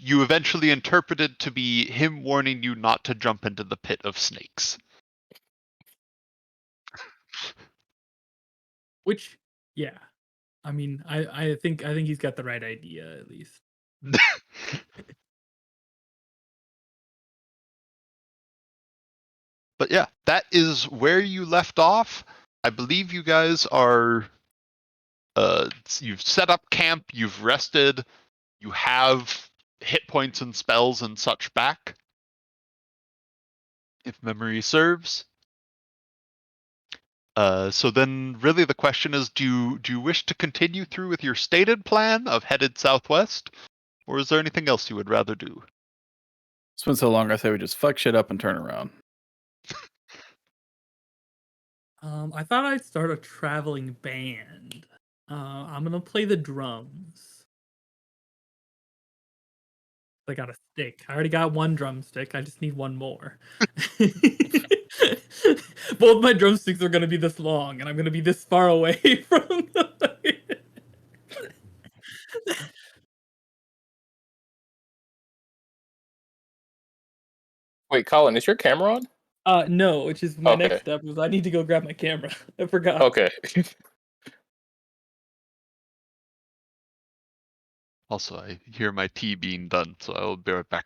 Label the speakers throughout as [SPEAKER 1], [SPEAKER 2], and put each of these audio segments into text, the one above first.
[SPEAKER 1] you eventually interpreted to be him warning you not to jump into the pit of snakes.
[SPEAKER 2] Which, yeah. I mean, I think he's got the right idea at least.
[SPEAKER 1] But yeah, that is where you left off. I believe you guys are you've set up camp, you've rested, you have hit points and spells and such back, if memory serves. So then really the question is, do you wish to continue through with your stated plan of headed southwest, or is there anything else you would rather do?
[SPEAKER 3] It's been so long, I say we just fuck shit up and turn around.
[SPEAKER 2] I thought I'd start a traveling band. I'm gonna play the drums. I got a stick. I already got one drumstick. I just need one more. Both my drumsticks are gonna be this long, and I'm gonna be this far away from the.
[SPEAKER 4] Wait, Colin, is your camera on?
[SPEAKER 2] No, which is my next
[SPEAKER 4] Okay.
[SPEAKER 2] step. Was I need to go grab my camera. I forgot.
[SPEAKER 4] Okay.
[SPEAKER 1] Also, I hear my tea being done, so I will be right back.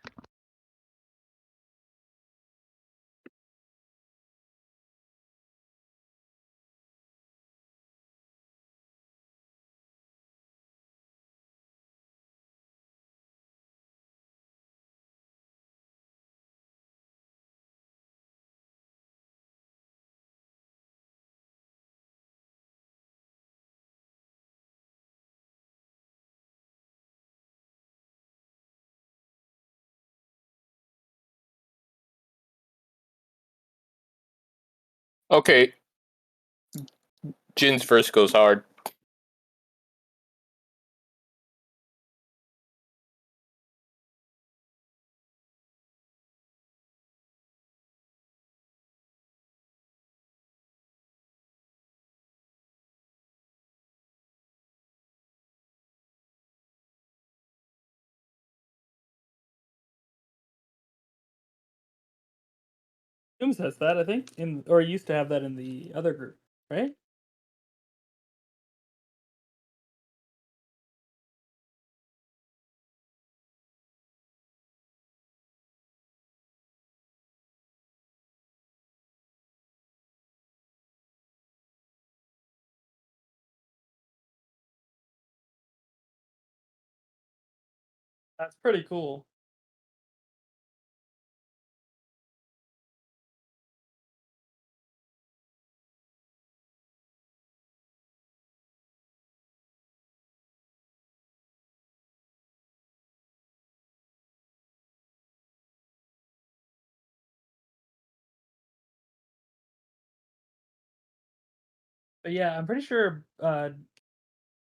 [SPEAKER 4] Okay. Jin's verse goes hard.
[SPEAKER 2] Dooms has that, I think, or used to have that in the other group, right? That's pretty cool. But yeah, I'm pretty sure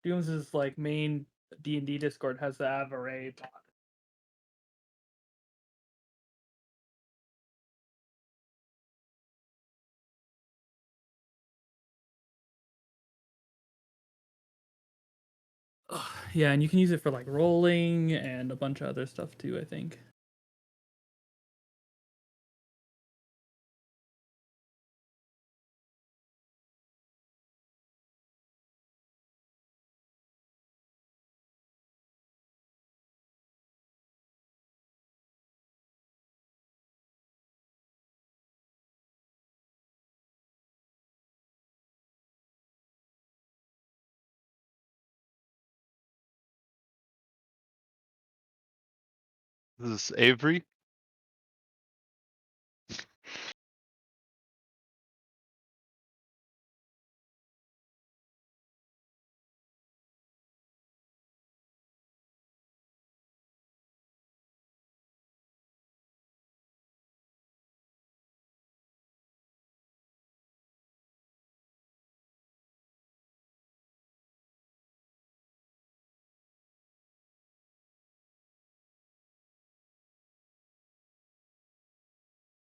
[SPEAKER 2] Dooms' like main D&D Discord has the Avaray bot. Yeah, and you can use it for like rolling and a bunch of other stuff too, I think.
[SPEAKER 1] This is Avery.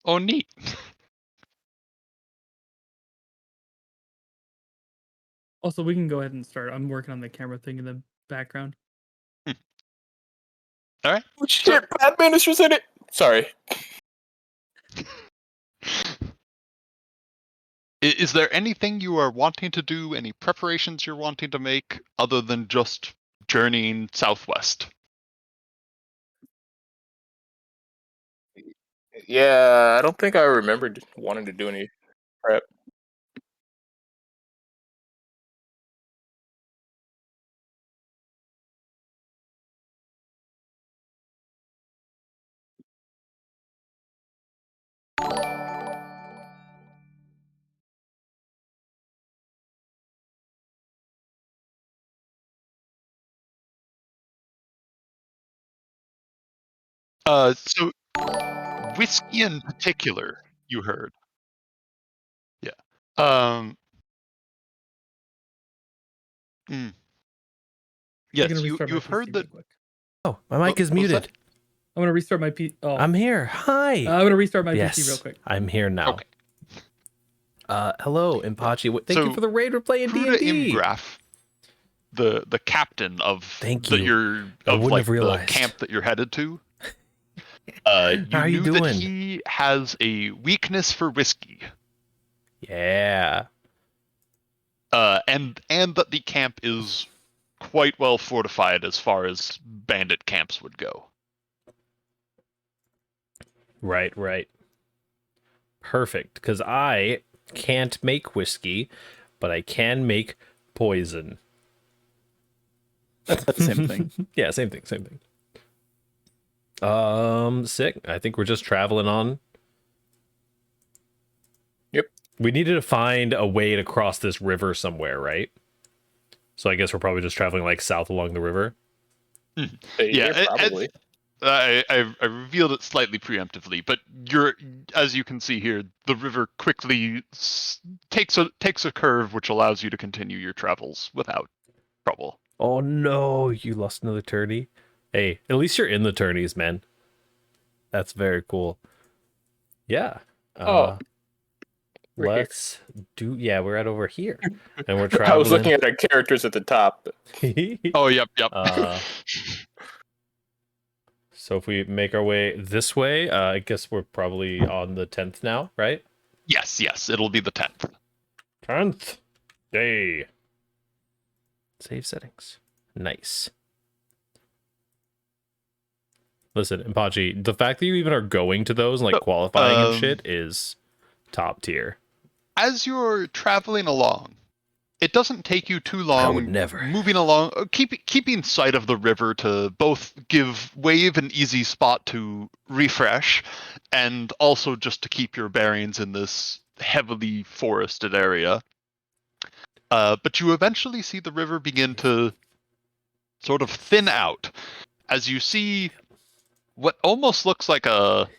[SPEAKER 1] Oh, neat.
[SPEAKER 2] Also, we can go ahead and start. I'm working on the camera thing in the background.
[SPEAKER 1] All right.
[SPEAKER 4] Oh, shit, Pathfinder's in it. Sorry.
[SPEAKER 1] Is there anything you are wanting to do? Any preparations you're wanting to make other than just journeying southwest?
[SPEAKER 4] Yeah, I don't think I remembered wanting to do any prep.
[SPEAKER 1] So whiskey in particular, you heard. Yeah.
[SPEAKER 2] I'm
[SPEAKER 1] Yes,
[SPEAKER 2] gonna restart my
[SPEAKER 1] you've
[SPEAKER 2] PC
[SPEAKER 1] heard that.
[SPEAKER 2] real quick.
[SPEAKER 5] Oh, my mic
[SPEAKER 1] Oh,
[SPEAKER 5] is
[SPEAKER 1] what was that?
[SPEAKER 5] muted.
[SPEAKER 2] I'm gonna restart my PC. Oh,
[SPEAKER 5] I'm here. Hi.
[SPEAKER 2] I'm gonna restart my
[SPEAKER 5] yes,
[SPEAKER 2] PC real quick.
[SPEAKER 5] I'm here now.
[SPEAKER 1] Okay.
[SPEAKER 5] Hello, Impachi. Thank you
[SPEAKER 1] So,
[SPEAKER 5] for the raid. We're playing
[SPEAKER 1] Huda
[SPEAKER 5] D&D.
[SPEAKER 1] Imgraf, the captain of
[SPEAKER 5] Thank
[SPEAKER 1] the,
[SPEAKER 5] you.
[SPEAKER 1] your
[SPEAKER 5] I
[SPEAKER 1] of
[SPEAKER 5] wouldn't
[SPEAKER 1] like
[SPEAKER 5] have
[SPEAKER 1] the
[SPEAKER 5] realized.
[SPEAKER 1] camp that you're headed to.
[SPEAKER 5] How
[SPEAKER 1] You
[SPEAKER 5] are you
[SPEAKER 1] knew that
[SPEAKER 5] doing?
[SPEAKER 1] he has a weakness for whiskey.
[SPEAKER 5] Yeah.
[SPEAKER 1] And that the camp is quite well fortified as far as bandit camps would go.
[SPEAKER 5] Right. Perfect. Because I can't make whiskey, but I can make poison.
[SPEAKER 3] That's the same thing.
[SPEAKER 5] Yeah, same thing. Sick. I think we're just traveling on.
[SPEAKER 4] Yep.
[SPEAKER 5] We needed to find a way to cross this river somewhere, right? So I guess we're probably just traveling like south along the river.
[SPEAKER 1] Yeah,
[SPEAKER 4] probably.
[SPEAKER 1] I revealed it slightly preemptively, but as you can see here, the river quickly takes a curve which allows you to continue your travels without trouble.
[SPEAKER 5] Oh no, you lost another tourney. Hey, at least you're in the tourneys, man. That's very cool. Yeah.
[SPEAKER 4] We're here.
[SPEAKER 5] Let's do. Yeah, we're at over here, and we're traveling.
[SPEAKER 4] I was looking at our characters at the top.
[SPEAKER 1] Oh, yep.
[SPEAKER 5] So if we make our way this way, I guess we're probably on the 10th now, right?
[SPEAKER 1] Yes, it'll be the 10th.
[SPEAKER 5] 10th day. Save settings. Nice. Listen, Impachi, the fact that you even are going to those and like qualifying and shit is top tier.
[SPEAKER 1] As you're traveling along, it doesn't take you too long.
[SPEAKER 5] I would never.
[SPEAKER 1] Moving along, keeping sight of the river to both give Wave an easy spot to refresh, and also just to keep your bearings in this heavily forested area. But you eventually see the river begin to sort of thin out as you see what almost looks like a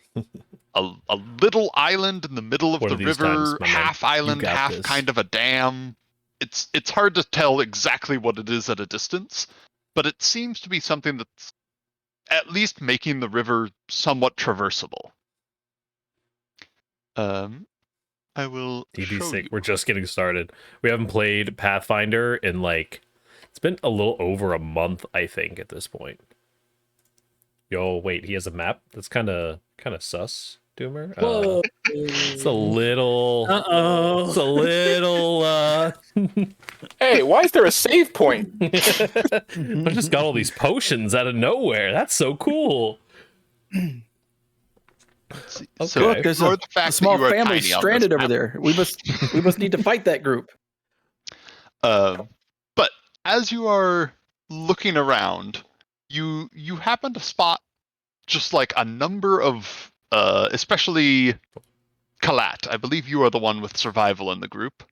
[SPEAKER 1] little island in the middle of
[SPEAKER 5] One
[SPEAKER 1] the
[SPEAKER 5] of these
[SPEAKER 1] river,
[SPEAKER 5] times, my man.
[SPEAKER 1] half island,
[SPEAKER 5] You got
[SPEAKER 1] half
[SPEAKER 5] this.
[SPEAKER 1] kind of a dam. It's hard to tell exactly what it is at a distance, but it seems to be something that's at least making the river somewhat traversable. I will
[SPEAKER 5] DD
[SPEAKER 1] show
[SPEAKER 5] sick.
[SPEAKER 1] you.
[SPEAKER 5] We're just getting started. We haven't played Pathfinder in like it's been a little over a month, I think, at this point. Yo, wait, he has a map? That's kind of sus, Doomer.
[SPEAKER 2] Whoa.
[SPEAKER 5] It's a little.
[SPEAKER 2] Uh-oh.
[SPEAKER 5] It's a little.
[SPEAKER 4] Hey, why is there a save point?
[SPEAKER 5] I just got all these potions out of nowhere. That's so cool.
[SPEAKER 1] See.
[SPEAKER 5] Okay.
[SPEAKER 1] So
[SPEAKER 3] Look, there's
[SPEAKER 1] ignore
[SPEAKER 3] a
[SPEAKER 1] the fact
[SPEAKER 3] small
[SPEAKER 1] that you are
[SPEAKER 3] family
[SPEAKER 1] tiny on
[SPEAKER 3] stranded
[SPEAKER 1] this
[SPEAKER 3] over
[SPEAKER 1] map.
[SPEAKER 3] there. We must need to fight that group.
[SPEAKER 1] But as you are looking around, you happen to spot just like a number of, especially Kalat. I believe you are the one with survival in the group.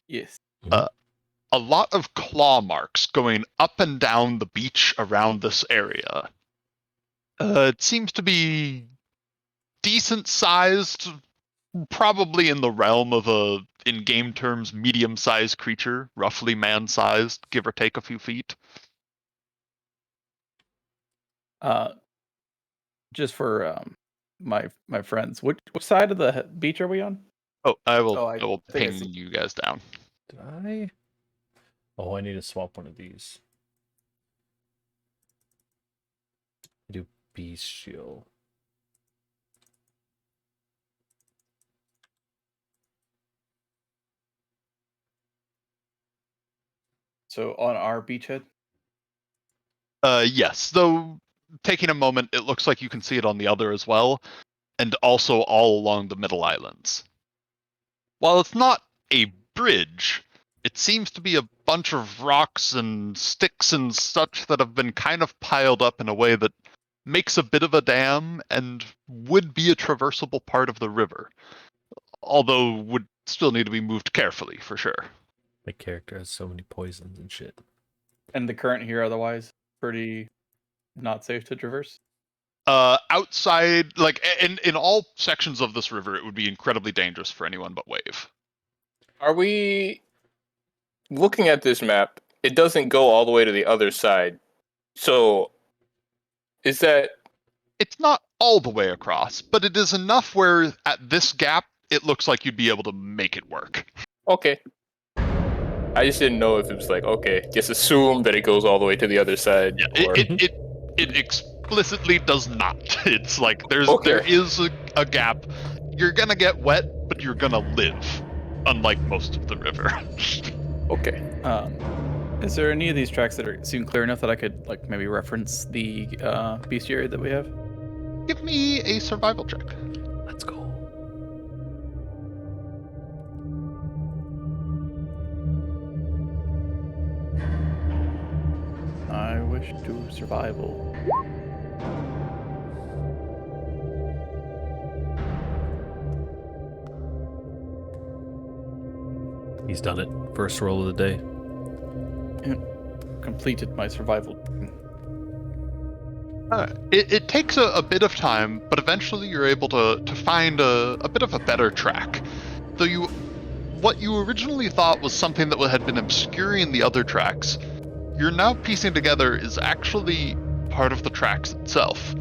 [SPEAKER 3] Yes.
[SPEAKER 1] A lot of claw marks going up and down the beach around this area. It seems to be decent sized, probably in the realm of a, in game terms, medium sized creature, roughly man sized, give or take a few feet.
[SPEAKER 3] Just for my friends, which side of the beach are we on?
[SPEAKER 1] Oh, I will
[SPEAKER 3] think I
[SPEAKER 1] ping
[SPEAKER 3] see.
[SPEAKER 1] you guys down.
[SPEAKER 5] Did I? Oh, I need to swap one of these. I do bestial.
[SPEAKER 3] So on our beachhead.
[SPEAKER 1] Yes, though taking a moment, it looks like you can see it on the other as well, and also all along the middle islands. While it's not a bridge, it seems to be a bunch of rocks and sticks and such that have been kind of piled up in a way that makes a bit of a dam and would be a traversable part of the river, although would still need to be moved carefully for sure.
[SPEAKER 5] My character has so many poisons and shit.
[SPEAKER 3] And the current here otherwise pretty not safe to traverse.
[SPEAKER 1] Outside, like in all sections of this river, it would be incredibly dangerous for anyone but Wave.
[SPEAKER 4] Are we looking at this map? It doesn't go all the way to the other side. So, is that
[SPEAKER 1] It's not all the way across, but it is enough where at this gap, it looks like you'd be able to make it work.
[SPEAKER 4] okay? I just didn't know if it was like, okay, just assume that it goes all the way to the other side.
[SPEAKER 1] Yeah,
[SPEAKER 4] or...
[SPEAKER 1] it explicitly does not. It's like there
[SPEAKER 4] Okay.
[SPEAKER 1] is a gap. You're gonna get wet, but you're gonna live, unlike most of the river.
[SPEAKER 4] Okay.
[SPEAKER 3] Is there any of these tracks that seem clear enough that I could like maybe reference the bestiary that we have?
[SPEAKER 1] Give me a survival check.
[SPEAKER 5] Let's go.
[SPEAKER 3] I wish to survival.
[SPEAKER 5] He's done it. First roll of the day.
[SPEAKER 3] Completed my survival.
[SPEAKER 1] It takes a bit of time, but eventually you're able to find a bit of a better track. Though what you originally thought was something that had been obscuring the other tracks, you're now piecing together is actually part of the tracks itself.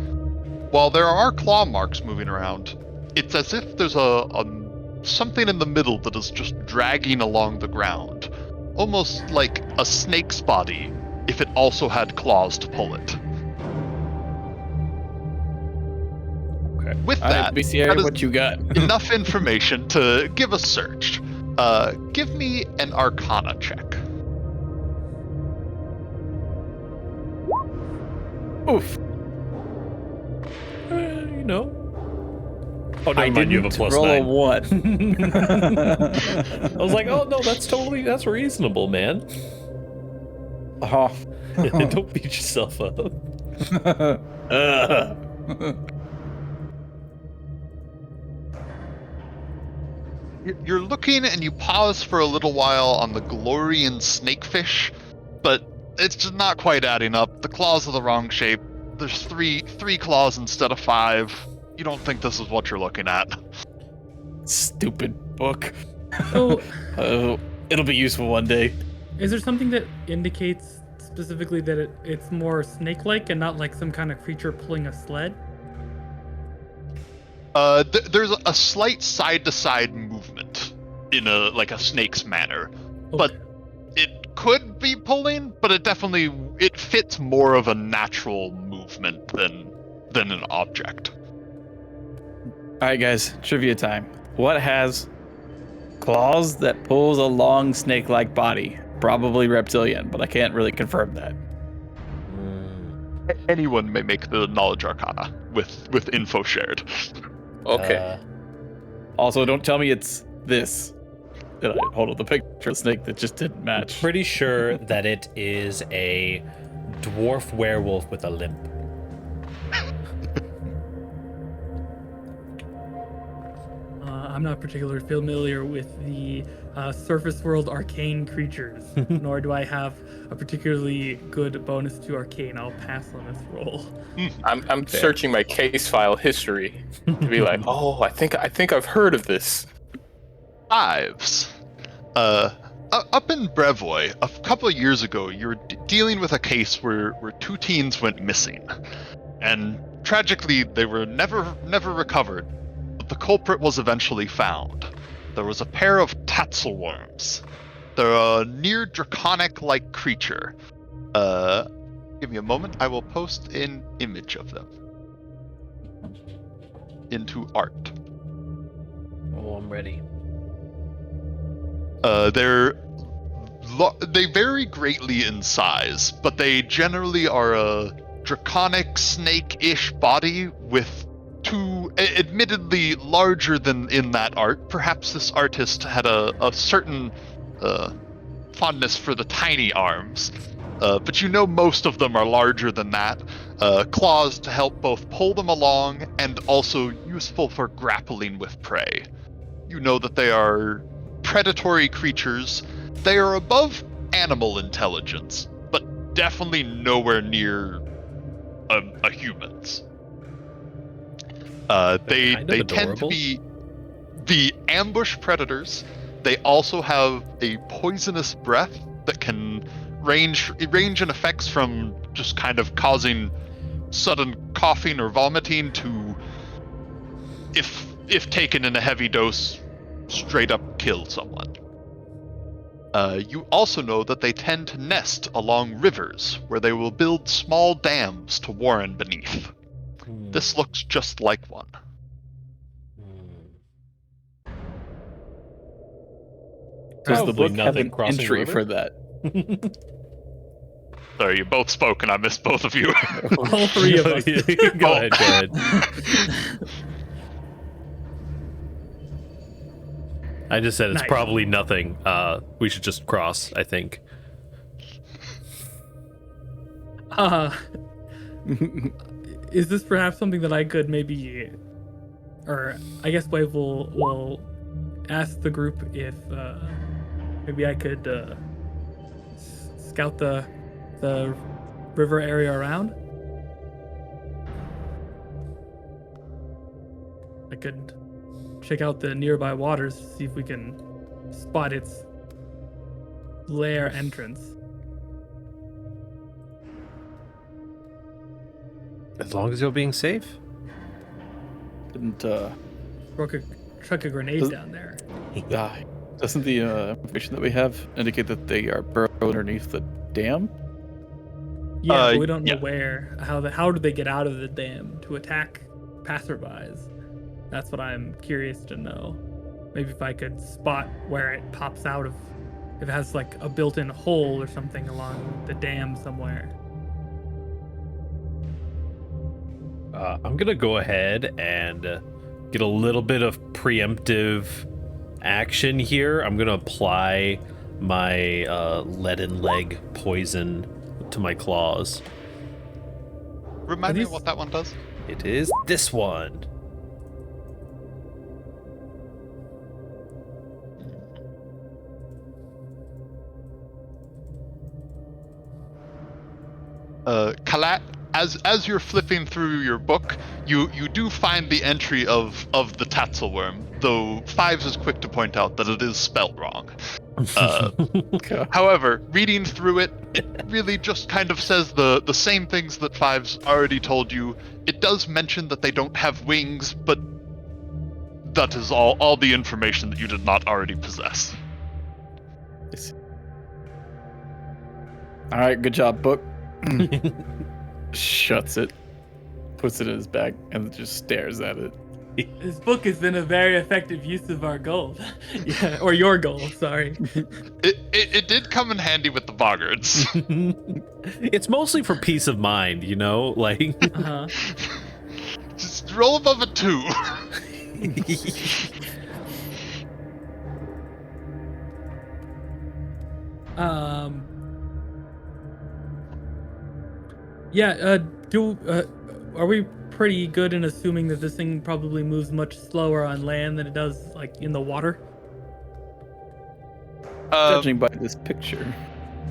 [SPEAKER 1] While there are claw marks moving around, it's as if there's a something in the middle that is just dragging along the ground, almost like a snake's body if it also had claws to pull it.
[SPEAKER 5] Okay.
[SPEAKER 1] With that,
[SPEAKER 3] bestiary,
[SPEAKER 1] that is
[SPEAKER 3] what you got?
[SPEAKER 1] enough information to give a search. Give me an Arcana check.
[SPEAKER 3] Oof.
[SPEAKER 5] You know. Oh, never
[SPEAKER 3] I
[SPEAKER 5] mind. You have a
[SPEAKER 3] didn't
[SPEAKER 5] plus
[SPEAKER 3] roll
[SPEAKER 5] 9.
[SPEAKER 3] a 1.
[SPEAKER 5] I was like, oh no, that's reasonable, man.
[SPEAKER 3] Oh.
[SPEAKER 5] Don't beat yourself up.
[SPEAKER 1] You're looking and you pause for a little while on the Glorian snakefish, but it's just not quite adding up. The claws are the wrong shape. There's three claws instead of 5. You don't think this is what you're looking at.
[SPEAKER 3] Stupid book.
[SPEAKER 2] So,
[SPEAKER 3] It'll be useful one day.
[SPEAKER 2] is there something that indicates specifically that it's more snake-like and not like some kind of creature pulling a sled?
[SPEAKER 1] There's a slight side-to-side movement in a snake's manner, but
[SPEAKER 2] Okay.
[SPEAKER 1] it could be pulling, but it fits more of a natural movement than an object.
[SPEAKER 3] All right, guys, trivia time. What has claws that pulls a long snake-like body? Probably reptilian, but I can't really confirm that.
[SPEAKER 1] Anyone may make the knowledge arcana with info shared.
[SPEAKER 4] Okay.
[SPEAKER 3] Also, don't tell me it's this. Hold on, the picture of the snake that just didn't match.
[SPEAKER 5] Pretty sure that it is a dwarf werewolf with a limp.
[SPEAKER 2] I'm not particularly familiar with the surface world arcane creatures, nor do I have a particularly good bonus to arcane. I'll pass on this roll.
[SPEAKER 4] I'm searching my case file history to be like, oh, I think I've heard of this.
[SPEAKER 1] 5s. Up in Brevoy, a couple of years ago, you were dealing with a case where 2 teens went missing, and tragically, they were never recovered. But the culprit was eventually found. There was a pair of tatzelworms. They're a near draconic-like creature. Give me a moment. I will post an image of them. into art.
[SPEAKER 5] Oh, I'm ready.
[SPEAKER 1] They vary greatly in size, but they generally are a draconic snake-ish body with two, admittedly larger than in that art. Perhaps this artist had a certain fondness for the tiny arms, but you know most of them are larger than that. Claws to help both pull them along and also useful for grappling with prey. You know that they are predatory creatures. They are above animal intelligence, but definitely nowhere near a human's. They
[SPEAKER 5] kind of
[SPEAKER 1] tend to
[SPEAKER 5] adorable.
[SPEAKER 1] be the ambush predators. They also have a poisonous breath that can range in effects from just kind of causing sudden coughing or vomiting to, if taken in a heavy dose, straight up kill someone. You also know that they tend to nest along rivers, where they will build small dams to warren beneath. This looks just like one.
[SPEAKER 5] Possibly
[SPEAKER 3] Have
[SPEAKER 5] nothing
[SPEAKER 3] an
[SPEAKER 5] crossing the
[SPEAKER 3] entry
[SPEAKER 5] river?
[SPEAKER 3] for that.
[SPEAKER 1] Sorry, you both spoke and I missed both of you.
[SPEAKER 2] All three of us.
[SPEAKER 5] Go ahead, go ahead. I just said it's
[SPEAKER 2] Nice.
[SPEAKER 5] probably nothing. We should just cross, I think.
[SPEAKER 2] Is this perhaps something that I could maybe, or I guess Wave will ask the group if maybe I could scout the river area around? I could check out the nearby waters to see if we can spot its lair entrance.
[SPEAKER 5] As long as you're being safe.
[SPEAKER 3] Didn't
[SPEAKER 2] Chuck a grenade
[SPEAKER 3] Does-
[SPEAKER 2] down there.
[SPEAKER 3] doesn't the information that we have indicate that they are burrowed underneath the dam?
[SPEAKER 2] Yeah, but we don't know
[SPEAKER 1] yeah.
[SPEAKER 2] where. How do they get out of the dam to attack passerbys? That's what I'm curious to know. Maybe if I could spot where it pops out of, if it has like a built-in hole or something along the dam somewhere.
[SPEAKER 5] I'm gonna go ahead and get a little bit of preemptive action here. I'm gonna apply my leaden leg poison to my claws.
[SPEAKER 1] Remind me
[SPEAKER 2] these-
[SPEAKER 1] what that one does.
[SPEAKER 5] It is this one.
[SPEAKER 1] Kalat, as you're flipping through your book, you do find the entry of the Tatzelworm, though Fives is quick to point out that it is spelled wrong. However, reading through it, it really just kind of says the same things that Fives already told you. It does mention that they don't have wings, but that is all the information that you did not already possess.
[SPEAKER 3] All right, good job, book. Shuts it, puts it in his bag, and just stares at it.
[SPEAKER 2] This book has been a very effective use of our gold. Yeah, or your gold, sorry.
[SPEAKER 1] It did come in handy with the boggards.
[SPEAKER 5] It's mostly for peace of mind, you know? Like,
[SPEAKER 2] Uh-huh.
[SPEAKER 1] Just roll above a 2.
[SPEAKER 2] Yeah, are we pretty good in assuming that this thing probably moves much slower on land than it does like in the water?
[SPEAKER 3] Judging by this picture.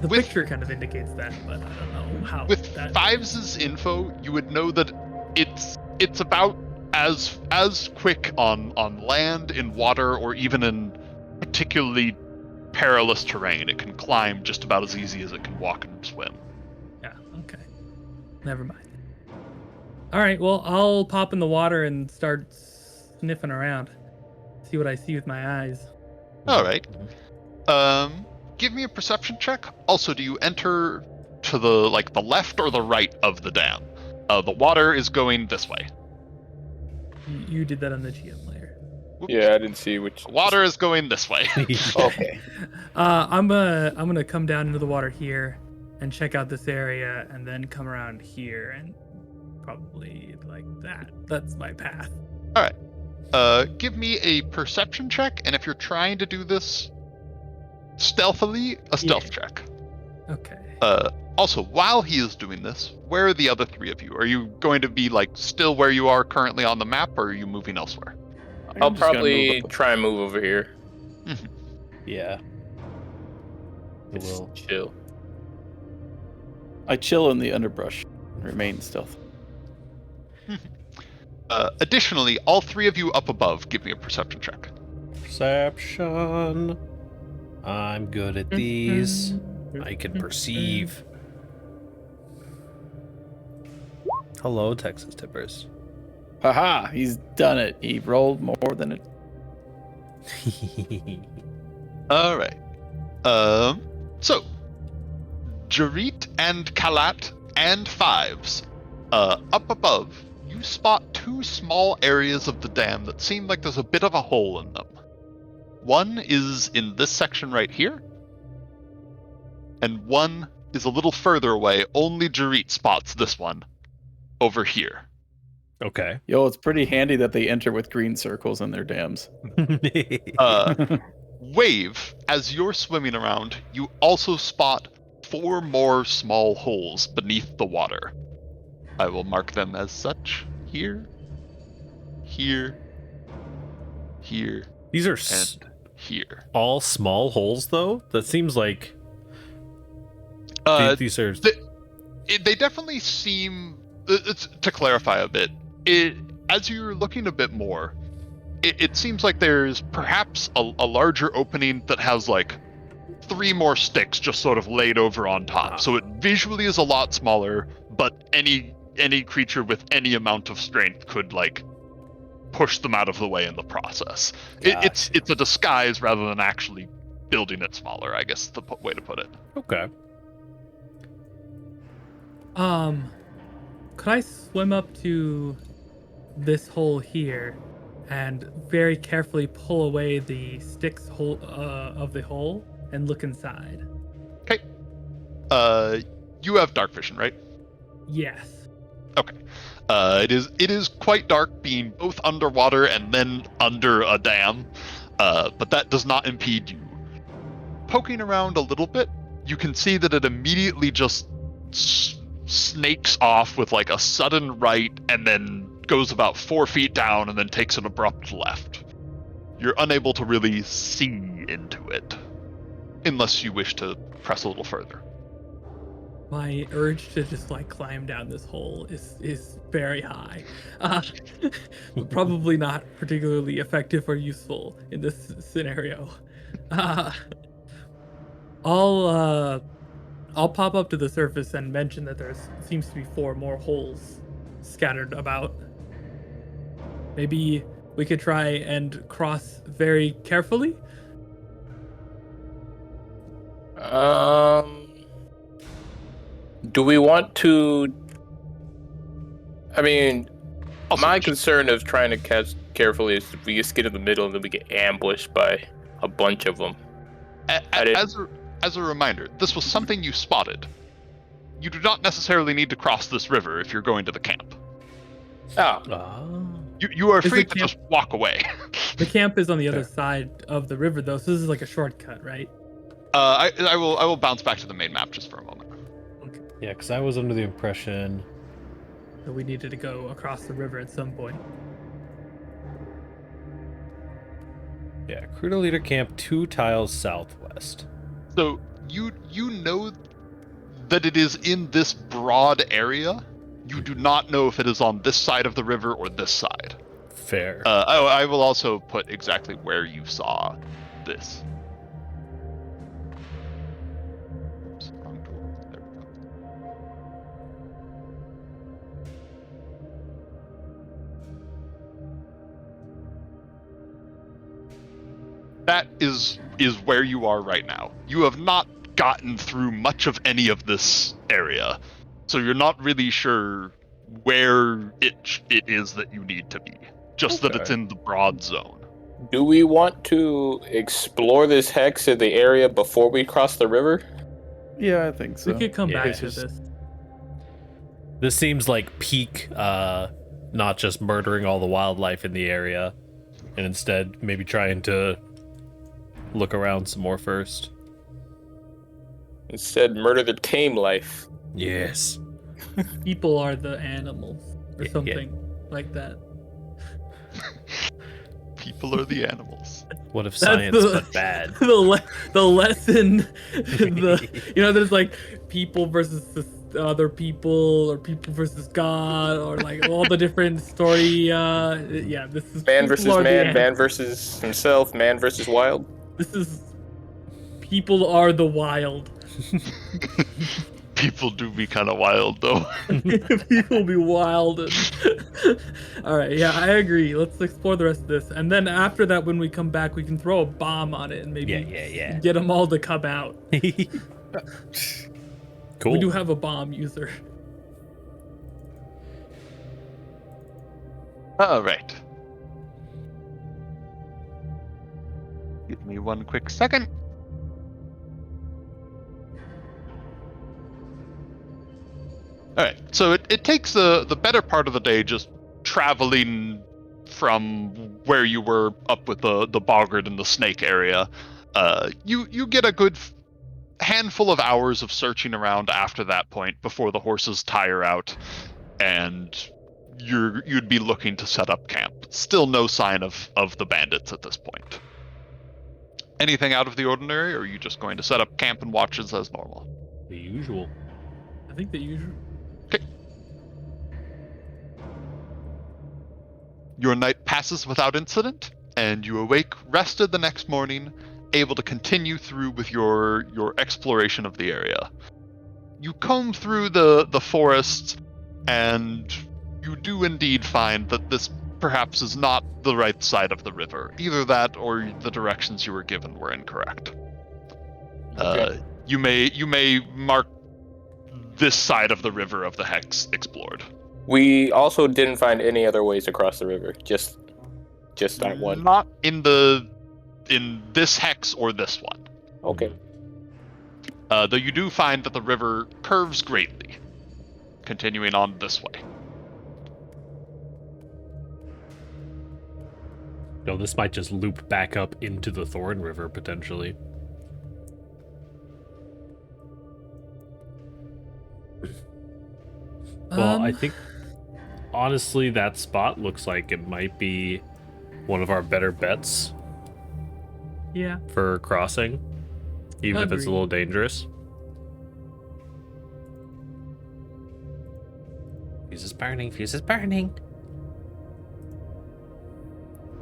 [SPEAKER 2] The
[SPEAKER 1] With-
[SPEAKER 2] picture kind of indicates that, but I don't know how.
[SPEAKER 1] With
[SPEAKER 2] that...
[SPEAKER 1] Fives' info, you would know that it's about as quick on land, in water, or even in particularly perilous terrain. It can climb just about as easy as it can walk and swim.
[SPEAKER 2] Yeah, okay. Never mind. All right, well, I'll pop in the water and start sniffing around. See what I see with my eyes.
[SPEAKER 1] All right. Give me a perception check. Also, do you enter to the left or the right of the dam? The water is going this way.
[SPEAKER 2] You did that on the GM layer.
[SPEAKER 1] Whoops.
[SPEAKER 4] Yeah, I didn't see which.
[SPEAKER 1] Water is going this way.
[SPEAKER 4] Okay.
[SPEAKER 2] I'm gonna come down into the water here and check out this area, and then come around here and probably like that. That's my path.
[SPEAKER 1] Give me a perception check, and if you're trying to do this stealthily, a stealth check.
[SPEAKER 2] Okay.
[SPEAKER 1] Also, while he is doing this, where are the other three of you? Are you going to be like still where you are currently on the map, or are you moving elsewhere?
[SPEAKER 4] I'll
[SPEAKER 3] I'm just gonna
[SPEAKER 4] probably
[SPEAKER 3] move up.
[SPEAKER 4] try and move over here.
[SPEAKER 5] Yeah. I
[SPEAKER 4] Just
[SPEAKER 5] will.
[SPEAKER 4] chill.
[SPEAKER 3] I chill in the underbrush and remain stealth.
[SPEAKER 1] Additionally, all three of you up above, give me a perception check.
[SPEAKER 5] Perception. I'm good at these. I can perceive. Hello, Texas Tippers.
[SPEAKER 3] Haha, he's done it. He rolled more than it.
[SPEAKER 1] All right. So Gerrit and Kalat and Fives, up above, you spot two small areas of the dam that seem like there's a bit of a hole in them. One is in this section right here, and one is a little further away. Only Gerrit spots this one over here.
[SPEAKER 5] Okay.
[SPEAKER 3] Yo, it's pretty handy that they enter with green circles in their dams.
[SPEAKER 1] Wave, as you're swimming around, you also spot 4 more small holes beneath the water. I will mark them as such. Here, here, here,
[SPEAKER 5] These are
[SPEAKER 1] and here.
[SPEAKER 5] all small holes, though. That seems like these are.
[SPEAKER 1] They definitely seem. To clarify a bit, as you're looking a bit more, it seems like there's perhaps a larger opening that has like 3 more sticks just sort of laid over on top. So it visually is a lot smaller, but any creature with any amount of strength could like push them out of the way in the process. It's a disguise rather than actually building it smaller, I guess is the way to put it.
[SPEAKER 5] Okay.
[SPEAKER 2] Could I swim up to this hole here and very carefully pull away the sticks hole of the hole and look inside?
[SPEAKER 1] Okay. You have dark vision, right?
[SPEAKER 2] Yes.
[SPEAKER 1] Okay. It is quite dark, being both underwater and then under a dam, but that does not impede you. Poking around a little bit, you can see that it immediately just snakes off with like a sudden right, and then goes about 4 feet down, and then takes an abrupt left. You're unable to really see into it, unless you wish to press a little further.
[SPEAKER 2] My urge to just like climb down this hole is very high. Probably not particularly effective or useful in this scenario. I'll pop up to the surface and mention that there seems to be 4 more holes scattered about. Maybe we could try and cross very carefully.
[SPEAKER 4] Do we want to? I mean,
[SPEAKER 1] Also,
[SPEAKER 4] my concern of trying to catch carefully is if we just get in the middle and then we get ambushed by a bunch of them.
[SPEAKER 1] As a reminder, this was something you spotted. You do not necessarily need to cross this river if you're going to the camp.
[SPEAKER 4] Oh,
[SPEAKER 1] You are
[SPEAKER 2] Is
[SPEAKER 1] free
[SPEAKER 2] the
[SPEAKER 1] to
[SPEAKER 2] camp-
[SPEAKER 1] just walk away.
[SPEAKER 2] The camp is on the other
[SPEAKER 5] Fair.
[SPEAKER 2] side of the river, though, so this is like a shortcut, right?
[SPEAKER 1] I will bounce back to the main map just for a moment.
[SPEAKER 5] Yeah, because I was under the impression.
[SPEAKER 2] So we needed to go across the river at some point.
[SPEAKER 5] Yeah, Crudo Leader Camp 2 tiles southwest.
[SPEAKER 1] So you know that it is in this broad area. You do not know if it is on this side of the river or this side.
[SPEAKER 5] Fair.
[SPEAKER 1] I will also put exactly where you saw this. Oops, wrong tool. There we go. That is where you are right now. You have not gotten through much of any of this area, so you're not really sure where it is that you need to be. just that it's
[SPEAKER 3] Okay.
[SPEAKER 1] in the broad zone.
[SPEAKER 4] Do we want to explore this hex in the area before we cross the river?
[SPEAKER 3] Yeah, I think so.
[SPEAKER 2] We could come
[SPEAKER 5] Yeah.
[SPEAKER 2] back to
[SPEAKER 3] It's
[SPEAKER 2] this.
[SPEAKER 5] This seems like peak, not just murdering all the wildlife in the area, and instead maybe trying to look around some more first.
[SPEAKER 4] Instead, murder the tame life.
[SPEAKER 5] Yes.
[SPEAKER 2] People are the animals, or
[SPEAKER 5] Yeah, yeah.
[SPEAKER 2] something like that.
[SPEAKER 1] People are the animals.
[SPEAKER 5] What if
[SPEAKER 2] That's
[SPEAKER 5] science
[SPEAKER 2] the-
[SPEAKER 5] but bad?
[SPEAKER 2] The lesson, there's like people versus the other people, or people versus God, or like all the different story. Yeah, this is
[SPEAKER 4] Man
[SPEAKER 2] people
[SPEAKER 4] versus
[SPEAKER 2] are the
[SPEAKER 4] man,
[SPEAKER 2] animals.
[SPEAKER 4] man versus himself, man versus wild.
[SPEAKER 2] This is people are the wild.
[SPEAKER 1] People do be kind of wild, though.
[SPEAKER 2] People be wild. All right, yeah, I agree. Let's explore the rest of this, and then after that, when we come back, we can throw a bomb on it and maybe
[SPEAKER 5] Yeah.
[SPEAKER 2] get them all to come out.
[SPEAKER 5] Cool.
[SPEAKER 2] We do have a bomb user.
[SPEAKER 1] All right. Give me one quick second. All right, so it takes the better part of the day just traveling from where you were up with the boggart and the snake area. You get a good handful of hours of searching around after that point before the horses tire out, and you'd be looking to set up camp. Still no sign of the bandits at this point. Anything out of the ordinary, or are you just going to set up camp and watches as normal?
[SPEAKER 5] The usual.
[SPEAKER 2] I think the usual.
[SPEAKER 1] Your night passes without incident, and you awake rested the next morning, able to continue through with your exploration of the area. You comb through the forest, and you do indeed find that this perhaps is not the right side of the river. Either that or the directions you were given were incorrect.
[SPEAKER 4] Okay.
[SPEAKER 1] You may mark this side of the river of the hex explored.
[SPEAKER 4] We also didn't find any other ways across the river. Just that one.
[SPEAKER 1] Not in this hex or this one.
[SPEAKER 4] Okay.
[SPEAKER 1] Though you do find that the river curves greatly, continuing on this way.
[SPEAKER 5] No, this might just loop back up into the Thorn River potentially. Well, I think honestly that spot looks like it might be one of our better bets
[SPEAKER 2] Yeah.
[SPEAKER 5] for crossing, even if it's a
[SPEAKER 2] Agreed.
[SPEAKER 5] little dangerous. Fuse is burning, fuse is burning.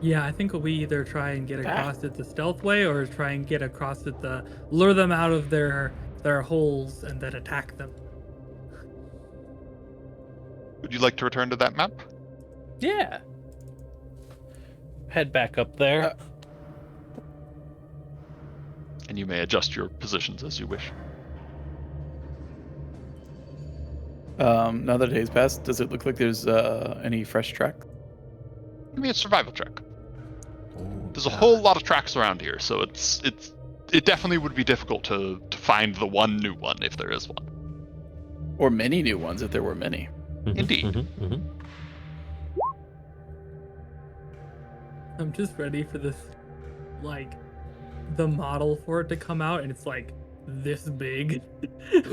[SPEAKER 2] Yeah, I think we either try and get across it the stealth way, or try and get across it the lure them out of their holes and then attack them.
[SPEAKER 1] Would you like to return to that map?
[SPEAKER 5] Yeah. Head back up there.
[SPEAKER 1] And you may adjust your positions as you wish.
[SPEAKER 3] Now that a day's passed, does it look like there's any fresh track?
[SPEAKER 1] Give me a survival check. There's a whole lot of tracks around here, so it definitely would be difficult to find the one new one if there is one.
[SPEAKER 3] Or many new ones if there were many.
[SPEAKER 1] Indeed.
[SPEAKER 2] I'm just ready for this, like, the model for it to come out, and it's like this big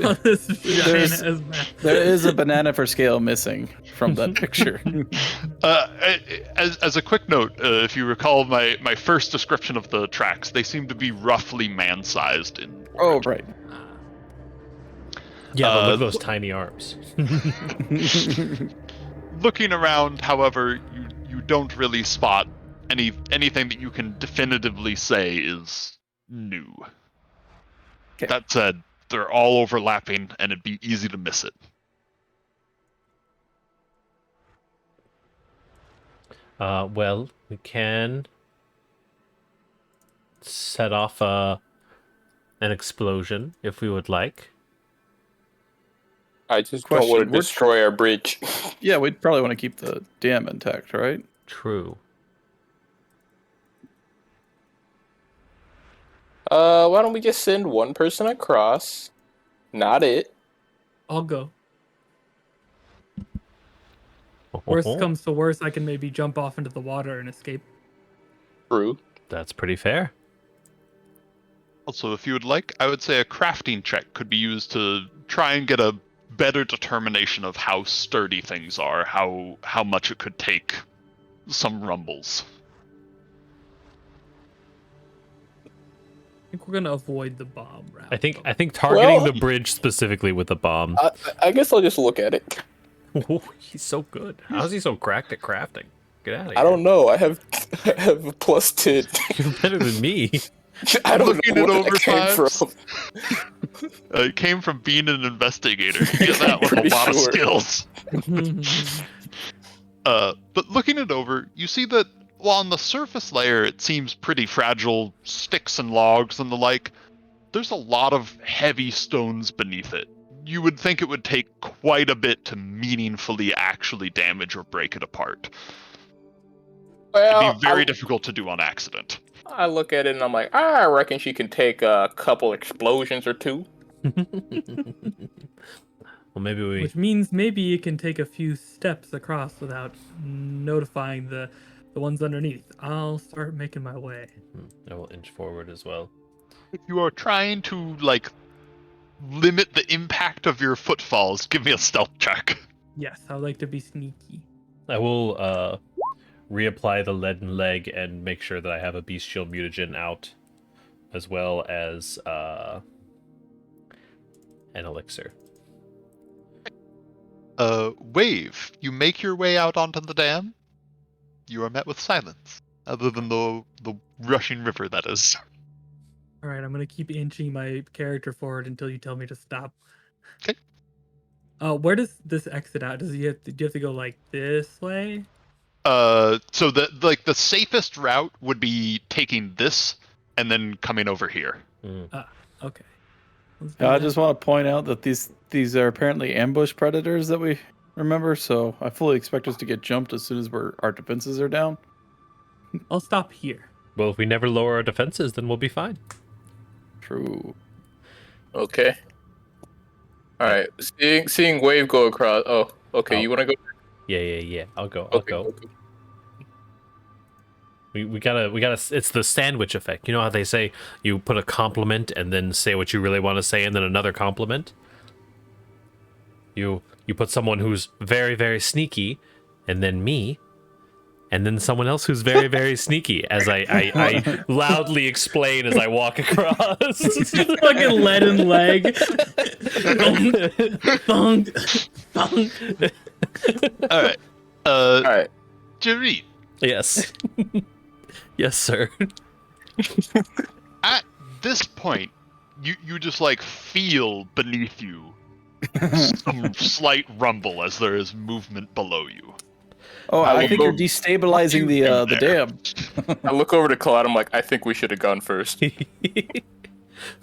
[SPEAKER 2] on this giant ass map.
[SPEAKER 3] There is a banana for scale missing from that picture.
[SPEAKER 1] As a quick note, if you recall my first description of the tracks, they seem to be roughly man-sized in
[SPEAKER 3] Oh, right.
[SPEAKER 5] Yeah, but look at those tiny arms.
[SPEAKER 1] Looking around, however, you don't really spot anything that you can definitively say is new.
[SPEAKER 3] Okay.
[SPEAKER 1] That said, they're all overlapping, and it'd be easy to miss it.
[SPEAKER 5] Well, we can set off an explosion if we would like.
[SPEAKER 4] I just don't want
[SPEAKER 3] Question,
[SPEAKER 4] to destroy our bridge.
[SPEAKER 3] Yeah, we'd probably want to keep the dam intact, right?
[SPEAKER 5] True.
[SPEAKER 4] Why don't we just send one person across? Not it.
[SPEAKER 2] I'll go.
[SPEAKER 5] Oh,
[SPEAKER 2] Worst comes to worst, I can maybe jump off into the water and escape.
[SPEAKER 4] True.
[SPEAKER 5] That's pretty fair.
[SPEAKER 1] Also, if you would like, I would say a crafting check could be used to try and get a better determination of how sturdy things are, how much it could take some rumbles.
[SPEAKER 2] I think we're gonna avoid the bomb route.
[SPEAKER 5] I think
[SPEAKER 2] though.
[SPEAKER 5] targeting
[SPEAKER 4] Well-
[SPEAKER 5] the bridge specifically with a bomb.
[SPEAKER 4] I guess I'll just look at it.
[SPEAKER 5] Ooh, he's so good. How is he so cracked at crafting? Get out of here.
[SPEAKER 4] I don't know. I have a plus 10.
[SPEAKER 5] You're better than me.
[SPEAKER 4] I don't
[SPEAKER 1] Looking
[SPEAKER 4] know
[SPEAKER 1] at
[SPEAKER 4] where that came
[SPEAKER 1] overtimes.
[SPEAKER 4] from.
[SPEAKER 1] It came from being an investigator. You get that with a
[SPEAKER 4] Pretty
[SPEAKER 1] lot of
[SPEAKER 4] sure.
[SPEAKER 1] skills. But looking it over, you see that while on the surface layer it seems pretty fragile, sticks and logs and the like, there's a lot of heavy stones beneath it. You would think it would take quite a bit to meaningfully actually damage or break it apart.
[SPEAKER 4] Well,
[SPEAKER 1] It'd be very difficult to do on accident.
[SPEAKER 4] I look at it and I'm like, I reckon she can take a couple explosions or two.
[SPEAKER 5] Well, maybe we.
[SPEAKER 2] Which means maybe you can take a few steps across without notifying the ones underneath. I'll start making my way.
[SPEAKER 5] I will inch forward as well.
[SPEAKER 1] If you are trying to, like, limit the impact of your footfalls, give me a stealth check.
[SPEAKER 2] Yes, I would like to be sneaky.
[SPEAKER 5] I will reapply the leaden leg and make sure that I have a beast shield mutagen out, as well as an elixir.
[SPEAKER 1] Wave, you make your way out onto the dam. You are met with silence, other than the rushing river, that is.
[SPEAKER 2] All right, I'm gonna keep inching my character forward until you tell me to stop.
[SPEAKER 1] Okay.
[SPEAKER 2] Where does this exit out? Do you have to go like this way?
[SPEAKER 1] So the safest route would be taking this and then coming over here.
[SPEAKER 2] Okay. Let's do
[SPEAKER 3] I
[SPEAKER 2] that.
[SPEAKER 3] just want to point out that these are apparently ambush predators that we remember, so I fully expect us to get jumped as soon as our defenses are down.
[SPEAKER 2] I'll stop here.
[SPEAKER 5] Well, if we never lower our defenses, then we'll be fine.
[SPEAKER 3] True.
[SPEAKER 4] Okay. All right. Seeing Wave go across. Oh, okay.
[SPEAKER 5] Oh.
[SPEAKER 4] You want to go?
[SPEAKER 5] Yeah. I'll go.
[SPEAKER 4] Okay. Okay.
[SPEAKER 5] We gotta. It's the sandwich effect. You know how they say you put a compliment and then say what you really want to say, and then another compliment. You put someone who's very, very sneaky, and then me, and then someone else who's very, very sneaky. As I loudly explain as I walk across.
[SPEAKER 2] Fucking leaden leg. Thunk, thunk.
[SPEAKER 1] All right.
[SPEAKER 4] All right.
[SPEAKER 1] Gerrit,
[SPEAKER 5] Yes. Yes, sir.
[SPEAKER 1] at this point, you just like feel beneath you some slight rumble as there is movement below you.
[SPEAKER 3] Oh,
[SPEAKER 4] I
[SPEAKER 3] I
[SPEAKER 4] will
[SPEAKER 3] think
[SPEAKER 4] go-
[SPEAKER 3] you're destabilizing
[SPEAKER 1] What do you
[SPEAKER 3] the
[SPEAKER 1] do there?
[SPEAKER 3] dam.
[SPEAKER 4] I look over to Cloud. I'm like, I think we should have gone first.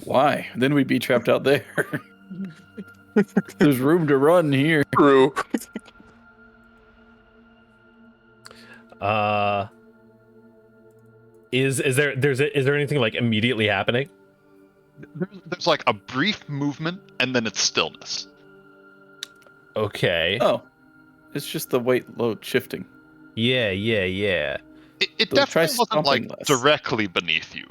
[SPEAKER 3] Why? Then we'd be trapped out there. There's room to run here.
[SPEAKER 4] True.
[SPEAKER 5] Is there anything like immediately happening?
[SPEAKER 1] There's like a brief movement and then it's stillness.
[SPEAKER 5] Okay.
[SPEAKER 3] Oh, it's just the weight load shifting.
[SPEAKER 5] Yeah.
[SPEAKER 1] It
[SPEAKER 3] So try
[SPEAKER 1] definitely wasn't like
[SPEAKER 3] stomping less.
[SPEAKER 1] directly beneath you.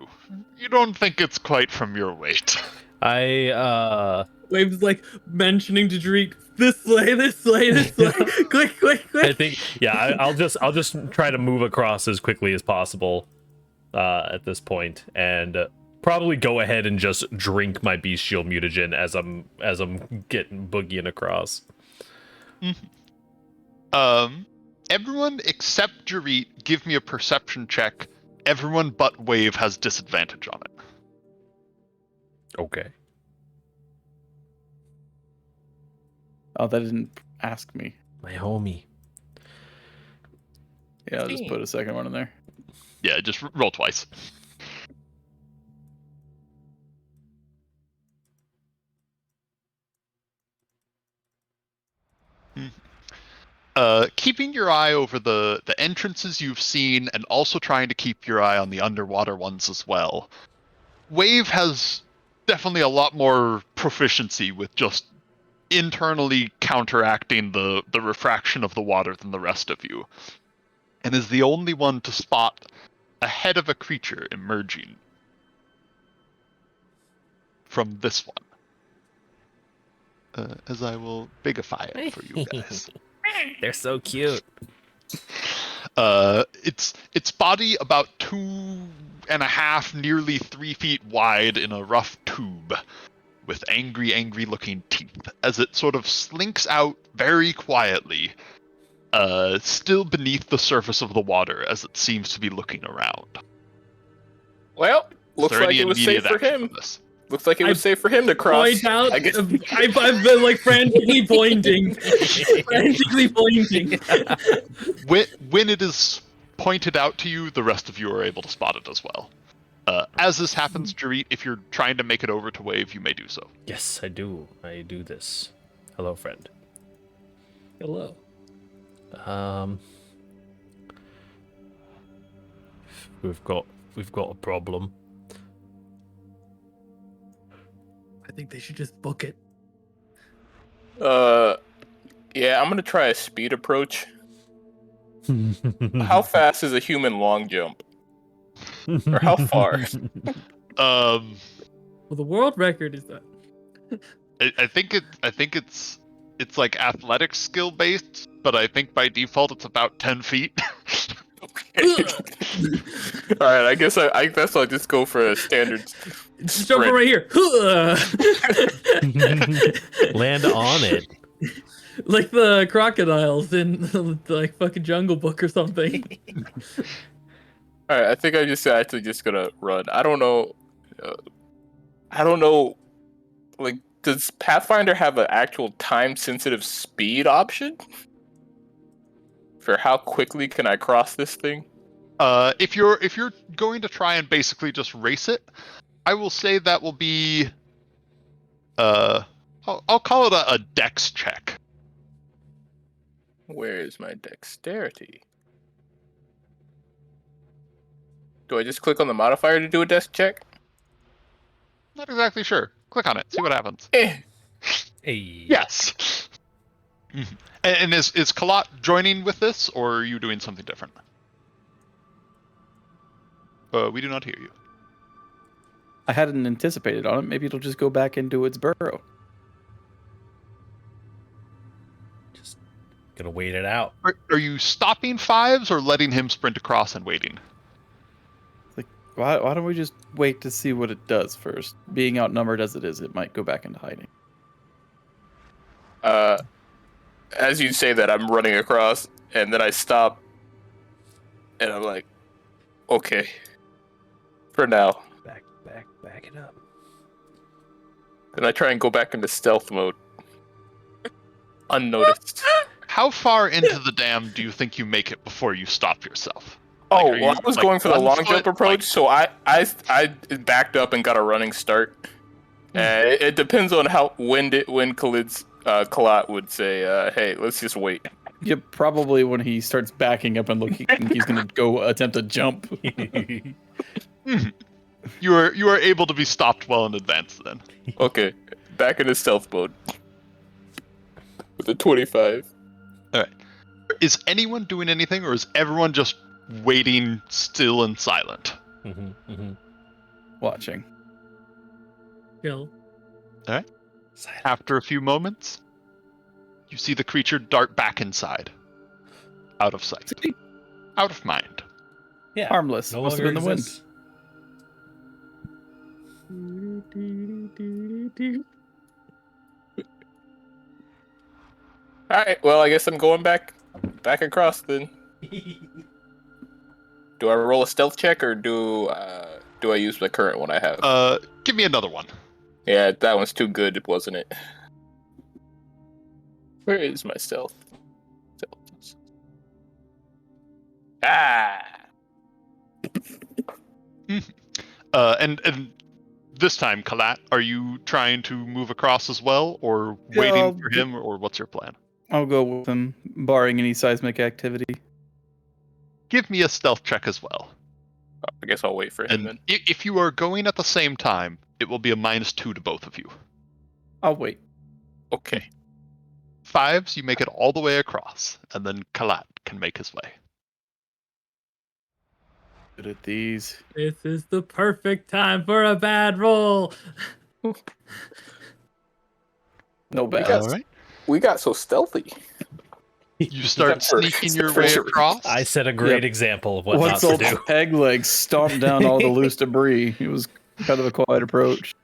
[SPEAKER 1] You don't think it's quite from your weight.
[SPEAKER 2] Wave's like mentioning to Gerrit, this way, this way, this way. Quick, quick, quick.
[SPEAKER 5] I think I'll just try to move across as quickly as possible at this point, and probably go ahead and just drink my beast shield mutagen as I'm getting boogieing across.
[SPEAKER 1] Everyone except Gerrit, give me a perception check. Everyone but Wave has disadvantage on it.
[SPEAKER 5] Okay.
[SPEAKER 3] Oh, that didn't ask me.
[SPEAKER 5] My homie.
[SPEAKER 3] Yeah, I'll just put a second one in there.
[SPEAKER 1] Yeah, just roll twice. Keeping your eye over the entrances you've seen, and also trying to keep your eye on the underwater ones as well. Wave has definitely a lot more proficiency with just internally counteracting the refraction of the water than the rest of you, and is the only one to spot a head of a creature emerging from this one. As I will bigify it for you guys.
[SPEAKER 5] They're so cute.
[SPEAKER 1] Its body about 2.5, nearly 3 feet wide in a rough tube, with angry looking teeth, as it sort of slinks out very quietly, still beneath the surface of the water as it seems to be looking around.
[SPEAKER 4] Well,
[SPEAKER 1] Is
[SPEAKER 4] looks
[SPEAKER 1] there
[SPEAKER 4] like
[SPEAKER 1] any
[SPEAKER 4] it was safe
[SPEAKER 1] immediate
[SPEAKER 4] for
[SPEAKER 1] action
[SPEAKER 4] him.
[SPEAKER 1] from this?
[SPEAKER 4] Looks like it was safe for him to cross.
[SPEAKER 2] Point out.
[SPEAKER 4] I guess.
[SPEAKER 2] I've been like frantically pointing. Frantically pointing.
[SPEAKER 1] When it is pointed out to you, the rest of you are able to spot it as well. As this happens, Gerrit, if you're trying to make it over to Wave, you may do so.
[SPEAKER 5] Yes, I do. I do this. Hello, friend.
[SPEAKER 2] Hello.
[SPEAKER 5] We've got a problem.
[SPEAKER 2] I think they should just book it.
[SPEAKER 4] Yeah, I'm gonna try a speed approach. How fast is a human long jump? Or how far?
[SPEAKER 2] Well, the world record is that.
[SPEAKER 1] I think it's like athletic skill based, but I think by default it's about 10 feet.
[SPEAKER 4] All right, I guess I guess I'll just go for a standard.
[SPEAKER 2] Just jump
[SPEAKER 4] sprint.
[SPEAKER 2] right here.
[SPEAKER 5] Land on it.
[SPEAKER 2] Like the crocodiles in the like fucking Jungle Book or something.
[SPEAKER 4] All right, I think I'm just actually just gonna run. I don't know. Like, does Pathfinder have an actual time-sensitive speed option for how quickly can I cross this thing?
[SPEAKER 1] If you're going to try and basically just race it, I will say that will be I'll call it a dex check.
[SPEAKER 4] Where is my dexterity? Do I just click on the modifier to do a dex check?
[SPEAKER 1] Not exactly sure. Click on it, see what happens.
[SPEAKER 4] Eh.
[SPEAKER 5] Hey.
[SPEAKER 1] Yes. Mhm. And is Kalat joining with this, or are you doing something different? We do not hear you.
[SPEAKER 3] I hadn't anticipated on it. Maybe it'll just go back into its burrow.
[SPEAKER 5] Just gonna wait it out.
[SPEAKER 1] Are you stopping Fives or letting him sprint across and waiting?
[SPEAKER 3] Like, why don't we just wait to see what it does first? Being outnumbered as it is, it might go back into hiding.
[SPEAKER 4] As you say that, I'm running across, and then I stop, and I'm like, okay, for now.
[SPEAKER 5] Back it up.
[SPEAKER 4] Then I try and go back into stealth mode, unnoticed.
[SPEAKER 1] How far into the dam do you think you make it before you stop yourself?
[SPEAKER 4] Oh,
[SPEAKER 1] Like, are
[SPEAKER 4] well,
[SPEAKER 1] you,
[SPEAKER 4] I was
[SPEAKER 1] like,
[SPEAKER 4] going for the
[SPEAKER 1] 1
[SPEAKER 4] long
[SPEAKER 1] foot,
[SPEAKER 4] jump approach,
[SPEAKER 1] like-
[SPEAKER 4] so I backed up and got a running start. It depends on how when Kalat would say, "Hey, let's just wait."
[SPEAKER 3] Yeah, probably when he starts backing up and looking, he's gonna go attempt a jump.
[SPEAKER 1] You are able to be stopped well in advance then.
[SPEAKER 4] Okay, back into stealth mode with a 25.
[SPEAKER 1] Is anyone doing anything, or is everyone just waiting still and silent?
[SPEAKER 3] Watching.
[SPEAKER 2] Chill.
[SPEAKER 1] After a few moments, you see the creature dart back inside. Out of sight. Out of mind.
[SPEAKER 5] Yeah.
[SPEAKER 3] Harmless.
[SPEAKER 5] No
[SPEAKER 3] Must have
[SPEAKER 5] longer
[SPEAKER 3] been the wind.
[SPEAKER 5] exists.
[SPEAKER 4] All right, well, I guess I'm going back across then. Do I roll a stealth check or do I use the current one I have?
[SPEAKER 1] Give me another one.
[SPEAKER 4] Yeah, that one's too good, wasn't it? Where is my stealth? Ah!
[SPEAKER 1] And this time, Kalat, are you trying to move across as well, or
[SPEAKER 3] Yeah,
[SPEAKER 1] waiting for him, or what's your plan?
[SPEAKER 3] I'll go with him, barring any seismic activity.
[SPEAKER 1] Give me a stealth check as well.
[SPEAKER 4] I guess I'll wait for him
[SPEAKER 1] And
[SPEAKER 4] then.
[SPEAKER 1] if you are going at the same time, it will be a -2 to both of you.
[SPEAKER 3] I'll wait.
[SPEAKER 4] Okay.
[SPEAKER 1] 5s, you make it all the way across, and then Kalat can make his way.
[SPEAKER 3] Good at these.
[SPEAKER 2] This is the perfect time for a bad roll.
[SPEAKER 3] No bad.
[SPEAKER 4] got-
[SPEAKER 1] All right.
[SPEAKER 4] We got so stealthy.
[SPEAKER 1] You start
[SPEAKER 4] Except for-
[SPEAKER 1] sneaking your
[SPEAKER 4] except for
[SPEAKER 1] way
[SPEAKER 4] Gerrit.
[SPEAKER 1] across.
[SPEAKER 5] I set a great
[SPEAKER 3] Yep.
[SPEAKER 5] example of what
[SPEAKER 3] Once
[SPEAKER 5] not
[SPEAKER 3] old
[SPEAKER 5] to do.
[SPEAKER 3] peg leg stomped down all the loose debris, it was kind of a quiet approach.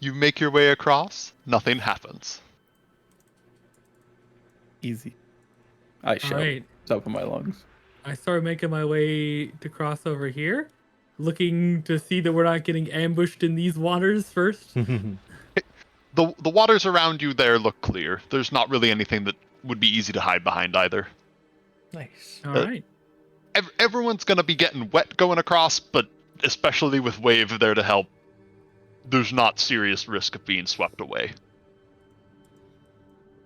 [SPEAKER 1] You make your way across. Nothing happens.
[SPEAKER 3] Easy. I
[SPEAKER 2] All
[SPEAKER 3] shout
[SPEAKER 2] right.
[SPEAKER 3] top of my lungs.
[SPEAKER 2] I start making my way to cross over here, looking to see that we're not getting ambushed in these waters first.
[SPEAKER 1] The waters around you there look clear. There's not really anything that would be easy to hide behind either.
[SPEAKER 5] Nice.
[SPEAKER 2] All right.
[SPEAKER 1] Everyone's gonna be getting wet going across, but especially with Wave there to help, there's not serious risk of being swept away.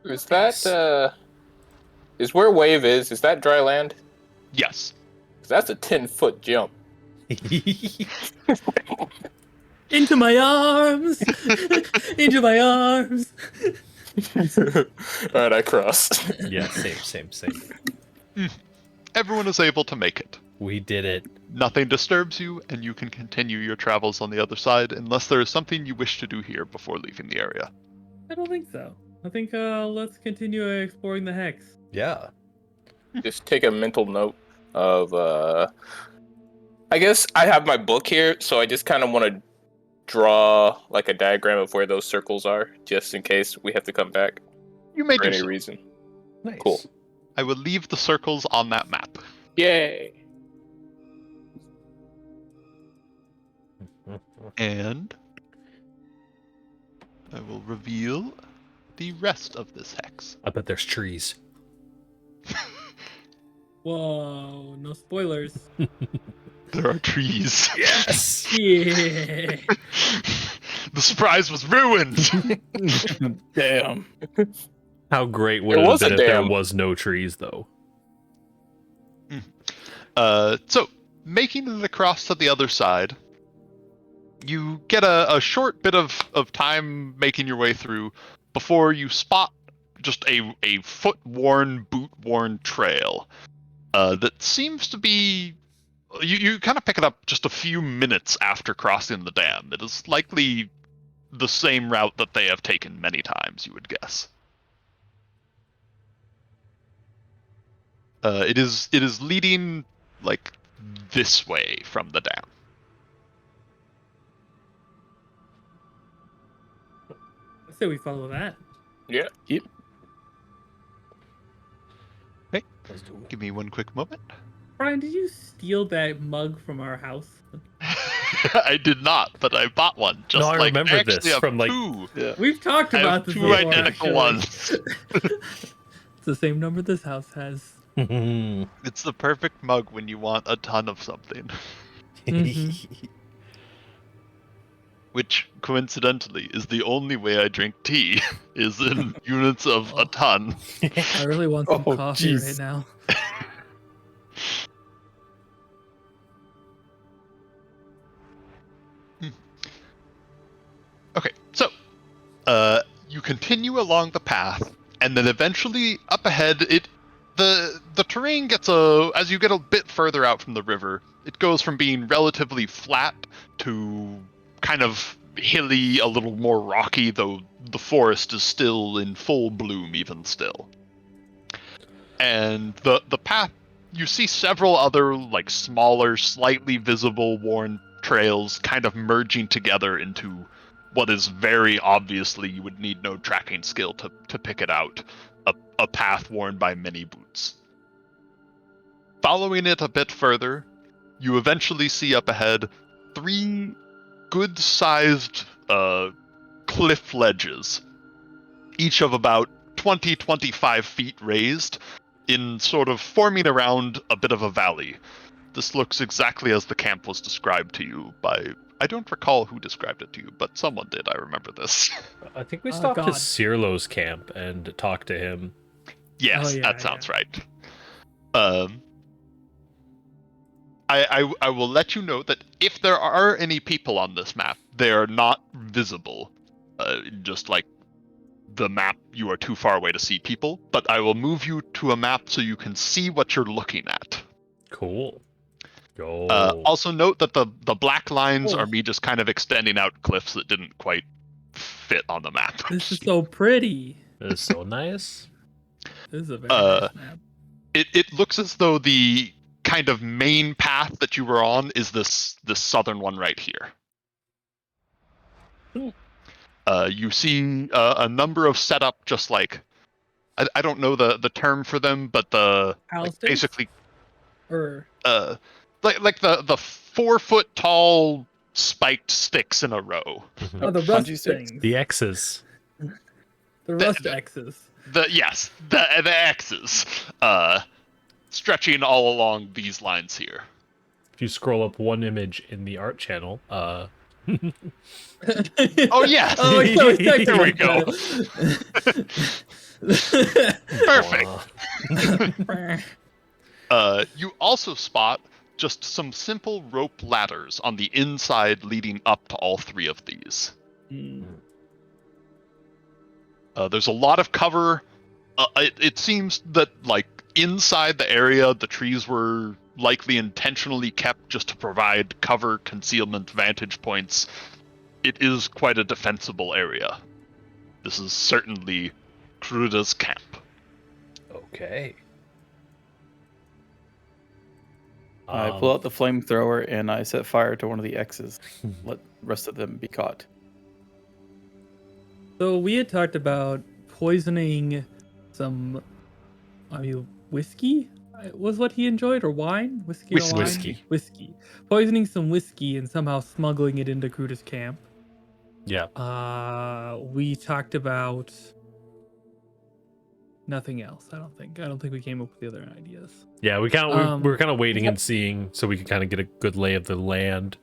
[SPEAKER 4] Is that is where Wave is that dry land?
[SPEAKER 1] Yes.
[SPEAKER 4] 'Cause that's a 10-foot jump.
[SPEAKER 2] Into my arms! Into my arms!
[SPEAKER 4] Alright, I cross.
[SPEAKER 5] Yeah, same.
[SPEAKER 1] Everyone is able to make it.
[SPEAKER 5] We did it.
[SPEAKER 1] Nothing disturbs you, and you can continue your travels on the other side unless there is something you wish to do here before leaving the area.
[SPEAKER 2] I don't think so. I think let's continue exploring the hex.
[SPEAKER 5] Yeah.
[SPEAKER 4] Just take a mental note of I guess I have my book here, so I just kind of want to draw like a diagram of where those circles are, just in case we have to come back
[SPEAKER 1] You may
[SPEAKER 4] for
[SPEAKER 1] do
[SPEAKER 4] any
[SPEAKER 1] so.
[SPEAKER 4] reason.
[SPEAKER 5] Nice.
[SPEAKER 4] Cool.
[SPEAKER 1] I will leave the circles on that map.
[SPEAKER 4] Yay!
[SPEAKER 1] And I will reveal the rest of this hex.
[SPEAKER 5] I bet there's trees.
[SPEAKER 2] Whoa, no spoilers.
[SPEAKER 1] There are trees.
[SPEAKER 5] Yes.
[SPEAKER 2] Yeah.
[SPEAKER 1] The surprise was ruined.
[SPEAKER 3] Damn.
[SPEAKER 5] How great would
[SPEAKER 4] There
[SPEAKER 5] it have
[SPEAKER 4] was a
[SPEAKER 5] been if there
[SPEAKER 4] dam.
[SPEAKER 5] was no trees, though?
[SPEAKER 1] So, making it across to the other side, you get a short bit of time making your way through before you spot just a foot-worn, boot-worn trail that seems to be... You kind of pick it up just a few minutes after crossing the dam. It is likely the same route that they have taken many times, you would guess. It is leading like this way from the dam.
[SPEAKER 2] Let's say we follow that.
[SPEAKER 4] Yeah.
[SPEAKER 1] Give me one quick moment.
[SPEAKER 2] Brian, did you steal that mug from our house?
[SPEAKER 1] I did not, but I bought one. Just
[SPEAKER 5] No, I
[SPEAKER 1] like
[SPEAKER 5] remember
[SPEAKER 1] actually
[SPEAKER 5] this
[SPEAKER 1] have
[SPEAKER 5] from, like-
[SPEAKER 1] two.
[SPEAKER 2] We've talked
[SPEAKER 1] I
[SPEAKER 2] about
[SPEAKER 1] have
[SPEAKER 2] this
[SPEAKER 1] two
[SPEAKER 2] before.
[SPEAKER 1] identical
[SPEAKER 2] actually.
[SPEAKER 1] ones.
[SPEAKER 2] It's the same number this house has.
[SPEAKER 1] It's the perfect mug when you want a ton of something. Which, coincidentally, is the only way I drink tea, is in units of a ton.
[SPEAKER 2] I really want some
[SPEAKER 3] Oh,
[SPEAKER 2] coffee
[SPEAKER 3] jeez.
[SPEAKER 2] right now.
[SPEAKER 1] Okay, so, you continue along the path, and then eventually up ahead, the terrain gets as you get a bit further out from the river, it goes from being relatively flat to kind of hilly, a little more rocky, though the forest is still in full bloom even still. And the path, you see several other like smaller, slightly visible, worn trails kind of merging together into what is very obviously, you would need no tracking skill to pick it out, a path worn by many boots. Following it a bit further, you eventually see up ahead 3 good-sized cliff ledges, each of about 20-25 feet raised, in sort of forming around a bit of a valley. This looks exactly as the camp was described to you by... I don't recall who described it to you, but someone did. I remember this.
[SPEAKER 5] I think we
[SPEAKER 2] Oh,
[SPEAKER 5] stopped
[SPEAKER 2] God.
[SPEAKER 5] at Cirlo's camp and talked to him.
[SPEAKER 1] Yes,
[SPEAKER 2] Oh, yeah,
[SPEAKER 1] that sounds right. I will let you know that if there are any people on this map, they are not visible. Just like the map, you are too far away to see people, but I will move you to a map so you can see what you're looking at.
[SPEAKER 5] Cool. Yo.
[SPEAKER 1] Also note that the black lines
[SPEAKER 2] Oh.
[SPEAKER 1] are me just kind of extending out cliffs that didn't quite fit on the map.
[SPEAKER 2] This is so pretty.
[SPEAKER 5] That is so nice.
[SPEAKER 2] This is a very nice map.
[SPEAKER 1] It looks as though the kind of main path that you were on is this southern one right here. You see a number of setup, just like I don't know the term for them, but
[SPEAKER 2] House
[SPEAKER 1] like basically
[SPEAKER 2] or
[SPEAKER 1] like the 4 foot tall spiked sticks in a row.
[SPEAKER 2] oh, the
[SPEAKER 3] Bungee
[SPEAKER 2] rust
[SPEAKER 3] sticks?
[SPEAKER 2] things.
[SPEAKER 5] The X's.
[SPEAKER 2] The rust X's.
[SPEAKER 1] The X's, stretching all along these lines here.
[SPEAKER 5] If you scroll up one image in the art channel,
[SPEAKER 1] Oh yes,
[SPEAKER 2] Oh, yeah,
[SPEAKER 1] there we go. Perfect. You also spot just some simple rope ladders on the inside leading up to all 3 of these. There's a lot of cover. It seems that, like, inside the area, the trees were likely intentionally kept just to provide cover, concealment, vantage points. It is quite a defensible area. This is certainly Kruda's camp.
[SPEAKER 5] okay.
[SPEAKER 3] I pull out the flamethrower and I set fire to one of the X's. Let the rest of them be caught.
[SPEAKER 2] So we had talked about poisoning some, whiskey was what he enjoyed, or wine? Whiskey or wine? Whiskey. Poisoning some whiskey and somehow smuggling it into Kruda's camp.
[SPEAKER 5] Yeah.
[SPEAKER 2] We talked about nothing else. I don't think we came up with the other ideas.
[SPEAKER 5] Yeah, we were kind of waiting and seeing so we could kind of get a good lay of the land.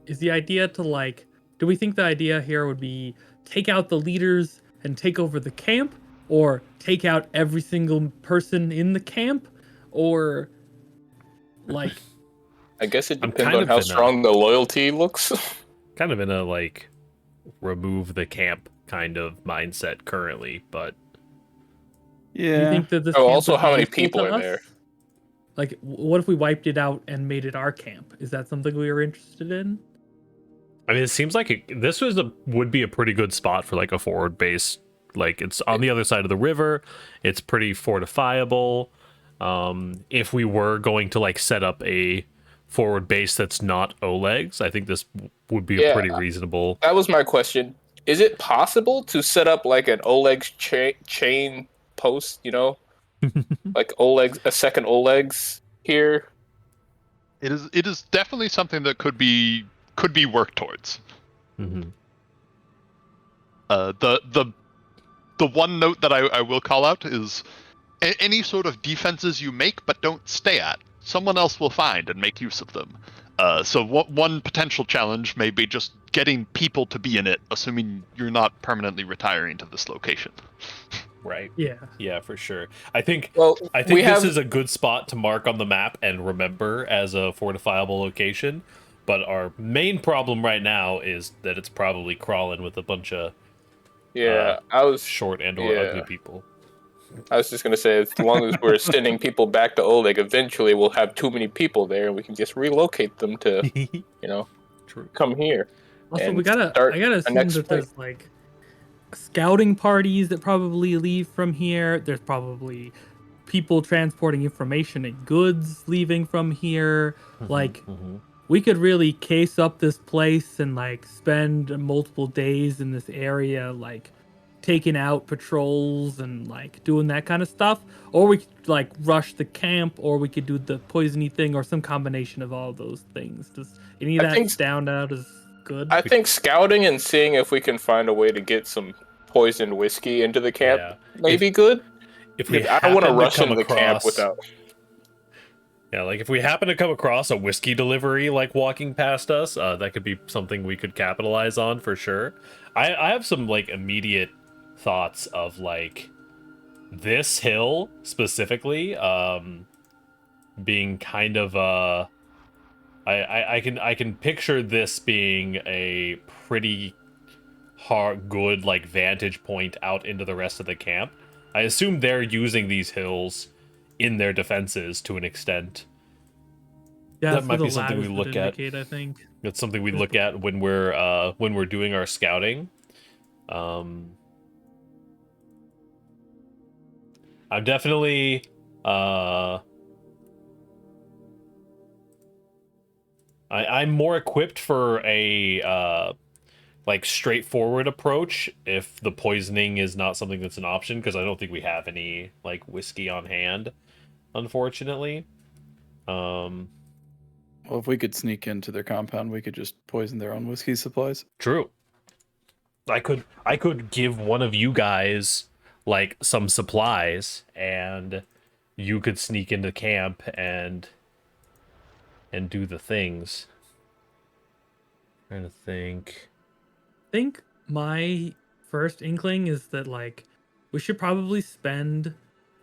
[SPEAKER 2] Is the idea to do we think the idea here would be take out the leaders and take over the camp, or take out every single person in the camp, or
[SPEAKER 4] I guess it
[SPEAKER 5] I'm
[SPEAKER 4] depends
[SPEAKER 5] kind
[SPEAKER 4] on
[SPEAKER 5] of
[SPEAKER 4] how
[SPEAKER 5] in a-
[SPEAKER 4] strong the loyalty looks.
[SPEAKER 5] Kind of in a remove the camp kind of mindset currently, but
[SPEAKER 2] do you
[SPEAKER 3] Yeah.
[SPEAKER 2] think that this
[SPEAKER 4] Oh,
[SPEAKER 2] camp
[SPEAKER 4] also,
[SPEAKER 2] would be
[SPEAKER 4] how many
[SPEAKER 2] useful
[SPEAKER 4] people
[SPEAKER 2] to
[SPEAKER 4] are
[SPEAKER 2] us?
[SPEAKER 4] there?
[SPEAKER 2] Like, what if we wiped it out and made it our camp? Is that something we were interested in?
[SPEAKER 5] I mean, it seems like this would be a pretty good spot for a forward base. Like, it's on the other side of the river. It's pretty fortifiable. If we were going to set up a forward base that's not Oleg's, I think this would be a pretty reasonable.
[SPEAKER 4] That was my question. Is it possible to set up an Oleg's chain post? Like a second Oleg's here?
[SPEAKER 1] It is definitely something that could be worked towards.
[SPEAKER 5] Mm-hmm.
[SPEAKER 1] The one note that I will call out is any sort of defenses you make but don't stay at, someone else will find and make use of them. So one potential challenge may be just getting people to be in it, assuming you're not permanently retiring to this location.
[SPEAKER 5] Right.
[SPEAKER 2] Yeah.
[SPEAKER 5] Yeah, for sure. I think
[SPEAKER 4] We
[SPEAKER 5] this
[SPEAKER 4] have
[SPEAKER 5] is a good spot to mark on the map and remember as a fortifiable location. But our main problem right now is that it's probably crawling with a bunch of
[SPEAKER 4] I was
[SPEAKER 5] short and or ugly people.
[SPEAKER 4] I was just gonna say, as long as we're sending people back to Oleg, eventually we'll have too many people there, and we can just relocate them to,
[SPEAKER 5] True.
[SPEAKER 4] come here.
[SPEAKER 2] Also,
[SPEAKER 4] and
[SPEAKER 2] I gotta
[SPEAKER 4] start
[SPEAKER 2] assume
[SPEAKER 4] next
[SPEAKER 2] that
[SPEAKER 4] fight.
[SPEAKER 2] there's scouting parties that probably leave from here. There's probably people transporting information and goods leaving from here. We could really case up this place and spend multiple days in this area, taking out patrols and doing that kind of stuff. Or we could rush the camp, or we could do the poisony thing, or some combination of all those things. Does any of that stand out as good?
[SPEAKER 4] I think scouting and seeing if we can find a way to get some poisoned whiskey into the camp may be good.
[SPEAKER 5] if we
[SPEAKER 4] I don't want to
[SPEAKER 5] happen
[SPEAKER 4] rush
[SPEAKER 5] come
[SPEAKER 4] into the camp
[SPEAKER 5] across-
[SPEAKER 4] without.
[SPEAKER 5] Yeah, like if we happen to come across a whiskey delivery like walking past us, that could be something we could capitalize on for sure. I have some like immediate thoughts of like this hill specifically, being kind of I can picture this being a pretty good like vantage point out into the rest of the camp. I assume they're using these hills in their defenses to an extent.
[SPEAKER 2] Yeah,
[SPEAKER 5] That
[SPEAKER 2] that's
[SPEAKER 5] might
[SPEAKER 2] what
[SPEAKER 5] be
[SPEAKER 2] the
[SPEAKER 5] something we
[SPEAKER 2] ladders
[SPEAKER 5] look
[SPEAKER 2] would
[SPEAKER 5] at.
[SPEAKER 2] indicate, I think.
[SPEAKER 5] That's something we look at when we're doing our scouting. I'm definitely I'm more equipped for a like straightforward approach if the poisoning is not something that's an option, because I don't think we have any like whiskey on hand, unfortunately.
[SPEAKER 3] Well, if we could sneak into their compound, we could just poison their own whiskey supplies.
[SPEAKER 5] True. I could give one of you guys like some supplies, and you could sneak into camp and do the things. Trying to think.
[SPEAKER 2] I think my first inkling is that like we should probably spend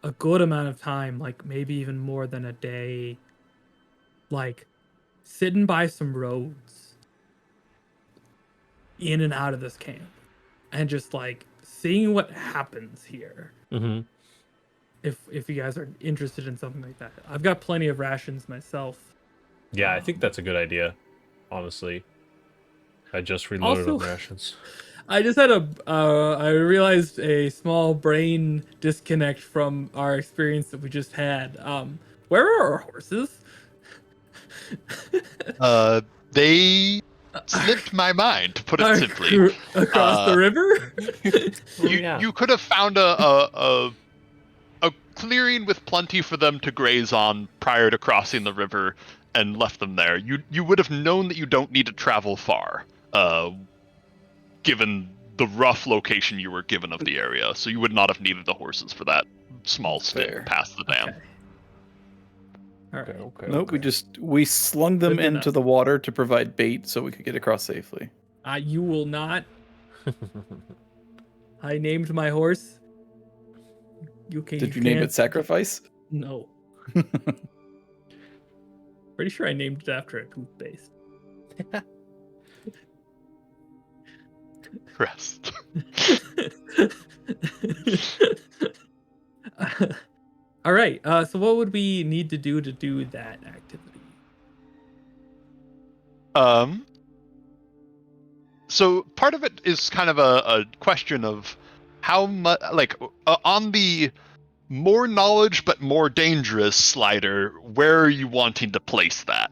[SPEAKER 2] a good amount of time, like maybe even more than a day, like sitting by some roads in and out of this camp and just like seeing what happens here.
[SPEAKER 5] Mm-hmm.
[SPEAKER 2] If you guys are interested in something like that. I've got plenty of rations myself.
[SPEAKER 5] Yeah, I think that's a good idea. Honestly, I just reloaded
[SPEAKER 2] Also-
[SPEAKER 5] on rations.
[SPEAKER 2] I just had I realized a small brain disconnect from our experience that we just had. Where are our horses?
[SPEAKER 1] They slipped my mind, to put it
[SPEAKER 2] Are
[SPEAKER 1] simply.
[SPEAKER 2] across the river?
[SPEAKER 1] You could have found a clearing with plenty for them to graze on prior to crossing the river and left them there. You would have known that you don't need to travel far, given the rough location you were given of the area, so you would not have needed the horses for that small stint
[SPEAKER 3] Fair.
[SPEAKER 1] past the dam.
[SPEAKER 2] Okay. All right.
[SPEAKER 5] Okay.
[SPEAKER 3] Nope, we slung them
[SPEAKER 2] Good
[SPEAKER 3] into
[SPEAKER 2] enough.
[SPEAKER 3] the water to provide bait so we could get across safely.
[SPEAKER 2] You will not. I named my horse.
[SPEAKER 3] Did you name it
[SPEAKER 2] can't-
[SPEAKER 3] Sacrifice?
[SPEAKER 2] No. Pretty sure I named it after a toothpaste.
[SPEAKER 1] Rest.
[SPEAKER 2] All right. So what would we need to do that activity?
[SPEAKER 1] So part of it is kind of a question of how much, like, on the more knowledge but more dangerous slider, where are you wanting to place that?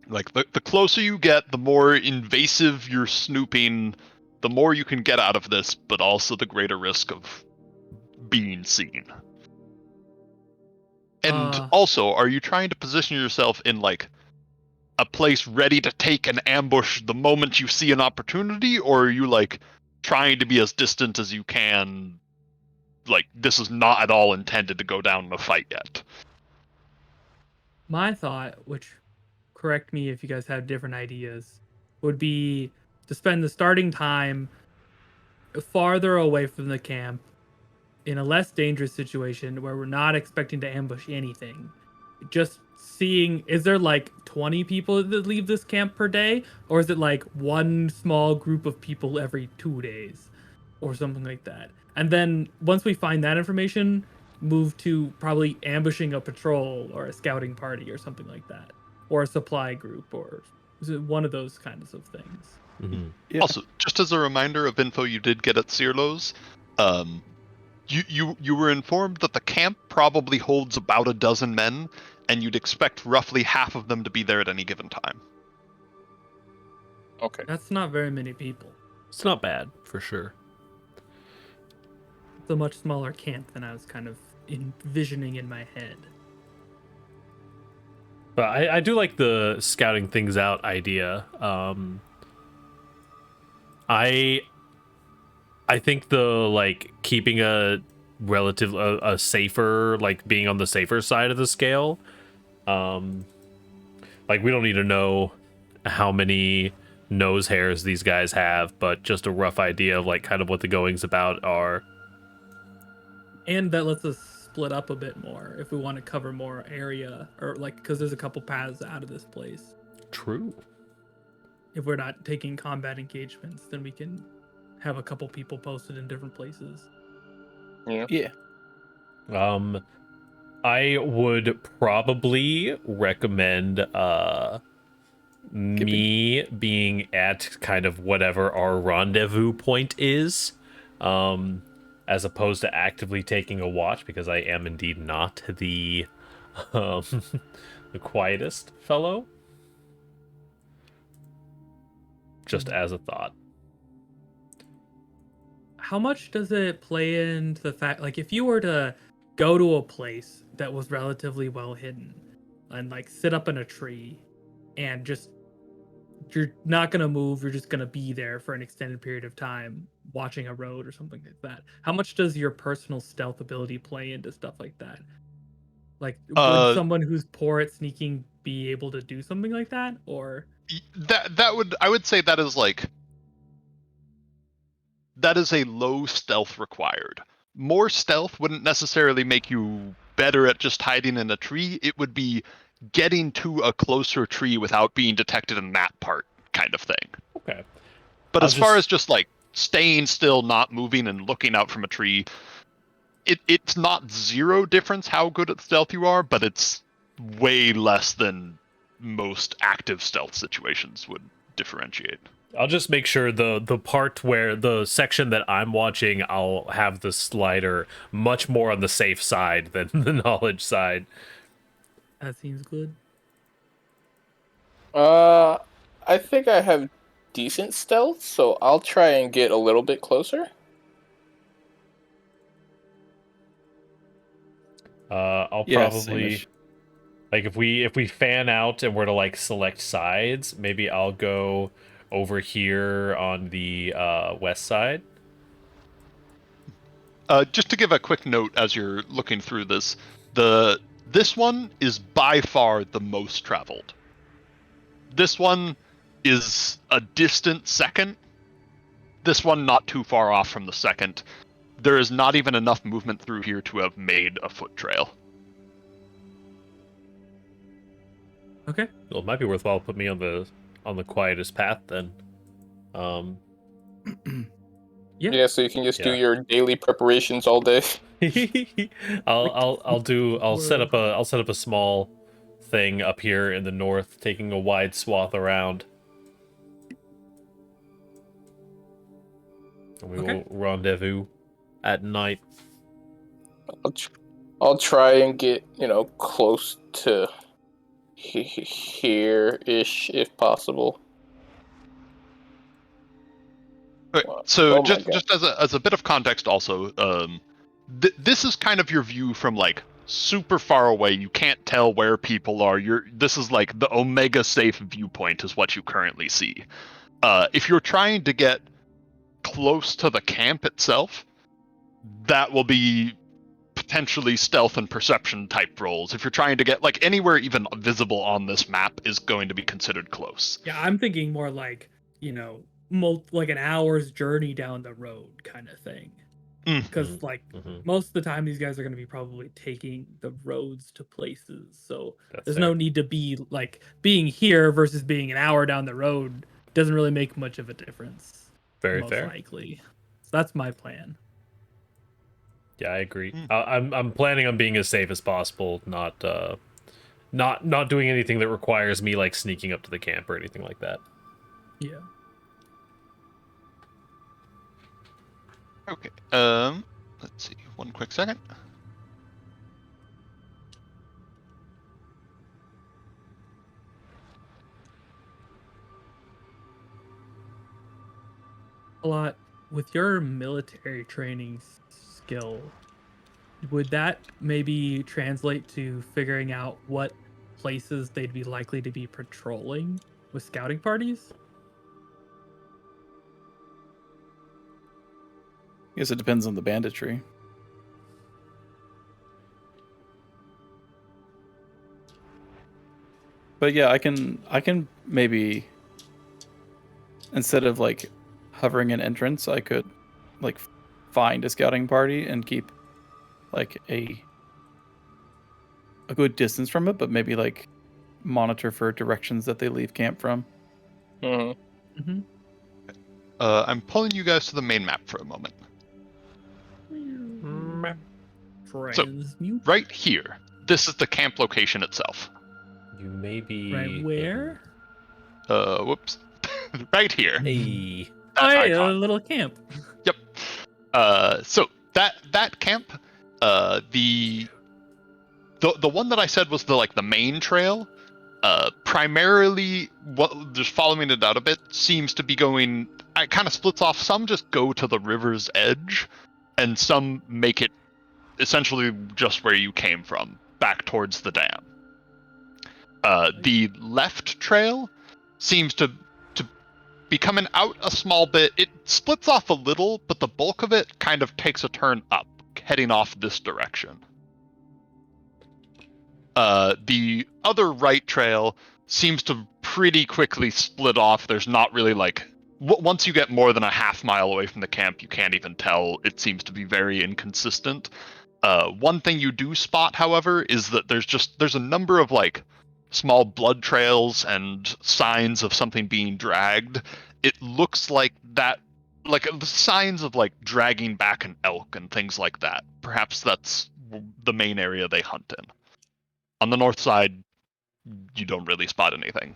[SPEAKER 1] Like, the closer you get, the more invasive you're snooping, the more you can get out of this, but also the greater risk of being seen. And also, are you trying to position yourself in, like, a place ready to take an ambush the moment you see an opportunity, or are you, like, trying to be as distant as you can, like, this is not at all intended to go down in a fight yet?
[SPEAKER 2] My thought, which correct me if you guys have different ideas, would be to spend the starting time farther away from the camp in a less dangerous situation where we're not expecting to ambush anything. Just seeing, is there like 20 people that leave this camp per day? Or is it like one small group of people every 2 days? Or something like that. And then once we find that information, move to probably ambushing a patrol or a scouting party or something like that. Or a supply group or one of those kinds of things.
[SPEAKER 5] Mm-hmm.
[SPEAKER 3] Yeah.
[SPEAKER 1] Also, just as a reminder of info you did get at Searlo's, you were informed that the camp probably holds about a dozen men, and you'd expect roughly half of them to be there at any given time.
[SPEAKER 4] Okay.
[SPEAKER 2] That's not very many people.
[SPEAKER 5] It's not bad for sure.
[SPEAKER 2] It's a much smaller camp than I was kind of envisioning in my head.
[SPEAKER 5] But I do like the scouting things out idea. I think the like keeping a relative a safer, like being on the safer side of the scale. Like we don't need to know how many nose hairs these guys have, but just a rough idea of like kind of what the goings about are.
[SPEAKER 2] And that lets us split up a bit more if we want to cover more area, or like because there's a couple paths out of this place.
[SPEAKER 5] True.
[SPEAKER 2] If we're not taking combat engagements, then we can have a couple people posted in different places.
[SPEAKER 3] Yeah.
[SPEAKER 5] I would probably recommend me being at kind of whatever our rendezvous point is, as opposed to actively taking a watch, because I am indeed not the the quietest fellow. Just as a thought.
[SPEAKER 2] How much does it play into the fact, like, if you were to go to a place that was relatively well hidden and like sit up in a tree and just you're not gonna move, you're just gonna be there for an extended period of time watching a road or something like that, how much does your personal stealth ability play into stuff like that? Like, would someone who's poor at sneaking be able to do something like that? Or
[SPEAKER 1] I would say that is like, that is a low stealth required. More stealth wouldn't necessarily make you better at just hiding in a tree. It would be getting to a closer tree without being detected in that part kind of thing.
[SPEAKER 5] Okay.
[SPEAKER 1] But as far as just like staying still, not moving, and looking out from a tree, it's not zero difference how good at stealth you are, but it's way less than most active stealth situations would differentiate.
[SPEAKER 5] I'll just make sure the part where the section that I'm watching, I'll have the slider much more on the safe side than the knowledge side.
[SPEAKER 2] that seems good.
[SPEAKER 4] I think I have decent stealth, so I'll try and get a little bit closer.
[SPEAKER 5] I'll
[SPEAKER 3] Yeah,
[SPEAKER 5] probably
[SPEAKER 3] same-ish.
[SPEAKER 5] like if we fan out and we're to like select sides, maybe I'll go over here on the west side.
[SPEAKER 1] Just to give a quick note as you're looking through this, this one is by far the most traveled. This one is a distant second. This one not too far off from the second. There is not even enough movement through here to have made a foot trail.
[SPEAKER 2] Okay.
[SPEAKER 5] Well, it might be worthwhile to put me on the quietest path then.
[SPEAKER 4] Yeah, so you can just do your daily preparations all day.
[SPEAKER 5] I'll set up a small thing up here in the north, taking a wide swath around. And we will rendezvous at night.
[SPEAKER 4] I'll try and get, close to here-ish if possible.
[SPEAKER 1] Right. So just as a bit of context also, this is kind of your view from like super far away. You can't tell where people are. This is like the Omega safe viewpoint is what you currently see. If you're trying to get close to the camp itself, that will be potentially stealth and perception type rolls. If you're trying to get like anywhere even visible on this map is going to be considered close.
[SPEAKER 2] Yeah, I'm thinking more like, like an hour's journey down the road kind of thing. Because most of the time these guys are going to be probably taking the roads to places, so there's no need to be like being here versus being an hour down the road doesn't really make much of a difference.
[SPEAKER 5] Very
[SPEAKER 2] most
[SPEAKER 5] fair.
[SPEAKER 2] likely. So that's my plan.
[SPEAKER 5] Yeah, I agree. I'm planning on being as safe as possible, not doing anything that requires me like sneaking up to the camp or anything like that.
[SPEAKER 2] Yeah.
[SPEAKER 1] Okay. Let's see. One quick second.
[SPEAKER 2] A lot with your military training skill. Would that maybe translate to figuring out what places they'd be likely to be patrolling with scouting parties?
[SPEAKER 3] I guess it depends on the banditry. But yeah, I can maybe, instead of like hovering an entrance, I could like find a scouting party and keep like a good distance from it, but maybe like monitor for directions that they leave camp from.
[SPEAKER 4] Mm-hmm.
[SPEAKER 2] Mm-hmm.
[SPEAKER 1] I'm pulling you guys to the main map for a moment.
[SPEAKER 2] Transmute.
[SPEAKER 1] Right here, this is the camp location itself.
[SPEAKER 5] You may be
[SPEAKER 2] Right where?
[SPEAKER 1] Whoops. Right here.
[SPEAKER 5] Hey.
[SPEAKER 1] That
[SPEAKER 2] Oh, hey, a
[SPEAKER 1] icon.
[SPEAKER 2] little camp.
[SPEAKER 1] Yep. So that camp, the one that I said was the main trail, primarily just following it out a bit seems to be going. It kind of splits off. Some just go to the river's edge, and some make it essentially just where you came from, back towards the dam. The left trail seems to be coming out a small bit. It splits off a little, but the bulk of it kind of takes a turn up, heading off this direction. The other right trail seems to pretty quickly split off. There's not really once you get more than a half mile away from the camp, you can't even tell. It seems to be very inconsistent. One thing you do spot, however, is that there's a number of small blood trails and signs of something being dragged. It looks like that, signs of dragging back an elk and things like that. Perhaps that's the main area they hunt in. On the north side, you don't really spot anything.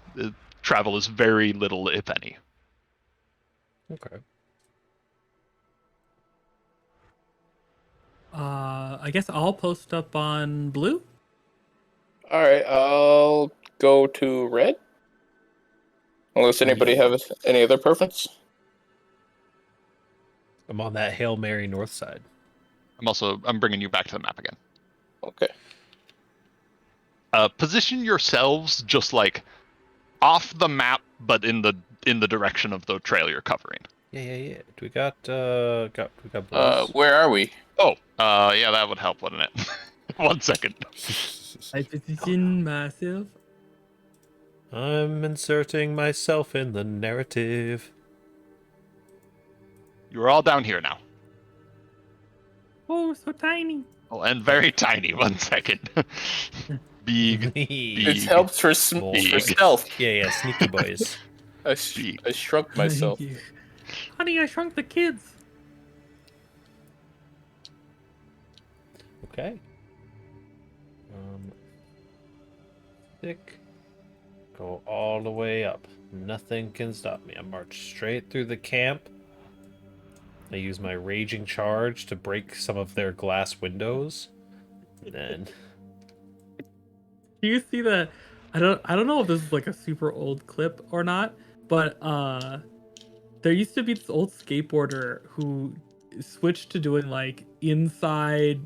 [SPEAKER 1] Travel is very little, if any.
[SPEAKER 5] Okay.
[SPEAKER 2] I guess I'll post up on blue.
[SPEAKER 4] All right, I'll go to red. Unless anybody has any other preference.
[SPEAKER 5] I'm on that Hail Mary north side.
[SPEAKER 1] I'm bringing you back to the map again.
[SPEAKER 4] Okay.
[SPEAKER 1] Position yourselves just off the map, but in the direction of the trail you're covering.
[SPEAKER 5] Yeah. We got blues?
[SPEAKER 4] Where are we?
[SPEAKER 1] Oh, yeah, that would help, wouldn't it? 1 second.
[SPEAKER 2] I position myself.
[SPEAKER 5] I'm inserting myself in the narrative.
[SPEAKER 1] You're all down here now.
[SPEAKER 2] Oh, so tiny.
[SPEAKER 1] Oh, and very tiny. 1 second. Big.
[SPEAKER 4] It helps for stealth.
[SPEAKER 5] Yeah, sneaky boys.
[SPEAKER 4] I shrunk myself.
[SPEAKER 2] Thank you. Honey, I shrunk the kids.
[SPEAKER 5] Okay. Stick. Go all the way up. Nothing can stop me. I march straight through the camp. I use my raging charge to break some of their glass windows. And then
[SPEAKER 2] Do you see that? I don't know if this is a super old clip or not, but there used to be this old skateboarder who switched to doing inside.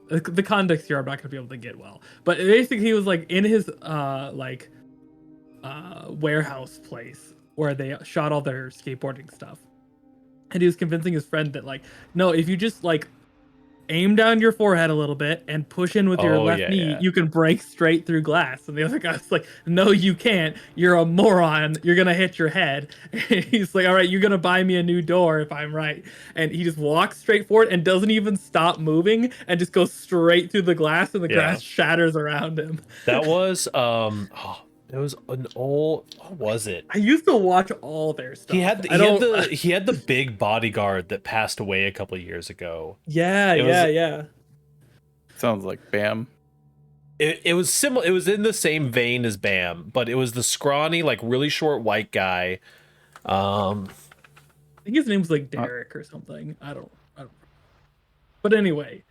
[SPEAKER 2] The context here I'm not gonna be able to get well, but basically he was in his warehouse place where they shot all their skateboarding stuff, and he was convincing his friend that no, if you just aim down your forehead a little bit and push in with your left knee, you can break straight through glass. And the other guy's like, no, you can't. You're a moron. You're going to hit your head. And he's like, all right, you're going to buy me a new door if I'm right. And he just walks straight forward and doesn't even stop moving and just goes straight through the glass, and the glass shatters around him.
[SPEAKER 5] that was it was an old. What was it?
[SPEAKER 2] I used to watch all their stuff.
[SPEAKER 5] He had the big bodyguard that passed away a couple of years ago.
[SPEAKER 2] Yeah.
[SPEAKER 3] Sounds like Bam.
[SPEAKER 5] It was similar. It was in the same vein as Bam, but it was the scrawny, really short white guy.
[SPEAKER 2] I think his name was Derek or something. I don't. But anyway,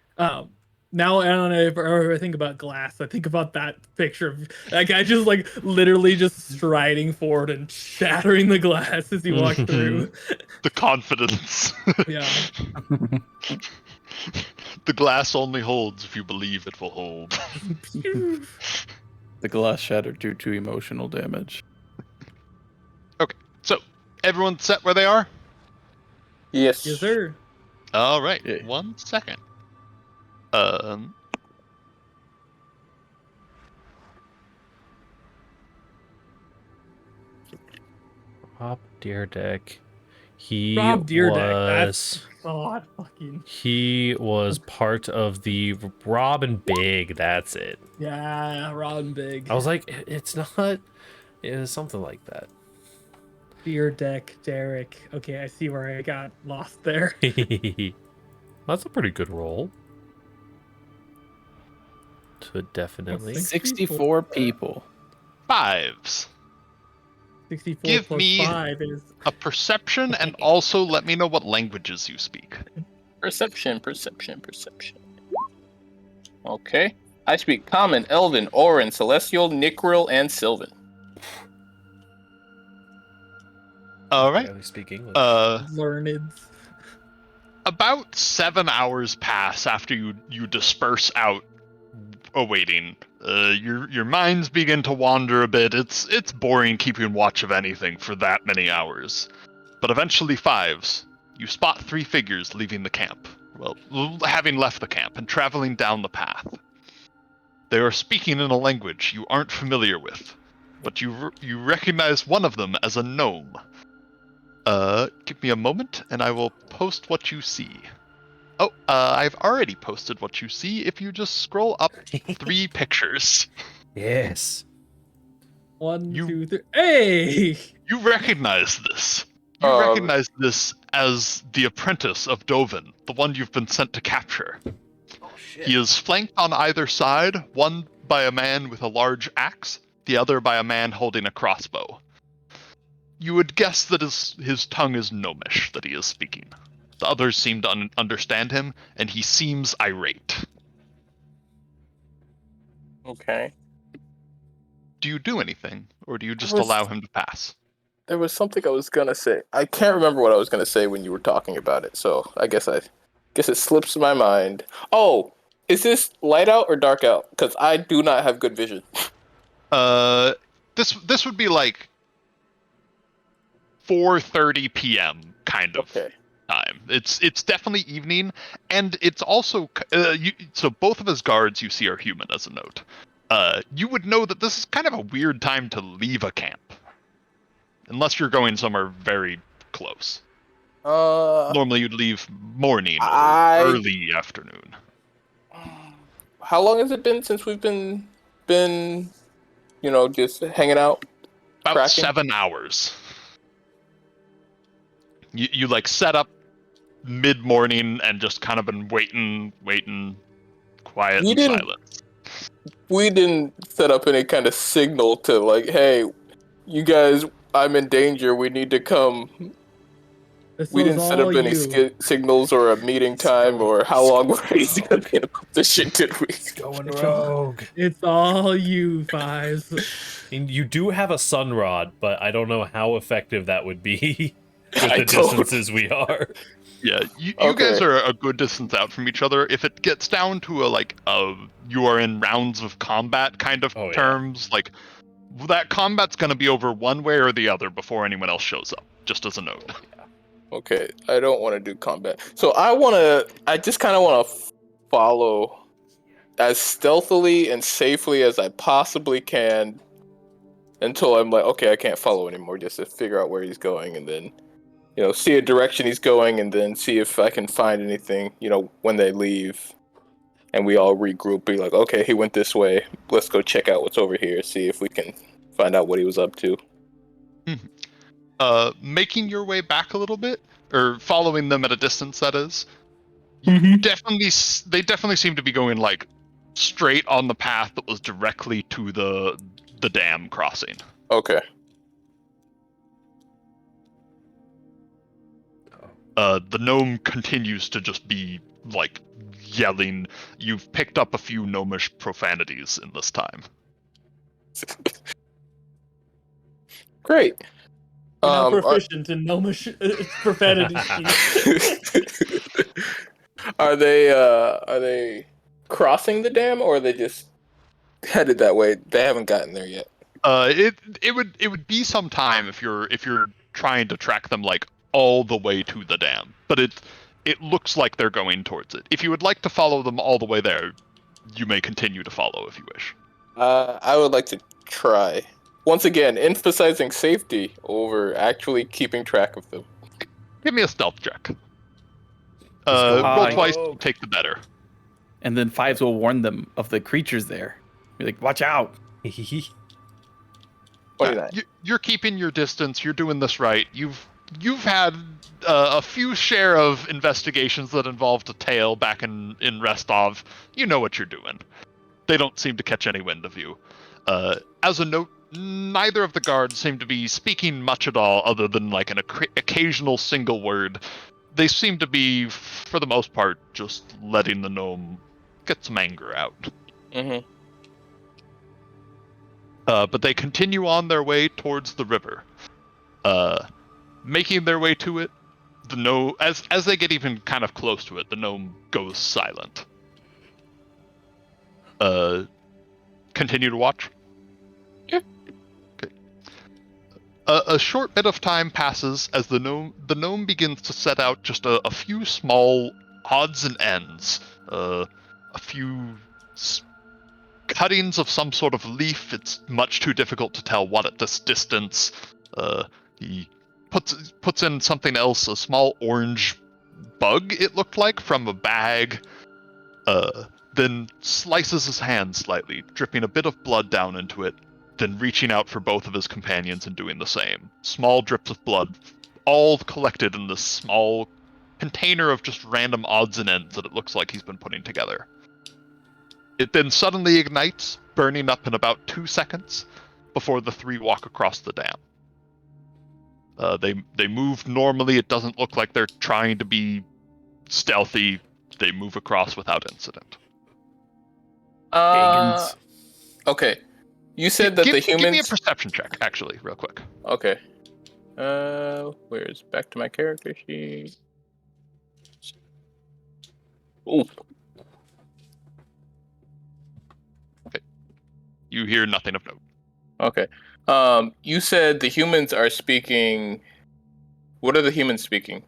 [SPEAKER 2] now I don't know if I think about glass. I think about that picture of that guy just literally just striding forward and shattering the glass as he walked through.
[SPEAKER 1] The confidence.
[SPEAKER 2] Yeah.
[SPEAKER 1] The glass only holds if you believe it will hold.
[SPEAKER 3] The glass shattered due to emotional damage.
[SPEAKER 1] Okay, so everyone set where they are?
[SPEAKER 4] Yes.
[SPEAKER 2] Yes, sir.
[SPEAKER 1] All right,
[SPEAKER 3] Yeah.
[SPEAKER 1] 1 second.
[SPEAKER 5] Rob Deerdeck. He
[SPEAKER 2] Rob Deerdeck.
[SPEAKER 5] was.
[SPEAKER 2] That's God fucking.
[SPEAKER 5] He was part of the Robin Big. That's it.
[SPEAKER 2] Yeah, Ron Big.
[SPEAKER 5] I was like, it's not. It was something like that.
[SPEAKER 2] Deerdeck, Derek. Okay, I see where I got lost there.
[SPEAKER 5] That's a pretty good roll. So definitely.
[SPEAKER 3] 64 people.
[SPEAKER 1] 5s.
[SPEAKER 2] 64
[SPEAKER 1] Give
[SPEAKER 2] plus
[SPEAKER 1] me
[SPEAKER 2] 5 is
[SPEAKER 1] a perception and also let me know what languages you speak.
[SPEAKER 4] Perception. Okay. I speak Common, Elven, Orin, Celestial, Nicril, and Sylvan.
[SPEAKER 1] All right.
[SPEAKER 5] Barely speak English.
[SPEAKER 2] learned.
[SPEAKER 1] About 7 hours pass after you disperse out, awaiting. Your minds begin to wander a bit. It's boring keeping watch of anything for that many hours. But eventually, 5s, you spot 3 figures leaving the camp. Well, having left the camp and traveling down the path. They are speaking in a language you aren't familiar with, but you recognize one of them as a gnome. Give me a moment, and I will post what you see. Oh, I've already posted what you see if you just scroll up 3 pictures.
[SPEAKER 5] Yes.
[SPEAKER 2] 1,
[SPEAKER 1] You-
[SPEAKER 2] 2, 3. Hey!
[SPEAKER 1] You recognize this. You recognize this as the apprentice of Dovin, the one you've been sent to capture.
[SPEAKER 5] Oh shit.
[SPEAKER 1] He is flanked on either side, one by a man with a large axe, the other by a man holding a crossbow. You would guess that his tongue is gnomish that he is speaking. The others seem to understand him, and he seems irate.
[SPEAKER 4] Okay.
[SPEAKER 1] Do you do anything, or do you just
[SPEAKER 4] was-
[SPEAKER 1] allow him to pass?
[SPEAKER 4] There was something I was gonna say. I can't remember what I was gonna say when you were talking about it, so I guess it slips my mind. Oh, is this light out or dark out? Because I do not have good vision.
[SPEAKER 1] This would be like 4:30 p.m. kind of
[SPEAKER 4] Okay.
[SPEAKER 1] time. It's definitely evening, and it's also so both of his guards you see are human. As a note, you would know that this is kind of a weird time to leave a camp, unless you're going somewhere very close. Normally you'd leave morning or early afternoon.
[SPEAKER 4] How long has it been since we've been just hanging out?
[SPEAKER 1] About
[SPEAKER 4] Tracking?
[SPEAKER 1] 7 hours. You like set up mid-morning and just kind of been waiting, quiet and silent.
[SPEAKER 4] We didn't set up any kind of signal to like, hey, you guys, I'm in danger. We need to come. We didn't set up any signals or a meeting time or how long we're gonna be in a position, did we?
[SPEAKER 5] Going rogue.
[SPEAKER 2] It's all you, 5s.
[SPEAKER 5] And you do have a sun rod, but I don't know how effective that would be with
[SPEAKER 4] I
[SPEAKER 5] the
[SPEAKER 4] don't.
[SPEAKER 5] distances we are.
[SPEAKER 1] Yeah, you
[SPEAKER 4] Okay.
[SPEAKER 1] guys are a good distance out from each other. If it gets down to you are in rounds of combat kind of terms, like that combat's going to be over one way or the other before anyone else shows up. Just as a note.
[SPEAKER 4] Okay, I don't want to do combat. So I just kind of want to follow as stealthily and safely as I possibly can until I'm like, okay, I can't follow anymore, just to figure out where he's going and then, see a direction he's going and then see if I can find anything, when they leave and we all regroup, be like, okay, he went this way. Let's go check out what's over here, see if we can find out what he was up to.
[SPEAKER 1] Making your way back a little bit, or following them at a distance, that is.
[SPEAKER 2] Mm-hmm.
[SPEAKER 1] They definitely seem to be going like straight on the path that was directly to the dam crossing.
[SPEAKER 4] Okay.
[SPEAKER 1] The gnome continues to just be like yelling. You've picked up a few gnomish profanities in this time.
[SPEAKER 4] Great.
[SPEAKER 2] We're now proficient in gnomish profanity.
[SPEAKER 4] Are they crossing the dam, or are they just headed that way? They haven't gotten there yet.
[SPEAKER 1] It would be some time if you're trying to track them like all the way to the dam, but it looks like they're going towards it. If you would like to follow them all the way there, you may continue to follow if you wish.
[SPEAKER 4] I would like to try Once again, emphasizing safety over actually keeping track of them.
[SPEAKER 1] Give me a stealth check.
[SPEAKER 5] going
[SPEAKER 1] Roll
[SPEAKER 3] rogue.
[SPEAKER 1] twice, take the better.
[SPEAKER 3] And then Fives will warn them of the creatures there. Be like, watch out.
[SPEAKER 4] 29.
[SPEAKER 1] You're keeping your distance. You're doing this right. You've had a few share of investigations that involved a tail back in Restov. You know what you're doing. They don't seem to catch any wind of you. As a note, neither of the guards seem to be speaking much at all, other than like an occasional single word. They seem to be, for the most part, just letting the gnome get some anger out.
[SPEAKER 4] Mm-hmm.
[SPEAKER 1] But they continue on their way towards the river. Making their way to it, the gnome, as they get even kind of close to it, the gnome goes silent. Continue to watch?
[SPEAKER 4] Yeah.
[SPEAKER 1] Okay. A short bit of time passes as the gnome begins to set out just a few small odds and ends. A few cuttings of some sort of leaf. It's much too difficult to tell what at this distance. He puts in something else, a small orange bug, it looked like, from a bag. Then slices his hand slightly, dripping a bit of blood down into it, then reaching out for both of his companions and doing the same. Small drips of blood, all collected in this small container of just random odds and ends that it looks like he's been putting together. It then suddenly ignites, burning up in about 2 seconds before the three walk across the dam. They move normally. It doesn't look like they're trying to be stealthy. They move across without incident.
[SPEAKER 3] Pagans.
[SPEAKER 4] Okay. You said that the humans...
[SPEAKER 1] Give me a perception check, actually, real quick.
[SPEAKER 4] Okay. Where's back to my character sheet? Ooh.
[SPEAKER 1] Okay. You hear nothing of note.
[SPEAKER 4] Okay. You said the humans are speaking... What are the humans speaking?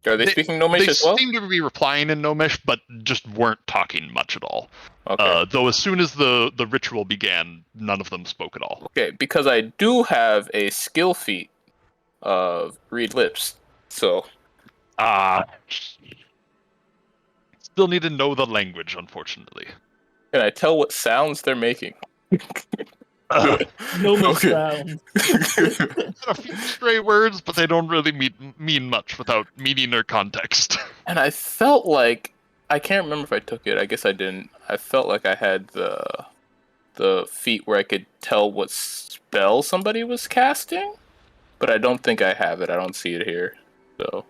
[SPEAKER 4] Are they speaking Gnomish as well?
[SPEAKER 1] They seem to be replying in Gnomish, but just weren't talking much at all.
[SPEAKER 4] Okay.
[SPEAKER 1] Though as soon as the ritual began, none of them spoke at all.
[SPEAKER 4] Okay, because I do have a skill feat of read lips, so...
[SPEAKER 1] Still need to know the language, unfortunately.
[SPEAKER 4] Can I tell what sounds they're making?
[SPEAKER 2] No more
[SPEAKER 4] Okay.
[SPEAKER 2] sound.
[SPEAKER 1] A few stray words, but they don't really mean much without meaning or context.
[SPEAKER 4] And I felt like... I can't remember if I took it. I guess I didn't. I felt like I had the feat where I could tell what spell somebody was casting, but I don't think I have it. I don't see it here. So...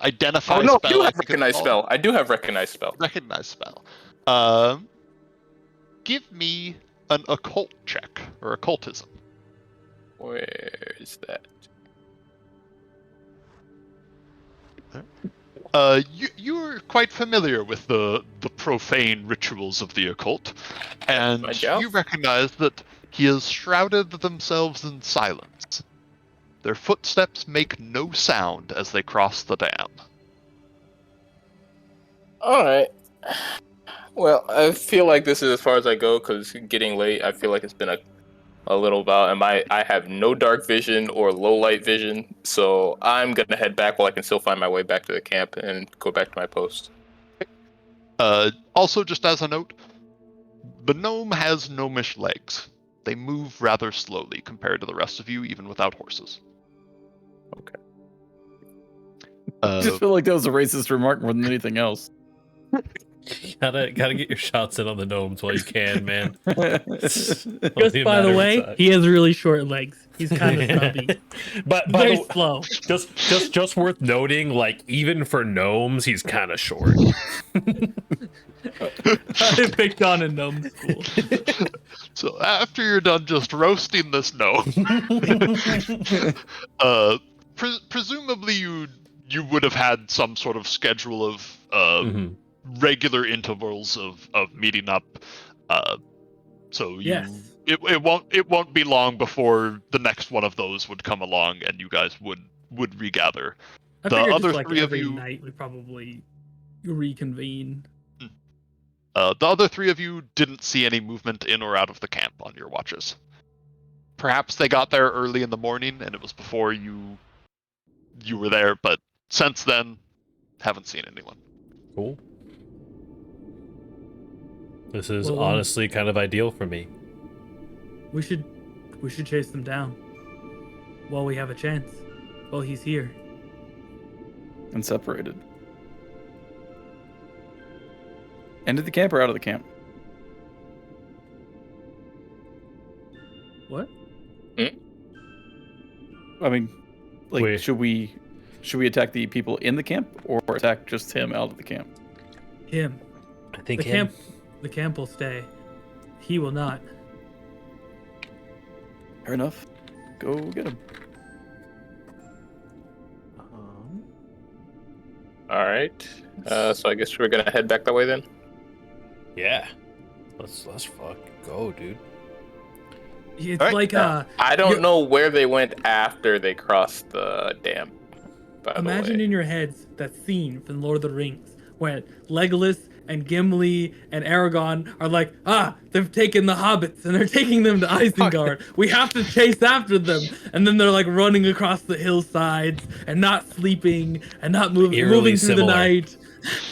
[SPEAKER 1] Identify
[SPEAKER 4] Oh no,
[SPEAKER 1] spell.
[SPEAKER 4] I do have recognize spell. I do have recognize spell.
[SPEAKER 1] Recognize spell. Give me an occult check or occultism.
[SPEAKER 4] Where is that?
[SPEAKER 1] You're quite familiar with the profane rituals of the occult, and you recognize that he has shrouded themselves in silence. Their footsteps make no sound as they cross the dam.
[SPEAKER 4] Alright. Well, I feel like this is as far as I go, because getting late, I feel like it's been a little while, and I have no dark vision or low light vision, so I'm going to head back while I can still find my way back to the camp and go back to my post.
[SPEAKER 1] Also, just as a note, the gnome has gnomish legs. They move rather slowly compared to the rest of you, even without horses.
[SPEAKER 4] Okay.
[SPEAKER 3] I just feel like that was a racist remark more than anything else.
[SPEAKER 5] Gotta get your shots in on the gnomes while you can, man.
[SPEAKER 2] Just by the way, he has really short legs. He's kind of stubby.
[SPEAKER 5] But
[SPEAKER 2] very slow.
[SPEAKER 5] Just worth noting, like even for gnomes, he's kind of short.
[SPEAKER 2] I picked on a gnome school.
[SPEAKER 1] So after you're done just roasting this gnome, presumably you would have had some sort of schedule of regular intervals of meeting up. So
[SPEAKER 2] yes.
[SPEAKER 1] It won't be long before the next one of those would come along and you guys would regather.
[SPEAKER 2] I
[SPEAKER 1] the
[SPEAKER 2] figured
[SPEAKER 1] other
[SPEAKER 2] just, like,
[SPEAKER 1] three of
[SPEAKER 2] every
[SPEAKER 1] you
[SPEAKER 2] night we probably reconvene.
[SPEAKER 1] The other 3 of you didn't see any movement in or out of the camp on your watches. Perhaps they got there early in the morning and it was before you were there, but since then, haven't seen anyone.
[SPEAKER 5] Cool. This is
[SPEAKER 2] Well,
[SPEAKER 5] honestly kind of ideal for me.
[SPEAKER 2] We should chase them down while we have a chance. While he's here.
[SPEAKER 3] And separated. Into the camp or out of the camp?
[SPEAKER 2] What?
[SPEAKER 3] I mean, like,
[SPEAKER 5] Wait.
[SPEAKER 3] should we attack the people in the camp or attack just him out of the camp?
[SPEAKER 2] Him.
[SPEAKER 5] I think
[SPEAKER 2] The camp will stay. He will not.
[SPEAKER 3] Fair enough. Go get him.
[SPEAKER 4] All right. So I guess we're gonna head back that way then.
[SPEAKER 5] Yeah. Let's fuck go, dude.
[SPEAKER 2] It's
[SPEAKER 1] All right.
[SPEAKER 2] like
[SPEAKER 4] I don't know where they went after they crossed the dam. By
[SPEAKER 2] imagine
[SPEAKER 4] the way.
[SPEAKER 2] in your heads that scene from Lord of the Rings where Legolas and Gimli and Aragorn are like, they've taken the hobbits and they're taking them to Isengard. We have to chase after them. And then they're like running across the hillsides and not sleeping and not moving
[SPEAKER 5] Eerily
[SPEAKER 2] through
[SPEAKER 5] similar.
[SPEAKER 2] the night.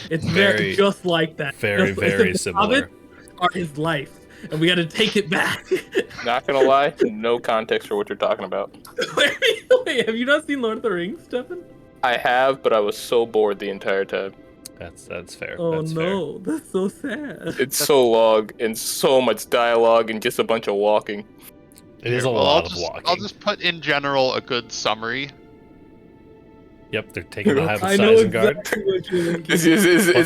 [SPEAKER 2] It's very just like that.
[SPEAKER 5] Very,
[SPEAKER 2] Just-
[SPEAKER 5] very
[SPEAKER 2] the
[SPEAKER 5] similar.
[SPEAKER 2] hobbits are his life. And we got to take it back.
[SPEAKER 4] Not gonna lie, no context for what you're talking about.
[SPEAKER 2] Wait, have you not seen Lord of the Rings, Stefan?
[SPEAKER 4] I have, but I was so bored the entire time.
[SPEAKER 5] That's fair.
[SPEAKER 2] Oh
[SPEAKER 5] That's
[SPEAKER 2] no, that's so sad.
[SPEAKER 4] It's so long and so much dialogue and just a bunch of walking.
[SPEAKER 5] Fair. It is a
[SPEAKER 1] Well,
[SPEAKER 5] lot of walking.
[SPEAKER 1] I'll just put in general a good summary.
[SPEAKER 5] Yep, they're taking the Hobbits
[SPEAKER 2] I
[SPEAKER 5] to
[SPEAKER 2] know
[SPEAKER 5] Isengard.
[SPEAKER 2] exactly what you're thinking.
[SPEAKER 4] Is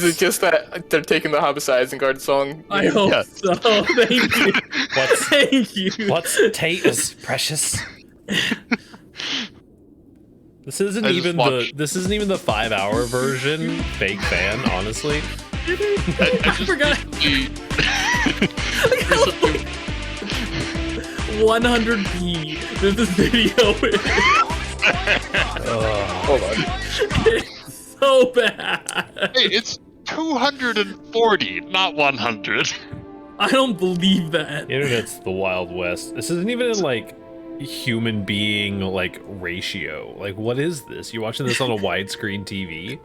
[SPEAKER 4] it just that they're taking the Hobbit Isengard song?
[SPEAKER 2] I hope
[SPEAKER 1] Yeah.
[SPEAKER 2] so. Thank you. Thank you.
[SPEAKER 5] What's Tatus, precious? This isn't
[SPEAKER 1] I just
[SPEAKER 5] even
[SPEAKER 1] watched-
[SPEAKER 5] the 5-hour version. Fake fan, honestly.
[SPEAKER 2] I forgot. 100p. There's this video.
[SPEAKER 4] Hold on.
[SPEAKER 2] It's so bad.
[SPEAKER 1] Hey, it's 240, not 100.
[SPEAKER 2] I don't believe that.
[SPEAKER 5] Internet's the Wild West. This isn't even in like human being like ratio. Like, what is this? You watching this on a widescreen TV?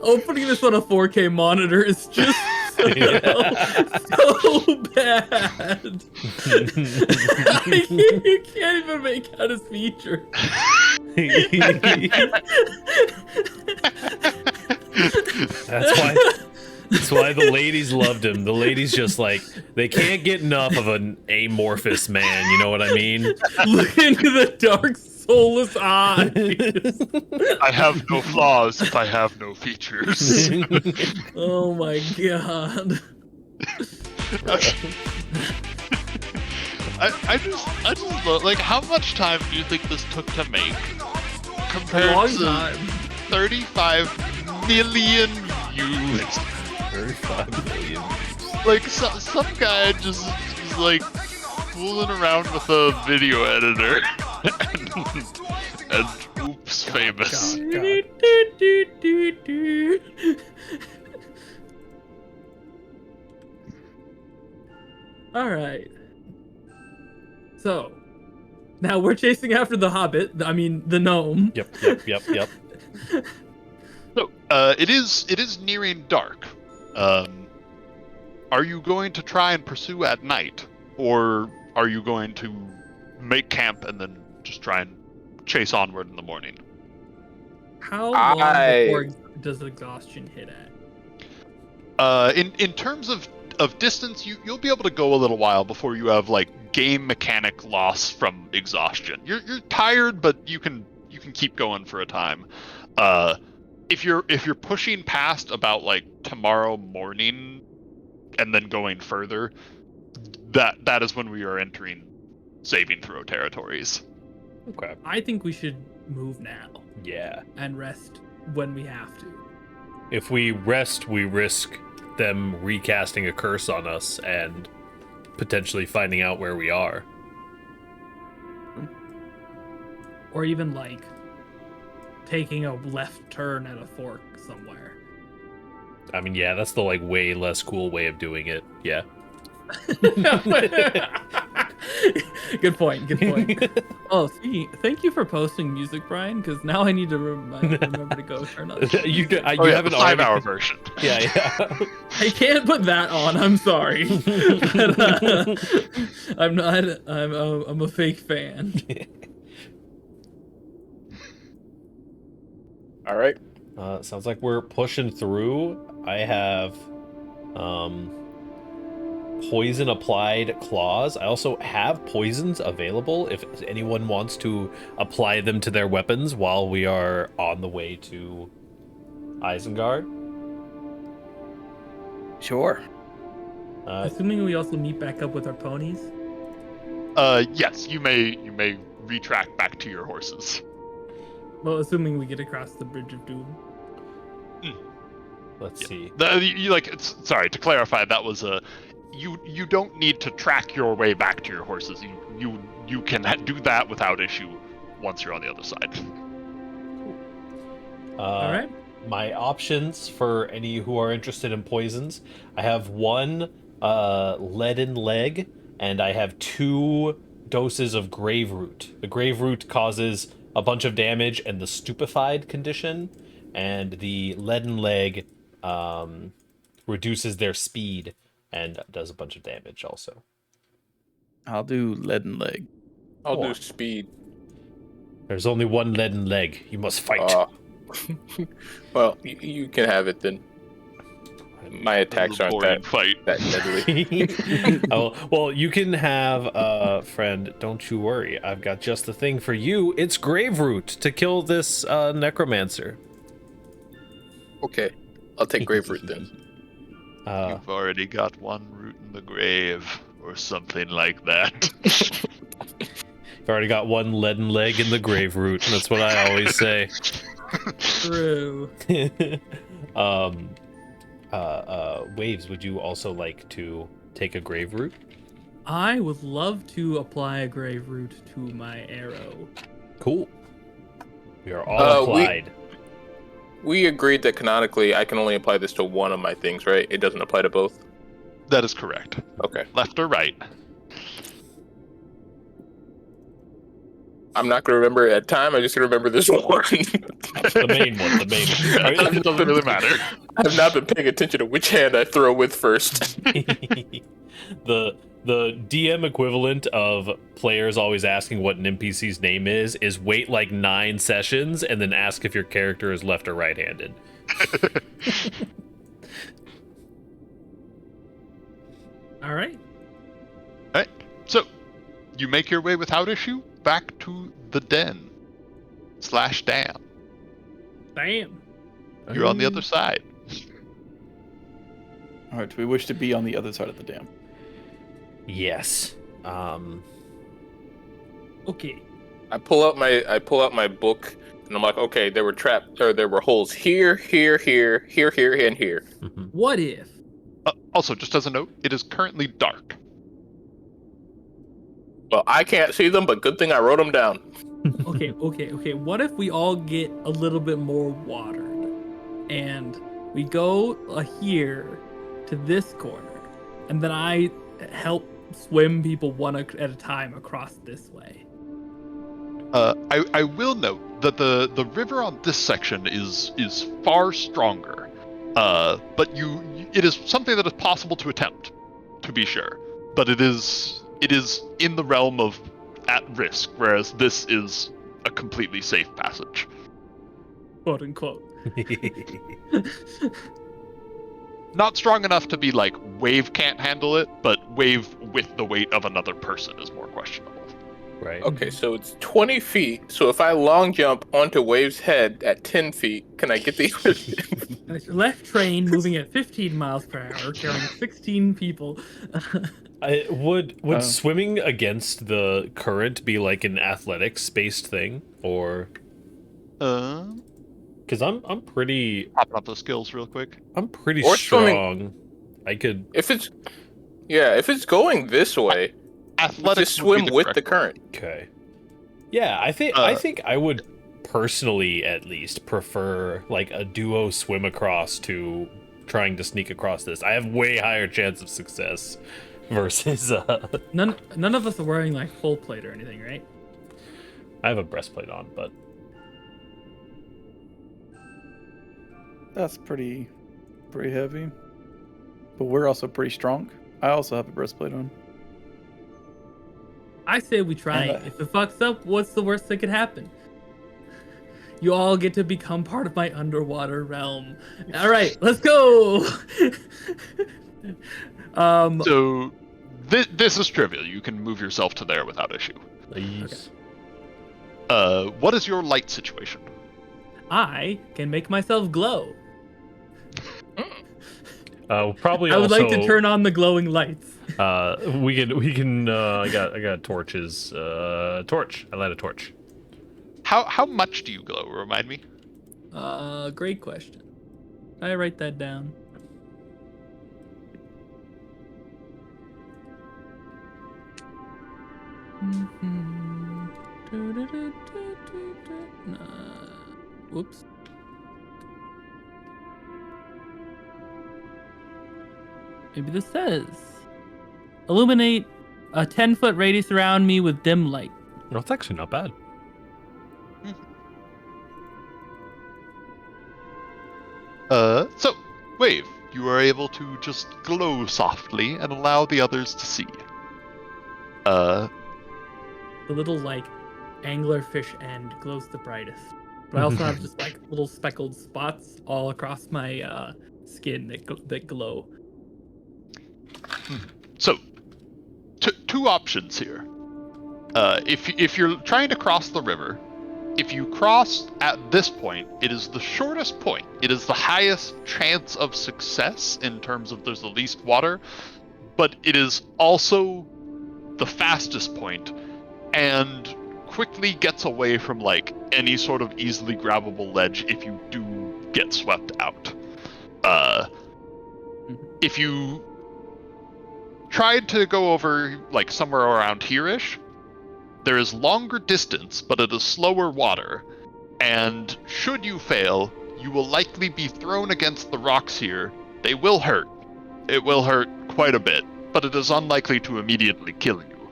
[SPEAKER 2] Opening this on a 4K monitor is just so bad. You can't even make out his feature.
[SPEAKER 5] That's why the ladies loved him. The ladies just like, they can't get enough of an amorphous man, you know what I mean?
[SPEAKER 2] Look into the dark, soulless eyes.
[SPEAKER 1] I have no flaws if I have no features.
[SPEAKER 2] Oh my god.
[SPEAKER 1] I just love, like, how much time do you think this took to make?
[SPEAKER 2] A
[SPEAKER 1] Compared
[SPEAKER 2] long
[SPEAKER 1] to
[SPEAKER 2] time.
[SPEAKER 1] 35 million views.
[SPEAKER 5] 35 million.
[SPEAKER 1] Like, some guy just was like fooling around with a video editor. and oops, famous.
[SPEAKER 5] God.
[SPEAKER 2] All right. So, now we're chasing after the hobbit. I mean, the gnome.
[SPEAKER 5] Yep.
[SPEAKER 1] So, it is nearing dark. Are you going to try and pursue at night, or are you going to make camp and then just try and chase onward in the morning?
[SPEAKER 2] How long before does exhaustion hit at?
[SPEAKER 1] In terms of distance, you'll be able to go a little while before you have like game mechanic loss from exhaustion. You're tired, but you can keep going for a time. If you're pushing past about like tomorrow morning and then going further, that is when we are entering saving throw territories.
[SPEAKER 5] Okay.
[SPEAKER 2] I think we should move now
[SPEAKER 5] Yeah.
[SPEAKER 2] and rest when we have to.
[SPEAKER 5] If we rest, we risk them recasting a curse on us and potentially finding out where we are.
[SPEAKER 2] Or even like taking a left turn at a fork somewhere.
[SPEAKER 5] I mean, yeah, that's the like way less cool way of doing it. Yeah.
[SPEAKER 2] Good point. Good point. Oh, thank you for posting music, Brian, because now I need to remember to go turn on.
[SPEAKER 5] you
[SPEAKER 1] Oh,
[SPEAKER 5] you
[SPEAKER 1] yeah,
[SPEAKER 5] haven't
[SPEAKER 1] the
[SPEAKER 5] already.
[SPEAKER 1] 5-hour version.
[SPEAKER 5] Yeah, yeah.
[SPEAKER 2] I can't put that on. I'm sorry. But, I'm not. I'm a fake fan.
[SPEAKER 4] All right.
[SPEAKER 5] Sounds like we're pushing through. I have poison applied claws. I also have poisons available if anyone wants to apply them to their weapons while we are on the way to Isengard.
[SPEAKER 3] Sure.
[SPEAKER 2] Assuming we also meet back up with our ponies.
[SPEAKER 1] Yes, you may retract back to your horses.
[SPEAKER 2] Well, assuming we get across the Bridge of Doom.
[SPEAKER 5] Let's see.
[SPEAKER 1] Sorry to clarify, that was a. You don't need to track your way back to your horses. You can do that without issue once you're on the other side.
[SPEAKER 2] All right.
[SPEAKER 5] My options for any who are interested in poisons, I have 1 leaden leg, and I have 2 doses of grave root. The grave root causes a bunch of damage and the stupefied condition, and the leaden leg reduces their speed and does a bunch of damage also.
[SPEAKER 3] I'll do leaden leg.
[SPEAKER 4] I'll
[SPEAKER 5] Go
[SPEAKER 4] do
[SPEAKER 5] on.
[SPEAKER 4] speed.
[SPEAKER 5] There's only 1 leaden leg. You must fight.
[SPEAKER 4] Well, you can have it then. My attacks aren't
[SPEAKER 1] Boring fight.
[SPEAKER 4] that deadly.
[SPEAKER 5] Oh, well, you can have, friend, don't you worry. I've got just the thing for you. It's grave root to kill this necromancer.
[SPEAKER 4] Okay, I'll take grave root then.
[SPEAKER 1] You've already got 1 root in the grave, or something like that.
[SPEAKER 5] You've already got 1 leaden leg in the grave root. That's what I always say.
[SPEAKER 2] True.
[SPEAKER 5] Waves, would you also like to take a grave root?
[SPEAKER 2] I would love to apply a grave root to my arrow.
[SPEAKER 5] Cool. We are all applied.
[SPEAKER 4] We agreed that canonically I can only apply this to one of my things, right? It doesn't apply to both?
[SPEAKER 1] That is correct.
[SPEAKER 4] Okay.
[SPEAKER 1] Left or right?
[SPEAKER 4] I'm not going to remember it at time. I'm just going to remember this one.
[SPEAKER 5] The main one. The main one.
[SPEAKER 1] It doesn't really matter.
[SPEAKER 4] I've not been paying attention to which hand I throw with first.
[SPEAKER 5] the DM equivalent of players always asking what an NPC's name is wait like 9 sessions and then ask if your character is left or right-handed.
[SPEAKER 2] All right.
[SPEAKER 1] Alright, so you make your way without issue back to the den / dam.
[SPEAKER 2] Bam.
[SPEAKER 1] You're on the other side.
[SPEAKER 3] All right, we wish to be on the other side of the dam.
[SPEAKER 5] Yes.
[SPEAKER 2] Okay.
[SPEAKER 4] I pull out my book and I'm like, okay, there were holes here, here, here, here, here, and here.
[SPEAKER 2] What if?
[SPEAKER 1] Also, just as a note, it is currently dark.
[SPEAKER 4] Well, I can't see them, but good thing I wrote them down.
[SPEAKER 2] Okay. What if we all get a little bit more watered, and we go here to this corner, and then I help swim people one at a time across this way.
[SPEAKER 1] I will note that the river on this section is far stronger, but it is something that is possible to attempt, to be sure. But it is in the realm of at risk, whereas this is a completely safe passage.
[SPEAKER 2] Quote unquote.
[SPEAKER 1] Not strong enough to be like Wave can't handle it, but Wave with the weight of another person is more questionable.
[SPEAKER 5] Right.
[SPEAKER 4] Okay, so it's 20 feet. So if I long jump onto Wave's head at 10 feet, can I get the
[SPEAKER 2] Left train moving at 15 miles per hour, carrying 16 people.
[SPEAKER 5] Would swimming against the current be like an athletics-based thing, or? Because I'm pretty.
[SPEAKER 1] Popping up those skills real quick.
[SPEAKER 5] I'm pretty
[SPEAKER 4] Or
[SPEAKER 5] strong.
[SPEAKER 4] swimming.
[SPEAKER 5] I could.
[SPEAKER 4] if it's going this way,
[SPEAKER 1] Athletics
[SPEAKER 4] just
[SPEAKER 1] would be
[SPEAKER 4] swim with the
[SPEAKER 1] correct
[SPEAKER 4] current.
[SPEAKER 5] Okay. Yeah, I think I would personally at least prefer like a duo swim across to trying to sneak across this. I have way higher chance of success versus
[SPEAKER 2] None of us are wearing like full plate or anything, right?
[SPEAKER 5] I have a breastplate on, but
[SPEAKER 3] That's pretty heavy. But we're also pretty strong. I also have a breastplate on.
[SPEAKER 2] I say we try
[SPEAKER 3] And,
[SPEAKER 2] it. If it fucks up, what's the worst that could happen? You all get to become part of my underwater realm. All right, let's go.
[SPEAKER 1] So this is trivial. You can move yourself to there without issue.
[SPEAKER 5] please.
[SPEAKER 1] What is your light situation?
[SPEAKER 2] I can make myself glow.
[SPEAKER 5] Probably
[SPEAKER 2] I would
[SPEAKER 5] also,
[SPEAKER 2] like to turn on the glowing lights.
[SPEAKER 5] we can I got torches. Torch. I light a torch.
[SPEAKER 1] How much do you glow? Remind me.
[SPEAKER 2] Great question. I write that down. Whoops. Maybe this says illuminate a 10-foot radius around me with dim light.
[SPEAKER 5] No, it's actually not bad.
[SPEAKER 1] So, Wave, you are able to just glow softly and allow the others to see.
[SPEAKER 2] The little like anglerfish end glows the brightest. But I also have just like little speckled spots all across my skin that glow.
[SPEAKER 1] So, two options here. If you're trying to cross the river, if you cross at this point, it is the shortest point. It is the highest chance of success in terms of there's the least water, but it is also the fastest point and quickly gets away from like any sort of easily grabbable ledge if you do get swept out. If you tried to go over like somewhere around here-ish, there is longer distance, but it is slower water, and should you fail, you will likely be thrown against the rocks here. They will hurt. It will hurt quite a bit, but it is unlikely to immediately kill you.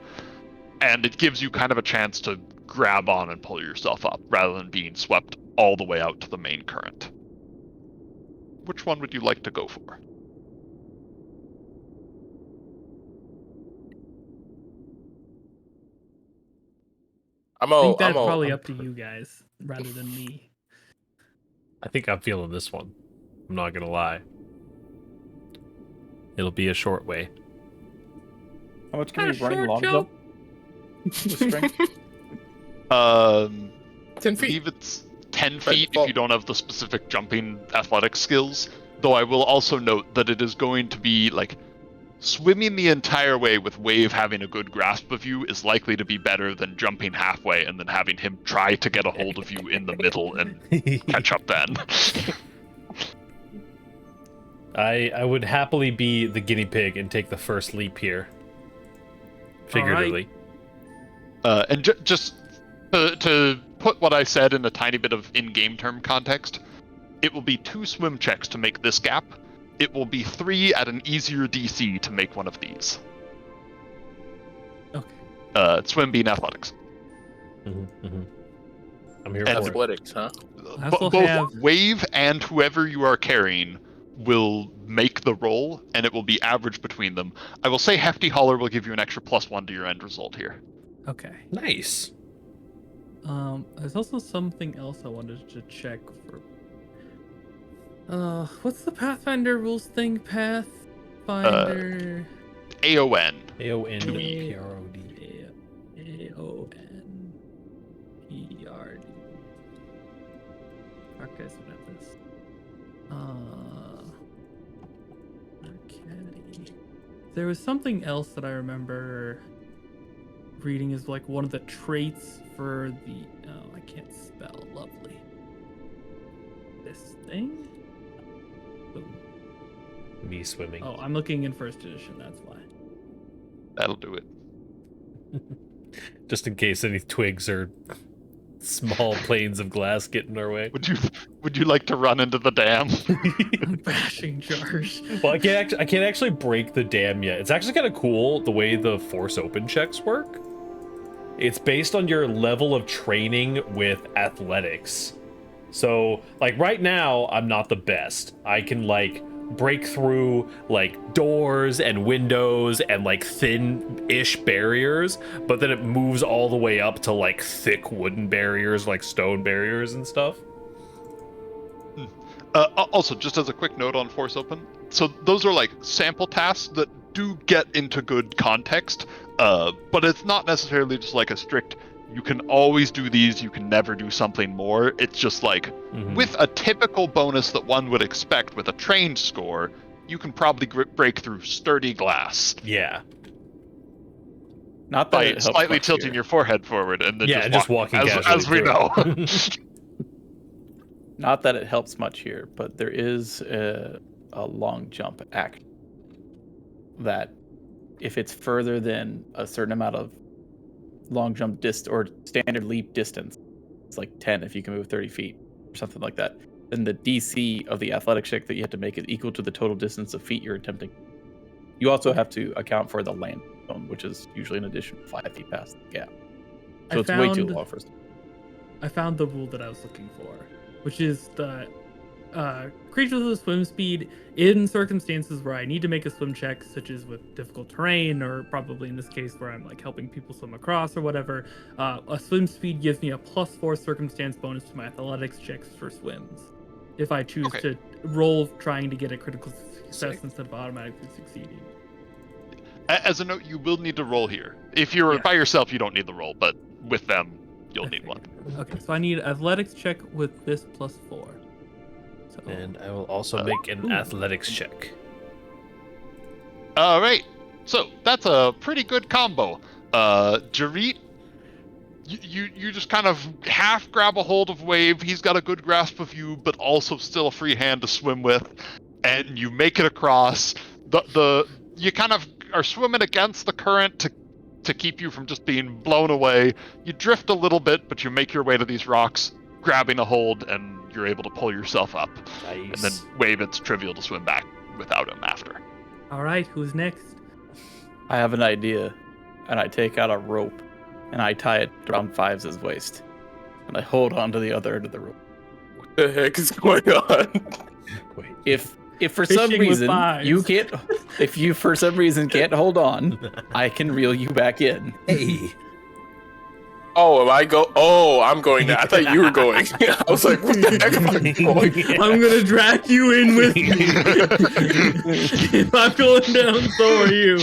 [SPEAKER 1] And it gives you kind of a chance to grab on and pull yourself up, rather than being swept all the way out to the main current. Which one would you like to go for?
[SPEAKER 2] I think that's probably up to you guys rather than me.
[SPEAKER 5] I think I'm feeling this one. I'm not gonna lie. It'll be a short way.
[SPEAKER 3] How much can you
[SPEAKER 2] Not a
[SPEAKER 3] bring
[SPEAKER 2] short
[SPEAKER 3] long
[SPEAKER 2] jump.
[SPEAKER 3] jump? The strength?
[SPEAKER 4] 10
[SPEAKER 1] I
[SPEAKER 4] feet.
[SPEAKER 1] believe it's 10
[SPEAKER 4] Right,
[SPEAKER 1] feet
[SPEAKER 4] well-
[SPEAKER 1] if you don't have the specific jumping athletic skills. Though I will also note that it is going to be like swimming the entire way with Wave having a good grasp of you is likely to be better than jumping halfway and then having him try to get a hold of you in the middle and catch up then.
[SPEAKER 5] I would happily be the guinea pig and take the first leap here. Figuratively.
[SPEAKER 1] And just to put what I said in a tiny bit of in-game term context, it will be 2 swim checks to make this gap. It will be 3 at an easier DC to make one of these.
[SPEAKER 2] Okay.
[SPEAKER 1] Swim being athletics.
[SPEAKER 5] I'm here
[SPEAKER 1] And
[SPEAKER 5] for it.
[SPEAKER 4] Athletics, huh?
[SPEAKER 2] I also
[SPEAKER 1] Both
[SPEAKER 2] have
[SPEAKER 1] Wave and whoever you are carrying will make the roll, and it will be average between them. I will say Hefty Hauler will give you an extra +1 to your end result here.
[SPEAKER 2] okay.
[SPEAKER 5] Nice.
[SPEAKER 2] There's also something else I wanted to check for. What's the Pathfinder rules thing? Pathfinder.
[SPEAKER 1] AON.
[SPEAKER 5] AONPROD.
[SPEAKER 2] AONPRD. Fuck, guys, what is this? Okay. There was something else that I remember reading is like one of the traits for the. Oh, I can't spell. Lovely. This thing?
[SPEAKER 5] Me swimming.
[SPEAKER 2] Oh, I'm looking in first edition, that's why.
[SPEAKER 1] That'll do it.
[SPEAKER 5] Just in case any twigs are Small planes of glass get in our way.
[SPEAKER 1] Would you like to run into the dam?
[SPEAKER 2] Bashing charge.
[SPEAKER 5] Well, I can't actually break the dam yet. It's actually kind of cool the way the force open checks work. It's based on your level of training with athletics. So, like right now, I'm not the best. I can like break through like doors and windows and like thin-ish barriers, but then it moves all the way up to like thick wooden barriers, like stone barriers and stuff.
[SPEAKER 1] Also, just as a quick note on Force Open, so those are like sample tasks that do get into good context, but it's not necessarily just like a strict, you can always do these, you can never do something more. It's just like, with a typical bonus that one would expect with a trained score, you can probably break through sturdy glass.
[SPEAKER 5] Yeah.
[SPEAKER 3] Not that
[SPEAKER 1] By
[SPEAKER 3] it helps
[SPEAKER 1] slightly
[SPEAKER 3] much
[SPEAKER 1] tilting
[SPEAKER 3] here.
[SPEAKER 1] your forehead forward and then
[SPEAKER 5] just walking
[SPEAKER 1] as
[SPEAKER 5] casually
[SPEAKER 1] we
[SPEAKER 5] through
[SPEAKER 1] know.
[SPEAKER 3] Not that it helps much here, but there is a long jump act that if it's further than a certain amount of long jump or standard leap distance, it's like 10 if you can move 30 feet or something like that, then the DC of the athletic check that you have to make is equal to the total distance of feet you're attempting. You also have to account for the land zone, which is usually an additional 5 feet past the gap. So it's way too long for us.
[SPEAKER 2] I found the rule that I was looking for, which is the creatures with swim speed in circumstances where I need to make a swim check, such as with difficult terrain, or probably in this case where I'm like helping people swim across or whatever. A swim speed gives me a +4 circumstance bonus to my athletics checks for swims, if I choose to roll trying to get a critical success instead of automatically succeeding.
[SPEAKER 1] As a note, you will need to roll here. If you're by yourself, you don't need the roll, but with them, you'll need one.
[SPEAKER 2] Okay, so I need athletics check with this +4. So,
[SPEAKER 5] And I will also make an athletics check.
[SPEAKER 1] All right, so that's a pretty good combo. Gerrit, you just kind of half grab a hold of Wave. He's got a good grasp of you, but also still a free hand to swim with, and you make it across. You kind of are swimming against the current to keep you from just being blown away. You drift a little bit, but you make your way to these rocks, grabbing a hold, and you're able to pull yourself up.
[SPEAKER 5] Nice.
[SPEAKER 1] And then Wave, it's trivial to swim back without him after.
[SPEAKER 2] all right, who's next?
[SPEAKER 3] I have an idea, and I take out a rope, and I tie it around Fives' waist, and I hold on to the other end of the rope.
[SPEAKER 4] What the heck is going on?
[SPEAKER 5] Wait.
[SPEAKER 3] If for some
[SPEAKER 2] Fishing with
[SPEAKER 3] reason
[SPEAKER 2] Fives.
[SPEAKER 3] you can't, if you for some reason can't hold on, I can reel you back in.
[SPEAKER 5] Hey.
[SPEAKER 4] Oh, am I go? Oh, I'm going now. I thought you were going. I was like, what the heck am I going?
[SPEAKER 2] I'm gonna drag you in with me. If I'm going down, so are you.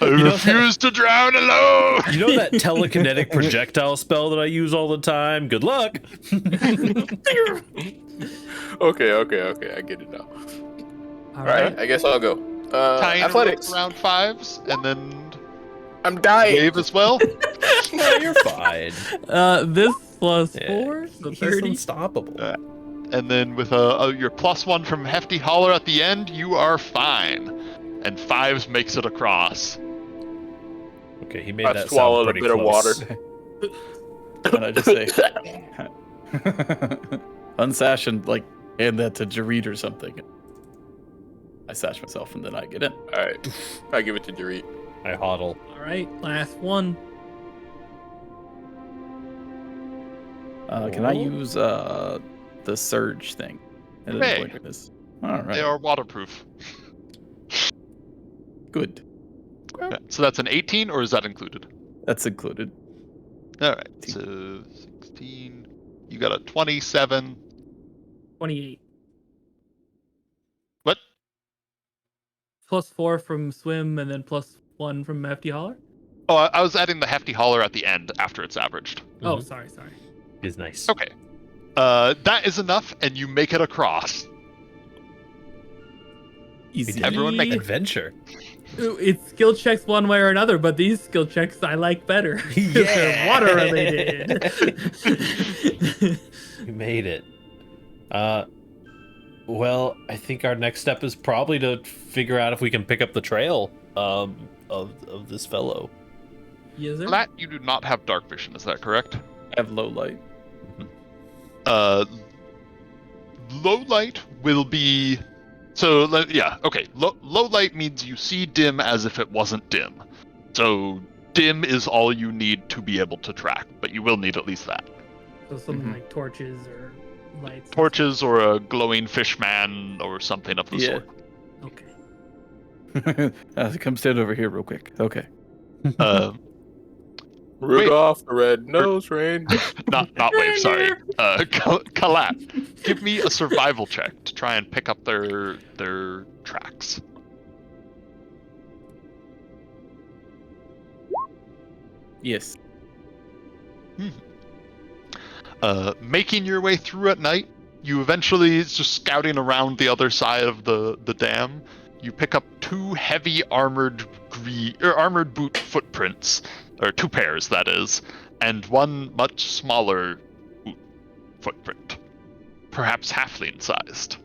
[SPEAKER 1] I refuse to drown alone!
[SPEAKER 5] You know that telekinetic projectile spell that I use all the time? Good luck.
[SPEAKER 4] Okay, I get it now.
[SPEAKER 2] All
[SPEAKER 4] Right, I guess I'll go.
[SPEAKER 1] Tying
[SPEAKER 4] Athletics.
[SPEAKER 1] around Fives, and then
[SPEAKER 4] I'm dying.
[SPEAKER 1] Wave as well.
[SPEAKER 5] No, you're fine.
[SPEAKER 2] This +4,
[SPEAKER 5] Yeah,
[SPEAKER 2] so
[SPEAKER 5] he's
[SPEAKER 2] 30.
[SPEAKER 5] unstoppable.
[SPEAKER 1] And then with your +1 from Hefty Holler at the end, you are fine. And Fives makes it across.
[SPEAKER 5] Okay, he made
[SPEAKER 4] I
[SPEAKER 5] that
[SPEAKER 4] swallowed
[SPEAKER 5] sound
[SPEAKER 4] a
[SPEAKER 5] pretty
[SPEAKER 4] bit of
[SPEAKER 5] close.
[SPEAKER 4] water.
[SPEAKER 3] And I just say, unsash and like hand that to Gerrit or something. I sash myself and then I get in.
[SPEAKER 4] All right, I give it to Gerrit.
[SPEAKER 5] I hodl.
[SPEAKER 2] All right, last one.
[SPEAKER 3] Can I use the surge thing? And then
[SPEAKER 1] Hey.
[SPEAKER 3] look at this. All right.
[SPEAKER 1] They are waterproof.
[SPEAKER 3] Good.
[SPEAKER 1] Yeah, so that's an 18, or is that included?
[SPEAKER 3] That's included.
[SPEAKER 1] All right, so 16. You got a 27.
[SPEAKER 2] 28.
[SPEAKER 1] What?
[SPEAKER 2] +4 from swim and then +1 from hefty holler.
[SPEAKER 1] Oh, I was adding the Hefty Holler at the end after it's averaged.
[SPEAKER 2] Oh,
[SPEAKER 5] Mhm.
[SPEAKER 2] sorry.
[SPEAKER 5] Is nice.
[SPEAKER 1] Okay. That is enough, and you make it across.
[SPEAKER 3] Easy.
[SPEAKER 1] Everyone make
[SPEAKER 5] Adventure.
[SPEAKER 2] Ooh, it's skill checks one way or another, but these skill checks I like better. 'Cause they're water related.
[SPEAKER 5] You made it. Well, I think our next step is probably to figure out if we can pick up the trail of this fellow.
[SPEAKER 2] Yes, sir.
[SPEAKER 1] Matt, you do not have dark vision, is that correct?
[SPEAKER 3] I have low light.
[SPEAKER 1] Low light will be... So, yeah, okay. Low light means you see dim as if it wasn't dim. So, dim is all you need to be able to track, but you will need at least that.
[SPEAKER 2] So something like torches or lights.
[SPEAKER 1] Torches or a glowing fish man or something of the sort.
[SPEAKER 2] Okay.
[SPEAKER 3] Come stand over here real quick. Okay.
[SPEAKER 4] Rudolph the red-nosed reindeer.
[SPEAKER 1] Not wave, sorry. Kalat, give me a survival check to try and pick up their tracks.
[SPEAKER 3] Yes.
[SPEAKER 1] Making your way through at night, you eventually, just scouting around the other side of the dam, you pick up two heavy armored boot footprints, or two pairs, that is, and one much smaller boot footprint, perhaps halfling-sized.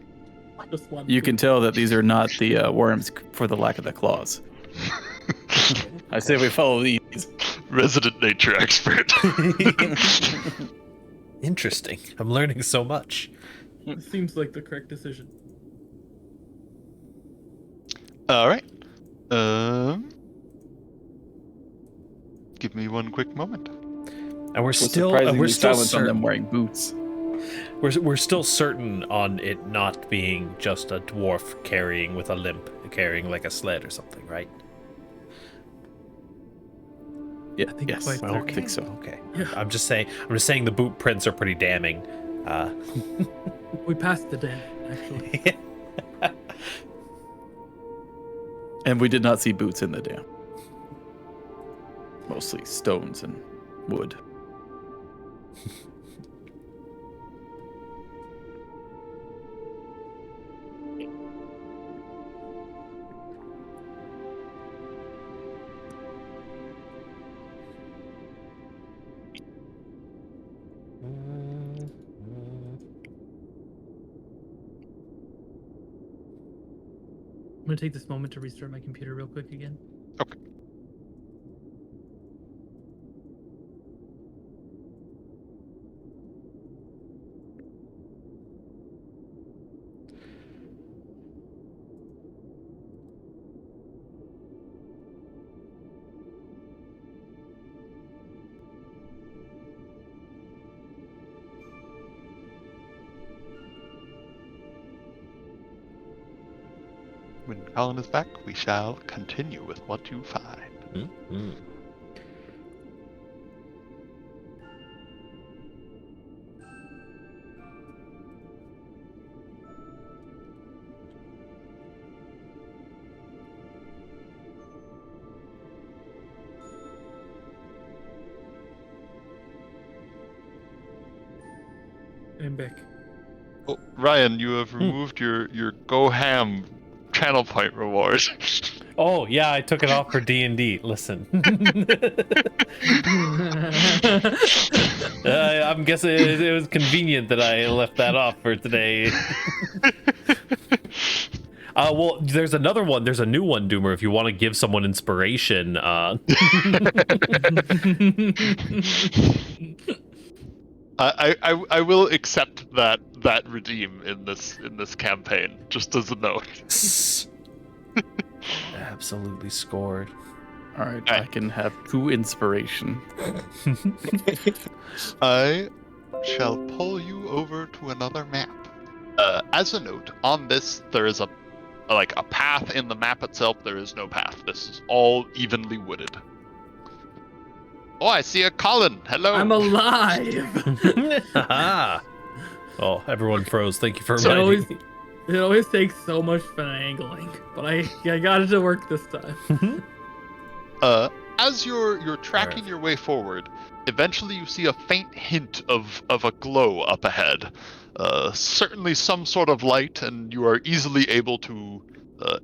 [SPEAKER 2] Just one.
[SPEAKER 3] You can tell that these are not the worms for the lack of the claws. I say we follow these.
[SPEAKER 1] Resident nature expert.
[SPEAKER 5] Interesting. I'm learning so much.
[SPEAKER 2] It seems like the correct decision.
[SPEAKER 1] All right. Give me one quick moment.
[SPEAKER 5] And we're still
[SPEAKER 3] silent on them
[SPEAKER 5] certain.
[SPEAKER 3] wearing boots.
[SPEAKER 5] We're still certain on it not being just a dwarf carrying with a limp, carrying like a sled or something, right?
[SPEAKER 3] Yeah.
[SPEAKER 2] I think
[SPEAKER 3] Yes.
[SPEAKER 2] quite
[SPEAKER 3] I don't think so.
[SPEAKER 5] Okay.
[SPEAKER 2] Yeah.
[SPEAKER 5] I'm just saying the boot prints are pretty damning.
[SPEAKER 2] We passed the den, actually.
[SPEAKER 3] And we did not see boots in the dam. Mostly stones and wood.
[SPEAKER 2] I'm gonna take this moment to restart my computer real quick again.
[SPEAKER 1] Okay. When Colin is back, we shall continue with what you find.
[SPEAKER 5] Mm-hmm.
[SPEAKER 2] I'm back.
[SPEAKER 1] Oh, Ryan, you have removed your Go Ham channel point reward.
[SPEAKER 5] Oh yeah, I took it off for D&D. Listen, I'm guessing it was convenient that I left that off for today. Well, there's another one. There's a new one, Doomer. If you want to give someone inspiration,
[SPEAKER 1] I will accept that redeem in this campaign, just as a note.
[SPEAKER 5] Absolutely scored.
[SPEAKER 3] All right, I can have 2 inspiration.
[SPEAKER 1] I shall pull you over to another map. As a note, on this there is a path in the map itself. There is no path. This is all evenly wooded. Oh, I see a Colin. Hello.
[SPEAKER 2] I'm alive.
[SPEAKER 5] Oh, everyone froze. Thank you for
[SPEAKER 2] So
[SPEAKER 5] reminding me.
[SPEAKER 2] It always takes so much finagling, but I got it to work this time.
[SPEAKER 1] As you're tracking your way forward, eventually you see a faint hint of a glow up ahead. Certainly some sort of light, and you are easily able to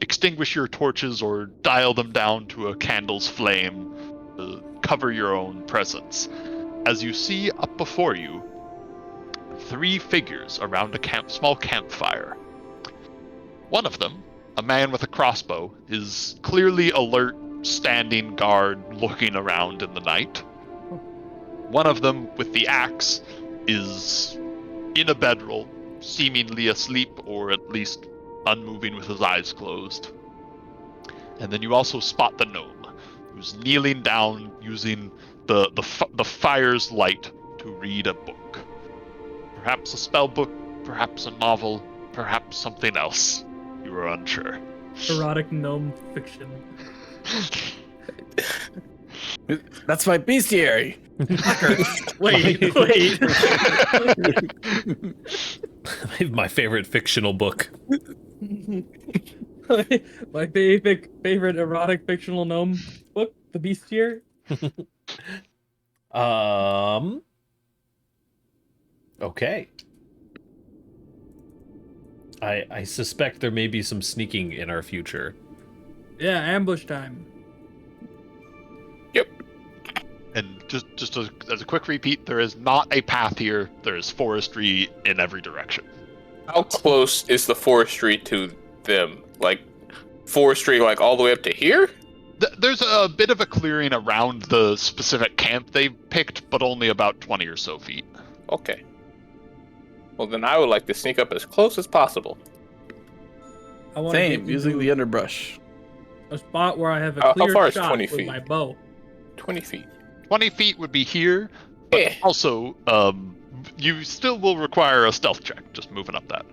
[SPEAKER 1] extinguish your torches or dial them down to a candle's flame to cover your own presence. As you see up before you, 3 figures around a small campfire. One of them, a man with a crossbow, is clearly alert, standing guard, looking around in the night. One of them, with the axe, is in a bedroll, seemingly asleep or at least unmoving with his eyes closed. And then you also spot the gnome, who's kneeling down using the fire's light to read a book. Perhaps a spell book, perhaps a novel, perhaps something else. You are unsure.
[SPEAKER 2] Erotic gnome fiction.
[SPEAKER 3] That's my bestiary.
[SPEAKER 2] Wait.
[SPEAKER 5] My favorite fictional book.
[SPEAKER 2] My favorite erotic fictional gnome book, The Bestiary.
[SPEAKER 5] Okay. I suspect there may be some sneaking in our future.
[SPEAKER 2] Yeah, ambush time.
[SPEAKER 4] Yep.
[SPEAKER 1] And just as a quick repeat, there is not a path here. There is forestry in every direction.
[SPEAKER 4] How close is the forestry to them? Like, forestry, like, all the way up to here?
[SPEAKER 1] There's a bit of a clearing around the specific camp they picked, but only about 20 or so feet.
[SPEAKER 4] Okay. Well, then I would like to sneak up as close as possible.
[SPEAKER 2] I want to
[SPEAKER 3] Same,
[SPEAKER 2] get
[SPEAKER 3] using
[SPEAKER 2] into
[SPEAKER 3] the underbrush.
[SPEAKER 2] a spot where I have a
[SPEAKER 4] How
[SPEAKER 2] clear
[SPEAKER 4] far is
[SPEAKER 2] shot
[SPEAKER 4] 20
[SPEAKER 2] with
[SPEAKER 4] feet?
[SPEAKER 2] my bow.
[SPEAKER 4] 20 feet.
[SPEAKER 1] 20 feet would be here, but
[SPEAKER 4] Eh.
[SPEAKER 1] also, you still will require a stealth check, just moving up that.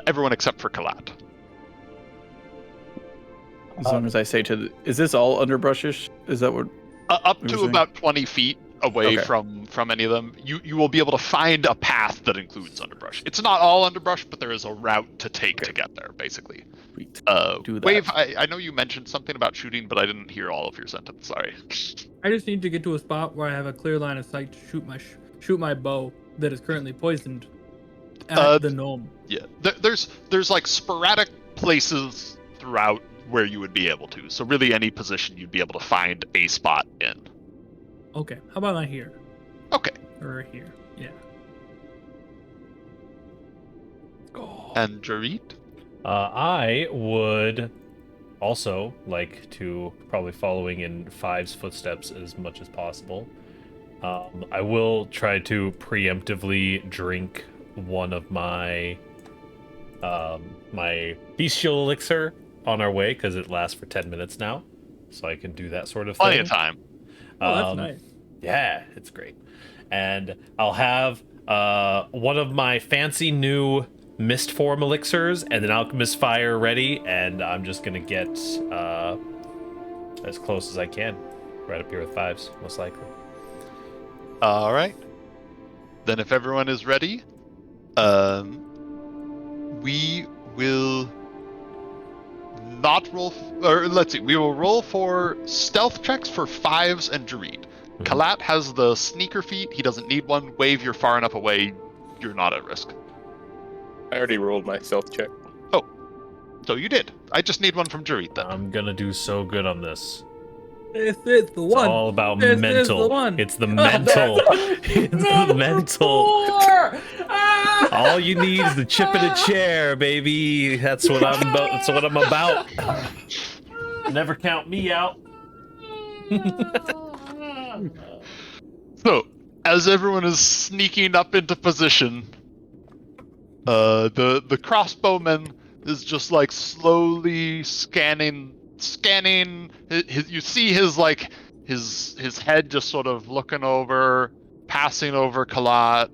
[SPEAKER 1] Everyone except for Kalat.
[SPEAKER 3] As long as I say is this all underbrushish? Is that what?
[SPEAKER 1] Up
[SPEAKER 3] What
[SPEAKER 1] to
[SPEAKER 3] was it?
[SPEAKER 1] about 20 feet away
[SPEAKER 3] Okay.
[SPEAKER 1] from any of them, you will be able to find a path that includes underbrush. It's not all underbrush, but there is a route to take to get there, basically.
[SPEAKER 3] Sweet. Do that.
[SPEAKER 1] Wave, I know you mentioned something about shooting, but I didn't hear all of your sentence. Sorry.
[SPEAKER 2] I just need to get to a spot where I have a clear line of sight to shoot my bow that is currently poisoned at the gnome.
[SPEAKER 1] Yeah, there's like sporadic places throughout where you would be able to. So really, any position you'd be able to find a spot in.
[SPEAKER 2] Okay, how about not here?
[SPEAKER 1] Okay.
[SPEAKER 2] Or here? Yeah.
[SPEAKER 1] And Gerrit?
[SPEAKER 5] I would also like to, probably following in Five's footsteps as much as possible. I will try to preemptively drink one of my my bestial elixir on our way, because it lasts for 10 minutes now, so I can do that sort of thing.
[SPEAKER 1] Plenty of time.
[SPEAKER 2] Oh, that's nice.
[SPEAKER 5] Yeah, it's great. And I'll have one of my fancy new mist form elixirs and an alchemist fire ready, and I'm just gonna get as close as I can, right up here with Fives, most likely.
[SPEAKER 1] All right. Then if everyone is ready, we will not roll, or let's see, we will roll for stealth checks for Fives and Gerrit. Kalat has the sneaker feat. He doesn't need one. Wave, you're far enough away. You're not at risk.
[SPEAKER 4] I already rolled my stealth check.
[SPEAKER 1] So you did. I just need one from Gerrit then.
[SPEAKER 5] I'm gonna do so good on this.
[SPEAKER 2] This is the
[SPEAKER 5] It's
[SPEAKER 2] one.
[SPEAKER 5] all about
[SPEAKER 2] This is
[SPEAKER 5] mental.
[SPEAKER 2] the one.
[SPEAKER 5] It's the mental. It's the mental. All you need is the chip in a chair, baby. That's what I'm about. That's what I'm about. Never count me out.
[SPEAKER 1] So, as everyone is sneaking up into position, the crossbowman is just like slowly scanning. You see his like his head just sort of looking over, passing over Kalat.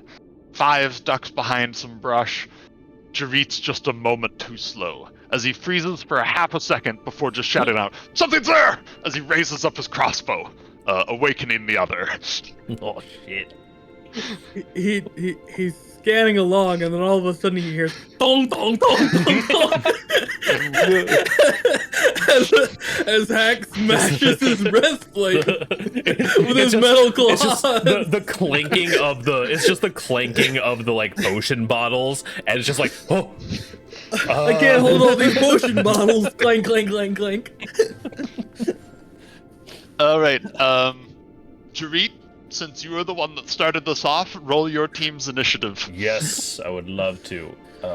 [SPEAKER 1] Fives ducks behind some brush. Gerrit's just a moment too slow, as he freezes for a half a second before just shouting out, "Something's there!" as he raises up his crossbow, awakening the other.
[SPEAKER 5] Oh shit.
[SPEAKER 2] He's scanning along, and then all of a sudden he hears dong dong dong dong dong as Hack smashes his breastplate with his metal claw.
[SPEAKER 5] It's just the clanking of the. It's just the clanking of the like potion bottles, and it's just like, oh.
[SPEAKER 2] I can't hold all these potion bottles. Clank clank clank clank.
[SPEAKER 1] All right, Gerrit, since you were the one that started this off, roll your team's initiative.
[SPEAKER 5] Yes, I would love to. I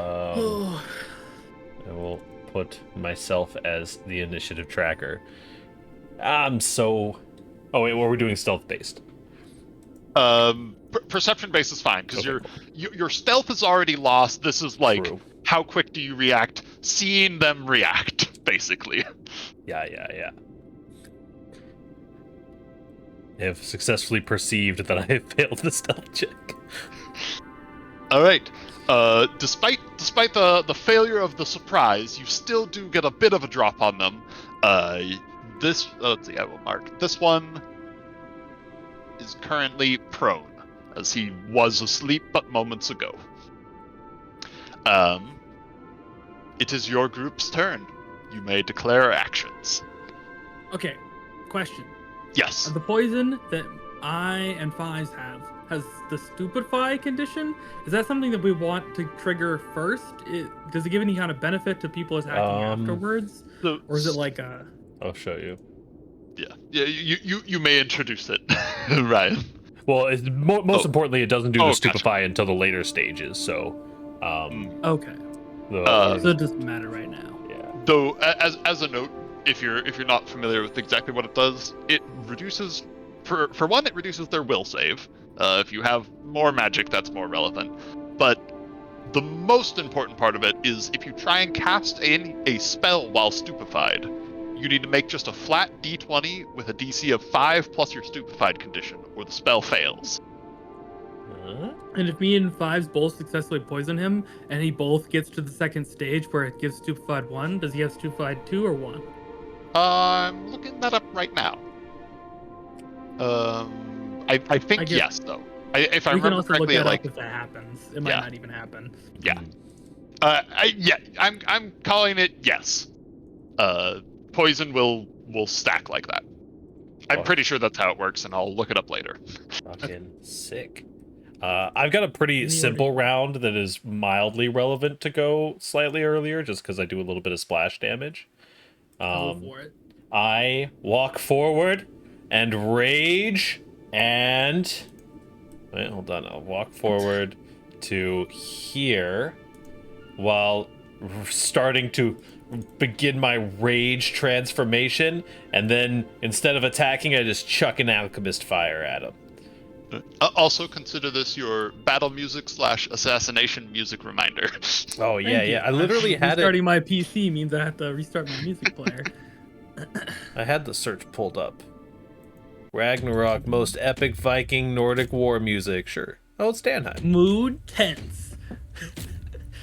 [SPEAKER 5] will put myself as the initiative tracker. I'm so. Oh wait, well, we're doing stealth based.
[SPEAKER 1] Perception base is fine because
[SPEAKER 5] Okay,
[SPEAKER 1] your stealth is already lost. This is like
[SPEAKER 5] True.
[SPEAKER 1] how quick do you react? Seeing them react, basically.
[SPEAKER 5] Yeah. I have successfully perceived that I have failed the stealth check.
[SPEAKER 1] All right. Despite the failure of the surprise, you still do get a bit of a drop on them. Let's see. I will mark this one is currently prone, as he was asleep but moments ago. It is your group's turn. You may declare actions.
[SPEAKER 2] Okay, question.
[SPEAKER 1] Yes.
[SPEAKER 2] The poison that I and Fives have has the stupefy condition. Is that something that we want to trigger first? Does it give any kind of benefit to people attacking afterwards? Or is it like a...
[SPEAKER 5] I'll show you.
[SPEAKER 1] Yeah. You may introduce it, Ryan.
[SPEAKER 5] Well, most importantly, it doesn't do the
[SPEAKER 1] Gotcha.
[SPEAKER 5] stupefy until the later stages. So,
[SPEAKER 2] Okay. So it doesn't matter right now.
[SPEAKER 5] Yeah.
[SPEAKER 1] Though, as a note, if you're not familiar with exactly what it does, it reduces for one, it reduces their will save. If you have more magic, that's more relevant. But the most important part of it is if you try and cast a spell while stupefied, you need to make just a flat d20 with a DC of 5 plus your stupefied condition, or the spell fails.
[SPEAKER 2] And if me and Fives both successfully poison him, and he both gets to the second stage where it gives stupefied 1, does he have stupefied 2 or 1?
[SPEAKER 1] I'm looking that up right now. I think yes, though. If I
[SPEAKER 2] we can
[SPEAKER 1] remember
[SPEAKER 2] also
[SPEAKER 1] correctly,
[SPEAKER 2] look that
[SPEAKER 1] like
[SPEAKER 2] up if that happens. It might not even happen.
[SPEAKER 1] yeah, I'm calling it yes. Poison will stack like that. I'm pretty sure that's how it works, and I'll look it up later.
[SPEAKER 5] Fucking sick. I've got a pretty simple round that is mildly relevant to go slightly earlier, just because I do a little bit of splash damage.
[SPEAKER 2] Go for it.
[SPEAKER 5] I walk forward and rage and... Wait, hold on. I'll walk forward to here while starting to begin my rage transformation, and then instead of attacking, I just chuck an alchemist fire at him.
[SPEAKER 1] Also consider this your battle music / assassination music reminder.
[SPEAKER 5] Oh yeah,
[SPEAKER 2] Thank you.
[SPEAKER 5] I literally had it.
[SPEAKER 2] Restarting my PC means I have to restart my music player.
[SPEAKER 5] I had the search pulled up. Ragnarok, most epic Viking Nordic war music. Sure. Oh, it's Stanheim.
[SPEAKER 2] Mood tense.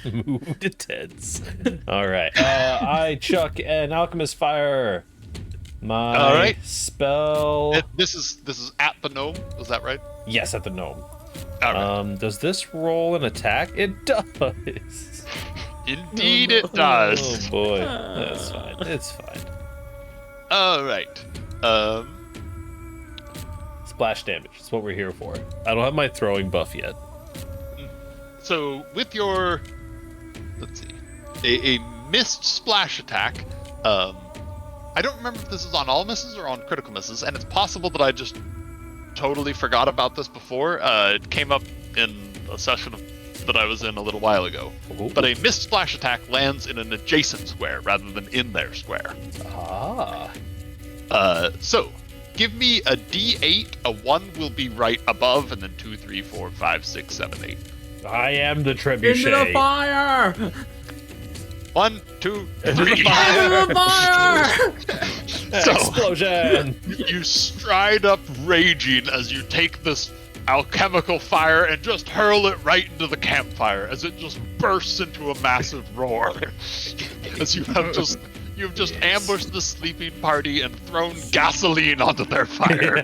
[SPEAKER 5] Mood tense. All right. I chuck an alchemist fire. My
[SPEAKER 1] All right.
[SPEAKER 5] spell.
[SPEAKER 1] This is at the gnome. Is that right?
[SPEAKER 5] Yes, at the gnome.
[SPEAKER 1] All right.
[SPEAKER 5] Does this roll an attack? It does.
[SPEAKER 1] Indeed, it does.
[SPEAKER 5] Oh boy, that's fine. It's fine.
[SPEAKER 1] All right.
[SPEAKER 5] Splash damage. That's what we're here for. I don't have my throwing buff yet.
[SPEAKER 1] So with your, let's see, a missed splash attack. I don't remember if this is on all misses or on critical misses, and it's possible that I just totally forgot about this before. It came up in a session that I was in a little while ago.
[SPEAKER 5] Ooh.
[SPEAKER 1] But a missed splash attack lands in an adjacent square rather than in their square.
[SPEAKER 5] Ah.
[SPEAKER 1] So give me a D8. A 1 will be right above, and then 2, 3, 4, 5, 6, 7, 8.
[SPEAKER 5] I am the
[SPEAKER 2] Into
[SPEAKER 5] trebuchet.
[SPEAKER 2] the fire!
[SPEAKER 1] 1, 2,
[SPEAKER 5] Into
[SPEAKER 1] 3.
[SPEAKER 5] the fire!
[SPEAKER 2] Into the fire!
[SPEAKER 1] So,
[SPEAKER 5] Explosion!
[SPEAKER 1] you stride up raging as you take this alchemical fire and just hurl it right into the campfire as it just bursts into a massive roar. As you've just ambushed the sleeping party and thrown gasoline onto their fire.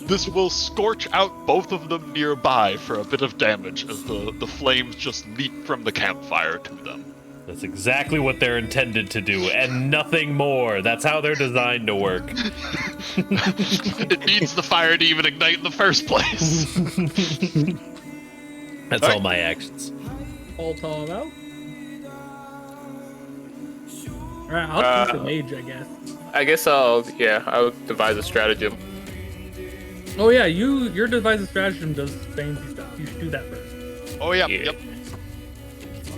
[SPEAKER 1] This will scorch out both of them nearby for a bit of damage as the flames just leap from the campfire to them.
[SPEAKER 5] That's exactly what they're intended to do, and nothing more. That's how they're designed to work.
[SPEAKER 1] It needs the fire to even ignite in the first place.
[SPEAKER 5] That's all my actions.
[SPEAKER 2] All tall out. Alright, I'll choose the mage, I guess.
[SPEAKER 4] I guess I'll devise a stratagem.
[SPEAKER 2] Oh yeah, your device of stratagem does fancy stuff. You should do that first.
[SPEAKER 1] Oh yeah,
[SPEAKER 4] Yeah.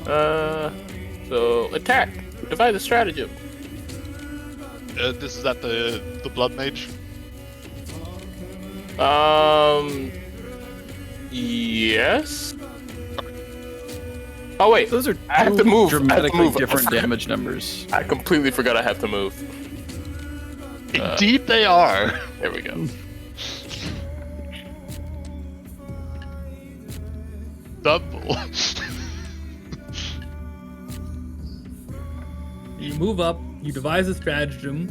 [SPEAKER 1] yep.
[SPEAKER 4] So attack. Devise a stratagem.
[SPEAKER 1] This is at the blood mage.
[SPEAKER 4] Yes. Oh wait,
[SPEAKER 3] Those are
[SPEAKER 4] I have to move. I have to
[SPEAKER 3] dramatically
[SPEAKER 4] move.
[SPEAKER 3] different damage numbers.
[SPEAKER 4] I completely forgot I have to move.
[SPEAKER 1] Indeed, they are.
[SPEAKER 4] There we go.
[SPEAKER 1] Double.
[SPEAKER 2] You move up. You devise a stratagem.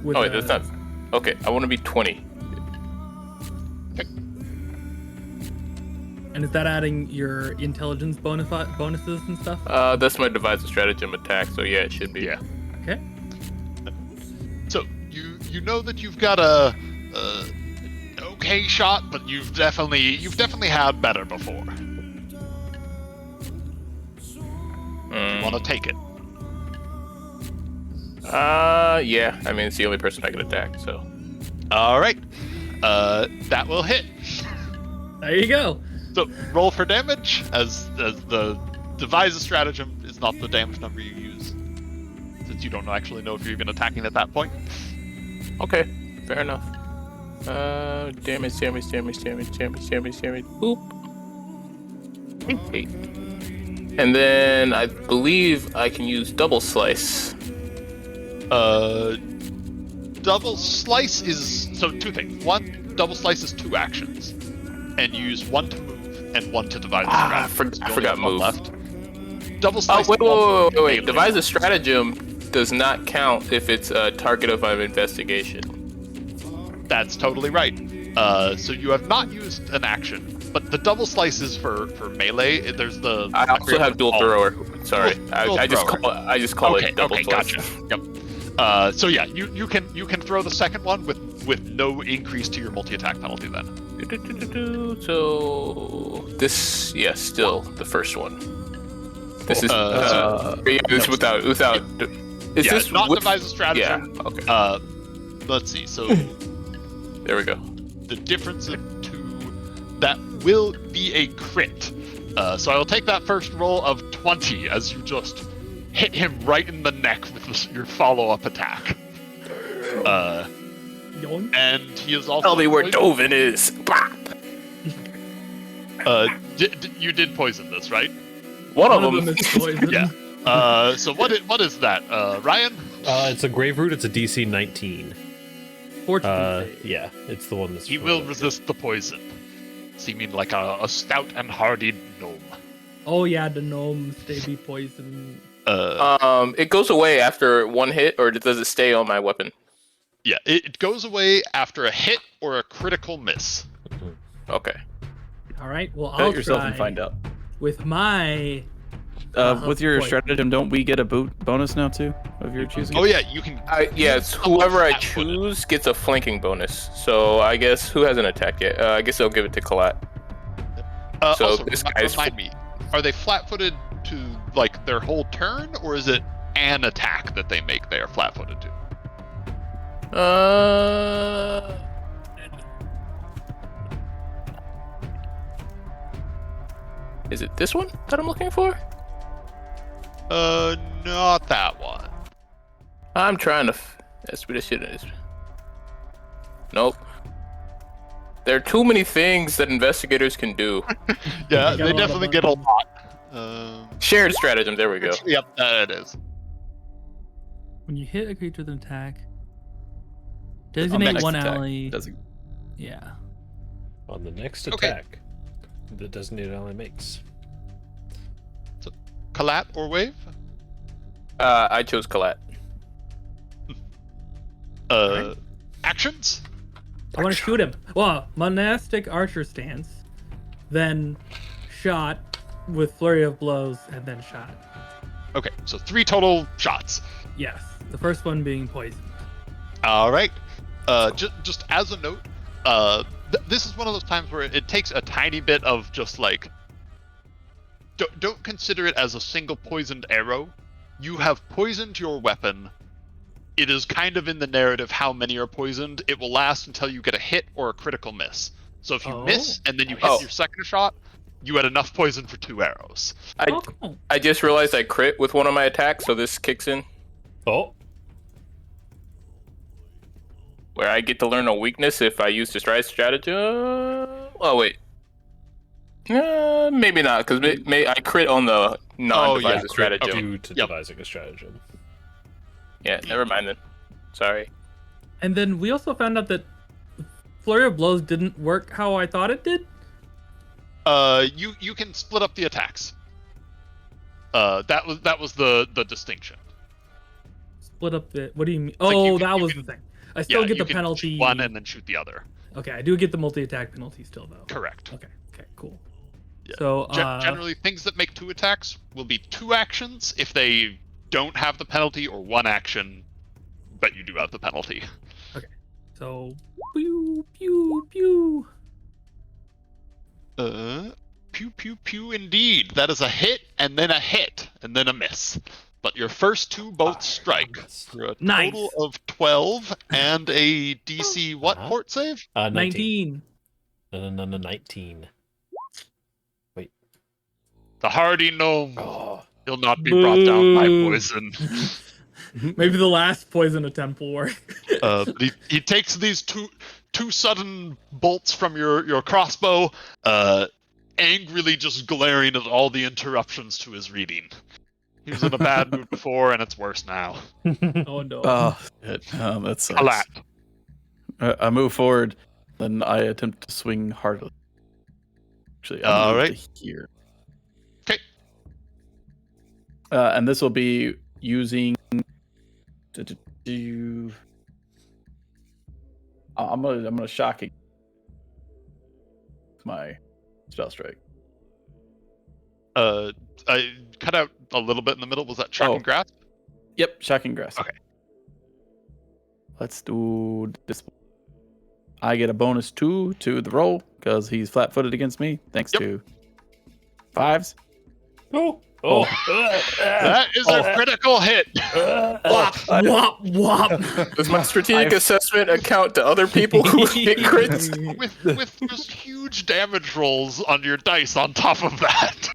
[SPEAKER 2] With
[SPEAKER 4] Oh wait, that's not. Okay, I want to be 20.
[SPEAKER 2] And is that adding your intelligence bonuses and stuff?
[SPEAKER 4] That's my devise a stratagem attack. So yeah, it should be.
[SPEAKER 1] Yeah.
[SPEAKER 2] Okay.
[SPEAKER 1] So you know that you've got a okay shot, but you've definitely had better before. You want to take it?
[SPEAKER 4] Yeah. I mean, it's the only person I can attack. So.
[SPEAKER 1] All right. That will hit.
[SPEAKER 2] There you go.
[SPEAKER 1] So roll for damage, as the devise a stratagem is not the damage number you use, since you don't actually know if you're even attacking at that point.
[SPEAKER 4] Okay, fair enough. Damage. Boop. 8. And then I believe I can use double slice.
[SPEAKER 1] Double slice is so 2 things. 1, double slice is 2 actions, and you use 1 to move and 1 to devise a stratagem.
[SPEAKER 4] I forgot move.
[SPEAKER 1] Left. Double slice.
[SPEAKER 4] Oh wait. Devise a stratagem does not count if it's a target of my investigation.
[SPEAKER 1] That's totally right. So you have not used an action, but the double slice is for melee. There's the.
[SPEAKER 4] I also have dual thrower. Sorry,
[SPEAKER 1] Dual
[SPEAKER 4] I just call
[SPEAKER 1] okay,
[SPEAKER 4] it double slice.
[SPEAKER 1] gotcha. Yep. So yeah, you can throw the second one with no increase to your multi-attack penalty then.
[SPEAKER 4] So this, still the first one. This is this without. Is this
[SPEAKER 1] not
[SPEAKER 4] with,
[SPEAKER 1] devise a stratagem?
[SPEAKER 4] Yeah. Okay.
[SPEAKER 1] Let's see. So
[SPEAKER 4] There we go.
[SPEAKER 1] the difference of 2 that will be a crit. So I will take that first roll of 20 as you just hit him right in the neck with your follow-up attack.
[SPEAKER 2] Yoink.
[SPEAKER 1] And he is also.
[SPEAKER 4] Tell me where Dovin is. Blah.
[SPEAKER 1] You did poison this, right?
[SPEAKER 4] One of
[SPEAKER 2] One
[SPEAKER 4] them.
[SPEAKER 2] is poison.
[SPEAKER 1] Yeah. So what is that, Ryan?
[SPEAKER 5] It's a grave root. It's a DC 19.
[SPEAKER 2] Fortunately.
[SPEAKER 5] Yeah, it's the one that's.
[SPEAKER 1] He will resist the poison, seeming like a stout and hardy gnome.
[SPEAKER 2] Oh yeah, the gnomes, they be poisoned.
[SPEAKER 4] It goes away after 1 hit, or does it stay on my weapon?
[SPEAKER 1] Yeah, it goes away after a hit or a critical miss.
[SPEAKER 4] Okay.
[SPEAKER 2] All right. Well,
[SPEAKER 3] Bet
[SPEAKER 2] I'll
[SPEAKER 3] yourself
[SPEAKER 2] try
[SPEAKER 3] and find out.
[SPEAKER 2] with my.
[SPEAKER 3] With your
[SPEAKER 2] Wait.
[SPEAKER 3] stratagem, don't we get a bonus now too of your choosing?
[SPEAKER 1] Oh yeah, you can.
[SPEAKER 4] It's whoever I choose gets a flanking bonus. So I guess who hasn't attacked yet? I guess I'll give it to Colette. So
[SPEAKER 1] Also,
[SPEAKER 4] this guy's
[SPEAKER 1] remind me, are they flat-footed to like their whole turn, or is it an attack that they make they are flat-footed to?
[SPEAKER 4] Is it this one that I'm looking for?
[SPEAKER 1] Not that one.
[SPEAKER 4] I'm trying to. Expedition. Nope. There are too many things that investigators can do.
[SPEAKER 1] Yeah,
[SPEAKER 2] They got a
[SPEAKER 1] they
[SPEAKER 2] lot
[SPEAKER 1] definitely
[SPEAKER 2] of
[SPEAKER 1] get a
[SPEAKER 2] buttons.
[SPEAKER 1] lot.
[SPEAKER 4] Shared stratagem. There we go.
[SPEAKER 1] Yep, that is.
[SPEAKER 2] When you hit a creature with an attack,
[SPEAKER 3] On the
[SPEAKER 2] designate
[SPEAKER 3] next
[SPEAKER 2] one
[SPEAKER 3] attack,
[SPEAKER 2] ally.
[SPEAKER 3] doesn't-
[SPEAKER 2] Yeah.
[SPEAKER 5] On the next
[SPEAKER 1] Okay.
[SPEAKER 5] attack, the designated ally makes.
[SPEAKER 1] Collat or wave?
[SPEAKER 4] I chose Colette.
[SPEAKER 2] Alright.
[SPEAKER 1] Actions?
[SPEAKER 2] I want to shoot him. Well, monastic archer stance, then shot with flurry of blows, and then shot.
[SPEAKER 1] Okay, so 3 total shots.
[SPEAKER 2] Yes. The first one being poison.
[SPEAKER 1] All right. Just as a note, this is one of those times where it takes a tiny bit of just like. Don't consider it as a single poisoned arrow. You have poisoned your weapon. It is kind of in the narrative how many are poisoned. It will last until you get a hit or a critical miss. So if you miss and then you hit your second shot, you had enough poison for 2 arrows.
[SPEAKER 2] Cool.
[SPEAKER 4] I just realized I crit with one of my attacks, so this kicks in.
[SPEAKER 5] Oh,
[SPEAKER 4] where I get to learn a weakness if I use disguise strategy. Oh wait, maybe not, because I crit on the non-devised stratagem.
[SPEAKER 5] Due to devising a stratagem.
[SPEAKER 4] Yeah, never mind then. Sorry.
[SPEAKER 2] And then we also found out that Flurry of Blows didn't work how I thought it did.
[SPEAKER 1] You can split up the attacks. That was the distinction.
[SPEAKER 2] Split up the. What do you mean?
[SPEAKER 1] Like
[SPEAKER 2] Oh, that was the thing. I still get
[SPEAKER 1] you
[SPEAKER 2] the
[SPEAKER 1] can
[SPEAKER 2] penalty.
[SPEAKER 1] shoot one and then shoot the other.
[SPEAKER 2] Okay, I do get the multi-attack penalty still though.
[SPEAKER 1] Correct.
[SPEAKER 2] Okay, cool.
[SPEAKER 1] Yeah.
[SPEAKER 2] So
[SPEAKER 1] Generally, things that make 2 attacks will be 2 actions if they don't have the penalty, or 1 action, but you do have the penalty.
[SPEAKER 2] So pew pew pew.
[SPEAKER 1] Pew pew pew indeed. That is a hit, and then a miss. But your first 2 both strike for a
[SPEAKER 2] Nice.
[SPEAKER 1] total of 12 and a DC what fort save?
[SPEAKER 2] 19.
[SPEAKER 5] No, 19. Wait.
[SPEAKER 1] The hardy gnome.
[SPEAKER 5] Oh.
[SPEAKER 1] He'll not be brought down by poison.
[SPEAKER 2] Maybe the last poison attempt will work.
[SPEAKER 1] But he takes these two sudden bolts from your crossbow, angrily just glaring at all the interruptions to his reading. He was in a bad mood before, and it's worse now.
[SPEAKER 2] Oh no.
[SPEAKER 3] Oh, shit. That sucks.
[SPEAKER 1] Alat.
[SPEAKER 3] I move forward, then I attempt to swing harder. Actually,
[SPEAKER 1] All
[SPEAKER 3] move
[SPEAKER 1] right.
[SPEAKER 3] to here.
[SPEAKER 1] Okay.
[SPEAKER 3] And this will be using. I'm gonna shock it. My spell strike.
[SPEAKER 1] I cut out a little bit in the middle. Was that shock and grasp?
[SPEAKER 3] Yep, shocking grasp.
[SPEAKER 1] Okay.
[SPEAKER 3] Let's do this. I get a bonus 2 to the roll because he's flat-footed against me, thanks to 5s.
[SPEAKER 1] That is a critical hit.
[SPEAKER 2] Wop wop.
[SPEAKER 4] Does my strategic assessment account to other people who hit crits?
[SPEAKER 1] with just huge damage rolls on your dice on top of that.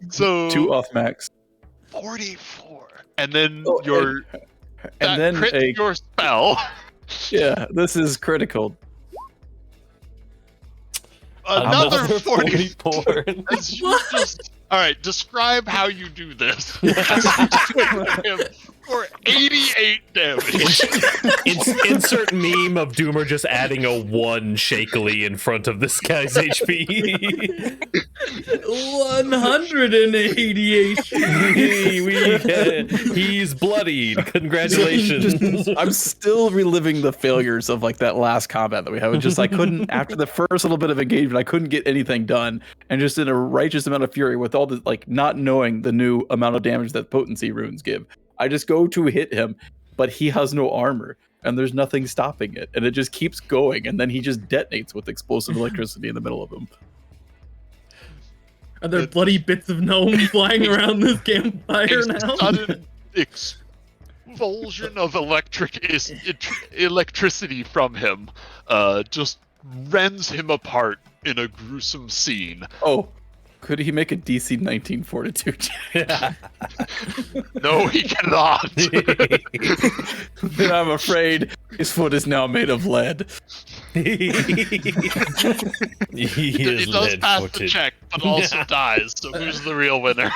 [SPEAKER 1] So
[SPEAKER 3] 2 off max.
[SPEAKER 1] 44, and then
[SPEAKER 3] And then
[SPEAKER 1] crit your spell.
[SPEAKER 3] Yeah, this is critical.
[SPEAKER 1] Another
[SPEAKER 5] 44.
[SPEAKER 1] As you just, all right, describe how you do this. For 88 damage.
[SPEAKER 5] Insert meme of Doomer just adding a 1 shakily in front of this guy's HP.
[SPEAKER 2] 188.
[SPEAKER 5] He's bloodied. Congratulations.
[SPEAKER 3] I'm still reliving the failures of like that last combat that we had. Just I couldn't after the first little bit of engagement, I couldn't get anything done, and just in a righteous amount of fury with all the like not knowing the new amount of damage that potency runes give. I just go to hit him, but he has no armor, and there's nothing stopping it, and it just keeps going, and then he just detonates with explosive electricity in the middle of him.
[SPEAKER 2] Are there bloody bits of gnome flying around this campfire now?
[SPEAKER 1] Sudden expulsion of electricity from him just rends him apart in a gruesome scene.
[SPEAKER 3] Oh, could he make a DC 19 fortitude check?
[SPEAKER 1] No, he cannot.
[SPEAKER 3] Then I'm afraid his foot is now made of lead.
[SPEAKER 5] He
[SPEAKER 1] He does pass the check, but also dies. So who's the real winner?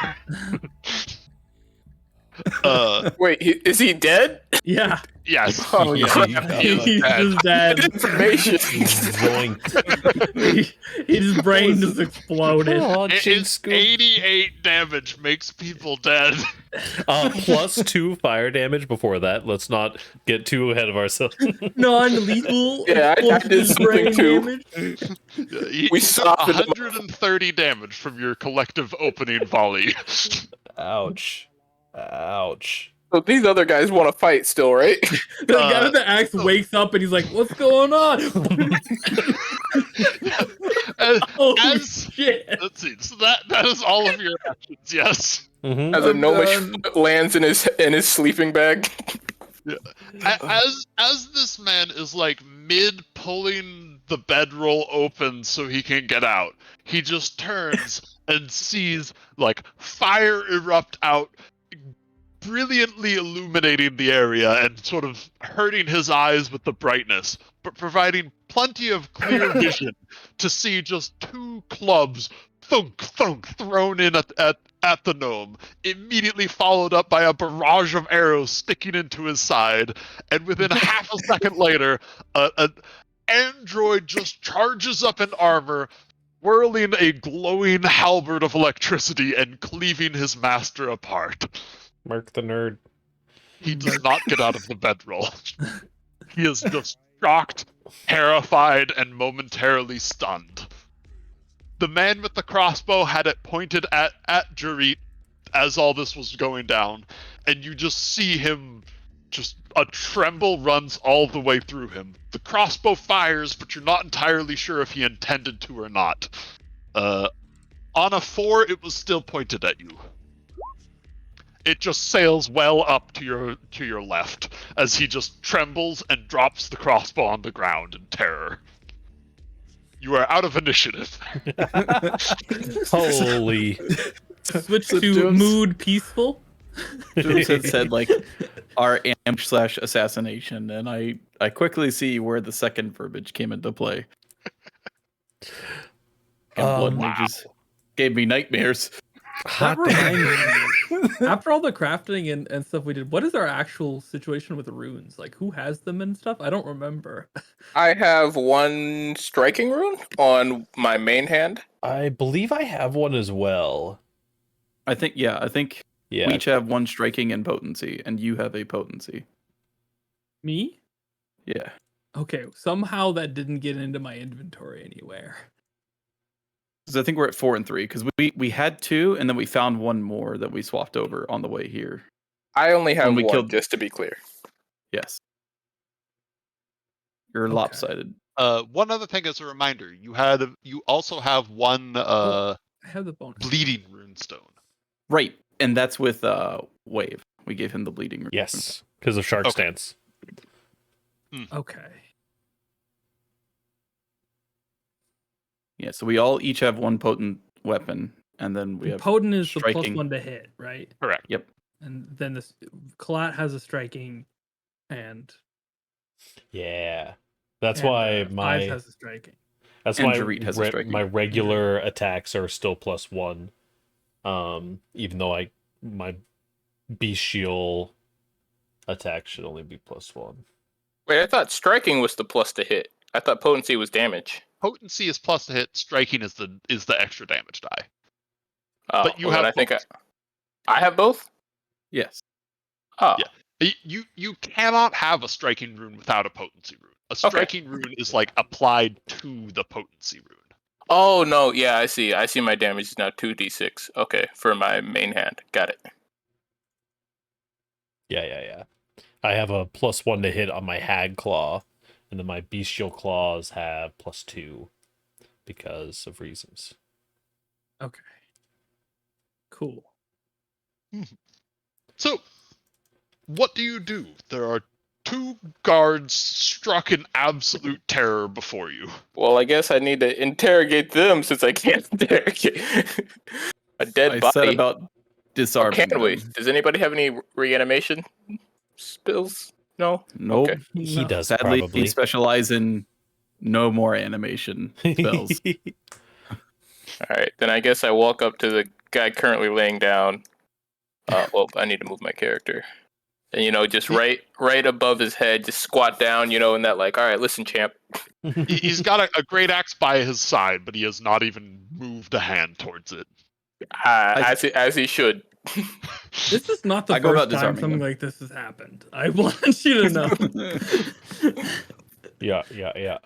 [SPEAKER 4] Wait, is he dead?
[SPEAKER 2] Yeah.
[SPEAKER 1] Yes.
[SPEAKER 4] Oh,
[SPEAKER 1] he-
[SPEAKER 4] crap.
[SPEAKER 1] he is
[SPEAKER 2] He's
[SPEAKER 1] dead.
[SPEAKER 2] just dead.
[SPEAKER 4] Information.
[SPEAKER 2] His brain just exploded.
[SPEAKER 1] It is 88 damage makes people dead.
[SPEAKER 5] Plus 2 fire damage before that. Let's not get too ahead of ourselves.
[SPEAKER 2] Non-lethal.
[SPEAKER 4] Yeah, I did something
[SPEAKER 2] brain
[SPEAKER 4] too.
[SPEAKER 2] damage.
[SPEAKER 4] We stopped at the
[SPEAKER 1] 130 damage from your collective opening volley.
[SPEAKER 5] Ouch. Ouch.
[SPEAKER 4] So these other guys want to fight still, right?
[SPEAKER 2] The guy with the axe wakes up and he's like, "What's going on?" Holy
[SPEAKER 1] As
[SPEAKER 2] shit!
[SPEAKER 1] let's see, so that is all of your actions. Yes.
[SPEAKER 5] Mm-hmm.
[SPEAKER 4] As a gnomish foot lands in his sleeping bag.
[SPEAKER 1] As this man is like mid pulling the bedroll open so he can get out, he just turns and sees like fire erupt out, brilliantly illuminating the area and sort of hurting his eyes with the brightness, but providing plenty of clear vision to see just two clubs thunk thunk thrown in at the gnome, immediately followed up by a barrage of arrows sticking into his side, and within half a second later, an android just charges up in armor, whirling a glowing halberd of electricity and cleaving his master apart.
[SPEAKER 5] Mark the nerd.
[SPEAKER 1] He does not get out of the bedroll. He is just shocked, terrified, and momentarily stunned. The man with the crossbow had it pointed at Gerrit as all this was going down, and you just see him, just a tremble runs all the way through him. The crossbow fires, but you're not entirely sure if he intended to or not. On a 4, it was still pointed at you. It just sails well up to your left as he just trembles and drops the crossbow on the ground in terror. You are out of initiative.
[SPEAKER 5] Holy.
[SPEAKER 2] Switch
[SPEAKER 3] So
[SPEAKER 2] to
[SPEAKER 3] Jones-
[SPEAKER 2] mood peaceful.
[SPEAKER 3] Jones had said like our ambush/assassination, and I quickly see where the second verbiage came into play. And blood mages gave me nightmares.
[SPEAKER 5] Hot
[SPEAKER 2] That
[SPEAKER 5] damn.
[SPEAKER 2] reminds me, after all the crafting and stuff we did, what is our actual situation with runes? Like, who has them and stuff? I don't remember.
[SPEAKER 4] I have one striking rune on my main hand.
[SPEAKER 5] I believe I have one as well.
[SPEAKER 3] I think
[SPEAKER 5] Yeah.
[SPEAKER 3] we each have one striking and potency, and you have a potency.
[SPEAKER 2] Me?
[SPEAKER 3] Yeah.
[SPEAKER 2] Okay, somehow that didn't get into my inventory anywhere.
[SPEAKER 3] Because I think we're at 4 and 3, because we had 2, and then we found one more that we swapped over on the way here.
[SPEAKER 4] I only have
[SPEAKER 3] When we
[SPEAKER 4] one,
[SPEAKER 3] killed-
[SPEAKER 4] just to be clear.
[SPEAKER 3] Yes. You're
[SPEAKER 2] Okay.
[SPEAKER 3] lopsided.
[SPEAKER 1] One other thing as a reminder, you also have one
[SPEAKER 2] I have the bonus.
[SPEAKER 1] bleeding runestone.
[SPEAKER 3] Right. And that's with Wave. We gave him the bleeding rune.
[SPEAKER 5] Yes, because of Shark
[SPEAKER 1] Okay.
[SPEAKER 5] Stance.
[SPEAKER 2] Okay.
[SPEAKER 3] Yeah, so we all each have one potent weapon, and then we have
[SPEAKER 2] Potent is the
[SPEAKER 3] striking.
[SPEAKER 2] +1 to hit, right?
[SPEAKER 1] Correct.
[SPEAKER 3] Yep.
[SPEAKER 2] And then this Kalat has a striking, and
[SPEAKER 5] Yeah. That's
[SPEAKER 2] and,
[SPEAKER 5] my
[SPEAKER 2] Fives has a striking.
[SPEAKER 5] that's
[SPEAKER 3] and
[SPEAKER 5] why
[SPEAKER 3] Gerrit has a striking.
[SPEAKER 5] my regular attacks are still +1. Even though my bestial attack should only be +1.
[SPEAKER 4] Wait, I thought striking was the plus to hit. I thought potency was damage.
[SPEAKER 1] Potency is plus to hit. Striking is the extra damage die.
[SPEAKER 4] Oh,
[SPEAKER 1] But you
[SPEAKER 4] well, then
[SPEAKER 1] have
[SPEAKER 4] I think
[SPEAKER 1] both.
[SPEAKER 4] I have both.
[SPEAKER 3] Yes.
[SPEAKER 4] Oh,
[SPEAKER 1] Yeah. You cannot have a striking rune without a potency rune. A striking rune is like applied to the potency rune.
[SPEAKER 4] Oh no, yeah, I see. I see my damage is now 2d6. Okay, for my main hand. Got it.
[SPEAKER 5] Yeah. I have a +1 to hit on my Hag Claw, and then my bestial claws have +2 because of reasons.
[SPEAKER 2] Okay. Cool.
[SPEAKER 1] So, what do you do? There are 2 guards struck in absolute terror before you.
[SPEAKER 4] Well, I guess I need to interrogate them since I can't interrogate a dead
[SPEAKER 3] I
[SPEAKER 4] body.
[SPEAKER 3] said about
[SPEAKER 4] Or
[SPEAKER 3] disarming
[SPEAKER 4] can we?
[SPEAKER 3] them.
[SPEAKER 4] Does anybody have any reanimation spills? No?
[SPEAKER 3] Nope.
[SPEAKER 4] Okay.
[SPEAKER 5] He
[SPEAKER 2] No.
[SPEAKER 5] does
[SPEAKER 3] Sadly,
[SPEAKER 5] probably.
[SPEAKER 3] we specialize in no more animation spells.
[SPEAKER 4] Alright, then I guess I walk up to the guy currently laying down. Well, I need to move my character. And, just right above his head, just squat down, in that like, alright, listen, champ.
[SPEAKER 1] He's got a great axe by his side, but he has not even moved a hand towards it.
[SPEAKER 4] As he should.
[SPEAKER 2] This is not the
[SPEAKER 3] I go
[SPEAKER 2] first
[SPEAKER 3] about
[SPEAKER 2] time
[SPEAKER 3] disarming
[SPEAKER 2] something
[SPEAKER 3] them.
[SPEAKER 2] like this has happened. I want you to know.
[SPEAKER 5] Yeah.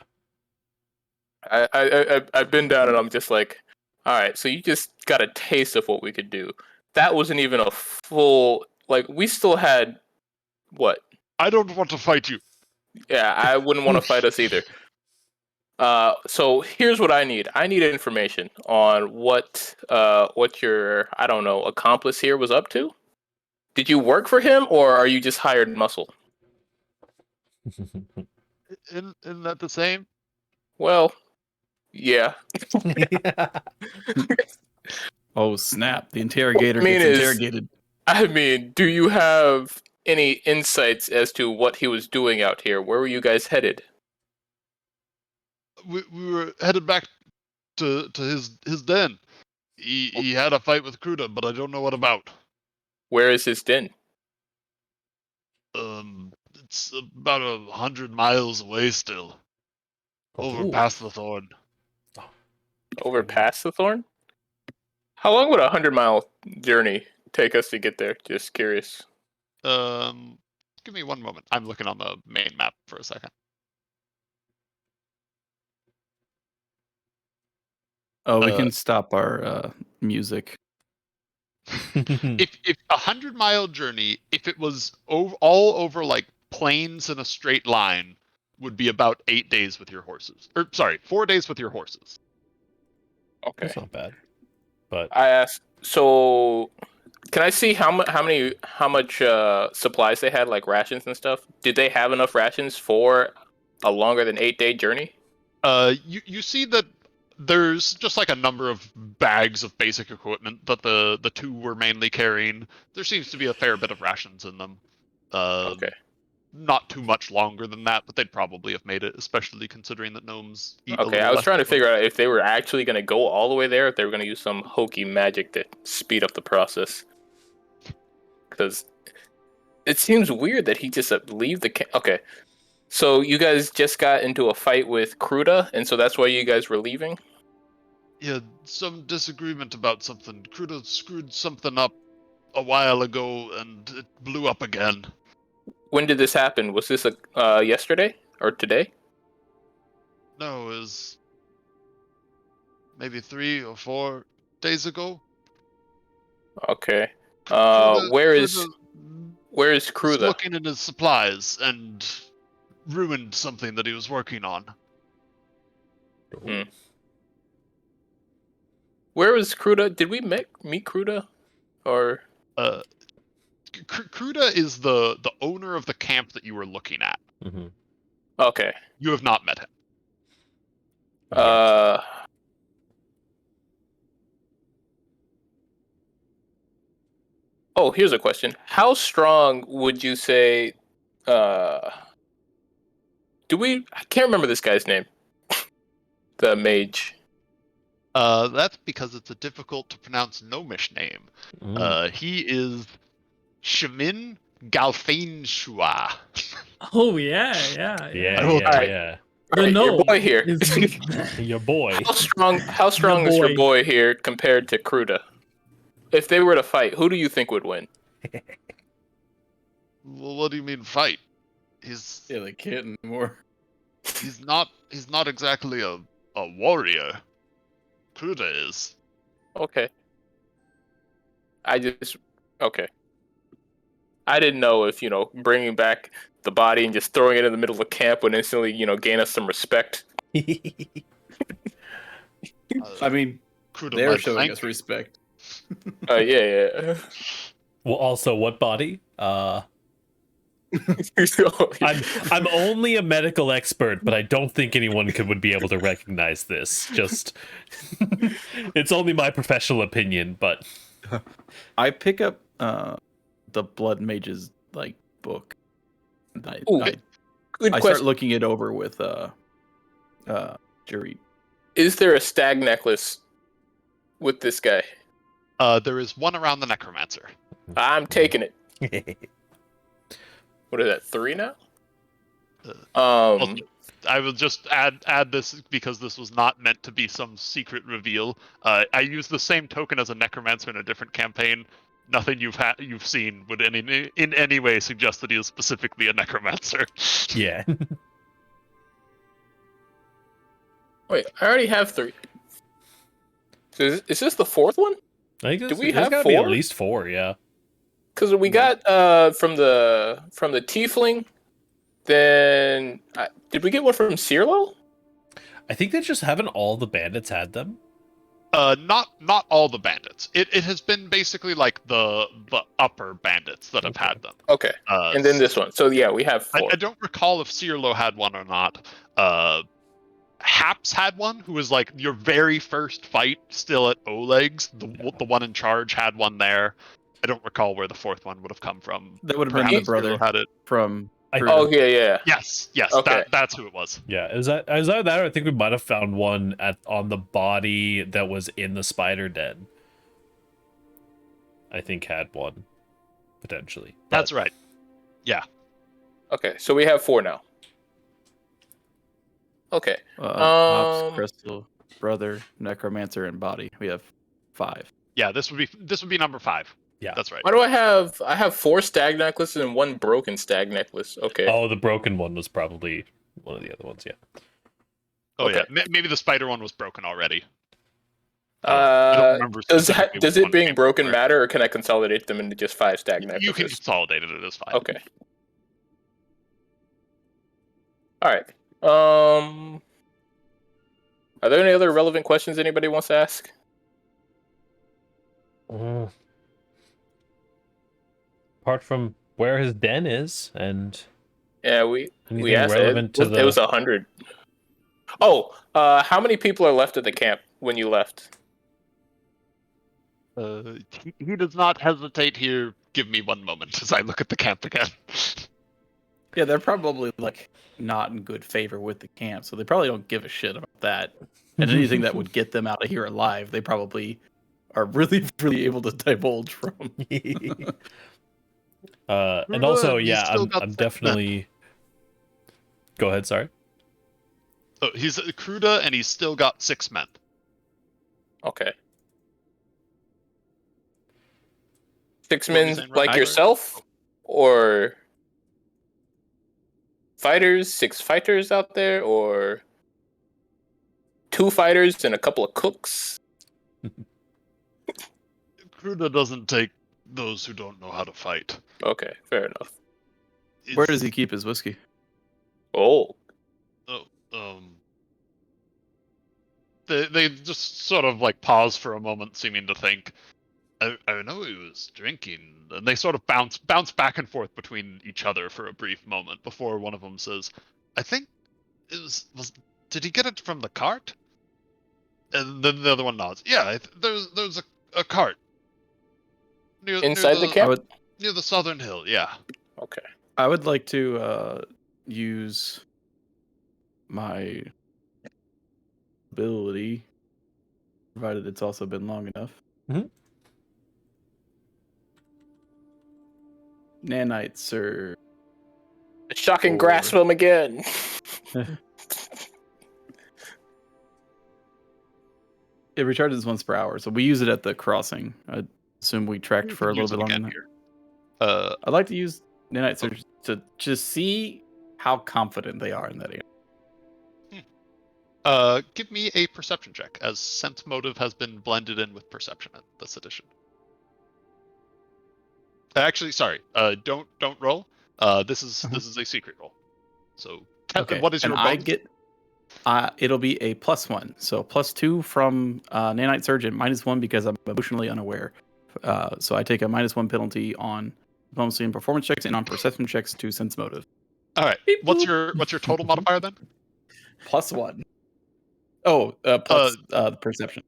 [SPEAKER 4] I've been down and I'm just like, alright, so you just got a taste of what we could do. That wasn't even a full, like, we still had, what?
[SPEAKER 1] I don't want to fight you.
[SPEAKER 4] Yeah, I wouldn't want to fight us either. So here's what I need. I need information on what your, I don't know, accomplice here was up to. Did you work for him, or are you just hired muscle?
[SPEAKER 1] Isn't that the same?
[SPEAKER 4] Well, yeah.
[SPEAKER 3] Oh snap! The interrogator
[SPEAKER 4] What I mean
[SPEAKER 3] gets
[SPEAKER 4] is-
[SPEAKER 3] interrogated.
[SPEAKER 4] I mean, do you have any insights as to what he was doing out here? Where were you guys headed?
[SPEAKER 1] We were headed back to his den. He had a fight with Kruda, but I don't know what about.
[SPEAKER 4] Where is his den?
[SPEAKER 1] It's about 100 miles away still. Over
[SPEAKER 5] Ooh.
[SPEAKER 1] past the Thorn.
[SPEAKER 4] Over past the Thorn? How long would a 100-mile journey take us to get there? Just curious.
[SPEAKER 1] Give me one moment. I'm looking on the main map for a second.
[SPEAKER 3] Oh, we can stop our music.
[SPEAKER 1] If 100-mile journey, if it was all over like plains in a straight line, would be about 8 days with your horses. Or sorry, 4 days with your horses.
[SPEAKER 4] Okay.
[SPEAKER 5] That's not bad. But
[SPEAKER 4] I asked. So, can I see how much supplies they had, like rations and stuff? Did they have enough rations for a longer than 8-day journey?
[SPEAKER 1] You see that there's just like a number of bags of basic equipment that the two were mainly carrying. There seems to be a fair bit of rations in them.
[SPEAKER 4] Okay.
[SPEAKER 1] Not too much longer than that, but they'd probably have made it, especially considering that gnomes eat a
[SPEAKER 4] Okay,
[SPEAKER 1] little
[SPEAKER 4] I was
[SPEAKER 1] less
[SPEAKER 4] trying to
[SPEAKER 1] than
[SPEAKER 4] figure out if they were actually going to go all the way there, if they were going to use some hokey magic to speed up the process. Because it seems weird that he just leave the Okay, so you guys just got into a fight with Kruda, and so that's why you guys were leaving?
[SPEAKER 1] Yeah, some disagreement about something. Kruda screwed something up a while ago, and it blew up again.
[SPEAKER 4] When did this happen? Was this yesterday or today?
[SPEAKER 1] No, it was maybe 3 or 4 days ago.
[SPEAKER 4] Okay.
[SPEAKER 1] Kruda
[SPEAKER 4] Where is
[SPEAKER 1] was
[SPEAKER 4] Kruda?
[SPEAKER 1] looking in his supplies and ruined something that he was working on.
[SPEAKER 4] Hmm. Where was Kruda? Did we meet Kruda? Or
[SPEAKER 1] Kruda is the owner of the camp that you were looking at.
[SPEAKER 4] okay.
[SPEAKER 1] You have not met him.
[SPEAKER 4] Oh, here's a question. How strong would you say I can't remember this guy's name. The mage.
[SPEAKER 1] That's because it's a difficult to pronounce gnomish name. He is Shamin Galfainshua.
[SPEAKER 2] Oh yeah.
[SPEAKER 5] yeah.
[SPEAKER 2] The
[SPEAKER 4] Alright, your
[SPEAKER 2] gnome
[SPEAKER 4] boy here.
[SPEAKER 2] is-
[SPEAKER 5] Your boy.
[SPEAKER 4] How strong is your
[SPEAKER 2] boy.
[SPEAKER 4] boy here compared to Kruda? If they were to fight, who do you think would win?
[SPEAKER 1] Well, what do you mean fight? He's
[SPEAKER 3] they can't anymore.
[SPEAKER 1] he's not exactly a warrior. Kruda is.
[SPEAKER 4] Okay. Okay. I didn't know if, bringing back the body and just throwing it in the middle of camp would instantly, gain us some respect.
[SPEAKER 3] I mean,
[SPEAKER 1] Kruda
[SPEAKER 3] they're
[SPEAKER 1] might
[SPEAKER 3] showing
[SPEAKER 1] thank
[SPEAKER 3] us
[SPEAKER 1] you.
[SPEAKER 3] respect.
[SPEAKER 4] Yeah.
[SPEAKER 5] Well, also, what body? I'm only a medical expert, but I don't think anyone would be able to recognize this. Just, it's only my professional opinion, but
[SPEAKER 3] I pick up the Blood Mage's book.
[SPEAKER 4] Ooh,
[SPEAKER 3] I
[SPEAKER 4] good
[SPEAKER 3] start
[SPEAKER 4] question.
[SPEAKER 3] looking it over with Gerrit.
[SPEAKER 4] Is there a stag necklace with this guy?
[SPEAKER 1] There is one around the necromancer.
[SPEAKER 4] I'm taking it. What is that? 3 now?
[SPEAKER 1] Also, I will just add this because this was not meant to be some secret reveal. I used the same token as a necromancer in a different campaign. Nothing you've seen would in any way suggest that he is specifically a necromancer.
[SPEAKER 5] yeah.
[SPEAKER 4] Wait, I already have 3. So is this the 4th one?
[SPEAKER 5] I think
[SPEAKER 4] Do we
[SPEAKER 5] there's
[SPEAKER 4] have
[SPEAKER 5] gotta be
[SPEAKER 4] 4?
[SPEAKER 5] at least 4, yeah.
[SPEAKER 4] Because we got from the tiefling. Then did we get one from Cirlo?
[SPEAKER 5] I think they just haven't all the bandits had them.
[SPEAKER 1] Not all the bandits. It has been basically like the upper bandits that have had them.
[SPEAKER 4] Okay. And then this one. So yeah, we have 4.
[SPEAKER 1] I don't recall if Cirlo had one or not. Haps had one, who was like your very first fight, still at Oleg's. The one in charge had one there. I don't recall where the fourth one would have come from.
[SPEAKER 3] That would have been the
[SPEAKER 1] Perhaps
[SPEAKER 3] brother
[SPEAKER 1] Hero had it.
[SPEAKER 3] from.
[SPEAKER 5] I-
[SPEAKER 3] Fruta.
[SPEAKER 4] Oh yeah.
[SPEAKER 1] Yes,
[SPEAKER 4] Okay.
[SPEAKER 1] that's who it was.
[SPEAKER 5] Yeah, is that either that or I think we might have found one on the body that was in the spider den. I think had one, potentially.
[SPEAKER 1] That's right. Yeah.
[SPEAKER 4] Okay, so we have 4 now. Okay.
[SPEAKER 3] Pops, Crystal, brother, necromancer, and body. We have 5.
[SPEAKER 1] Yeah, this would be number 5.
[SPEAKER 5] Yeah.
[SPEAKER 1] That's right.
[SPEAKER 4] Why do I have 4 stag necklaces and 1 broken stag necklace? Okay.
[SPEAKER 5] Oh, the broken one was probably one of the other ones, yeah.
[SPEAKER 1] Oh
[SPEAKER 4] Okay.
[SPEAKER 1] yeah, maybe the spider one was broken already. I don't remember specifically
[SPEAKER 4] Does
[SPEAKER 1] which
[SPEAKER 4] it
[SPEAKER 1] one
[SPEAKER 4] being
[SPEAKER 1] came
[SPEAKER 4] broken
[SPEAKER 1] from where.
[SPEAKER 4] matter, or can I consolidate them into just 5 stag necklaces?
[SPEAKER 1] You can consolidate it as 5.
[SPEAKER 4] Okay. All right. Are there any other relevant questions anybody wants to ask?
[SPEAKER 5] Apart from where his den is and
[SPEAKER 4] Yeah, we
[SPEAKER 5] anything
[SPEAKER 4] asked
[SPEAKER 5] relevant
[SPEAKER 4] it.
[SPEAKER 5] to the.
[SPEAKER 4] It was 100. Oh, how many people are left at the camp when you left?
[SPEAKER 1] He does not hesitate here. Give me one moment as I look at the camp again.
[SPEAKER 3] Yeah, they're probably like not in good favor with the camp, so they probably don't give a shit about that. And anything that would get them out of here alive, they probably are really, really able to divulge from.
[SPEAKER 5] And also,
[SPEAKER 1] He's
[SPEAKER 5] yeah,
[SPEAKER 1] still got
[SPEAKER 5] I'm
[SPEAKER 1] 6
[SPEAKER 5] definitely. Go ahead. Sorry.
[SPEAKER 1] Oh, he's a Kruda, and he's still got 6 men.
[SPEAKER 4] Okay. 6
[SPEAKER 1] What were you
[SPEAKER 4] men
[SPEAKER 1] saying,
[SPEAKER 4] like
[SPEAKER 1] Ryan?
[SPEAKER 4] yourself, or fighters? 6 fighters out there, or 2 fighters and a couple of cooks?
[SPEAKER 1] Kruda doesn't take those who don't know how to fight.
[SPEAKER 4] Okay, fair enough.
[SPEAKER 3] Where does he keep his whiskey?
[SPEAKER 4] Oh,
[SPEAKER 1] They just sort of like pause for a moment, seeming to think. I know he was drinking, and they sort of bounce back and forth between each other for a brief moment before one of them says, "I think it was did he get it from the cart?" And then the other one nods. Yeah, there's a cart
[SPEAKER 4] inside the camp?
[SPEAKER 1] near the southern hill. Yeah.
[SPEAKER 4] Okay.
[SPEAKER 3] I would like to use my ability, provided it's also been long enough.
[SPEAKER 5] Mhm.
[SPEAKER 3] Nanite, sir.
[SPEAKER 4] Shocking
[SPEAKER 3] Or-
[SPEAKER 4] grasp him again.
[SPEAKER 3] It recharges once per hour, so we use it at the crossing. I assume we trekked
[SPEAKER 1] You
[SPEAKER 3] for a
[SPEAKER 1] can
[SPEAKER 3] little
[SPEAKER 1] use
[SPEAKER 3] bit
[SPEAKER 1] it
[SPEAKER 3] longer
[SPEAKER 1] again
[SPEAKER 3] than
[SPEAKER 1] here.
[SPEAKER 3] that. I'd like to use Nanite Surge to just see how confident they are in that area.
[SPEAKER 1] Give me a perception check, as sense motive has been blended in with perception at this edition. Actually, sorry. Don't roll. This is a secret roll. So,
[SPEAKER 3] Okay.
[SPEAKER 1] what is your
[SPEAKER 3] and I
[SPEAKER 1] bonus?
[SPEAKER 3] get? It'll be a +1, so +2 from Nanite Surge and -1 because I'm emotionally unaware. So I take a -1 penalty on diplomacy and performance checks and on perception checks to sense motive.
[SPEAKER 1] All right. What's your total modifier then?
[SPEAKER 3] +1. Oh, plus perception.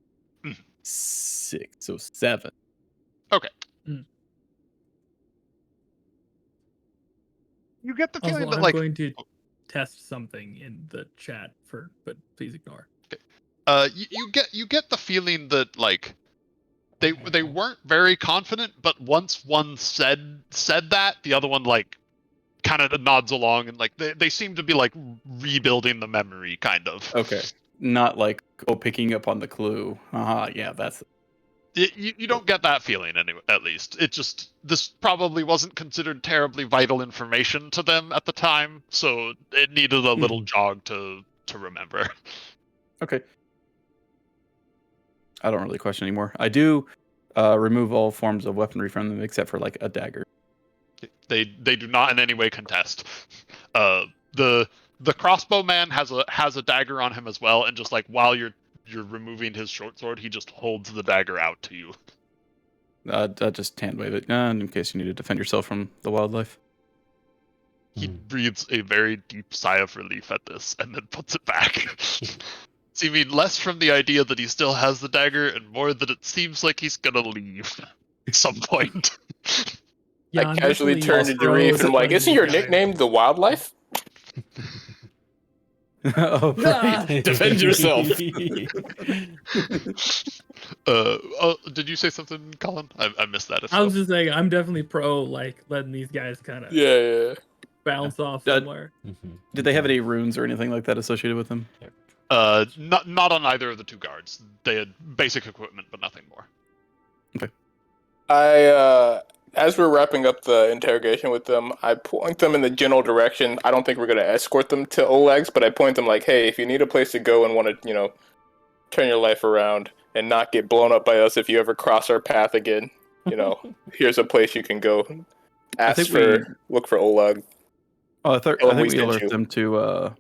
[SPEAKER 3] 6, so 7.
[SPEAKER 1] Okay.
[SPEAKER 2] Mm.
[SPEAKER 1] You get the feeling
[SPEAKER 2] Also,
[SPEAKER 1] that
[SPEAKER 2] I'm
[SPEAKER 1] like
[SPEAKER 2] going to test something in the chat but please ignore.
[SPEAKER 1] you get the feeling that like they weren't very confident, but once one said that, the other one like kind of nods along, and like they seem to be like rebuilding the memory kind of.
[SPEAKER 3] Okay. Not like picking up on the clue. Yeah, that's
[SPEAKER 1] You don't get that feeling anyway. At least it just this probably wasn't considered terribly vital information to them at the time, so it needed a little jog to remember.
[SPEAKER 3] okay. I don't really question anymore. I do remove all forms of weaponry from them except for like a dagger.
[SPEAKER 1] They do not in any way contest. The crossbow man has a dagger on him as well, and just like while you're removing his short sword, he just holds the dagger out to you.
[SPEAKER 3] I just hand wave it in case you need to defend yourself from the wildlife.
[SPEAKER 1] He breathes a very deep sigh of relief at this, and then puts it back. Seeming less from the idea that he still has the dagger, and more that it seems like he's gonna leave. at some point.
[SPEAKER 2] Yeah,
[SPEAKER 4] I
[SPEAKER 2] I'm
[SPEAKER 4] casually
[SPEAKER 2] definitely
[SPEAKER 4] turn to
[SPEAKER 2] pro
[SPEAKER 4] Gerrit and I'm like,
[SPEAKER 2] letting
[SPEAKER 4] isn't
[SPEAKER 2] these
[SPEAKER 4] your
[SPEAKER 2] guys-
[SPEAKER 4] nickname the Wildlife?
[SPEAKER 3] Oh,
[SPEAKER 2] Ah!
[SPEAKER 3] right.
[SPEAKER 4] Defend yourself.
[SPEAKER 1] Did you say something, Colin? I missed that. If
[SPEAKER 2] I was
[SPEAKER 1] so.
[SPEAKER 2] just saying, I'm definitely pro like letting these guys kind of
[SPEAKER 4] Yeah.
[SPEAKER 2] bounce off
[SPEAKER 3] Uh,
[SPEAKER 2] somewhere.
[SPEAKER 3] Did they have any runes or anything like that associated with them?
[SPEAKER 1] Not on either of the two guards. They had basic equipment, but nothing more.
[SPEAKER 4] As we're wrapping up the interrogation with them, I point them in the general direction. I don't think we're gonna escort them to Oleg's, but I point them like, hey, if you need a place to go and want to, turn your life around and not get blown up by us if you ever cross our path again, here's a place you can go. Look for Oleg.
[SPEAKER 3] Oh, I
[SPEAKER 4] Tell
[SPEAKER 3] think
[SPEAKER 4] him we
[SPEAKER 3] we
[SPEAKER 4] sent
[SPEAKER 3] alerted
[SPEAKER 4] you.
[SPEAKER 3] them to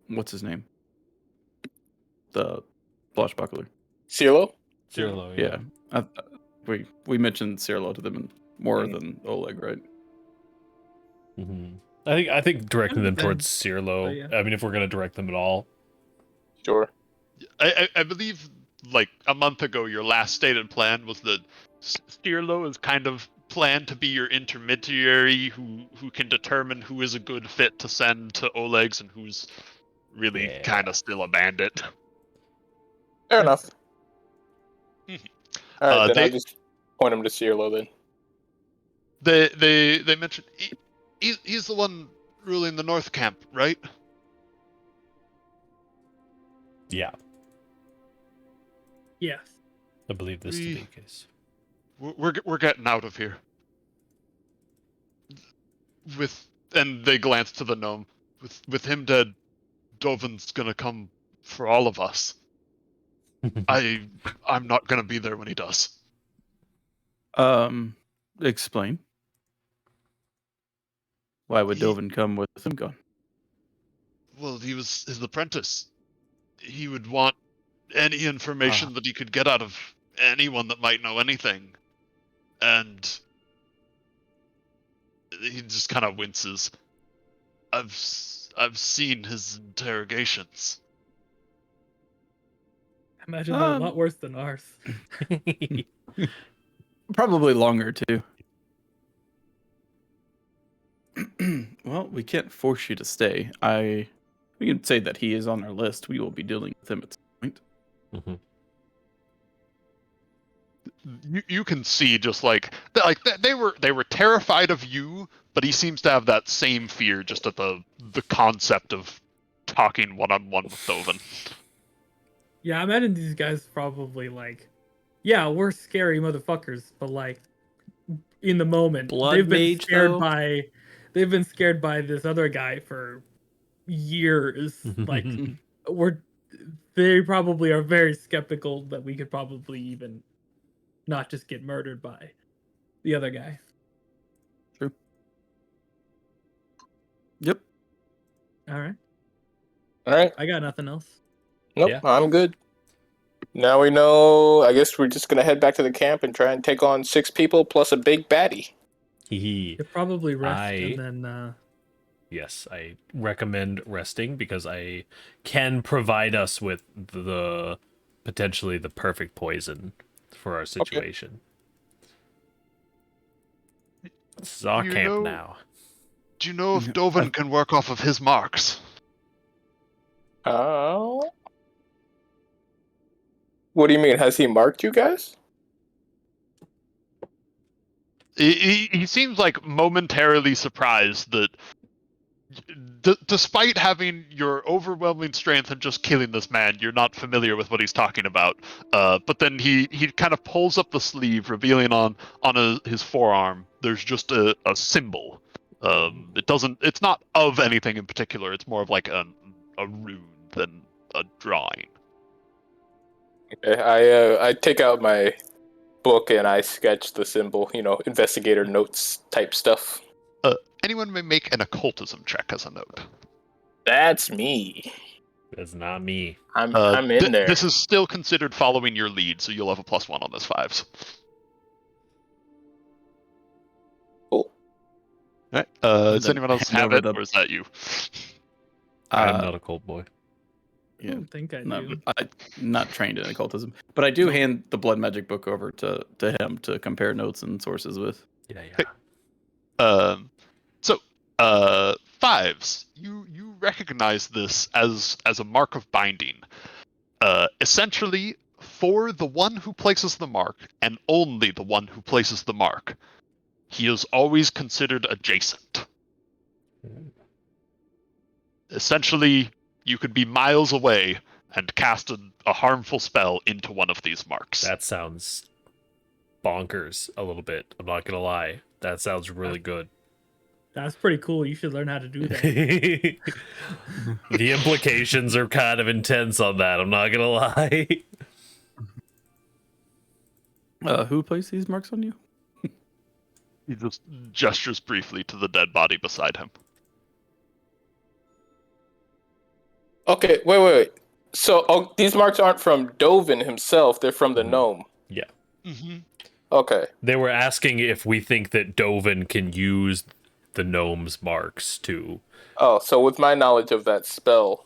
[SPEAKER 3] what's his name? The Flashbuckler.
[SPEAKER 4] Cielo?
[SPEAKER 5] Cirilo,
[SPEAKER 3] Yeah. We mentioned Cirilo to them more
[SPEAKER 4] Mhm.
[SPEAKER 3] than Oleg, right?
[SPEAKER 5] Mm-hmm. I think directing them towards Cirilo.
[SPEAKER 2] yeah.
[SPEAKER 5] I mean, if we're gonna direct them at all.
[SPEAKER 4] Sure.
[SPEAKER 1] I believe, like, a month ago, your last stated plan was that Steerlo is kind of planned to be your intermediary who can determine who is a good fit to send to Oleg's and who's really
[SPEAKER 5] Yeah.
[SPEAKER 1] kind of still a bandit.
[SPEAKER 4] Fair enough.
[SPEAKER 1] Mhm.
[SPEAKER 4] Alright, then
[SPEAKER 1] they-
[SPEAKER 4] I'll just point him to Cielo then.
[SPEAKER 1] They mentioned he's the one ruling the North Camp, right?
[SPEAKER 5] Yeah,
[SPEAKER 2] Yes.
[SPEAKER 5] I believe this to be the case.
[SPEAKER 1] We're getting out of here. And they glance to the gnome. With him dead, Dovin's gonna come for all of us. I'm not gonna be there when he does.
[SPEAKER 3] Explain. Why would
[SPEAKER 1] He-
[SPEAKER 3] Dovin come with him gone?
[SPEAKER 1] Well, he was his apprentice. He would want any information that he could get out of anyone that might know anything. And he just kind of winces. I've seen his interrogations.
[SPEAKER 2] I imagine they're a lot worse than ours.
[SPEAKER 3] Probably longer too. Well, we can't force you to stay. We can say that he is on our list. We will be dealing with him at some point.
[SPEAKER 5] Mm-hmm.
[SPEAKER 1] You can see just like they were terrified of you, but he seems to have that same fear just at the concept of talking one-on-one with Dovin.
[SPEAKER 2] Yeah, I imagine these guys probably like, yeah, we're scary motherfuckers, but like in the moment,
[SPEAKER 3] Blood
[SPEAKER 2] they've been
[SPEAKER 3] mage,
[SPEAKER 2] scared
[SPEAKER 3] though?
[SPEAKER 2] by this other guy for years. Like they probably are very skeptical that we could probably even not just get murdered by the other guy.
[SPEAKER 3] True. Yep.
[SPEAKER 2] All right,
[SPEAKER 4] Alright.
[SPEAKER 2] I got nothing else.
[SPEAKER 4] Nope,
[SPEAKER 5] Yeah.
[SPEAKER 4] I'm good. Now we know, I guess we're just gonna head back to the camp and try and take on 6 people plus a big baddie.
[SPEAKER 2] You probably rest
[SPEAKER 5] I-
[SPEAKER 2] and then
[SPEAKER 5] Yes, I recommend resting because I can provide us with the potentially the perfect poison for our situation. This is our
[SPEAKER 1] You
[SPEAKER 5] camp
[SPEAKER 1] know-
[SPEAKER 5] now.
[SPEAKER 1] Do you know if Dovin can work off of his marks?
[SPEAKER 4] Oh. What do you mean? Has he marked you guys?
[SPEAKER 1] He seems like momentarily surprised that despite having your overwhelming strength and just killing this man, you're not familiar with what he's talking about. But then he kind of pulls up the sleeve, revealing on his forearm there's just a symbol. It's not of anything in particular. It's more of like a rune than a drawing.
[SPEAKER 4] Okay, I take out my book and I sketch the symbol, investigator notes type stuff.
[SPEAKER 1] Anyone may make an occultism check as a note.
[SPEAKER 4] That's me.
[SPEAKER 5] That's not me.
[SPEAKER 4] I'm in there.
[SPEAKER 1] This is still considered following your lead, so you'll have a +1 on this 5s.
[SPEAKER 4] Cool.
[SPEAKER 1] Right. Does
[SPEAKER 3] then
[SPEAKER 1] anyone else
[SPEAKER 3] hand
[SPEAKER 1] have
[SPEAKER 3] over
[SPEAKER 1] it,
[SPEAKER 3] the-
[SPEAKER 1] or is that you?
[SPEAKER 5] I'm not a cold boy.
[SPEAKER 2] I don't think I
[SPEAKER 3] No,
[SPEAKER 2] do.
[SPEAKER 3] I'm not trained in occultism, but I do hand the blood magic book over to him to compare notes and sources with.
[SPEAKER 5] Yeah.
[SPEAKER 1] So, fives, you recognize this as a mark of binding. Essentially, for the one who places the mark, and only the one who places the mark, he is always considered adjacent. Essentially, you could be miles away and cast a harmful spell into one of these marks.
[SPEAKER 5] That sounds bonkers a little bit. I'm not gonna lie. That sounds really good.
[SPEAKER 2] That's pretty cool. You should learn how to do that.
[SPEAKER 5] The implications are kind of intense on that. I'm not gonna lie.
[SPEAKER 3] Who placed these marks on you?
[SPEAKER 1] He just gestures briefly to the dead body beside him.
[SPEAKER 4] Okay, wait. So these marks aren't from Dovin himself; they're from the gnome.
[SPEAKER 5] Yeah.
[SPEAKER 1] Mm-hmm.
[SPEAKER 4] Okay.
[SPEAKER 5] They were asking if we think that Dovin can use the gnome's marks to.
[SPEAKER 4] Oh, so with my knowledge of that spell,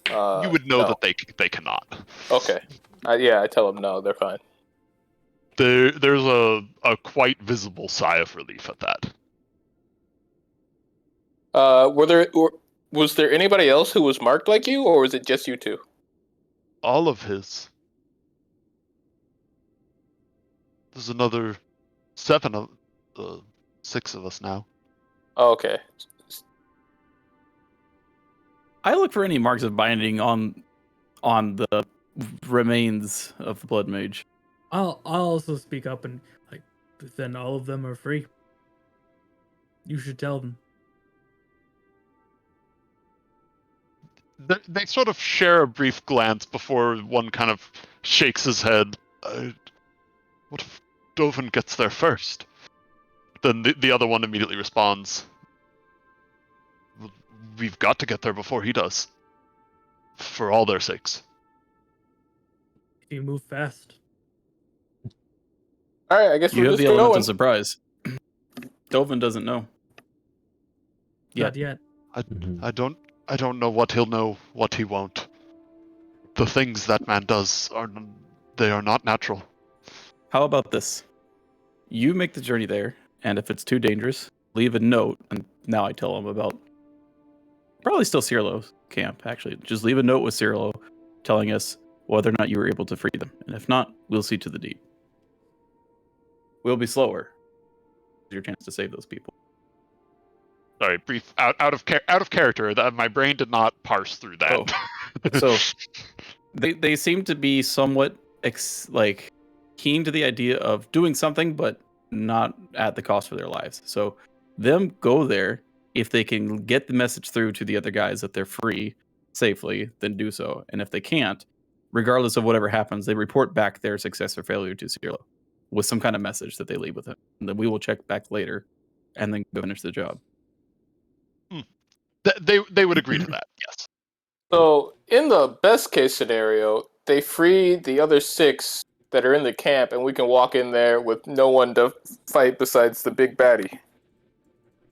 [SPEAKER 1] You would know
[SPEAKER 4] no.
[SPEAKER 1] that they cannot.
[SPEAKER 4] Okay. I tell them no, they're fine.
[SPEAKER 1] There's a quite visible sigh of relief at that.
[SPEAKER 4] Was there anybody else who was marked like you, or was it just you two?
[SPEAKER 1] All of his. There's another 6 of us now.
[SPEAKER 4] Oh, okay.
[SPEAKER 3] I look for any marks of binding on the remains of the blood mage.
[SPEAKER 2] I'll also speak up and then all of them are free. You should tell them.
[SPEAKER 1] They sort of share a brief glance before one kind of shakes his head. What if Dovin gets there first? Then the other one immediately responds, we've got to get there before he does. For all their sakes.
[SPEAKER 2] If you move fast.
[SPEAKER 4] All right, I guess
[SPEAKER 3] You
[SPEAKER 4] we're
[SPEAKER 3] have
[SPEAKER 4] just
[SPEAKER 3] the element
[SPEAKER 4] going.
[SPEAKER 3] of surprise. Dovin doesn't know.
[SPEAKER 2] Not yet.
[SPEAKER 1] I don't know what he'll know, what he won't. The things that man does are not natural.
[SPEAKER 3] How about this? You make the journey there, and if it's too dangerous, leave a note. And now I tell him about probably still Cirlo's camp, actually. Just leave a note with Cirlo telling us whether or not you were able to free them. And if not, we'll see to the deed. We'll be slower. Your chance to save those people.
[SPEAKER 1] Sorry, brief out of character. That my brain did not parse through that.
[SPEAKER 3] Oh. So they seem to be somewhat keen to the idea of doing something, but not at the cost for their lives. So them go there. If they can get the message through to the other guys that they're free safely, then do so. And if they can't, regardless of whatever happens, they report back their success or failure to Cirlo with some kind of message that they leave with him. And then we will check back later and then go finish the job.
[SPEAKER 1] They would agree to that, yes.
[SPEAKER 4] So, in the best case scenario, they free the other 6 that are in the camp, and we can walk in there with no one to fight besides the big baddie.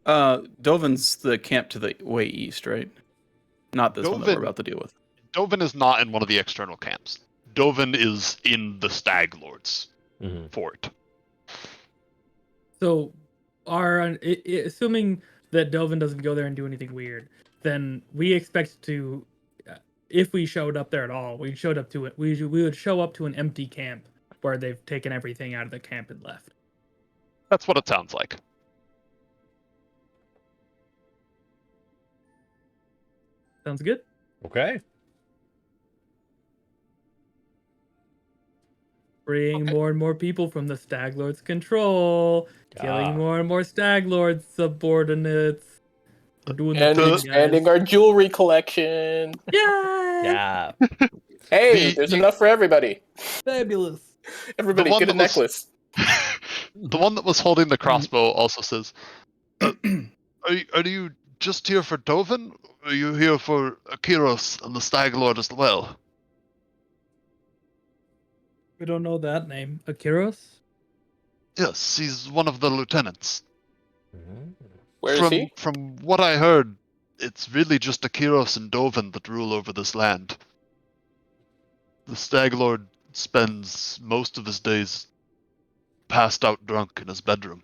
[SPEAKER 3] Dovin's the camp to the way east, right? Not this one that we're about to deal with.
[SPEAKER 1] Dovin is not in one of the external camps. Dovin is in the Stag Lord's fort.
[SPEAKER 2] So, assuming that Dovin doesn't go there and do anything weird, then we expect to, if we showed up there at all, we would show up to an empty camp where they've taken everything out of the camp and left.
[SPEAKER 1] That's what it sounds like.
[SPEAKER 2] Sounds good?
[SPEAKER 5] Okay.
[SPEAKER 2] Freeing more and more people from the Stag Lord's control, killing more and more Stag Lord's subordinates. We're doing
[SPEAKER 4] And
[SPEAKER 2] the thing,
[SPEAKER 4] expanding
[SPEAKER 2] guys.
[SPEAKER 4] our jewelry collection.
[SPEAKER 2] Yay!
[SPEAKER 5] Yeah.
[SPEAKER 4] Hey, there's enough for everybody.
[SPEAKER 2] Fabulous.
[SPEAKER 4] Everybody
[SPEAKER 1] one
[SPEAKER 4] get a
[SPEAKER 1] that was-
[SPEAKER 4] necklace.
[SPEAKER 1] The one that was holding the crossbow also says, are you just here for Dovin? Or are you here for Akiros and the Stag Lord as well?
[SPEAKER 2] We don't know that name. Akiros?
[SPEAKER 1] Yes, he's one of the lieutenants.
[SPEAKER 4] Where is he?
[SPEAKER 1] From what I heard, it's really just Akiros and Dovin that rule over this land. The Stag Lord spends most of his days passed out drunk in his bedroom.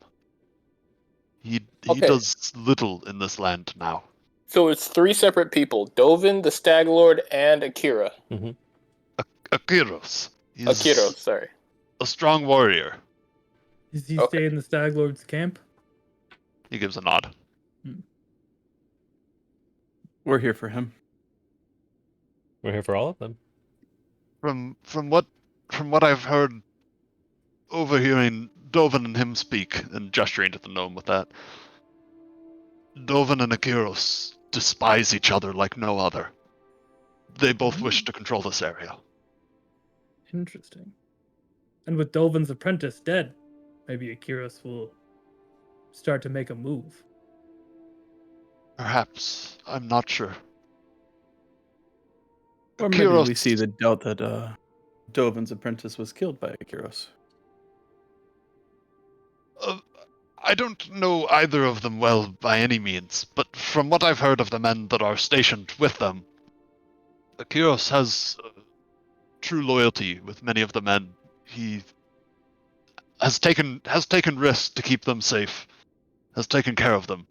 [SPEAKER 1] He
[SPEAKER 4] Okay.
[SPEAKER 1] does little in this land now.
[SPEAKER 4] So it's 3 separate people: Dovin, the Stag Lord, and Akira.
[SPEAKER 1] Akiros. He's
[SPEAKER 4] Akira, sorry.
[SPEAKER 1] a strong warrior.
[SPEAKER 2] Does he
[SPEAKER 4] Okay.
[SPEAKER 2] stay in the Stag Lord's camp?
[SPEAKER 1] He gives a nod.
[SPEAKER 3] We're here for him.
[SPEAKER 5] We're here for all of them.
[SPEAKER 1] From what I've heard, overhearing Dovin and him speak, and gesturing to the gnome with that, Dovin and Akiros despise each other like no other. They both wish to control this area.
[SPEAKER 2] Interesting. And with Dolvin's apprentice dead, maybe Akiros will start to make a move.
[SPEAKER 1] Perhaps. I'm not sure.
[SPEAKER 3] Or maybe we
[SPEAKER 1] Akiros-
[SPEAKER 3] see the doubt that Dovin's apprentice was killed by Akiros.
[SPEAKER 1] I don't know either of them well by any means, but from what I've heard of the men that are stationed with them, Akiros has true loyalty with many of the men. He has taken risks to keep them safe, has taken care of them.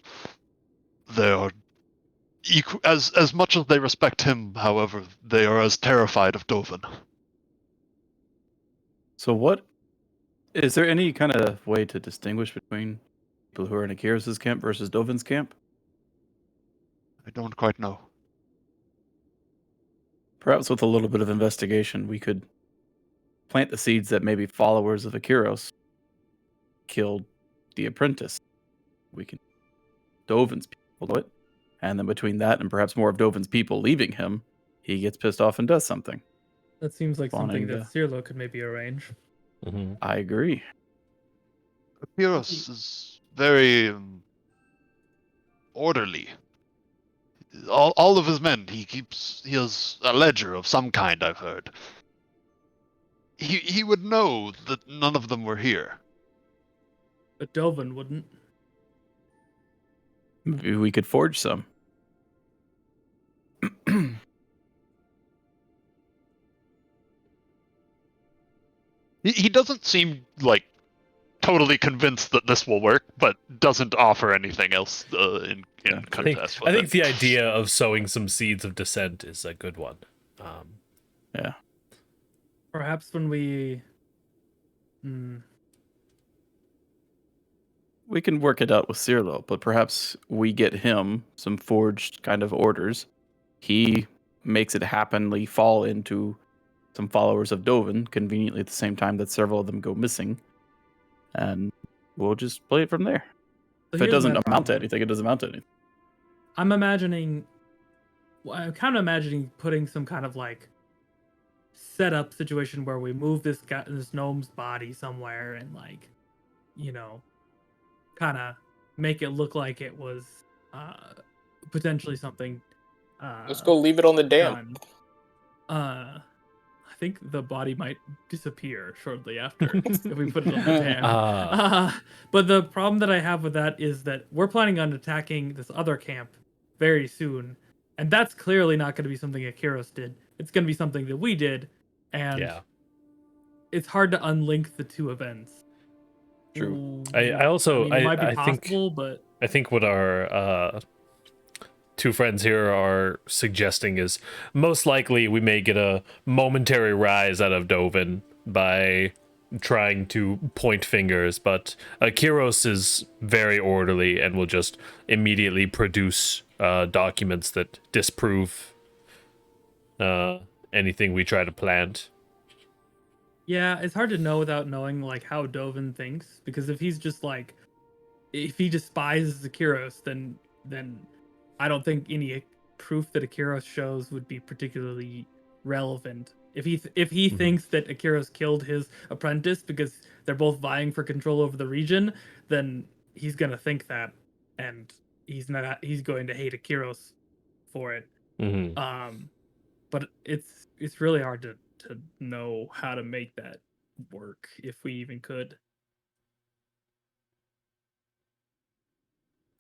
[SPEAKER 1] They are as much as they respect him, however, they are as terrified of Dovin.
[SPEAKER 3] So what is there any kind of way to distinguish between people who are in Akiros' camp versus Dovin's camp?
[SPEAKER 1] I don't quite know.
[SPEAKER 3] Perhaps with a little bit of investigation, we could plant the seeds that maybe followers of Akiros killed the apprentice. We can Dovin's people know it, and then between that and perhaps more of Dovin's people leaving him, he gets pissed off and does something.
[SPEAKER 2] That seems like something
[SPEAKER 3] Wanting
[SPEAKER 2] that Cirlo could maybe arrange.
[SPEAKER 3] I agree.
[SPEAKER 1] Akiros is very orderly. All of his men, he has a ledger of some kind, I've heard. He would know that none of them were here.
[SPEAKER 2] But Dovin wouldn't.
[SPEAKER 3] Maybe we could forge some.
[SPEAKER 1] He doesn't seem like totally convinced that this will work, but doesn't offer anything else in contest with
[SPEAKER 5] I think
[SPEAKER 1] it.
[SPEAKER 5] the idea of sowing some seeds of dissent is a good one.
[SPEAKER 3] Yeah.
[SPEAKER 2] Perhaps when we...
[SPEAKER 3] We can work it out with Cirlo, but perhaps we get him some forged kind of orders. He makes it happenly fall into some followers of Dovin, conveniently at the same time that several of them go missing. And we'll just play it from there.
[SPEAKER 2] So
[SPEAKER 3] If it
[SPEAKER 2] here's
[SPEAKER 3] doesn't
[SPEAKER 2] my
[SPEAKER 3] amount to
[SPEAKER 2] problem.
[SPEAKER 3] anything, it doesn't amount to anything.
[SPEAKER 2] I'm kind of imagining putting some kind of like setup situation where we move this gnome's body somewhere and like, you know, kind of make it look like it was potentially something.
[SPEAKER 4] Let's go leave it on the dam.
[SPEAKER 2] Done. I think the body might disappear shortly after if we put it on the dam. But the problem that I have with that is that we're planning on attacking this other camp very soon, and that's clearly not going to be something Akiros did. It's going to be something that we did, and it's hard to unlink the two events.
[SPEAKER 3] True.
[SPEAKER 5] I also
[SPEAKER 2] it might be
[SPEAKER 5] I
[SPEAKER 2] possible,
[SPEAKER 5] think,
[SPEAKER 2] but
[SPEAKER 5] I think what our two friends here are suggesting is most likely we may get a momentary rise out of Dovin by trying to point fingers, but Akiros is very orderly and will just immediately produce documents that disprove anything we try to plant.
[SPEAKER 2] yeah, it's hard to know without knowing like how Dovin thinks, because if he's just like, if he despises Akiros, then I don't think any proof that Akiros shows would be particularly relevant. If he thinks that Akiros killed his apprentice because they're both vying for control over the region, then he's gonna think that, and he's going to hate Akiros for it. But it's really hard to know how to make that work, if we even could.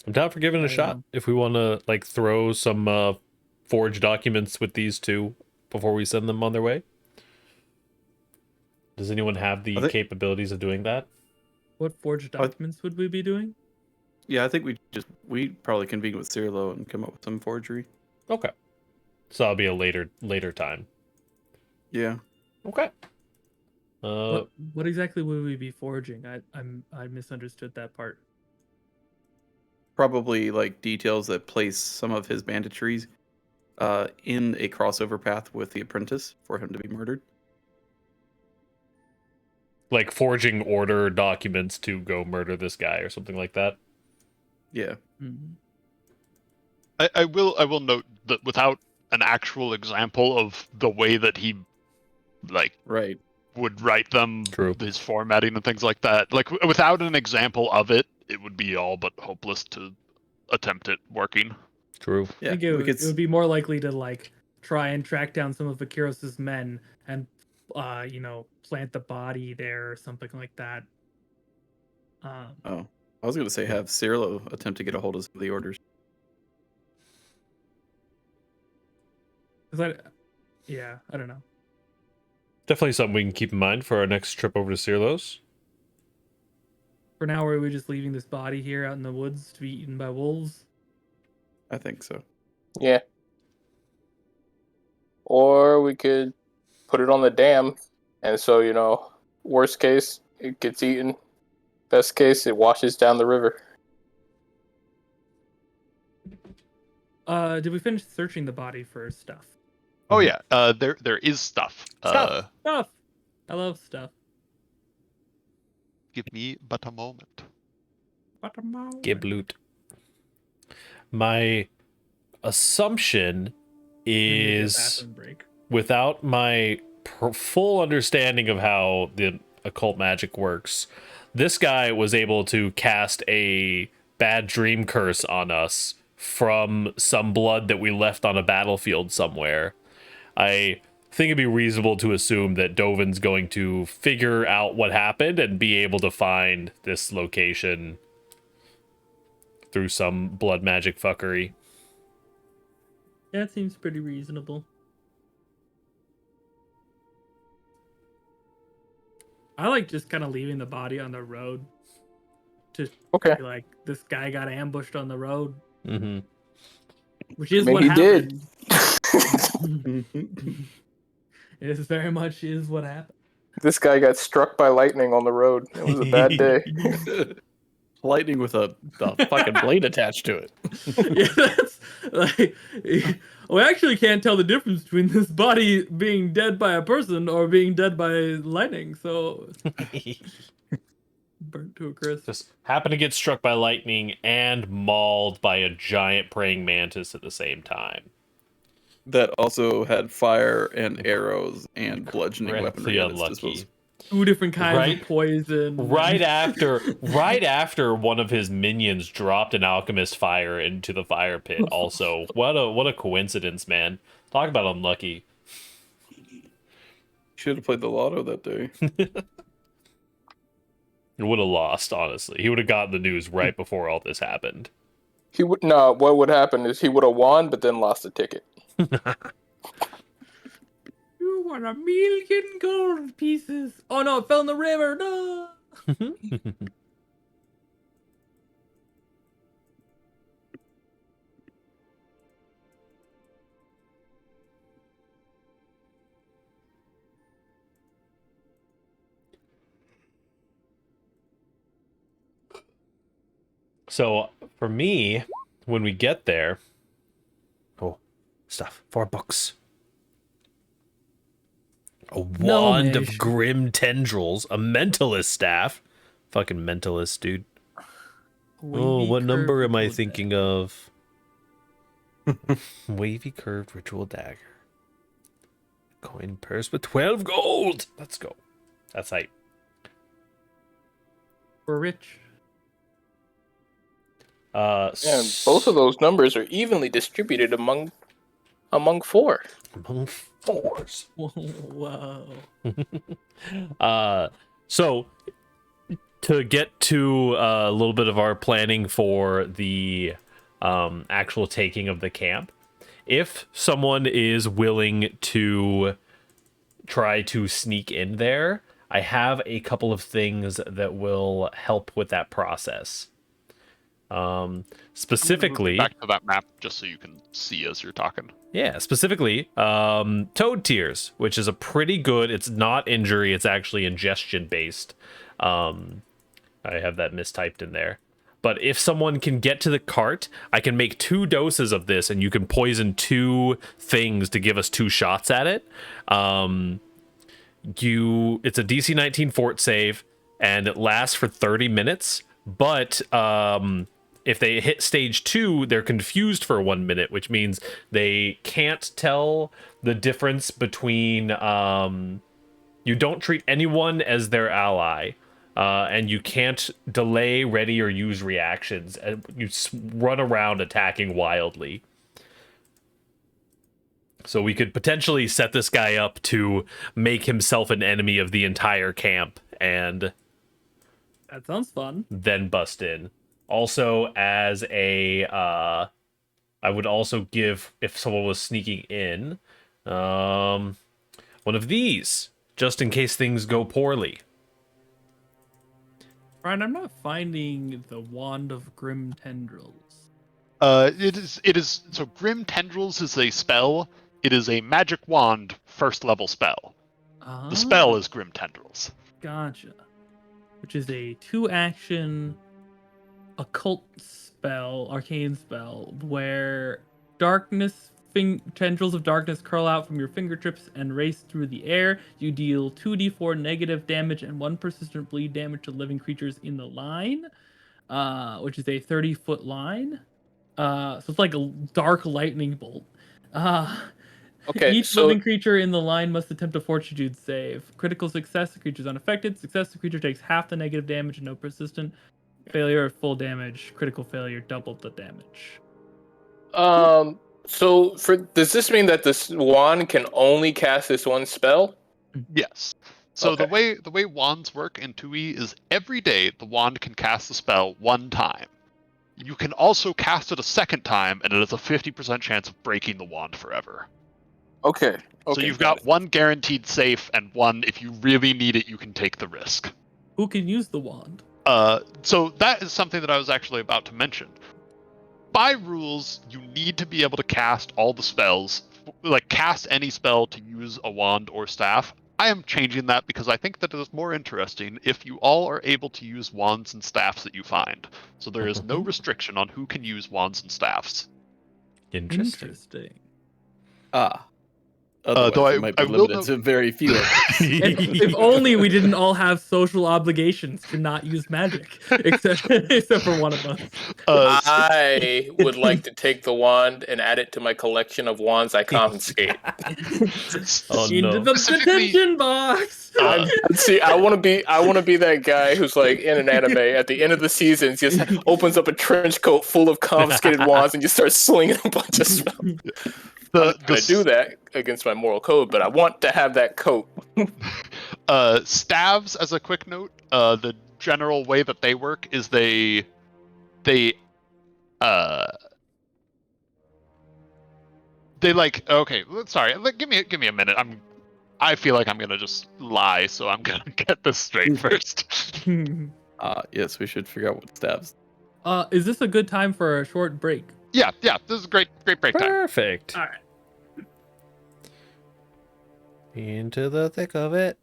[SPEAKER 5] I'm down for giving it a shot. If we want to like throw some forged documents with these two before we send them on their way. Does anyone have the capabilities of doing that?
[SPEAKER 2] What forged documents would we be doing?
[SPEAKER 3] Yeah, I think we probably convene with Cirilo and come up with some forgery.
[SPEAKER 5] Okay. So that'll be a later time.
[SPEAKER 3] Yeah.
[SPEAKER 5] Okay.
[SPEAKER 2] What exactly would we be forging? I misunderstood that part.
[SPEAKER 3] Probably like details that place some of his banditries in a crossover path with the apprentice for him to be murdered.
[SPEAKER 5] Like forging order documents to go murder this guy or something like that.
[SPEAKER 3] Yeah.
[SPEAKER 2] Mm-hmm.
[SPEAKER 1] I will note that without an actual example of the way that he
[SPEAKER 3] Right.
[SPEAKER 1] would write them,
[SPEAKER 5] True.
[SPEAKER 1] his formatting and things like that, like without an example of it, it would be all but hopeless to attempt it working.
[SPEAKER 5] True.
[SPEAKER 3] Yeah.
[SPEAKER 2] I think it would be more likely to like try and track down some of Akiros's men and plant the body there or something like that.
[SPEAKER 3] Oh, I was going to say have Cirilo attempt to get a hold of some of the orders.
[SPEAKER 2] I don't know.
[SPEAKER 5] Definitely something we can keep in mind for our next trip over to Cirlos.
[SPEAKER 2] For now, are we just leaving this body here out in the woods to be eaten by wolves?
[SPEAKER 3] I think so.
[SPEAKER 4] Yeah. Or we could put it on the dam, and so, worst case, it gets eaten. Best case, it washes down the river.
[SPEAKER 2] Did we finish searching the body for stuff?
[SPEAKER 1] Oh yeah, there is stuff.
[SPEAKER 2] Stuff. I love stuff.
[SPEAKER 1] Give me but a moment.
[SPEAKER 5] Give loot. My assumption is, without my full understanding of how the occult magic works, this guy was able to cast a bad dream curse on us from some blood that we left on a battlefield somewhere. I think it'd be reasonable to assume that Dovin's going to figure out what happened and be able to find this location through some blood magic fuckery.
[SPEAKER 2] That seems pretty reasonable. I like just kind of leaving the body on the road. Just
[SPEAKER 4] Okay.
[SPEAKER 2] be like, this guy got ambushed on the road.
[SPEAKER 5] Mm-hmm.
[SPEAKER 2] Which is
[SPEAKER 4] Maybe
[SPEAKER 2] what
[SPEAKER 4] he
[SPEAKER 2] happened.
[SPEAKER 4] did.
[SPEAKER 2] It is very much is what happened.
[SPEAKER 4] This guy got struck by lightning on the road. It was a bad day.
[SPEAKER 3] Lightning with a fucking blade attached to it.
[SPEAKER 2] Yeah, that's like we actually can't tell the difference between this body being dead by a person or being dead by lightning. So burnt to a crisp.
[SPEAKER 5] Just happened to get struck by lightning and mauled by a giant praying mantis at the same time.
[SPEAKER 3] That also had fire and arrows and bludgeoning weaponry at its disposal.
[SPEAKER 2] 2 different kinds of poison.
[SPEAKER 5] Right after one of his minions dropped an alchemist fire into the fire pit. Also, what a coincidence, man. Talk about unlucky.
[SPEAKER 3] Should have played the lotto that day.
[SPEAKER 5] He would have lost, honestly. He would have gotten the news right before all this happened.
[SPEAKER 4] What would happen is he would have won, but then lost the ticket.
[SPEAKER 2] You want 1,000,000 gold pieces. Oh no, it fell in the river. No.
[SPEAKER 5] So, for me, when we get there... Oh, stuff. 4 books. A wand of grim tendrils. A mentalist staff. Fucking mentalist, dude. What number am I thinking of? Wavy curved ritual dagger. Coin purse with 12 gold. Let's go. That's hype.
[SPEAKER 2] We're rich.
[SPEAKER 4] And both of those numbers are evenly distributed among 4.
[SPEAKER 5] Among 4s.
[SPEAKER 2] Wow.
[SPEAKER 5] So to get to a little bit of our planning for the actual taking of the camp, if someone is willing to try to sneak in there, I have a couple of things that will help with that process. Specifically,
[SPEAKER 1] back to that map just so you can see as you're talking.
[SPEAKER 5] yeah, specifically, Toad Tears, which is a pretty good. It's not injury; it's actually ingestion based. I have that mistyped in there. But if someone can get to the cart, I can make 2 doses of this, and you can poison 2 things to give us 2 shots at it. It's a DC 19 fort save, and it lasts for 30 minutes. But if they hit stage 2, they're confused for 1 minute, which means they can't tell the difference between. You don't treat anyone as their ally. And you can't delay, ready, or use reactions. And you run around attacking wildly. So we could potentially set this guy up to make himself an enemy of the entire camp and
[SPEAKER 2] That sounds fun.
[SPEAKER 5] then bust in. Also, as a, I would also give, if someone was sneaking in, one of these, just in case things go poorly.
[SPEAKER 2] Brian, I'm not finding the Wand of Grim Tendrils.
[SPEAKER 1] It is so Grim Tendrils is a spell. It is a magic wand 1st level spell. The spell is Grim Tendrils.
[SPEAKER 2] Gotcha. Which is a 2-action occult spell, arcane spell, where tendrils of darkness curl out from your fingertips and race through the air. You deal 2d4 negative damage and 1 persistent bleed damage to living creatures in the line, which is a 30-foot line. So it's like a dark lightning bolt.
[SPEAKER 4] Okay,
[SPEAKER 2] Each
[SPEAKER 4] so
[SPEAKER 2] living creature in the line must attempt a fortitude save. Critical success, the creature is unaffected. Success, the creature takes half the negative damage and no persistent. Failure or full damage. Critical failure, doubled the damage.
[SPEAKER 4] so does this mean that this wand can only cast this one spell?
[SPEAKER 1] Yes. So
[SPEAKER 4] Okay.
[SPEAKER 1] the way wands work in 2e is every day the wand can cast the spell 1 time. You can also cast it a 2nd time, and it has a 50% chance of breaking the wand forever.
[SPEAKER 4] Okay.
[SPEAKER 1] So you've got 1 guaranteed safe, and 1 if you really need it, you can take the risk.
[SPEAKER 2] Who can use the wand?
[SPEAKER 1] So that is something that I was actually about to mention. By rules, you need to be able to cast all the spells, like cast any spell to use a wand or staff. I am changing that because I think that it is more interesting if you all are able to use wands and staffs that you find. So there is no restriction on who can use wands and staffs.
[SPEAKER 2] Interesting.
[SPEAKER 3] Otherwise,
[SPEAKER 1] though
[SPEAKER 3] it might be
[SPEAKER 1] I will
[SPEAKER 3] limited
[SPEAKER 1] note-
[SPEAKER 3] to very few of us.
[SPEAKER 2] If only we didn't all have social obligations to not use magic, except for one of us.
[SPEAKER 4] I would like to take the wand and add it to my collection of wands I confiscate.
[SPEAKER 5] Oh
[SPEAKER 2] Into
[SPEAKER 5] no.
[SPEAKER 2] the
[SPEAKER 1] Specifically-
[SPEAKER 2] detention box.
[SPEAKER 4] See, I want to be that guy who's like in an anime at the end of the season, just opens up a trench coat full of confiscated wands and just starts slinging a bunch of spells. I'm not gonna do that against my moral code, but I want to have that coat.
[SPEAKER 1] Staves, as a quick note, the general way that they work is they like, okay, sorry, give me a minute. I feel like I'm gonna just lie, so I'm gonna get this straight first.
[SPEAKER 3] Yes, we should figure out what stabs.
[SPEAKER 2] Is this a good time for a short break?
[SPEAKER 1] Yeah, this is a great break time.
[SPEAKER 5] Perfect.
[SPEAKER 2] All right.
[SPEAKER 5] Into the thick of it.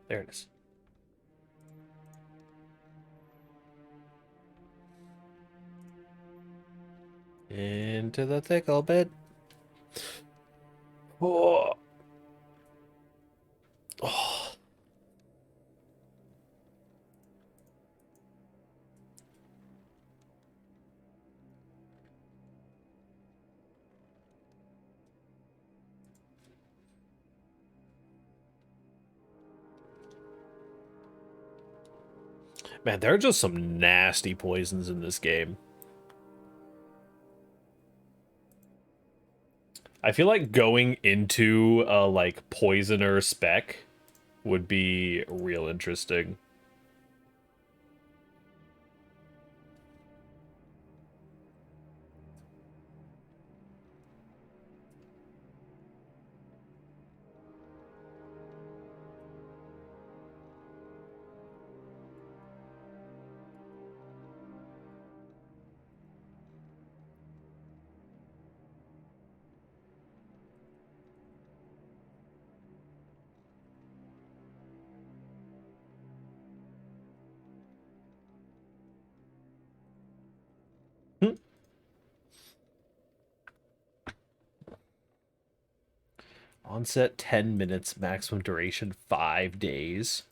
[SPEAKER 5] There it is. Into the tickle bit. Oh. Oh. Man, there are just some nasty poisons in this game. I feel like going into a like poisoner spec would be real interesting. Onset 10 minutes, maximum duration 5 days.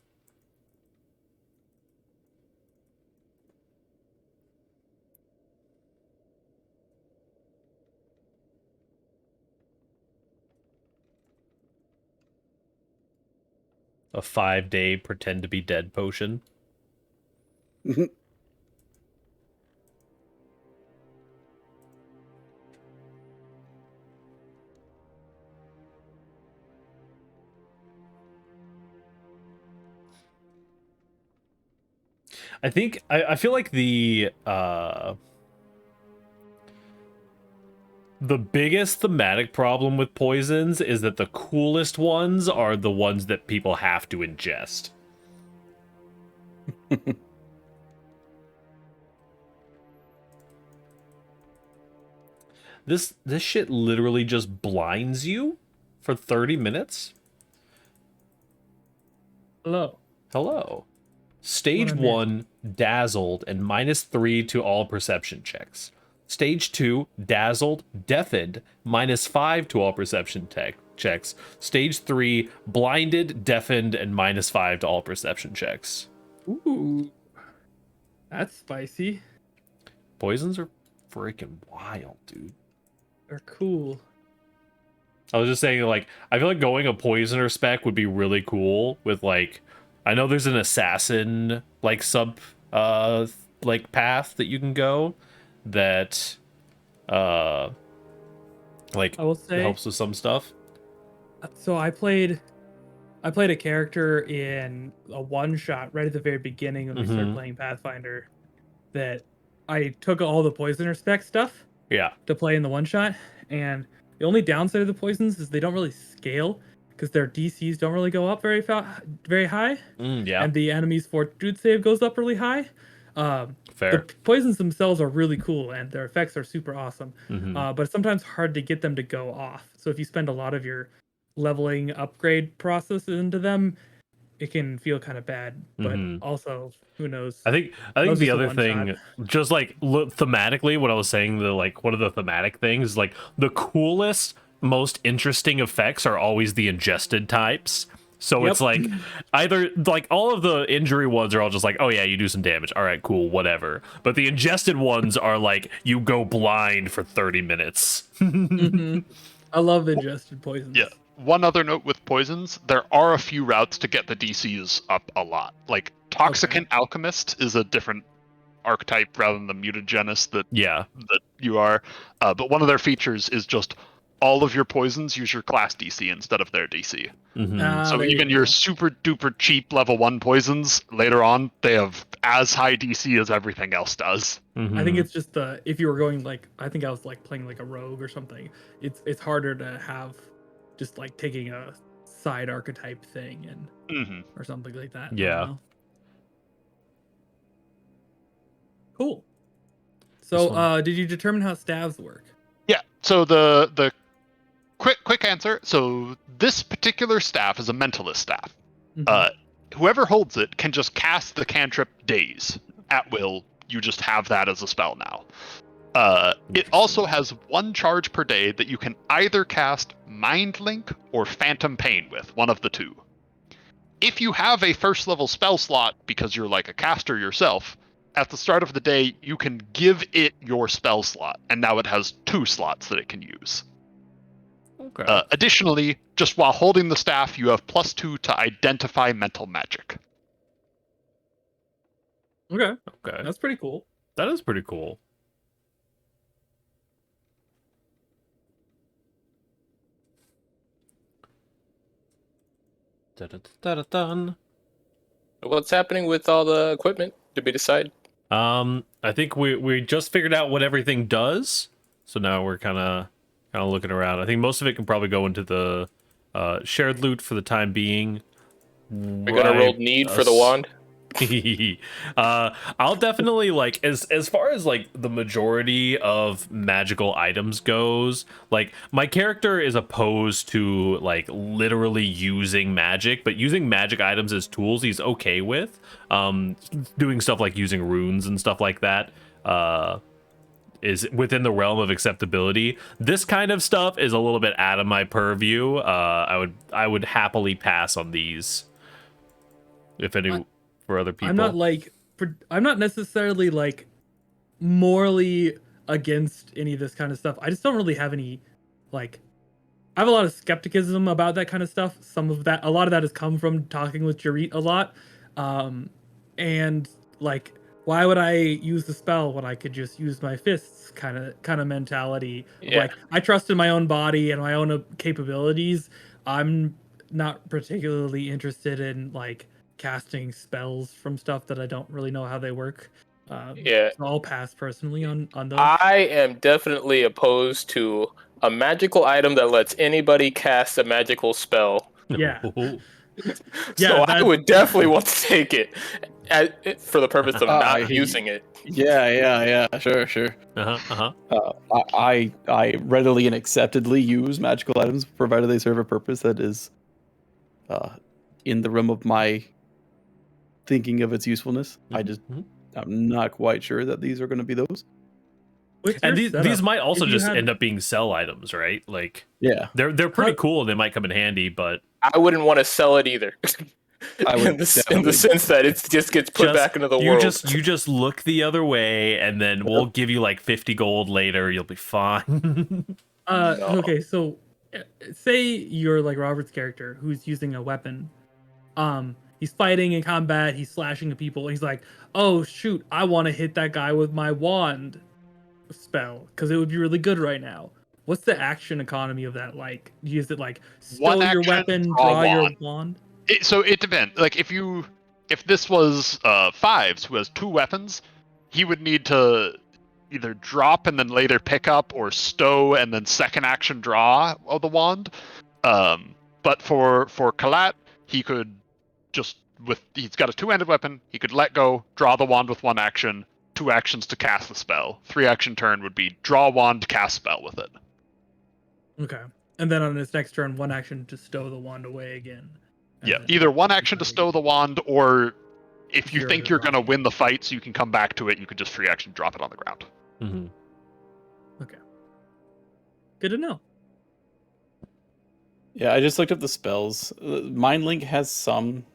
[SPEAKER 5] A 5-day pretend to be dead potion. I feel like the biggest thematic problem with poisons is that the coolest ones are the ones that people have to ingest. This shit literally just blinds you for 30 minutes?
[SPEAKER 2] Hello.
[SPEAKER 5] Hello. Stage
[SPEAKER 2] What I
[SPEAKER 5] 1, dazzled and -3 to all perception checks. Stage 2, dazzled, deafened, -5 to all perception checks. Stage 3, blinded, deafened, and -5 to all perception checks.
[SPEAKER 2] Ooh. That's spicy.
[SPEAKER 5] Poisons are freaking wild, dude.
[SPEAKER 2] They're cool.
[SPEAKER 5] I was just saying, like, I feel like going a poisoner spec would be really cool with, like, I know there's an assassin, like, like, path that you can go that, like,
[SPEAKER 2] I will say,
[SPEAKER 5] helps with some stuff.
[SPEAKER 2] so I played a character in a one-shot right at the very beginning when we started playing Pathfinder that I took all the poisoner spec stuff
[SPEAKER 5] Yeah.
[SPEAKER 2] to play in the one-shot, and the only downside of the poisons is they don't really scale because their DCs don't really go up very high,
[SPEAKER 5] Yeah.
[SPEAKER 2] and the enemy's fortitude save goes up really high.
[SPEAKER 5] Fair.
[SPEAKER 2] The poisons themselves are really cool and their effects are super awesome,
[SPEAKER 5] Mhm.
[SPEAKER 2] but it's sometimes hard to get them to go off. So if you spend a lot of your leveling upgrade process into them, it can feel kind of bad. But also, who knows?
[SPEAKER 5] I think
[SPEAKER 2] That was
[SPEAKER 5] the
[SPEAKER 2] just a
[SPEAKER 5] other
[SPEAKER 2] one
[SPEAKER 5] thing,
[SPEAKER 2] shot.
[SPEAKER 5] just like thematically, what I was saying, the like one of the thematic things, like the coolest, most interesting effects are always the ingested types. So
[SPEAKER 2] Yep.
[SPEAKER 5] it's like either like all of the injury ones are all just like, oh yeah, you do some damage. All right, cool, whatever. But the ingested ones are like you go blind for 30 minutes.
[SPEAKER 2] I love ingested poisons.
[SPEAKER 1] Yeah. One other note with poisons, there are a few routes to get the DCs up a lot. Like Toxicant Alchemist is a different archetype rather than the mutagenist that you are. But one of their features is just all of your poisons use your class DC instead of their DC. So even your super duper cheap level 1 poisons later on, they have as high DC as everything else does.
[SPEAKER 2] I think it's just if you were going like, I think I was like playing like a rogue or something. It's harder to have just like taking a side archetype thing and or something like that.
[SPEAKER 5] Yeah.
[SPEAKER 2] I don't know. Cool. So did you determine how stabs work?
[SPEAKER 1] Yeah. So the quick answer. So this particular staff is a mentalist staff. whoever holds it can just cast the cantrip Daze at will. You just have that as a spell now. It also has 1 charge per day that you can either cast Mind Link or Phantom Pain with, one of the two. If you have a first level spell slot, because you're like a caster yourself, at the start of the day, you can give it your spell slot, and now it has 2 slots that it can use.
[SPEAKER 5] Okay.
[SPEAKER 1] Additionally, just while holding the staff, you have +2 to identify mental magic.
[SPEAKER 2] Okay,
[SPEAKER 5] Okay.
[SPEAKER 2] that's pretty cool.
[SPEAKER 5] That is pretty cool. Dun.
[SPEAKER 4] What's happening with all the equipment? Did we decide?
[SPEAKER 5] I think we just figured out what everything does, so now we're kind of looking around. I think most of it can probably go into the shared loot for the time being.
[SPEAKER 4] We're gonna roll need for the wand.
[SPEAKER 5] I'll definitely like as far as like the majority of magical items goes, like my character is opposed to like literally using magic, but using magic items as tools he's okay with. Doing stuff like using runes and stuff like that is within the realm of acceptability. This kind of stuff is a little bit out of my purview. I would happily pass on these if any for other people.
[SPEAKER 2] I'm not necessarily like morally against any of this kind of stuff. I just don't really have any like I have a lot of skepticism about that kind of stuff. A lot of that has come from talking with Gerrit a lot. And like, why would I use the spell when I could just use my fists kind of mentality?
[SPEAKER 4] Yeah.
[SPEAKER 2] Like, I trust in my own body and my own capabilities. I'm not particularly interested in like casting spells from stuff that I don't really know how they work.
[SPEAKER 4] Yeah.
[SPEAKER 2] So I'll pass personally on those.
[SPEAKER 4] I am definitely opposed to a magical item that lets anybody cast a magical spell.
[SPEAKER 2] Yeah.
[SPEAKER 4] So I would definitely want to take it for the purpose of not using it.
[SPEAKER 3] Yeah. Sure. I readily and acceptedly use magical items provided they serve a purpose that is in the realm of my thinking of its usefulness. I'm not quite sure that these are going to be those.
[SPEAKER 5] And these might also just end up being sell items, right? Like,
[SPEAKER 3] yeah,
[SPEAKER 5] they're pretty cool and they might come in handy, but
[SPEAKER 4] I wouldn't want to sell it either. in the sense that it just gets put back into the world.
[SPEAKER 5] You just look the other way, and then we'll give you like 50 gold later. You'll be fine.
[SPEAKER 2] No. Okay, so say you're like Robert's character who's using a weapon. He's fighting in combat. He's slashing at people. He's like, oh shoot, I want to hit that guy with my wand spell because it would be really good right now. What's the action economy of that like? Is it like stow your weapon, draw your wand?
[SPEAKER 1] It depends. Like if this was Fives who has 2 weapons, he would need to either drop and then later pick up, or stow and then second action draw of the wand. But for Kalat, he could just he's got a 2-handed weapon. He could let go, draw the wand with 1 action, 2 actions to cast the spell. 3 action turn would be draw wand, cast spell with it.
[SPEAKER 2] Okay, and then on his next turn, 1 action to stow the wand away again.
[SPEAKER 1] Yeah, either 1 action to stow the wand, or if you think you're going to win the fight so you can come back to it, you can just free action drop it on the ground.
[SPEAKER 5] Mm-hmm.
[SPEAKER 2] Okay. Good to know.
[SPEAKER 3] Yeah, I just looked up the spells. Mind Link has some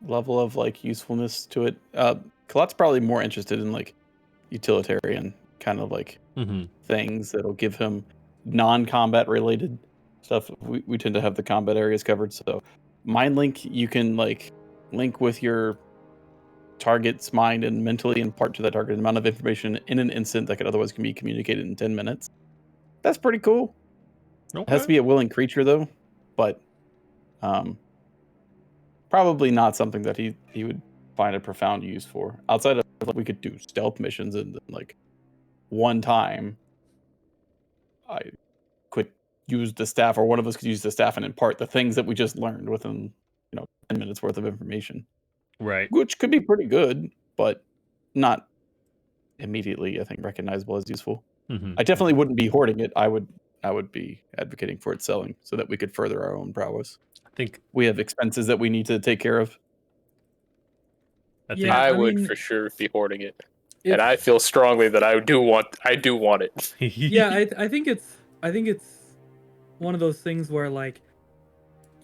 [SPEAKER 3] level of like usefulness to it. Kalat's probably more interested in like utilitarian kind of like things that'll give him non-combat related stuff. We tend to have the combat areas covered, so Mind Link, you can like link with your target's mind and mentally impart to that target an amount of information in an instant that could otherwise be communicated in 10 minutes. That's pretty cool.
[SPEAKER 5] Okay.
[SPEAKER 3] It has to be a willing creature though, but probably not something that he would find a profound use for. Outside of like, we could do stealth missions and like one time I could use the staff, or one of us could use the staff and impart the things that we just learned within 10 minutes worth of information,
[SPEAKER 5] right?
[SPEAKER 3] Which could be pretty good, but not immediately I think recognizable as useful. I definitely wouldn't be hoarding it. I would be advocating for its selling so that we could further our own prowess.
[SPEAKER 5] I think
[SPEAKER 3] we have expenses that we need to take care of.
[SPEAKER 5] I think
[SPEAKER 2] Yeah.
[SPEAKER 4] I
[SPEAKER 2] I
[SPEAKER 4] would
[SPEAKER 2] mean,
[SPEAKER 4] for sure be hoarding it,
[SPEAKER 2] if,
[SPEAKER 4] and I feel strongly that I do want it.
[SPEAKER 2] yeah, I think it's one of those things where like,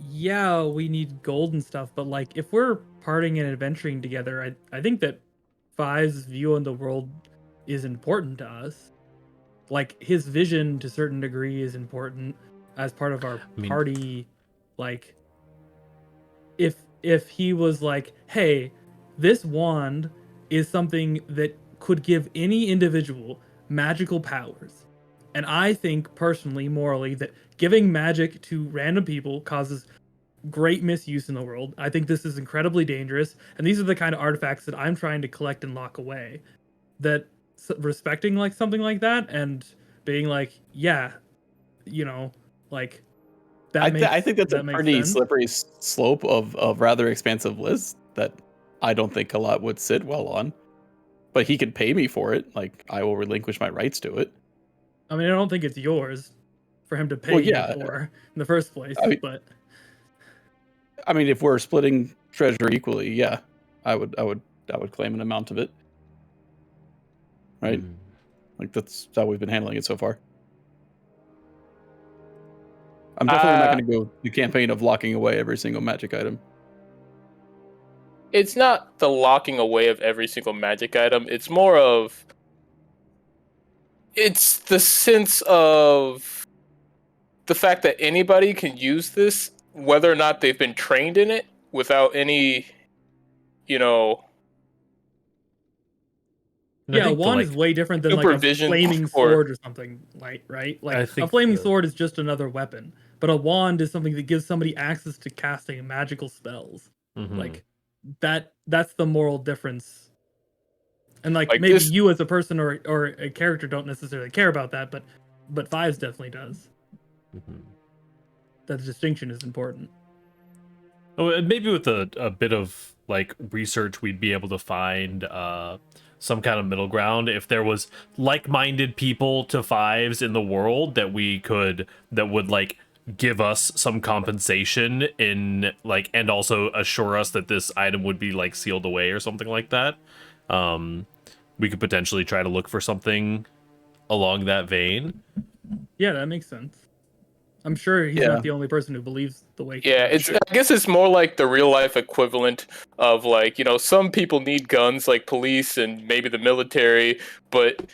[SPEAKER 2] yeah, we need gold and stuff, but like if we're partying and adventuring together, I think that Five's view on the world is important to us. Like his vision to a certain degree is important as part of our
[SPEAKER 5] I mean-
[SPEAKER 2] party. Like if he was like, hey, this wand is something that could give any individual magical powers. And I think personally, morally, that giving magic to random people causes great misuse in the world. I think this is incredibly dangerous, and these are the kind of artifacts that I'm trying to collect and lock away. That respecting like something like that and being like, yeah, you know, like
[SPEAKER 3] I think that's a
[SPEAKER 2] that makes
[SPEAKER 3] pretty
[SPEAKER 2] sense.
[SPEAKER 3] slippery slope of rather expansive list that I don't think a lot would sit well on. But he could pay me for it. Like I will relinquish my rights to it.
[SPEAKER 2] I mean, I don't think it's yours for him to pay
[SPEAKER 3] Well,
[SPEAKER 2] you
[SPEAKER 3] yeah.
[SPEAKER 2] for in the first place, but
[SPEAKER 3] I mean, if we're splitting treasure equally, yeah, I would claim an amount of it. Right? Like that's how we've been handling it so far. I'm definitely not going to go the campaign of locking away every single magic item.
[SPEAKER 4] It's not the locking away of every single magic item. It's more of it's the sense of the fact that anybody can use this, whether or not they've been trained in it, without any, you know,
[SPEAKER 5] And I
[SPEAKER 2] yeah, a
[SPEAKER 5] think
[SPEAKER 2] wand is way different than like a
[SPEAKER 4] supervision
[SPEAKER 2] flaming
[SPEAKER 4] or-
[SPEAKER 2] sword or something, like right? Like
[SPEAKER 5] I
[SPEAKER 2] a
[SPEAKER 5] think
[SPEAKER 2] flaming
[SPEAKER 5] the-
[SPEAKER 2] sword is just another weapon, but a wand is something that gives somebody access to casting magical spells.
[SPEAKER 5] Mhm.
[SPEAKER 2] Like that's the moral difference. And like
[SPEAKER 4] Like
[SPEAKER 2] maybe
[SPEAKER 4] this-
[SPEAKER 2] you as a person or a character don't necessarily care about that, but Fives definitely does.
[SPEAKER 5] Mhm.
[SPEAKER 2] That distinction is important.
[SPEAKER 5] Oh, and maybe with a bit of like research, we'd be able to find some kind of middle ground. If there was like-minded people to Fives in the world that would like give us some compensation in like, and also assure us that this item would be like sealed away or something like that. We could potentially try to look for something along that vein.
[SPEAKER 2] Yeah, that makes sense. I'm sure he's
[SPEAKER 3] Yeah.
[SPEAKER 2] not the only person who believes the way. he
[SPEAKER 4] Yeah,
[SPEAKER 2] does.
[SPEAKER 4] I guess it's more like the real life equivalent of like, some people need guns like police and maybe the military, but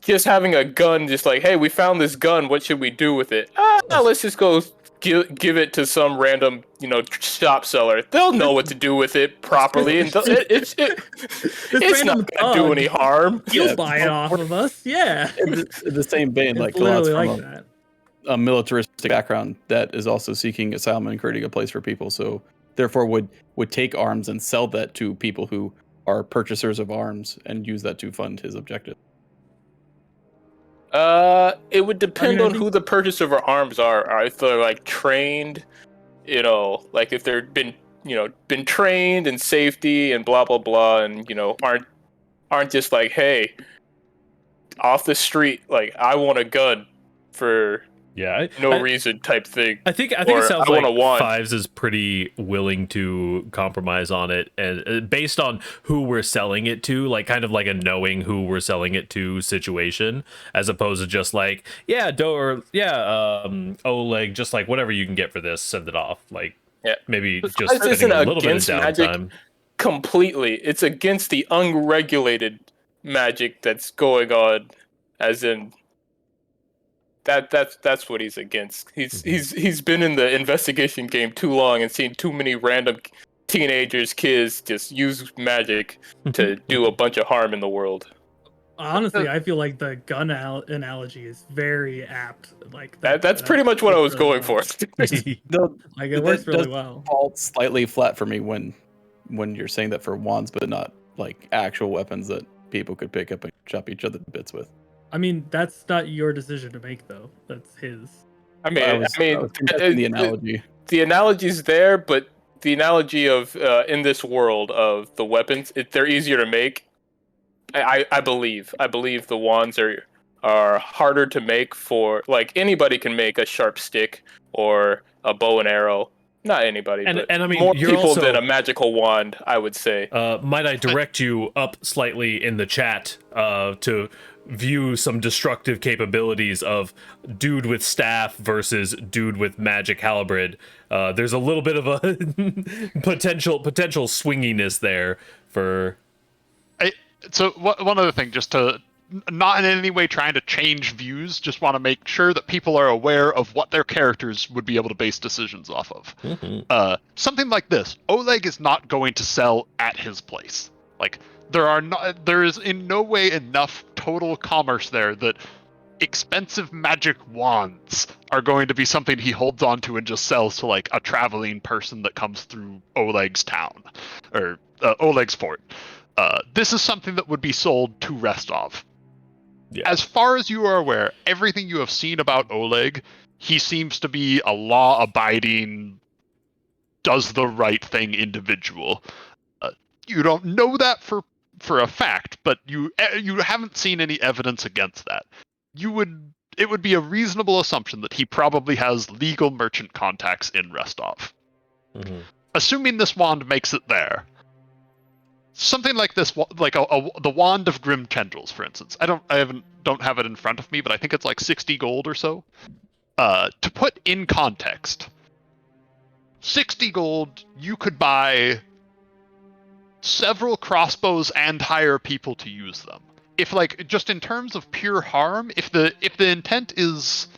[SPEAKER 4] just having a gun, just like, hey, we found this gun, what should we do with it? Let's just go give it to some random, shop seller. They'll know what to do with it properly, and it's
[SPEAKER 2] random
[SPEAKER 4] not gonna do
[SPEAKER 2] thug,
[SPEAKER 4] any harm.
[SPEAKER 2] He'll
[SPEAKER 3] Yeah,
[SPEAKER 2] buy it off of us. Yeah.
[SPEAKER 3] In the same vein, like
[SPEAKER 2] It's
[SPEAKER 3] Galad's
[SPEAKER 2] literally
[SPEAKER 3] from
[SPEAKER 2] like that.
[SPEAKER 3] a militaristic background that is also seeking asylum and creating a place for people. So therefore would take arms and sell that to people who are purchasers of arms and use that to fund his objective.
[SPEAKER 4] It would depend
[SPEAKER 2] I
[SPEAKER 4] on
[SPEAKER 2] think-
[SPEAKER 4] who the purchaser of arms are. If they're like trained, like if they've been trained in safety and blah blah blah, and aren't just like, hey, off the street, like I want a gun for
[SPEAKER 5] Yeah,
[SPEAKER 4] no reason type thing.
[SPEAKER 5] I think
[SPEAKER 4] Or
[SPEAKER 5] it sounds
[SPEAKER 4] I
[SPEAKER 5] like
[SPEAKER 4] want a wand.
[SPEAKER 5] Fives is pretty willing to compromise on it, and based on who we're selling it to, like kind of like a knowing who we're selling it to situation, as opposed to just like Oleg, just like whatever you can get for this, send it off. Like maybe just
[SPEAKER 4] Fives
[SPEAKER 5] spending
[SPEAKER 4] isn't
[SPEAKER 5] a little bit of
[SPEAKER 4] against magic
[SPEAKER 5] downtime.
[SPEAKER 4] Completely. It's against the unregulated magic that's going on, as in that's what he's against. He's been in the investigation game too long and seen too many random kids just use magic to do a bunch of harm in the world.
[SPEAKER 2] Honestly, I feel like the gun analogy is very apt. Like
[SPEAKER 4] That's pretty much what I was
[SPEAKER 2] really
[SPEAKER 4] going
[SPEAKER 2] well.
[SPEAKER 4] for.
[SPEAKER 2] Like it works
[SPEAKER 3] That
[SPEAKER 2] really
[SPEAKER 3] does
[SPEAKER 2] well.
[SPEAKER 3] fall slightly flat for me when you're saying that for wands, but not like actual weapons that people could pick up and chop each other to bits with.
[SPEAKER 2] I mean, that's not your decision to make, though. That's his.
[SPEAKER 4] I mean,
[SPEAKER 3] I was contesting the analogy.
[SPEAKER 4] The analogy's there, but the analogy of in this world of the weapons, they're easier to make. I believe the wands are harder to make for, like, anybody can make a sharp stick or a bow and arrow, Not anybody, but
[SPEAKER 5] and I mean,
[SPEAKER 4] more
[SPEAKER 5] you're
[SPEAKER 4] people
[SPEAKER 5] also,
[SPEAKER 4] than a magical wand, I would say.
[SPEAKER 5] might I direct you up slightly in the chat to view some destructive capabilities of dude with staff versus dude with magic halberd. There's a little bit of a potential swinginess there for.
[SPEAKER 1] So one other thing, just to not in any way trying to change views, just want to make sure that people are aware of what their characters would be able to base decisions off of. Something like this, Oleg is not going to sell at his place. Like there is in no way enough total commerce there that expensive magic wands are going to be something he holds on to and just sells to like a traveling person that comes through Oleg's town or Oleg's fort. This is something that would be sold to Restov.
[SPEAKER 5] Yeah.
[SPEAKER 1] As far as you are aware, everything you have seen about Oleg, he seems to be a law-abiding, does the right thing individual. You don't know that for a fact, but you haven't seen any evidence against that. It would be a reasonable assumption that he probably has legal merchant contacts in Restov. Assuming this wand makes it there. Something like this, like the Wand of Grim Tendrils, for instance. I don't have it in front of me, but I think it's like 60 gold or so. To put in context, 60 gold, you could buy several crossbows and hire people to use them. If like just in terms of pure harm, if the intent is,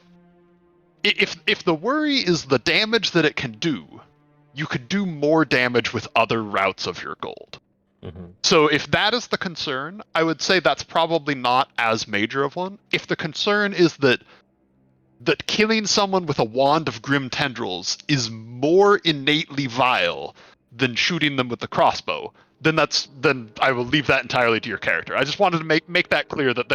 [SPEAKER 1] if the worry is the damage that it can do, you could do more damage with other routes of your gold. So if that is the concern, I would say that's probably not as major of one. If the concern is that killing someone with a wand of grim tendrils is more innately vile than shooting them with the crossbow, then I will leave that entirely to your character. I just wanted to make that clear that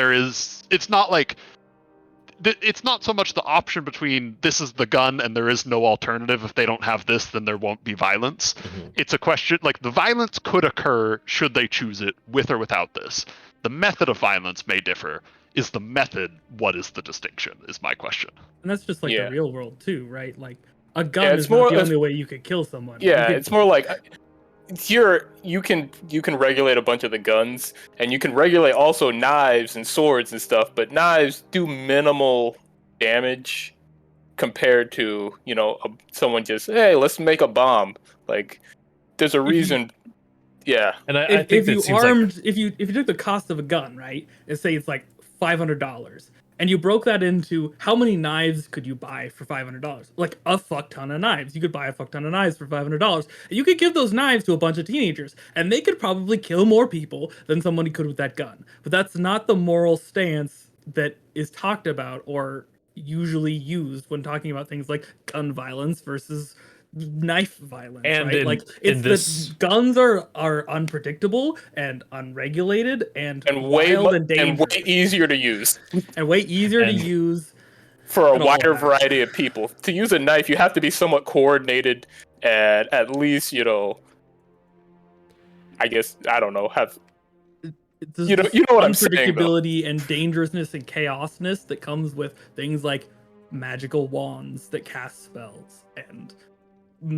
[SPEAKER 1] it's not so much the option between this is the gun and there is no alternative. If they don't have this, then there won't be violence. It's a question, like the violence could occur should they choose it with or without this. The method of violence may differ. Is the method what is the distinction, is my question.
[SPEAKER 2] And that's just like
[SPEAKER 4] Yeah.
[SPEAKER 2] the real world too, right? Like a gun
[SPEAKER 4] it's
[SPEAKER 2] is not
[SPEAKER 4] more-
[SPEAKER 2] the only way you could kill someone.
[SPEAKER 4] Yeah,
[SPEAKER 2] You
[SPEAKER 4] it's more like you can regulate a bunch of the guns, and you can regulate also knives and swords and stuff, but knives do minimal damage compared to someone just, hey, let's make a bomb. Like there's a reason. Yeah,
[SPEAKER 5] And I think
[SPEAKER 2] if
[SPEAKER 5] that
[SPEAKER 2] you
[SPEAKER 5] seems
[SPEAKER 2] armed,
[SPEAKER 5] like
[SPEAKER 2] if you took the cost of a gun, right, and say it's like $500, and you broke that into how many knives could you buy for $500? Like a fuck ton of knives. You could buy a fuck ton of knives for $500, and you could give those knives to a bunch of teenagers, and they could probably kill more people than somebody could with that gun. But that's not the moral stance that is talked about or usually used when talking about things like gun violence versus knife violence,
[SPEAKER 5] And
[SPEAKER 2] right? Like the guns are unpredictable and unregulated and wild and dangerous
[SPEAKER 4] way easier to use
[SPEAKER 2] and way easier to use
[SPEAKER 4] for a
[SPEAKER 2] and all
[SPEAKER 4] wider
[SPEAKER 2] that.
[SPEAKER 4] variety of people. To use a knife, you have to be somewhat coordinated and at least I guess I don't know have. You know what I'm saying, though.
[SPEAKER 2] Unpredictability and dangerousness and chaosness that comes with things like magical wands that cast spells and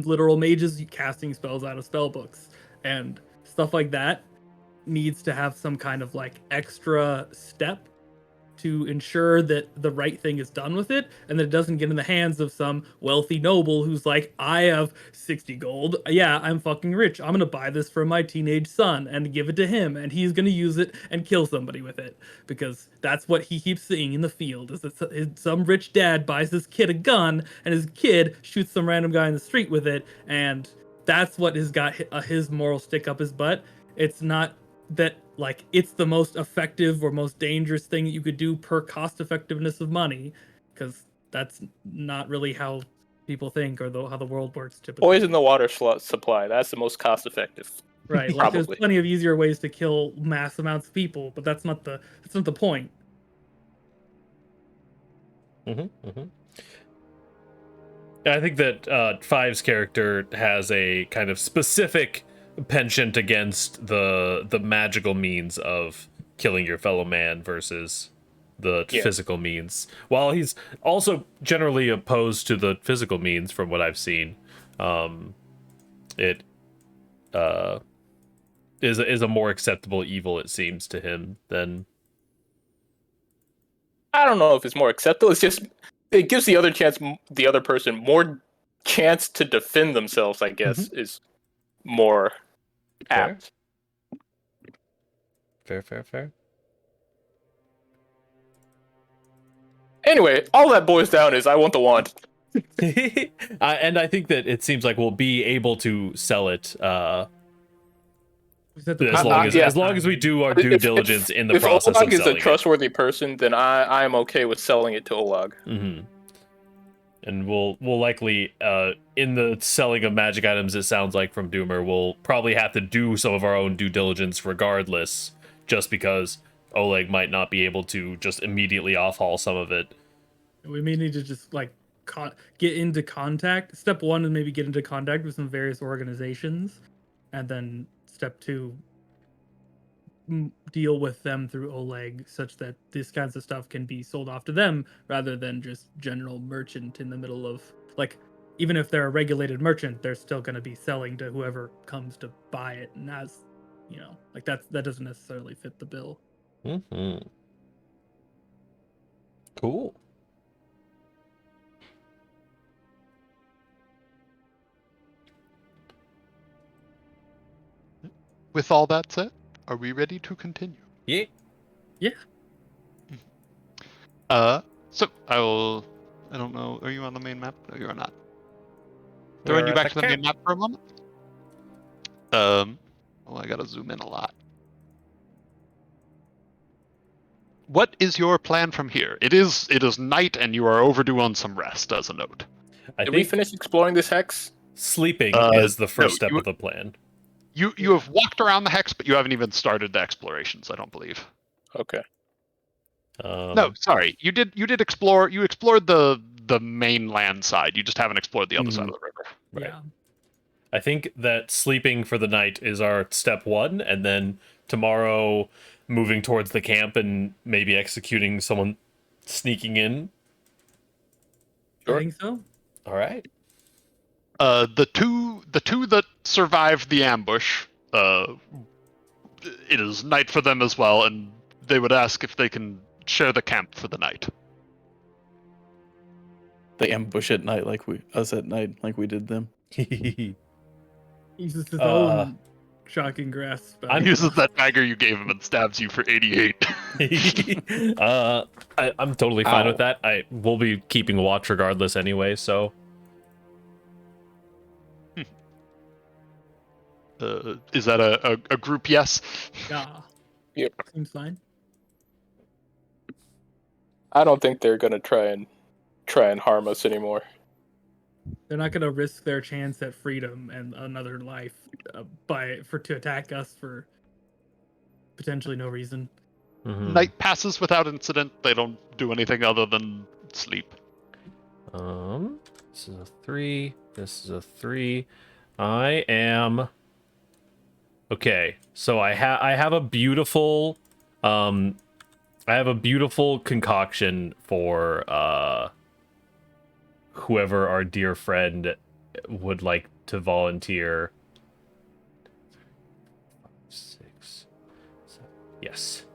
[SPEAKER 2] literal mages casting spells out of spell books and stuff like that needs to have some kind of like extra step to ensure that the right thing is done with it and that it doesn't get in the hands of some wealthy noble who's like, I have 60 gold. Yeah, I'm fucking rich. I'm going to buy this for my teenage son and give it to him and he's going to use it and kill somebody with it because that's what he keeps seeing in the field is that some rich dad buys this kid a gun and his kid shoots some random guy in the street with it and that's what has got his moral stick up his butt. It's not that like it's the most effective or most dangerous thing that you could do per cost effectiveness of money because that's not really how people think or how the world works typically.
[SPEAKER 4] Poison the water supply. That's the most cost effective.
[SPEAKER 2] Right, like there's plenty of easier ways to kill mass amounts of people, but that's not the point.
[SPEAKER 5] I think that Five's character has a kind of specific penchant against the magical means of killing your fellow man versus the physical means. While he's also generally opposed to the physical means from what I've seen. it is a more acceptable evil, it seems to him, than
[SPEAKER 4] I don't know if it's more acceptable. It's just it gives the other person more chance to defend themselves. I guess is more apt.
[SPEAKER 5] Fair.
[SPEAKER 4] Anyway, all that boils down is I want the wand.
[SPEAKER 5] And I think that it seems like we'll be able to sell it as long as we do our due diligence in the process of selling it.
[SPEAKER 4] If Olag is a trustworthy person, then I am okay with selling it to Olag.
[SPEAKER 5] And we'll likely in the selling of magic items, it sounds like from Doomer, we'll probably have to do some of our own due diligence regardless, just because Oleg might not be able to just immediately off-haul some of it.
[SPEAKER 2] We may need to just like get into contact. Step 1 is maybe get into contact with some various organizations, and then step 2, deal with them through Oleg, such that this kinds of stuff can be sold off to them rather than just general merchant in the middle of, like, even if they're a regulated merchant, they're still going to be selling to whoever comes to buy it, and as you know, like that doesn't necessarily fit the bill.
[SPEAKER 5] Cool.
[SPEAKER 1] With all that said, are we ready to continue?
[SPEAKER 5] Yeah.
[SPEAKER 1] So I don't know. Are you on the main map? No, you are not. Throwing you back to the main map for a moment. I gotta zoom in a lot. What is your plan from here? It is night, and you are overdue on some rest. As a note.
[SPEAKER 4] Did we finish exploring this hex?
[SPEAKER 5] Sleeping is the first step of the plan.
[SPEAKER 1] You have walked around the hex, but you haven't even started the explorations, I don't believe.
[SPEAKER 4] Okay.
[SPEAKER 1] No, sorry. You did explore. You explored the mainland side. You just haven't explored the other side of the river.
[SPEAKER 5] Right.
[SPEAKER 2] Yeah.
[SPEAKER 5] I think that sleeping for the night is our step 1, and then tomorrow moving towards the camp and maybe executing someone sneaking in.
[SPEAKER 2] I think so.
[SPEAKER 5] All right.
[SPEAKER 1] The two that survived the ambush, it is night for them as well, and they would ask if they can share the camp for the night.
[SPEAKER 3] They ambush at night like we did them.
[SPEAKER 2] He uses his own shocking grasp.
[SPEAKER 1] He uses that dagger you gave him and stabs you for 88.
[SPEAKER 5] I'm totally fine with that. I will be keeping watch regardless anyway, so.
[SPEAKER 1] Is that a group yes?
[SPEAKER 2] Yeah.
[SPEAKER 4] Yep.
[SPEAKER 2] Seems fine.
[SPEAKER 4] I don't think they're gonna try and harm us anymore.
[SPEAKER 2] They're not going to risk their chance at freedom and another life to attack us for potentially no reason.
[SPEAKER 1] Night passes without incident. They don't do anything other than sleep.
[SPEAKER 5] This is a 3. This is a 3. I am okay. So I have a beautiful concoction for whoever our dear friend would like to volunteer. 6, 7, yes,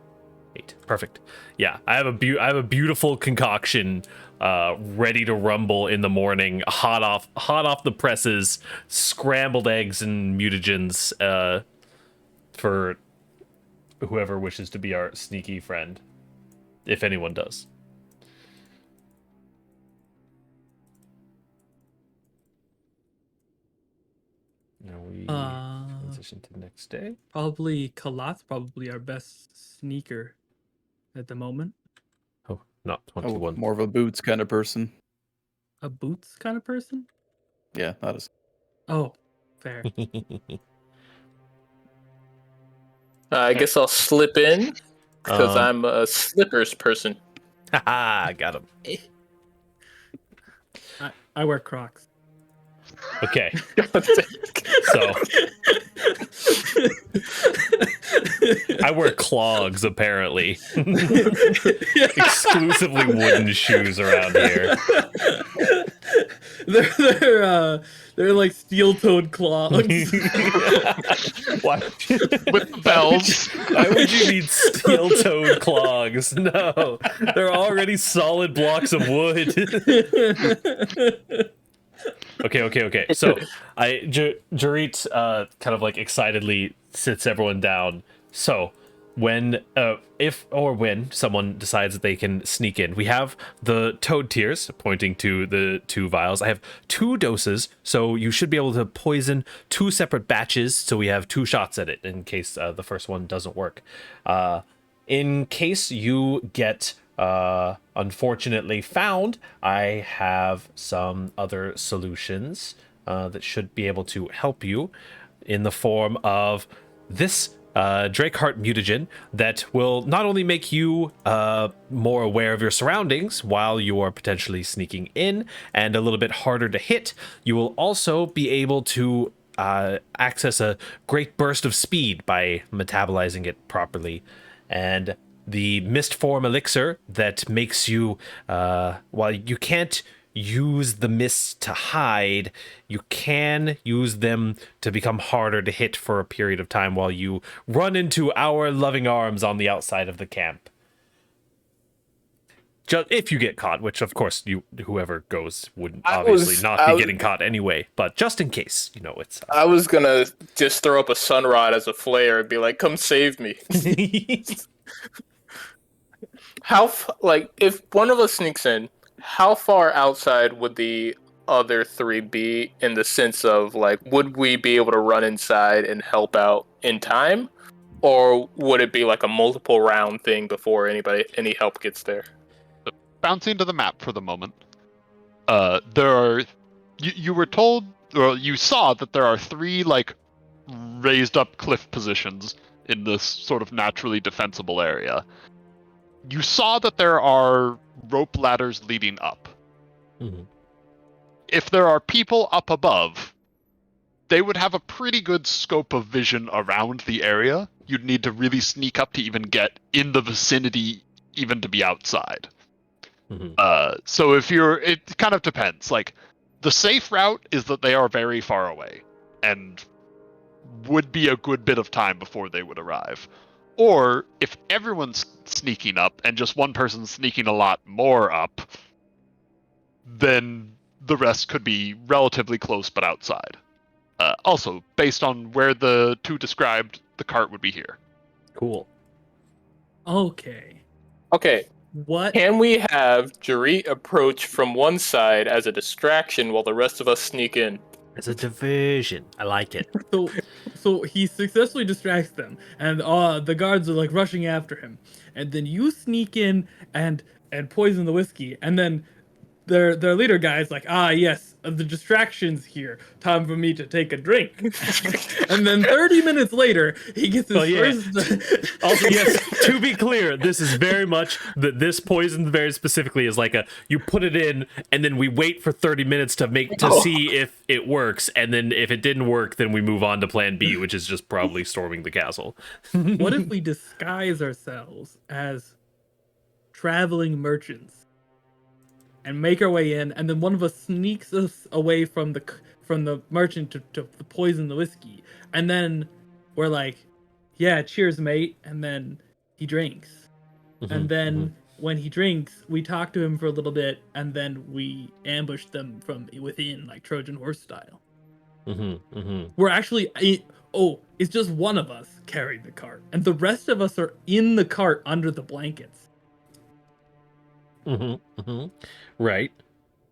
[SPEAKER 5] 8, perfect. Yeah, I have a beautiful concoction ready to rumble in the morning, hot off the presses, scrambled eggs and mutagens for whoever wishes to be our sneaky friend, if anyone does. Now we transition to the next day.
[SPEAKER 2] Probably Kalat's probably our best sneaker at the moment.
[SPEAKER 5] Oh, not 21.
[SPEAKER 3] More of a boots kind of person.
[SPEAKER 2] A boots kind of person?
[SPEAKER 3] Yeah, not as.
[SPEAKER 2] Oh, fair.
[SPEAKER 4] I guess I'll slip in because I'm a slippers person.
[SPEAKER 5] Haha, got him.
[SPEAKER 2] I wear Crocs.
[SPEAKER 5] Okay. So I wear clogs, apparently. Exclusively wooden shoes around here.
[SPEAKER 2] They're They're like steel-toed claws.
[SPEAKER 5] Why?
[SPEAKER 1] With the bells.
[SPEAKER 5] Why would you need steel-toed clogs? No, they're already solid blocks of wood. Okay. So Gerrit kind of like excitedly sits everyone down. So when when someone decides that they can sneak in, we have the toad tears pointing to the 2 vials. I have 2 doses, so you should be able to poison 2 separate batches. So we have 2 shots at it in case the first one doesn't work. In case you get unfortunately found, I have some other solutions that should be able to help you in the form of this Drakeheart mutagen that will not only make you more aware of your surroundings while you are potentially sneaking in and a little bit harder to hit, you will also be able to access a great burst of speed by metabolizing it properly. And the mist form elixir that makes you, while you can't use the mists to hide, you can use them to become harder to hit for a period of time while you run into our loving arms on the outside of the camp. Just if you get caught, which of course whoever goes would obviously not be getting caught anyway, but just in case, it's.
[SPEAKER 4] I was gonna just throw up a sunrod as a flare and be like, "Come save me." If one of us sneaks in, how far outside would the other 3 be in the sense of, like, would we be able to run inside and help out in time? Or would it be like a multiple round thing before any help gets there?
[SPEAKER 1] Bouncing to the map for the moment. You were told, or you saw that there are 3, like, raised up cliff positions in this sort of naturally defensible area. You saw that there are rope ladders leading up.
[SPEAKER 5] Mm-hmm.
[SPEAKER 1] If there are people up above, they would have a pretty good scope of vision around the area. You'd need to really sneak up to even get in the vicinity, even to be outside.
[SPEAKER 5] Mm-hmm.
[SPEAKER 1] So it kind of depends. Like, the safe route is that they are very far away, and would be a good bit of time before they would arrive. Or if everyone's sneaking up and just one person's sneaking a lot more up, then the rest could be relatively close but outside. Also, based on where the 2 described, the cart would be here.
[SPEAKER 5] Cool.
[SPEAKER 2] Okay. What?
[SPEAKER 4] Can we have Gerrit approach from one side as a distraction while the rest of us sneak in?
[SPEAKER 5] It's a diversion. I like it.
[SPEAKER 2] So he successfully distracts them, and the guards are like rushing after him, and then you sneak in and poison the whiskey, and then their leader guy is like, yes, the distraction's here, time for me to take a drink. And then 30 minutes later, he gets his first.
[SPEAKER 5] Also, yes, to be clear, this is very much this poison very specifically is like you put it in and then we wait for 30 minutes to see if it works, and then if it didn't work, then we move on to plan B, which is just probably storming the castle.
[SPEAKER 2] What if we disguise ourselves as traveling merchants and make our way in, and then one of us sneaks us away from the merchant to poison the whiskey, and then we're like, yeah, cheers, mate, and then he drinks.
[SPEAKER 5] Mm-hmm,
[SPEAKER 2] and then when he drinks, we talk to him for a little bit, and then we ambush them from within, like Trojan horse style. We're actually it's just one of us carrying the cart, and the rest of us are in the cart under the blankets.
[SPEAKER 5] Right.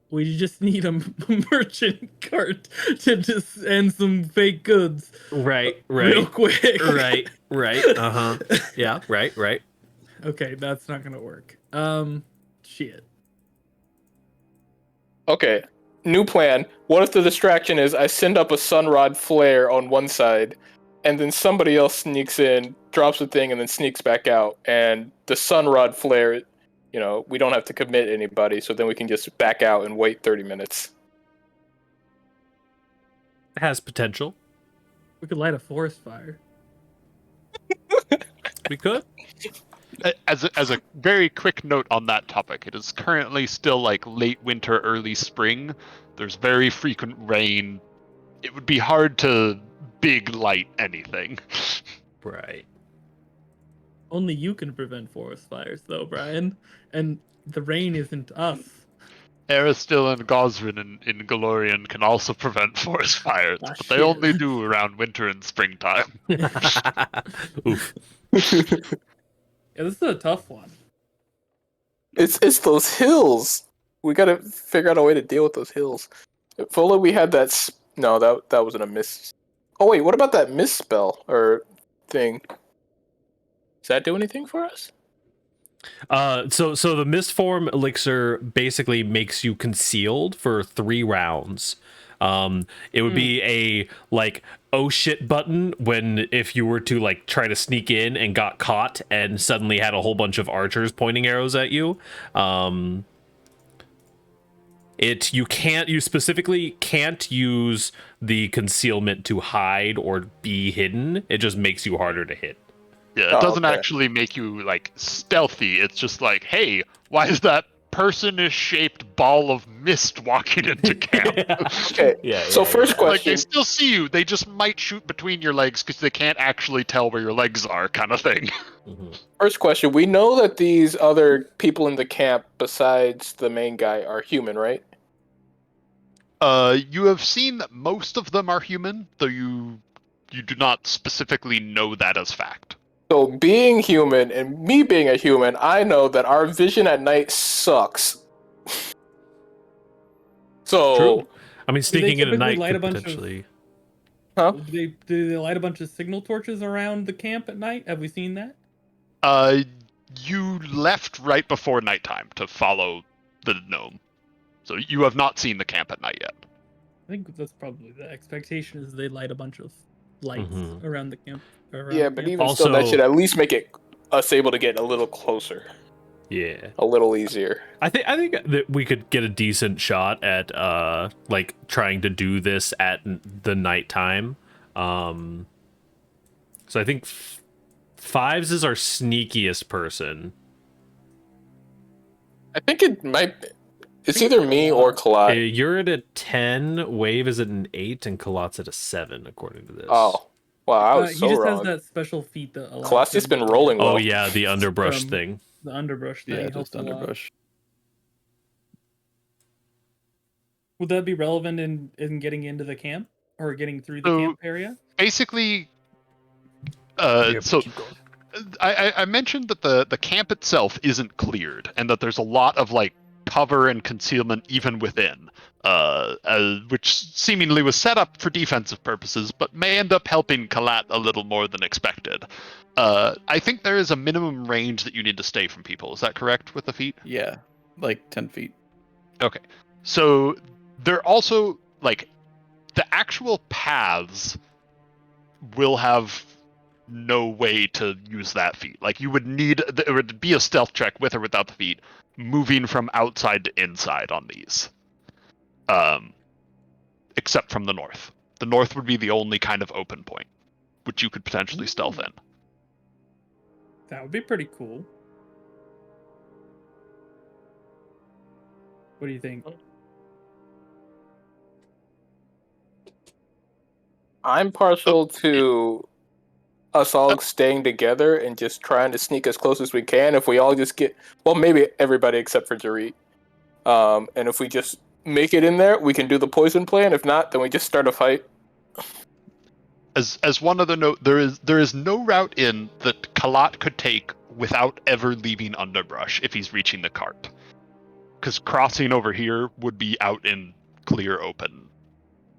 [SPEAKER 2] We just need a merchant cart and some fake goods.
[SPEAKER 5] Right.
[SPEAKER 2] Real quick.
[SPEAKER 5] Right. Yeah. Right.
[SPEAKER 2] Okay, that's not gonna work. Shit.
[SPEAKER 4] Okay, new plan. What if the distraction is I send up a sunrod flare on one side, and then somebody else sneaks in, drops a thing, and then sneaks back out, and the sunrod flare, we don't have to commit anybody, so then we can just back out and wait 30 minutes.
[SPEAKER 5] It has potential.
[SPEAKER 2] We could light a forest fire.
[SPEAKER 5] We could.
[SPEAKER 1] As a very quick note on that topic, it is currently still like late winter, early spring. There's very frequent rain it would be hard to big light anything.
[SPEAKER 5] Right.
[SPEAKER 2] Only you can prevent forest fires, though, Brian. And the rain isn't us.
[SPEAKER 1] Aristil and Gosrin in Galorian can also prevent forest fires,
[SPEAKER 2] Ah,
[SPEAKER 1] but they
[SPEAKER 2] shit.
[SPEAKER 1] only do around winter and springtime.
[SPEAKER 5] Oof.
[SPEAKER 2] Yeah, this is a tough one.
[SPEAKER 4] It's those hills. We gotta figure out a way to deal with those hills. If only we had that. No, that wasn't a miss. Oh wait, what about that miss spell or thing? Does that do anything for us?
[SPEAKER 5] So the mist form elixir basically makes you concealed for 3 rounds. It would be a like oh shit button when if you were to like try to sneak in and got caught and suddenly had a whole bunch of archers pointing arrows at you. You specifically can't use the concealment to hide or be hidden. It just makes you harder to hit.
[SPEAKER 1] Yeah, it
[SPEAKER 4] Oh,
[SPEAKER 1] doesn't
[SPEAKER 4] okay.
[SPEAKER 1] actually make you like stealthy. It's just like, hey, why is that person-shaped ball of mist walking into camp?
[SPEAKER 4] Okay. So first
[SPEAKER 1] Like
[SPEAKER 4] question.
[SPEAKER 1] they still see you, they just might shoot between your legs because they can't actually tell where your legs are, kind of thing.
[SPEAKER 4] First question. We know that these other people in the camp, besides the main guy, are human, right?
[SPEAKER 1] You have seen that most of them are human, though you do not specifically know that as fact.
[SPEAKER 4] So being human and me being a human, I know that our vision at night sucks. So,
[SPEAKER 5] True. I mean,
[SPEAKER 2] Do they
[SPEAKER 5] sneaking in at
[SPEAKER 2] typically
[SPEAKER 5] night
[SPEAKER 2] light a
[SPEAKER 5] could
[SPEAKER 2] bunch of-
[SPEAKER 5] potentially.
[SPEAKER 4] huh?
[SPEAKER 2] Do they light a bunch of signal torches around the camp at night? Have we seen that?
[SPEAKER 1] You left right before nighttime to follow the gnome, so you have not seen the camp at night yet.
[SPEAKER 2] I think that's probably the expectation is they light a bunch of lights around the camp.
[SPEAKER 4] Yeah, but even still, that
[SPEAKER 5] Also-
[SPEAKER 4] should at least make it us able to get a little closer,
[SPEAKER 5] Yeah.
[SPEAKER 4] a little easier.
[SPEAKER 5] I think that we could get a decent shot at like trying to do this at the nighttime. So I think Fives is our sneakiest person.
[SPEAKER 4] I think it might. It's either me or Kalai.
[SPEAKER 5] You're at a 10, Wave is at an 8, and Kalat's at a 7, according to this.
[SPEAKER 4] Oh, wow, I was
[SPEAKER 2] he
[SPEAKER 4] so
[SPEAKER 2] just
[SPEAKER 4] wrong.
[SPEAKER 2] has that special feat that allows
[SPEAKER 4] Kalasi's
[SPEAKER 2] him
[SPEAKER 4] been
[SPEAKER 2] to-
[SPEAKER 4] rolling well.
[SPEAKER 5] Oh yeah, the underbrush
[SPEAKER 2] From-
[SPEAKER 5] thing.
[SPEAKER 2] The underbrush thing
[SPEAKER 3] Yeah,
[SPEAKER 2] helps
[SPEAKER 3] just
[SPEAKER 2] a lot.
[SPEAKER 3] underbrush.
[SPEAKER 2] Would that be relevant in getting into the camp or getting through the
[SPEAKER 1] So-
[SPEAKER 2] camp area?
[SPEAKER 1] Basically,
[SPEAKER 5] Yeah,
[SPEAKER 1] so
[SPEAKER 5] keep going.
[SPEAKER 1] I mentioned that the camp itself isn't cleared, and that there's a lot of like cover and concealment even within, which seemingly was set up for defensive purposes, but may end up helping Kalat a little more than expected. I think there is a minimum range that you need to stay from people. Is that correct with the feat?
[SPEAKER 3] Yeah, like 10 feet.
[SPEAKER 1] Okay. So they're also like the actual paths will have no way to use that feat. Like you would need it would be a stealth check with or without the feat, moving from outside to inside on these. Except from the north. The north would be the only kind of open point, which you could potentially stealth in.
[SPEAKER 2] That would be pretty cool. What do you think?
[SPEAKER 4] I'm partial to us all staying together and just trying to sneak as close as we can. If we all just get, well, maybe everybody except for Gerrit. And if we just make it in there, we can do the poison plan. If not, then we just start a fight.
[SPEAKER 1] As one other note, there is no route in that Kalat could take without ever leaving underbrush if he's reaching the cart. Because crossing over here would be out in clear open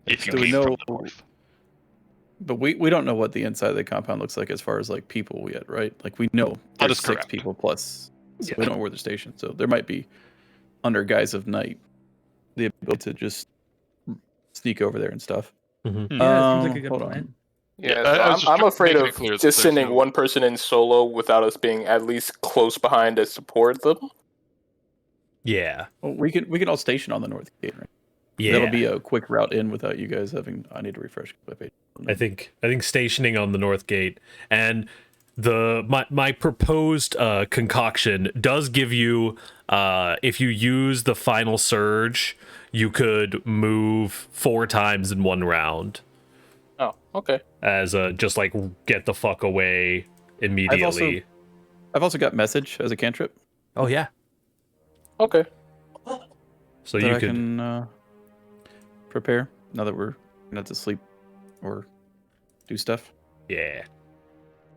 [SPEAKER 1] if you
[SPEAKER 3] Do we
[SPEAKER 1] came
[SPEAKER 3] know-
[SPEAKER 1] from the north.
[SPEAKER 3] But we don't know what the inside of the compound looks like as far as like people yet, right? Like we know
[SPEAKER 1] That
[SPEAKER 3] there's
[SPEAKER 1] is
[SPEAKER 3] 6
[SPEAKER 1] correct.
[SPEAKER 3] people plus. So
[SPEAKER 1] Yeah.
[SPEAKER 3] we don't know where they're stationed. So there might be, under guise of night, the ability to just sneak over there and stuff.
[SPEAKER 2] Yeah, it seems like a good
[SPEAKER 3] Hold
[SPEAKER 2] plan.
[SPEAKER 3] on.
[SPEAKER 1] Yeah,
[SPEAKER 4] Yeah,
[SPEAKER 1] I
[SPEAKER 4] so
[SPEAKER 1] was just
[SPEAKER 4] I'm afraid
[SPEAKER 1] making it
[SPEAKER 4] of
[SPEAKER 1] clear that
[SPEAKER 4] just
[SPEAKER 1] there's
[SPEAKER 4] sending
[SPEAKER 1] no-
[SPEAKER 4] one person in solo without us being at least close behind to support them.
[SPEAKER 5] Yeah.
[SPEAKER 3] Well, we can all station on the north gate, right?
[SPEAKER 5] Yeah.
[SPEAKER 3] That'll be a quick route in without you guys having. I need to refresh my page.
[SPEAKER 5] I think stationing on the north gate and my proposed concoction does give you if you use the final surge, you could move 4 times in 1 round
[SPEAKER 4] Oh, okay.
[SPEAKER 5] as a just like get the fuck away immediately.
[SPEAKER 3] I've also got message as a cantrip
[SPEAKER 5] Oh yeah.
[SPEAKER 4] Okay.
[SPEAKER 5] So
[SPEAKER 3] that
[SPEAKER 5] you
[SPEAKER 3] I
[SPEAKER 5] could
[SPEAKER 3] can prepare now that we're not to sleep or do stuff.
[SPEAKER 5] yeah.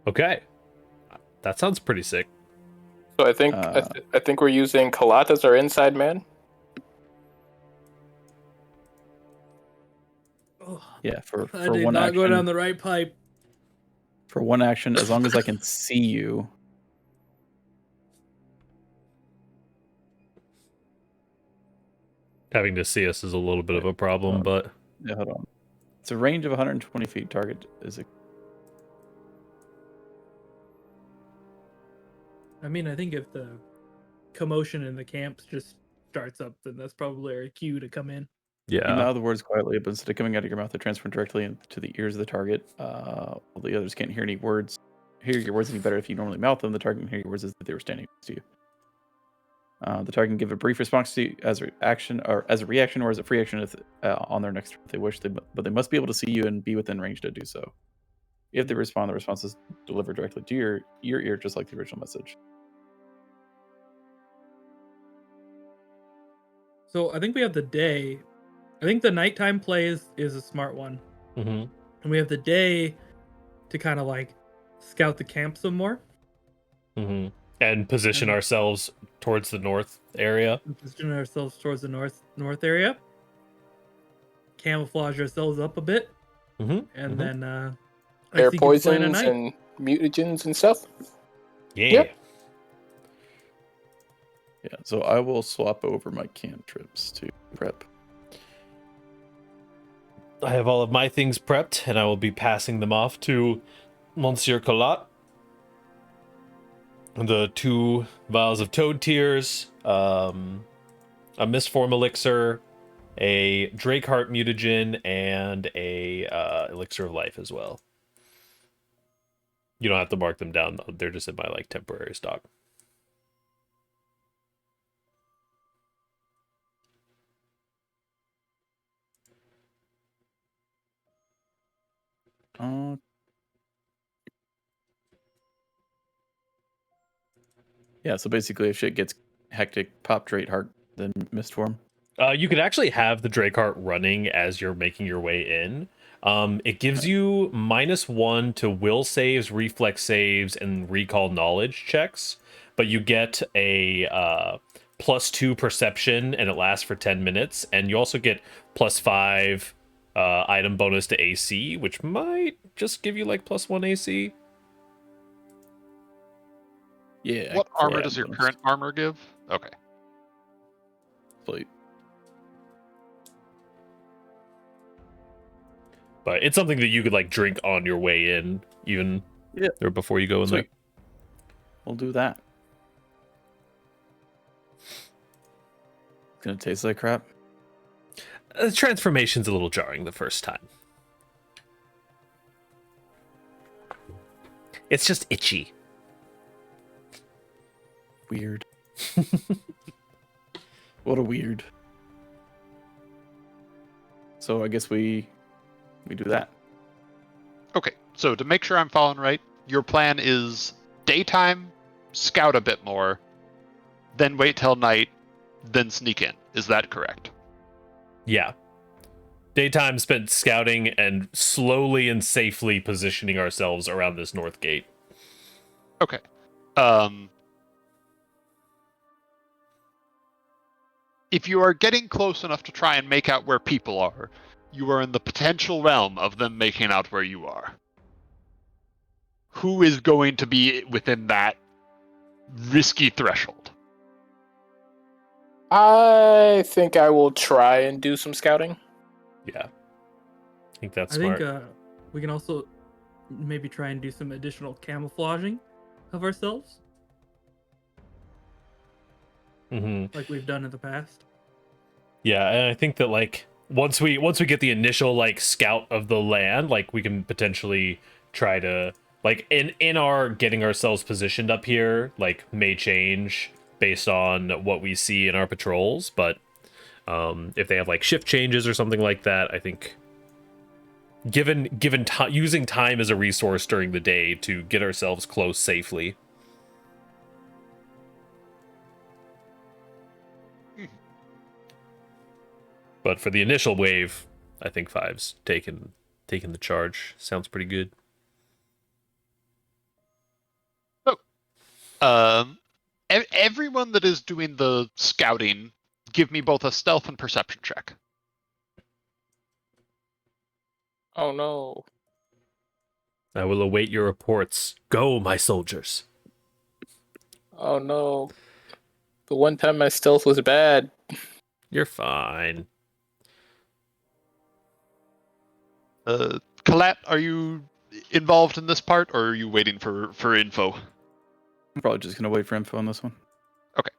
[SPEAKER 5] Okay. That sounds pretty sick.
[SPEAKER 4] So I think I think we're using Kalat as our inside man.
[SPEAKER 2] Oh,
[SPEAKER 3] Yeah, for
[SPEAKER 2] I did
[SPEAKER 3] one
[SPEAKER 2] not
[SPEAKER 3] action.
[SPEAKER 2] go down the right pipe.
[SPEAKER 3] For one action, as long as I can see you.
[SPEAKER 5] Having to see us is a little bit of a problem, but
[SPEAKER 3] Yeah, hold on. It's a range of 120 feet. Target is a.
[SPEAKER 2] I mean, I think if the commotion in the camps just starts up, then that's probably our cue to come in.
[SPEAKER 3] You
[SPEAKER 5] yeah.
[SPEAKER 3] mouth the words quietly, but instead of coming out of your mouth, they transfer directly into the ears of the target. While the others can't hear your words any better if you normally mouth them. The target can hear your words as if they were standing next to you. The target can give a brief response to you as a reaction, or as a free action if, on their next turn if they wish. But they must be able to see you and be within range to do so. If they respond, the response is delivered directly to your ear, just like the original message.
[SPEAKER 2] So I think we have the day. I think the nighttime play is a smart one.
[SPEAKER 5] Mm-hmm.
[SPEAKER 2] And we have the day to kind of like scout the camp some more.
[SPEAKER 5] Mm-hmm. And position
[SPEAKER 2] And-
[SPEAKER 5] ourselves towards the north area.
[SPEAKER 2] And position ourselves towards the north area. Camouflage ourselves up a bit.
[SPEAKER 5] Mm-hmm.
[SPEAKER 2] And then
[SPEAKER 4] Air
[SPEAKER 2] execute the plan at
[SPEAKER 4] poisons
[SPEAKER 2] night.
[SPEAKER 4] and mutagens and stuff.
[SPEAKER 5] Yeah.
[SPEAKER 4] Yep.
[SPEAKER 3] Yeah, so I will swap over my cantrips to prep.
[SPEAKER 5] I have all of my things prepped, and I will be passing them off to Monsieur Collat. The 2 vials of Toad Tears, a Mistform Elixir, a Drakeheart Mutagen, and a Elixir of Life as well. You don't have to mark them down, though. They're just in my like temporary stock.
[SPEAKER 3] Yeah, so basically, if shit gets hectic, pop Drakeheart, then Mistform.
[SPEAKER 5] You could actually have the Drakeheart running as you're making your way in. It gives you -1 to will saves, reflex saves, and recall knowledge checks, but you get a +2 perception, and it lasts for 10 minutes, and you also get +5 item bonus to AC, which might just give you like +1 AC.
[SPEAKER 3] Yeah.
[SPEAKER 1] What
[SPEAKER 3] for
[SPEAKER 1] armor
[SPEAKER 3] item
[SPEAKER 1] does your
[SPEAKER 3] bonus.
[SPEAKER 1] current armor give? Okay.
[SPEAKER 3] Sweet.
[SPEAKER 5] But it's something that you could like drink on your way in, even or before you go in
[SPEAKER 3] Sweet.
[SPEAKER 5] there.
[SPEAKER 3] We'll do that. It's gonna taste like crap.
[SPEAKER 5] The transformation's a little jarring the first time. It's just itchy.
[SPEAKER 3] Weird. What a weird. So I guess we do that.
[SPEAKER 1] Okay, so to make sure I'm following right, your plan is daytime, scout a bit more, then wait till night, then sneak in. Is that correct?
[SPEAKER 5] Yeah. Daytime spent scouting and slowly and safely positioning ourselves around this north gate.
[SPEAKER 1] Okay. If you are getting close enough to try and make out where people are, you are in the potential realm of them making out where you are. Who is going to be within that risky threshold?
[SPEAKER 4] I think I will try and do some scouting.
[SPEAKER 5] Yeah. I think that's
[SPEAKER 2] I
[SPEAKER 5] smart.
[SPEAKER 2] think we can also maybe try and do some additional camouflaging of ourselves,
[SPEAKER 5] Mm-hmm.
[SPEAKER 2] like we've done in the past.
[SPEAKER 5] Yeah, and I think that like once we get the initial like scout of the land, like we can potentially try to like in our getting ourselves positioned up here, like may change based on what we see in our patrols, but If they have like shift changes or something like that, I think using time as a resource during the day to get ourselves close safely. But for the initial wave, I think Five's taking the charge. Sounds pretty good.
[SPEAKER 1] Everyone that is doing the scouting, give me both a stealth and perception check.
[SPEAKER 4] Oh no.
[SPEAKER 5] I will await your reports. Go, my soldiers.
[SPEAKER 4] Oh no. The one time my stealth was bad.
[SPEAKER 5] You're fine.
[SPEAKER 1] Colette, are you involved in this part, or are you waiting for info?
[SPEAKER 3] I'm probably just gonna wait for info on this one.
[SPEAKER 1] Okay.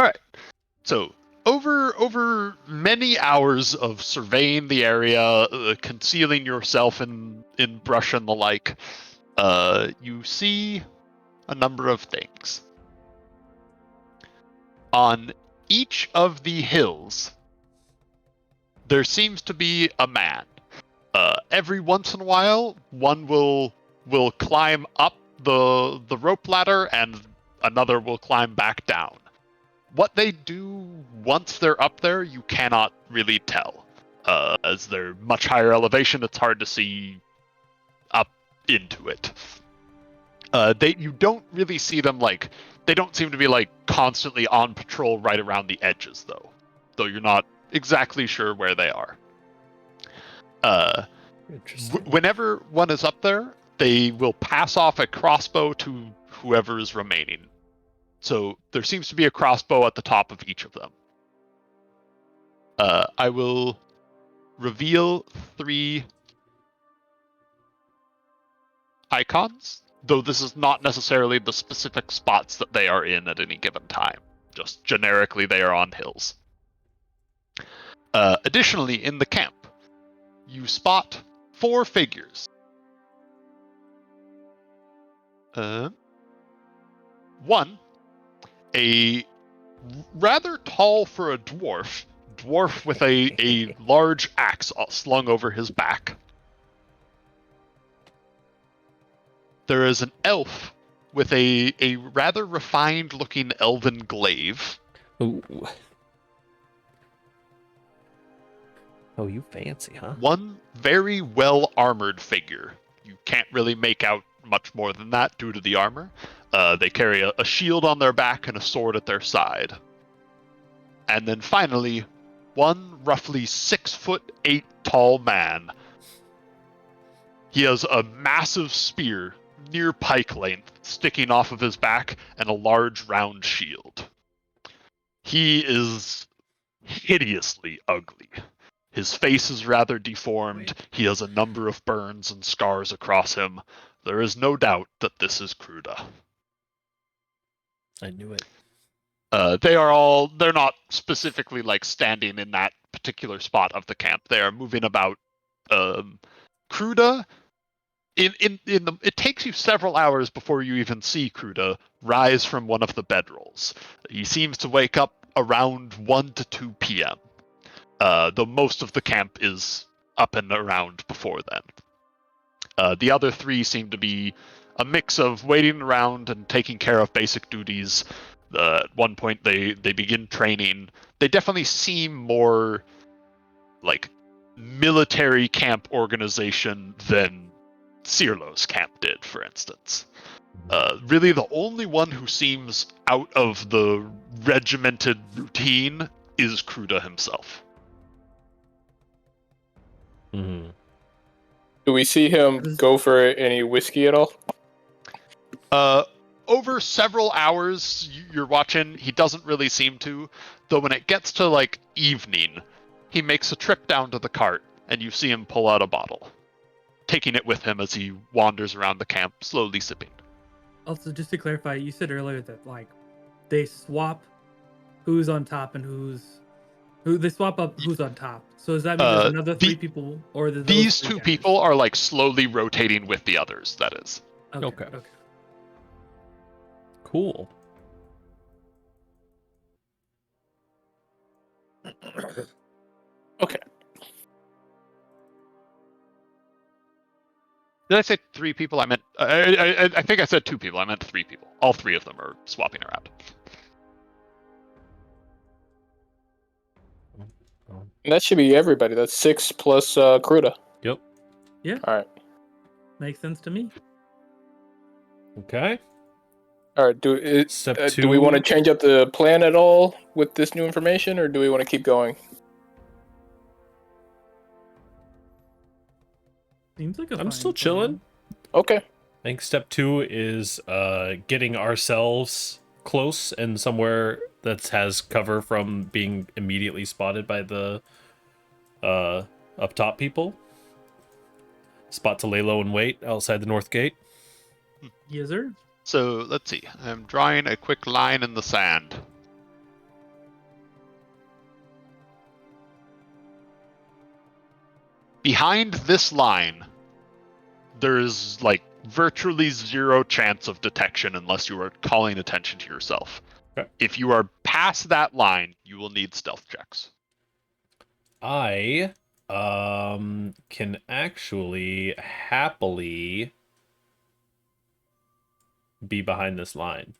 [SPEAKER 1] All right. So over many hours of surveying the area, concealing yourself in brush and the like, you see a number of things. On each of the hills, there seems to be a man. Every once in a while, one will climb up the rope ladder, and another will climb back down. What they do once they're up there, you cannot really tell. As they're much higher elevation, it's hard to see up into it. You don't really see them they don't seem to be constantly on patrol right around the edges though you're not exactly sure where they are.
[SPEAKER 5] Interesting.
[SPEAKER 1] Whenever one is up there, they will pass off a crossbow to whoever is remaining. So there seems to be a crossbow at the top of each of them. I will reveal 3 icons, though this is not necessarily the specific spots that they are in at any given time. Just generically, they are on hills. Additionally, in the camp, you spot 4 figures. One, a rather tall for a dwarf with a large axe slung over his back. There is an elf with a rather refined looking elven glaive.
[SPEAKER 5] Ooh. Oh, you fancy, huh?
[SPEAKER 1] One very well armored figure. You can't really make out much more than that due to the armor. They carry a shield on their back and a sword at their side. And then finally, one roughly 6'8" tall man. He has a massive spear, near pike length, sticking off of his back, and a large round shield. He is hideously ugly. His face is rather deformed. He has a number of burns and scars across him. There is no doubt that this is Kruda.
[SPEAKER 5] I knew it.
[SPEAKER 1] They're not specifically standing in that particular spot of the camp. They are moving about. Kruda, it takes you several hours before you even see Kruda rise from one of the bedrolls. He seems to wake up around 1 to 2 p.m. Though most of the camp is up and around before then. The other 3 seem to be a mix of waiting around and taking care of basic duties. At one point, they begin training. They definitely seem more military camp organization than Cirlo's camp did, for instance. Really, the only one who seems out of the regimented routine is Kruda himself.
[SPEAKER 5] Mm-hmm.
[SPEAKER 4] Do we see him go for any whiskey at all?
[SPEAKER 1] Over several hours you're watching, he doesn't really seem to, though when it gets to evening, he makes a trip down to the cart and you see him pull out a bottle, taking it with him as he wanders around the camp, slowly sipping.
[SPEAKER 2] Also, just to clarify, you said earlier that they swap who's on top and who's They swap up who's on top. So does that mean there's another 3 people, or those
[SPEAKER 1] These
[SPEAKER 2] 3
[SPEAKER 1] two
[SPEAKER 2] guys?
[SPEAKER 1] people are like slowly rotating with the others. That is.
[SPEAKER 5] Okay.
[SPEAKER 2] Okay.
[SPEAKER 5] Cool.
[SPEAKER 4] Okay.
[SPEAKER 1] Did I say 3 people? I meant. I think I said 2 people. I meant 3 people. All 3 of them are swapping around.
[SPEAKER 4] That should be everybody. That's 6 plus Kruda.
[SPEAKER 5] Yep.
[SPEAKER 2] Yeah.
[SPEAKER 4] All right.
[SPEAKER 2] Makes sense to me.
[SPEAKER 5] Okay.
[SPEAKER 4] All right.
[SPEAKER 5] Step
[SPEAKER 4] Do we want to
[SPEAKER 5] 2.
[SPEAKER 4] change up the plan at all with this new information, or do we want to keep going?
[SPEAKER 2] Seems like a
[SPEAKER 5] I'm
[SPEAKER 2] fine
[SPEAKER 5] still
[SPEAKER 2] plan.
[SPEAKER 5] chilling.
[SPEAKER 4] Okay.
[SPEAKER 5] I think step 2 is getting ourselves close and somewhere that has cover from being immediately spotted by the up top people. Spot to lay low and wait outside the north gate.
[SPEAKER 2] Yes, sir.
[SPEAKER 1] So let's see. I'm drawing a quick line in the sand. Behind this line, there's like virtually 0 chance of detection unless you are calling attention to yourself.
[SPEAKER 5] Okay.
[SPEAKER 1] If you are past that line, you will need stealth checks.
[SPEAKER 5] I can actually happily be behind this line.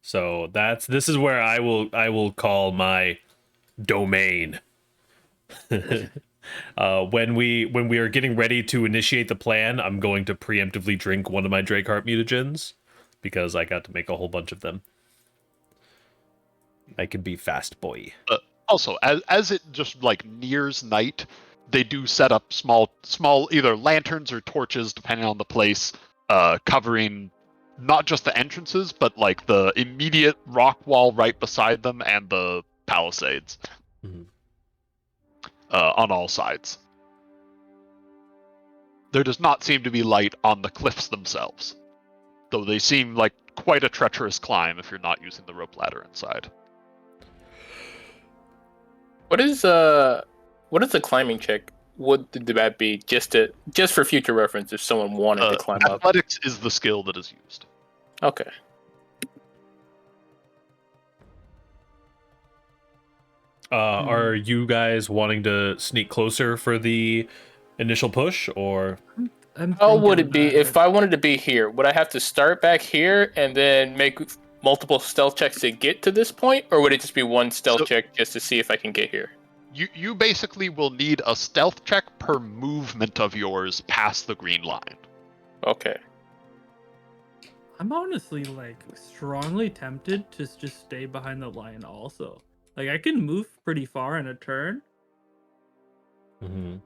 [SPEAKER 5] So this is where I will call my domain. When we are getting ready to initiate the plan, I'm going to preemptively drink one of my Drakeheart mutagens because I got to make a whole bunch of them. I can be fast boy.
[SPEAKER 1] Also, as it just like nears night, they do set up small either lanterns or torches, depending on the place, covering not just the entrances, but like the immediate rock wall right beside them and the palisades.
[SPEAKER 5] Mhm.
[SPEAKER 1] On all sides. There does not seem to be light on the cliffs themselves, though they seem like quite a treacherous climb if you're not using the rope ladder inside.
[SPEAKER 4] What is the climbing check? What would that be? Just for future reference, if someone wanted to climb up.
[SPEAKER 1] Athletics is the skill that is used.
[SPEAKER 4] Okay.
[SPEAKER 5] Are you guys wanting to sneak closer for the initial push, or?
[SPEAKER 4] How would it be if I wanted to be here? Would I have to start back here and then make multiple stealth checks to get to this point, or would it just be one stealth check just to see if I can get here?
[SPEAKER 1] You basically will need a stealth check per movement of yours past the green line.
[SPEAKER 4] Okay.
[SPEAKER 2] I'm honestly like strongly tempted to just stay behind the line also. Like I can move pretty far in a turn.
[SPEAKER 5] Mm-hmm.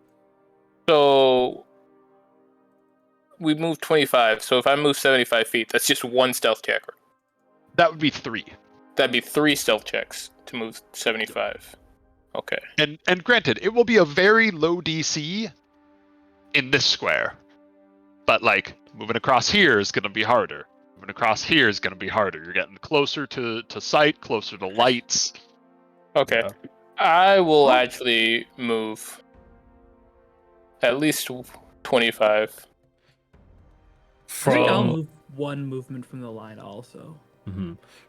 [SPEAKER 4] So we moved 25. So if I move 75 feet, that's just one stealth check.
[SPEAKER 1] That would be 3.
[SPEAKER 4] That'd be 3 stealth checks to move 75. Okay.
[SPEAKER 1] And granted, it will be a very low DC in this square. But like moving across here is going to be harder. Moving across here is going to be harder. You're getting closer to sight, closer to lights.
[SPEAKER 4] Okay.
[SPEAKER 5] Yeah.
[SPEAKER 4] I will actually move at least 25.
[SPEAKER 2] I think I'll
[SPEAKER 5] From
[SPEAKER 2] move one movement from the line also.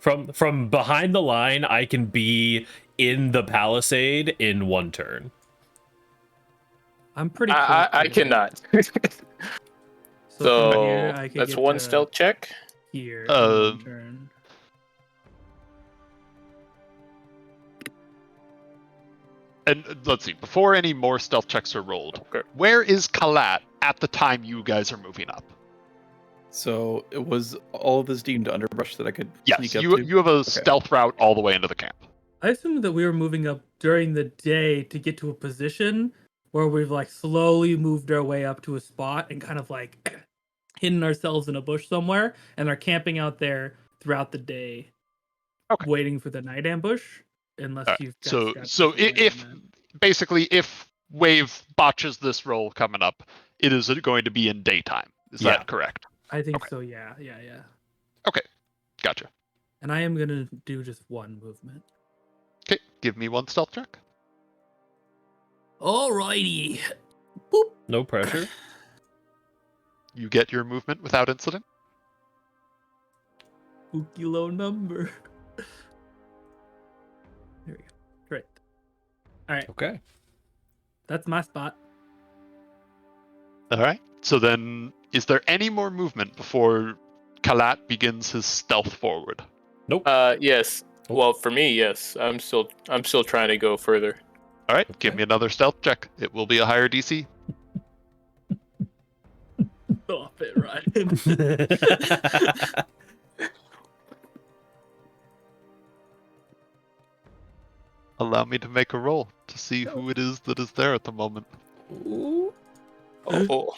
[SPEAKER 5] from behind the line, I can be in the palisade in one turn.
[SPEAKER 2] I'm pretty.
[SPEAKER 4] I cannot.
[SPEAKER 2] So from here, I could
[SPEAKER 4] that's
[SPEAKER 2] get
[SPEAKER 4] one
[SPEAKER 2] to
[SPEAKER 4] stealth check.
[SPEAKER 2] here in one turn.
[SPEAKER 1] And let's see, before any more stealth checks are rolled,
[SPEAKER 4] Okay.
[SPEAKER 1] where is Kalat at the time you guys are moving up?
[SPEAKER 3] So it was all of this deemed underbrush that I could
[SPEAKER 1] Yes,
[SPEAKER 3] sneak up
[SPEAKER 1] you
[SPEAKER 3] to?
[SPEAKER 1] have a stealth route all the way into the camp.
[SPEAKER 2] I assumed that we were moving up during the day to get to a position where we've like slowly moved our way up to a spot and kind of like hidden ourselves in a bush somewhere and are camping out there throughout the day, waiting for the night ambush. Unless you've got
[SPEAKER 1] so if basically if Wave botches this roll coming up, it is going to be in daytime. Is that correct?
[SPEAKER 2] I think so. Yeah.
[SPEAKER 1] Okay, gotcha.
[SPEAKER 2] And I am gonna do just one movement.
[SPEAKER 1] Okay, give me one stealth check.
[SPEAKER 2] Alrighty. Boop.
[SPEAKER 5] No pressure.
[SPEAKER 1] You get your movement without incident.
[SPEAKER 2] Spooky low number. There we go. Great. All right.
[SPEAKER 5] Okay.
[SPEAKER 2] That's my spot.
[SPEAKER 1] All right. So then, is there any more movement before Kalat begins his stealth forward?
[SPEAKER 5] Nope.
[SPEAKER 4] Yes. Well, for me, yes. I'm still trying to go further.
[SPEAKER 1] All right.
[SPEAKER 5] Okay.
[SPEAKER 1] Give me another stealth check. It will be a higher DC.
[SPEAKER 2] Stop it, Ryan.
[SPEAKER 1] Allow me to make a roll to see who it is that is there at the moment.
[SPEAKER 5] Ooh.
[SPEAKER 4] Oh.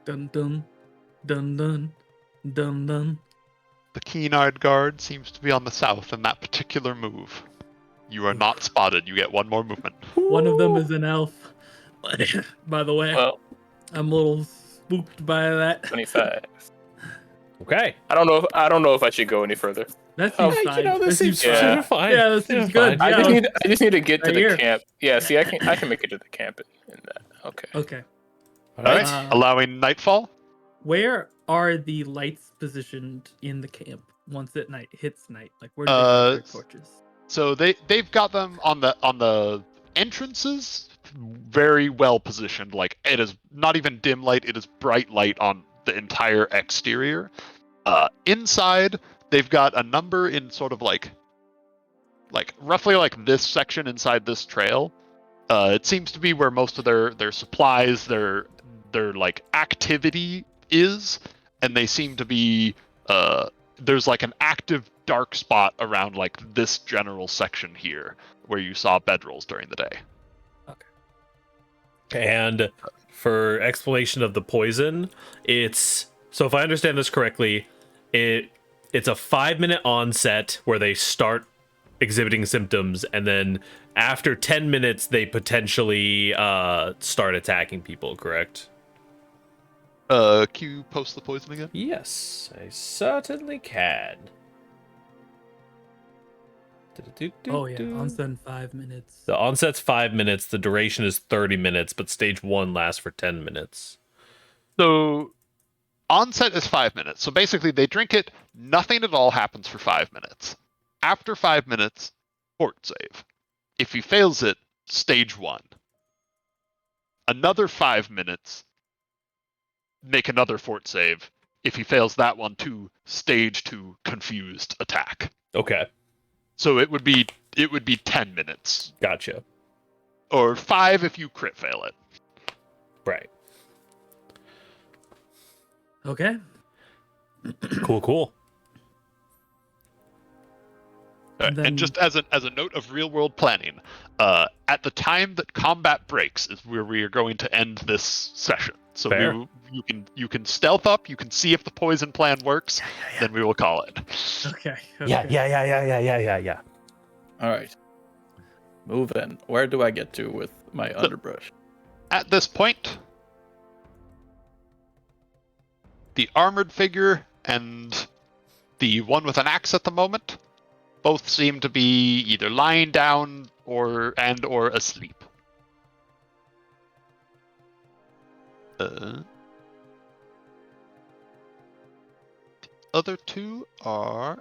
[SPEAKER 2] Dun dun dun dun dun dun.
[SPEAKER 1] The keen-eyed guard seems to be on the south in that particular move. You are not spotted. You get one more movement.
[SPEAKER 2] One of them is an elf. By the way,
[SPEAKER 4] Well,
[SPEAKER 2] I'm a little spooked by that.
[SPEAKER 4] 25.
[SPEAKER 5] Okay.
[SPEAKER 4] I don't know if I should go any further.
[SPEAKER 2] That
[SPEAKER 4] Oh,
[SPEAKER 2] seems
[SPEAKER 5] Yeah,
[SPEAKER 2] fine.
[SPEAKER 5] you know, this seems
[SPEAKER 4] Yeah.
[SPEAKER 5] fine.
[SPEAKER 2] Yeah, this seems
[SPEAKER 5] Seems
[SPEAKER 2] good.
[SPEAKER 5] fine.
[SPEAKER 2] Yeah.
[SPEAKER 4] I just need to get to
[SPEAKER 2] Right
[SPEAKER 4] the
[SPEAKER 2] here.
[SPEAKER 4] camp. Yeah, see, I can make it to the camp in that. Okay.
[SPEAKER 2] Okay.
[SPEAKER 5] All
[SPEAKER 1] All
[SPEAKER 5] right.
[SPEAKER 1] right. Allowing nightfall.
[SPEAKER 2] Where are the lights positioned in the camp once at night hits night? Like where do they put their torches?
[SPEAKER 1] So they've got them on the entrances, very well positioned. Like it is not even dim light; it is bright light on the entire exterior. Inside, they've got a number in sort of like roughly like this section inside this trail. It seems to be where most of their supplies, their like activity is, and they seem to be there's like an active dark spot around like this general section here where you saw bedrolls during the day.
[SPEAKER 5] And for explanation of the poison, it's so if I understand this correctly, it's a 5-minute onset where they start exhibiting symptoms, and then after 10 minutes they potentially start attacking people, correct?
[SPEAKER 1] Can you post the poison again?
[SPEAKER 5] Yes, I certainly can.
[SPEAKER 2] Oh yeah, onset in 5 minutes.
[SPEAKER 5] The onset's 5 minutes, the duration is 30 minutes, but stage 1 lasts for 10 minutes.
[SPEAKER 1] So onset is 5 minutes. So basically they drink it, nothing at all happens for 5 minutes. After 5 minutes, fort save. If he fails it, stage 1. Another 5 minutes, make another fort save. If he fails that one too, stage 2 confused attack.
[SPEAKER 5] Okay,
[SPEAKER 1] So it would be 10 minutes.
[SPEAKER 5] gotcha.
[SPEAKER 1] Or 5 if you crit fail it.
[SPEAKER 5] Right.
[SPEAKER 2] Okay.
[SPEAKER 5] Cool.
[SPEAKER 1] And
[SPEAKER 2] then-
[SPEAKER 1] just as a note of real world planning, at the time that combat breaks is where we are going to end this session. So
[SPEAKER 5] Fair.
[SPEAKER 1] you can stealth up, you can see if the poison plan works, then we will call it.
[SPEAKER 2] Okay.
[SPEAKER 5] Yeah.
[SPEAKER 3] All right. Move in. Where do I get to with my underbrush?
[SPEAKER 1] At this point, the armored figure and the one with an axe at the moment both seem to be either lying down or asleep. The other two are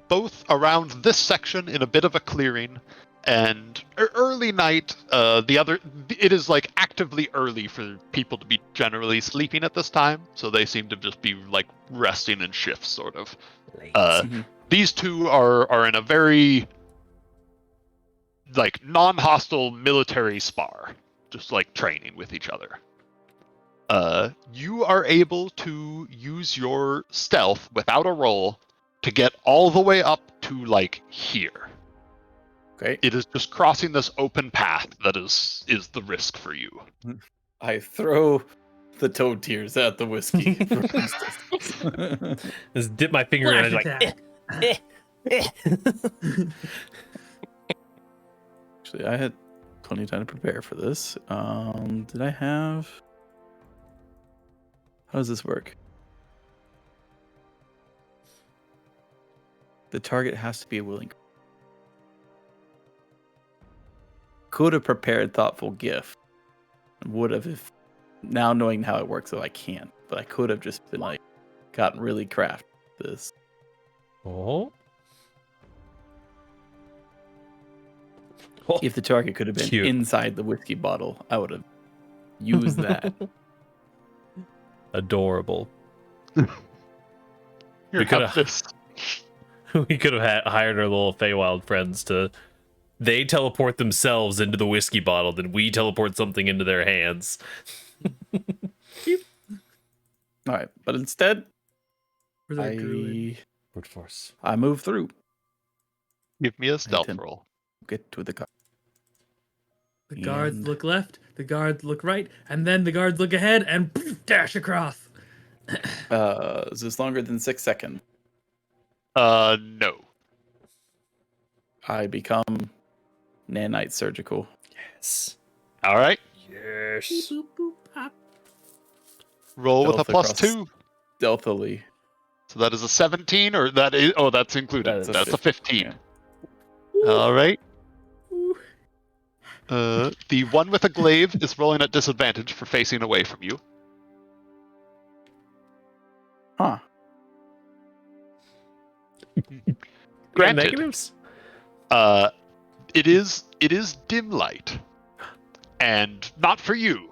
[SPEAKER 1] both around this section in a bit of a clearing, and early night. It is like actively early for people to be generally sleeping at this time, so they seem to just be like resting in shifts, sort of. These two are in a very like non-hostile military spar, just like training with each other. You are able to use your stealth without a roll to get all the way up to like here.
[SPEAKER 3] Okay.
[SPEAKER 1] It is just crossing this open path that is the risk for you.
[SPEAKER 3] I throw the toad tears at the whiskey.
[SPEAKER 5] Just dip my finger in
[SPEAKER 2] Flash
[SPEAKER 5] and
[SPEAKER 2] attack.
[SPEAKER 3] Actually, I had plenty of time to prepare for this. Did I have? How does this work? The target has to be a willing. could have prepared thoughtful gift. Would have if now knowing how it works, though I can't. But I could have just been like, gotten really crafty with this.
[SPEAKER 5] Oh.
[SPEAKER 3] If the target could have been
[SPEAKER 5] Cute.
[SPEAKER 3] inside the whiskey bottle, I would have used that.
[SPEAKER 5] Adorable.
[SPEAKER 1] Here,
[SPEAKER 5] We could
[SPEAKER 1] have
[SPEAKER 5] have
[SPEAKER 1] this.
[SPEAKER 5] we could have hired our little Feywild friends to. They teleport themselves into the whiskey bottle, then we teleport something into their hands.
[SPEAKER 3] All right, but instead,
[SPEAKER 2] Where's that druid?
[SPEAKER 5] Brute force.
[SPEAKER 3] I move through.
[SPEAKER 1] Give me a stealth
[SPEAKER 3] can-
[SPEAKER 1] roll.
[SPEAKER 3] Get to the car.
[SPEAKER 2] The guards
[SPEAKER 3] And-
[SPEAKER 2] look left, the guards look right, and then the guards look ahead and dash across.
[SPEAKER 3] Is this longer than 6 seconds?
[SPEAKER 1] No.
[SPEAKER 3] I become nanite surgical.
[SPEAKER 5] Yes.
[SPEAKER 1] All right.
[SPEAKER 5] Yes.
[SPEAKER 2] Boop, boop, pop.
[SPEAKER 1] Roll with a
[SPEAKER 3] Stealth
[SPEAKER 1] plus
[SPEAKER 3] across.
[SPEAKER 1] 2.
[SPEAKER 3] Stealthily.
[SPEAKER 1] So that is a 17, or that is? Oh, that's included.
[SPEAKER 3] That is a
[SPEAKER 1] That's a 15.
[SPEAKER 3] Yeah.
[SPEAKER 1] All right.
[SPEAKER 2] Ooh.
[SPEAKER 1] The one with a glaive is rolling at disadvantage for facing away from you.
[SPEAKER 3] Huh.
[SPEAKER 1] Granted.
[SPEAKER 5] Negatives?
[SPEAKER 1] It is dim light, and not for you,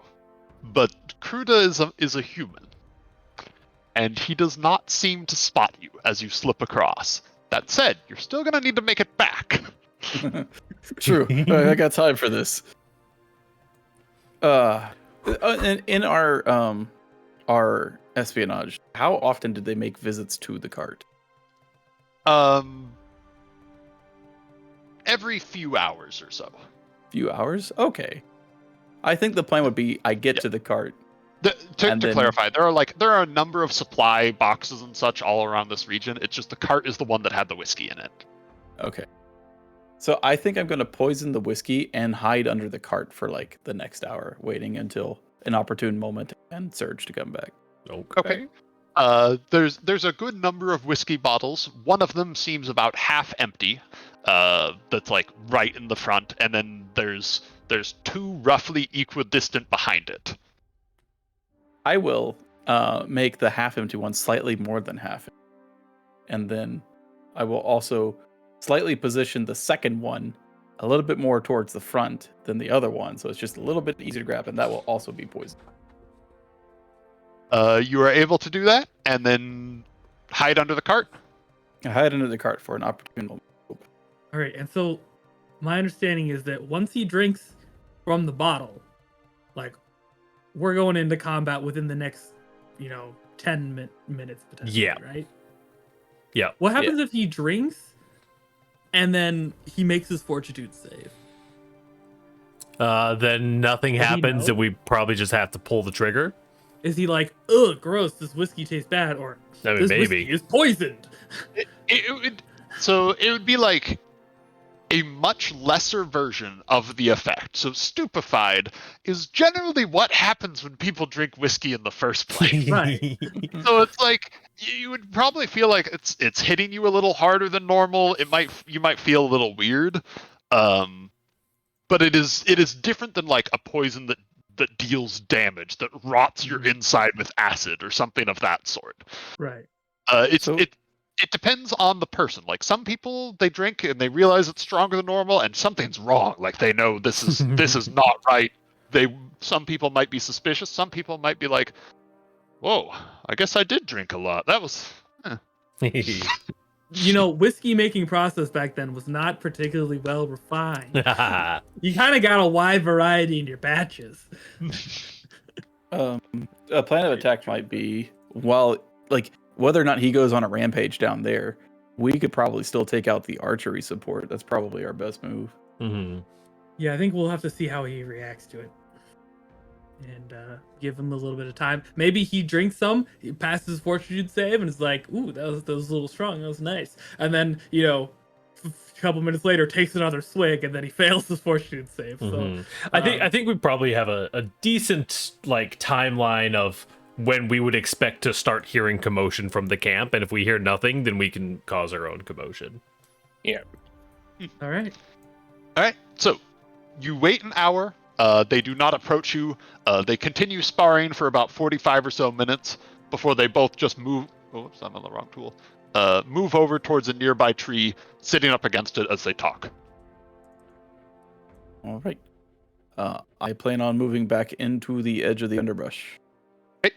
[SPEAKER 1] but Kruda is a human, and he does not seem to spot you as you slip across. That said, you're still gonna need to make it back.
[SPEAKER 3] True. I got time for this. In our espionage, how often did they make visits to the cart?
[SPEAKER 1] Every few hours or so.
[SPEAKER 3] Few hours? Okay. I think the plan would be I get to the cart.
[SPEAKER 1] To
[SPEAKER 3] And then-
[SPEAKER 1] clarify, there are a number of supply boxes and such all around this region. It's just the cart is the one that had the whiskey in it.
[SPEAKER 3] Okay. So I think I'm going to poison the whiskey and hide under the cart for like the next hour, waiting until an opportune moment and Surge to come back.
[SPEAKER 1] Okay. There's a good number of whiskey bottles. One of them seems about half empty. That's like right in the front, and then there's two roughly equidistant behind it.
[SPEAKER 3] I will make the half empty one slightly more than half. And then I will also slightly position the second one a little bit more towards the front than the other one. So it's just a little bit easier to grab, and that will also be poisoned.
[SPEAKER 1] You are able to do that, and then hide under the cart.
[SPEAKER 3] I hide under the cart for an opportune moment.
[SPEAKER 2] All right, and so my understanding is that once he drinks from the bottle, like we're going into combat within the next, 10 minutes potentially,
[SPEAKER 5] Yeah.
[SPEAKER 2] right?
[SPEAKER 5] Yeah.
[SPEAKER 2] What happens if he drinks and then he makes his fortitude save?
[SPEAKER 5] Then nothing
[SPEAKER 2] Does he
[SPEAKER 5] happens,
[SPEAKER 2] know?
[SPEAKER 5] and we probably just have to pull the trigger.
[SPEAKER 2] Is he like, ugh, gross, this whiskey tastes bad, or
[SPEAKER 5] I mean,
[SPEAKER 2] this
[SPEAKER 5] maybe.
[SPEAKER 2] whiskey is poisoned?
[SPEAKER 1] So it would be like a much lesser version of the effect. So stupefied is generally what happens when people drink whiskey in the first place.
[SPEAKER 2] Right.
[SPEAKER 1] So it's like you would probably feel like it's hitting you a little harder than normal. You might feel a little weird, but it is different than like a poison that deals damage, that rots your inside with acid or something of that sort.
[SPEAKER 2] Right.
[SPEAKER 1] It depends on the person. Like some people, they drink and they realize it's stronger than normal, and something's wrong. Like they know this is not right. Some people might be suspicious. Some people might be like, "Whoa, I guess I did drink a lot. That was."
[SPEAKER 2] Whiskey making process back then was not particularly well refined. You kind of got a wide variety in your batches.
[SPEAKER 3] A plan of attack might be, whether or not he goes on a rampage down there, we could probably still take out the archery support. That's probably our best move.
[SPEAKER 5] Mm-hmm.
[SPEAKER 2] Yeah, I think we'll have to see how he reacts to it. And give him a little bit of time. Maybe he drinks some, he passes his fortitude save, and is like, ooh, that was a little strong, that was nice. And then, a couple minutes later, takes another swig, and then he fails his fortitude save. So
[SPEAKER 5] I think we probably have a decent timeline of when we would expect to start hearing commotion from the camp, and if we hear nothing, then we can cause our own commotion.
[SPEAKER 4] Yeah.
[SPEAKER 2] all right.
[SPEAKER 1] All right. So You wait an hour. They do not approach you. They continue sparring for about 45 or so minutes before they both just move. Oops, I'm on the wrong tool. Move over towards a nearby tree, sitting up against it as they talk.
[SPEAKER 3] All right. I plan on moving back into the edge of the underbrush.
[SPEAKER 1] Okay.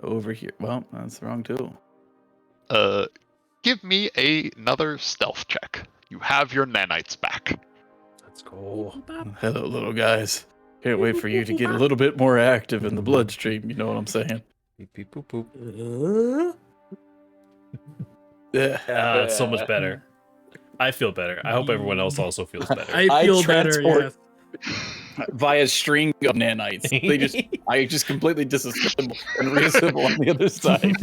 [SPEAKER 3] Over here. Well, that's the wrong tool.
[SPEAKER 1] Give me another stealth check. You have your nanites back.
[SPEAKER 5] Let's go.
[SPEAKER 3] Hello, little guys. Can't wait for you to get a little bit more active in the bloodstream. You know what I'm saying?
[SPEAKER 5] Beep, beep, boop, boop.
[SPEAKER 3] Yeah.
[SPEAKER 5] It's so much better. I feel better. I hope everyone else also feels better.
[SPEAKER 2] I feel better,
[SPEAKER 3] transport-
[SPEAKER 2] yes.
[SPEAKER 3] Via string of nanites. I just completely disassemble and reassemble on the other side.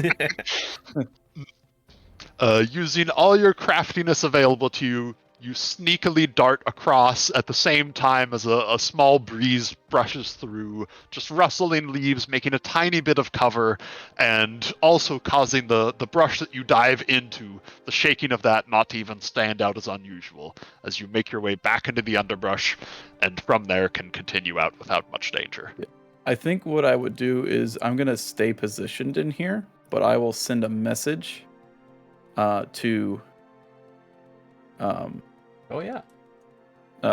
[SPEAKER 1] Using all your craftiness available to you, you sneakily dart across at the same time as a small breeze brushes through, just rustling leaves, making a tiny bit of cover, and also causing the brush that you dive into, the shaking of that not to even stand out as unusual, as you make your way back into the underbrush, and from there can continue out without much danger.
[SPEAKER 3] I think what I would do is I'm going to stay positioned in here, but I will send a message to
[SPEAKER 5] Oh yeah.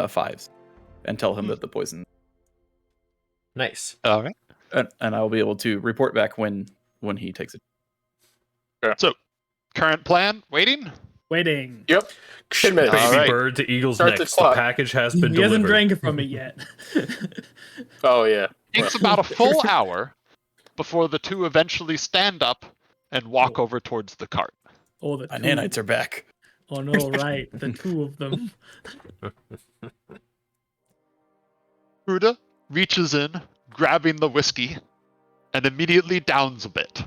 [SPEAKER 3] Fives and tell him that the poison,
[SPEAKER 5] Nice.
[SPEAKER 1] All right.
[SPEAKER 3] and I will be able to report back when he takes it.
[SPEAKER 1] So, current plan, waiting?
[SPEAKER 2] Waiting.
[SPEAKER 4] Yep. 10 minutes.
[SPEAKER 5] Baby
[SPEAKER 1] All right.
[SPEAKER 5] bird to Eagle's
[SPEAKER 4] Start the
[SPEAKER 5] next. The
[SPEAKER 4] clock.
[SPEAKER 5] package has
[SPEAKER 2] He
[SPEAKER 5] been
[SPEAKER 2] hasn't
[SPEAKER 5] delivered.
[SPEAKER 2] drank it from me yet.
[SPEAKER 4] Oh yeah.
[SPEAKER 1] Takes about a full hour before the two eventually stand up and walk over towards the cart.
[SPEAKER 2] Oh, the
[SPEAKER 3] My
[SPEAKER 2] two.
[SPEAKER 3] nanites are back.
[SPEAKER 2] Oh no, right. The two of them.
[SPEAKER 1] Ruda reaches in, grabbing the whiskey, and immediately downs a bit.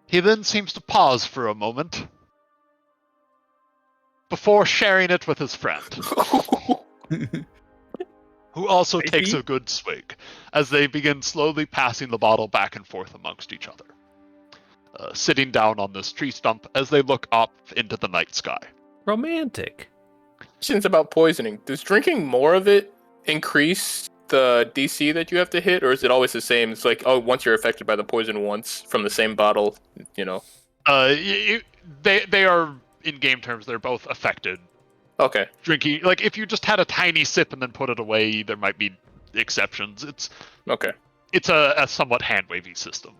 [SPEAKER 1] He then seems to pause for a moment before sharing it with his friend, who also takes a good swig, as they begin slowly passing the bottle back and forth amongst each other, sitting down on this tree stump as they look up into the night sky.
[SPEAKER 5] Romantic.
[SPEAKER 4] Questions about poisoning. Does drinking more of it increase the DC that you have to hit, or is it always the same? It's like, oh, once you're affected by the poison once from the same bottle, you know.
[SPEAKER 1] They are, in game terms, they're both affected.
[SPEAKER 4] Okay.
[SPEAKER 1] Drinking, like if you just had a tiny sip and then put it away, there might be exceptions.
[SPEAKER 4] Okay.
[SPEAKER 1] It's a somewhat hand-wavy system.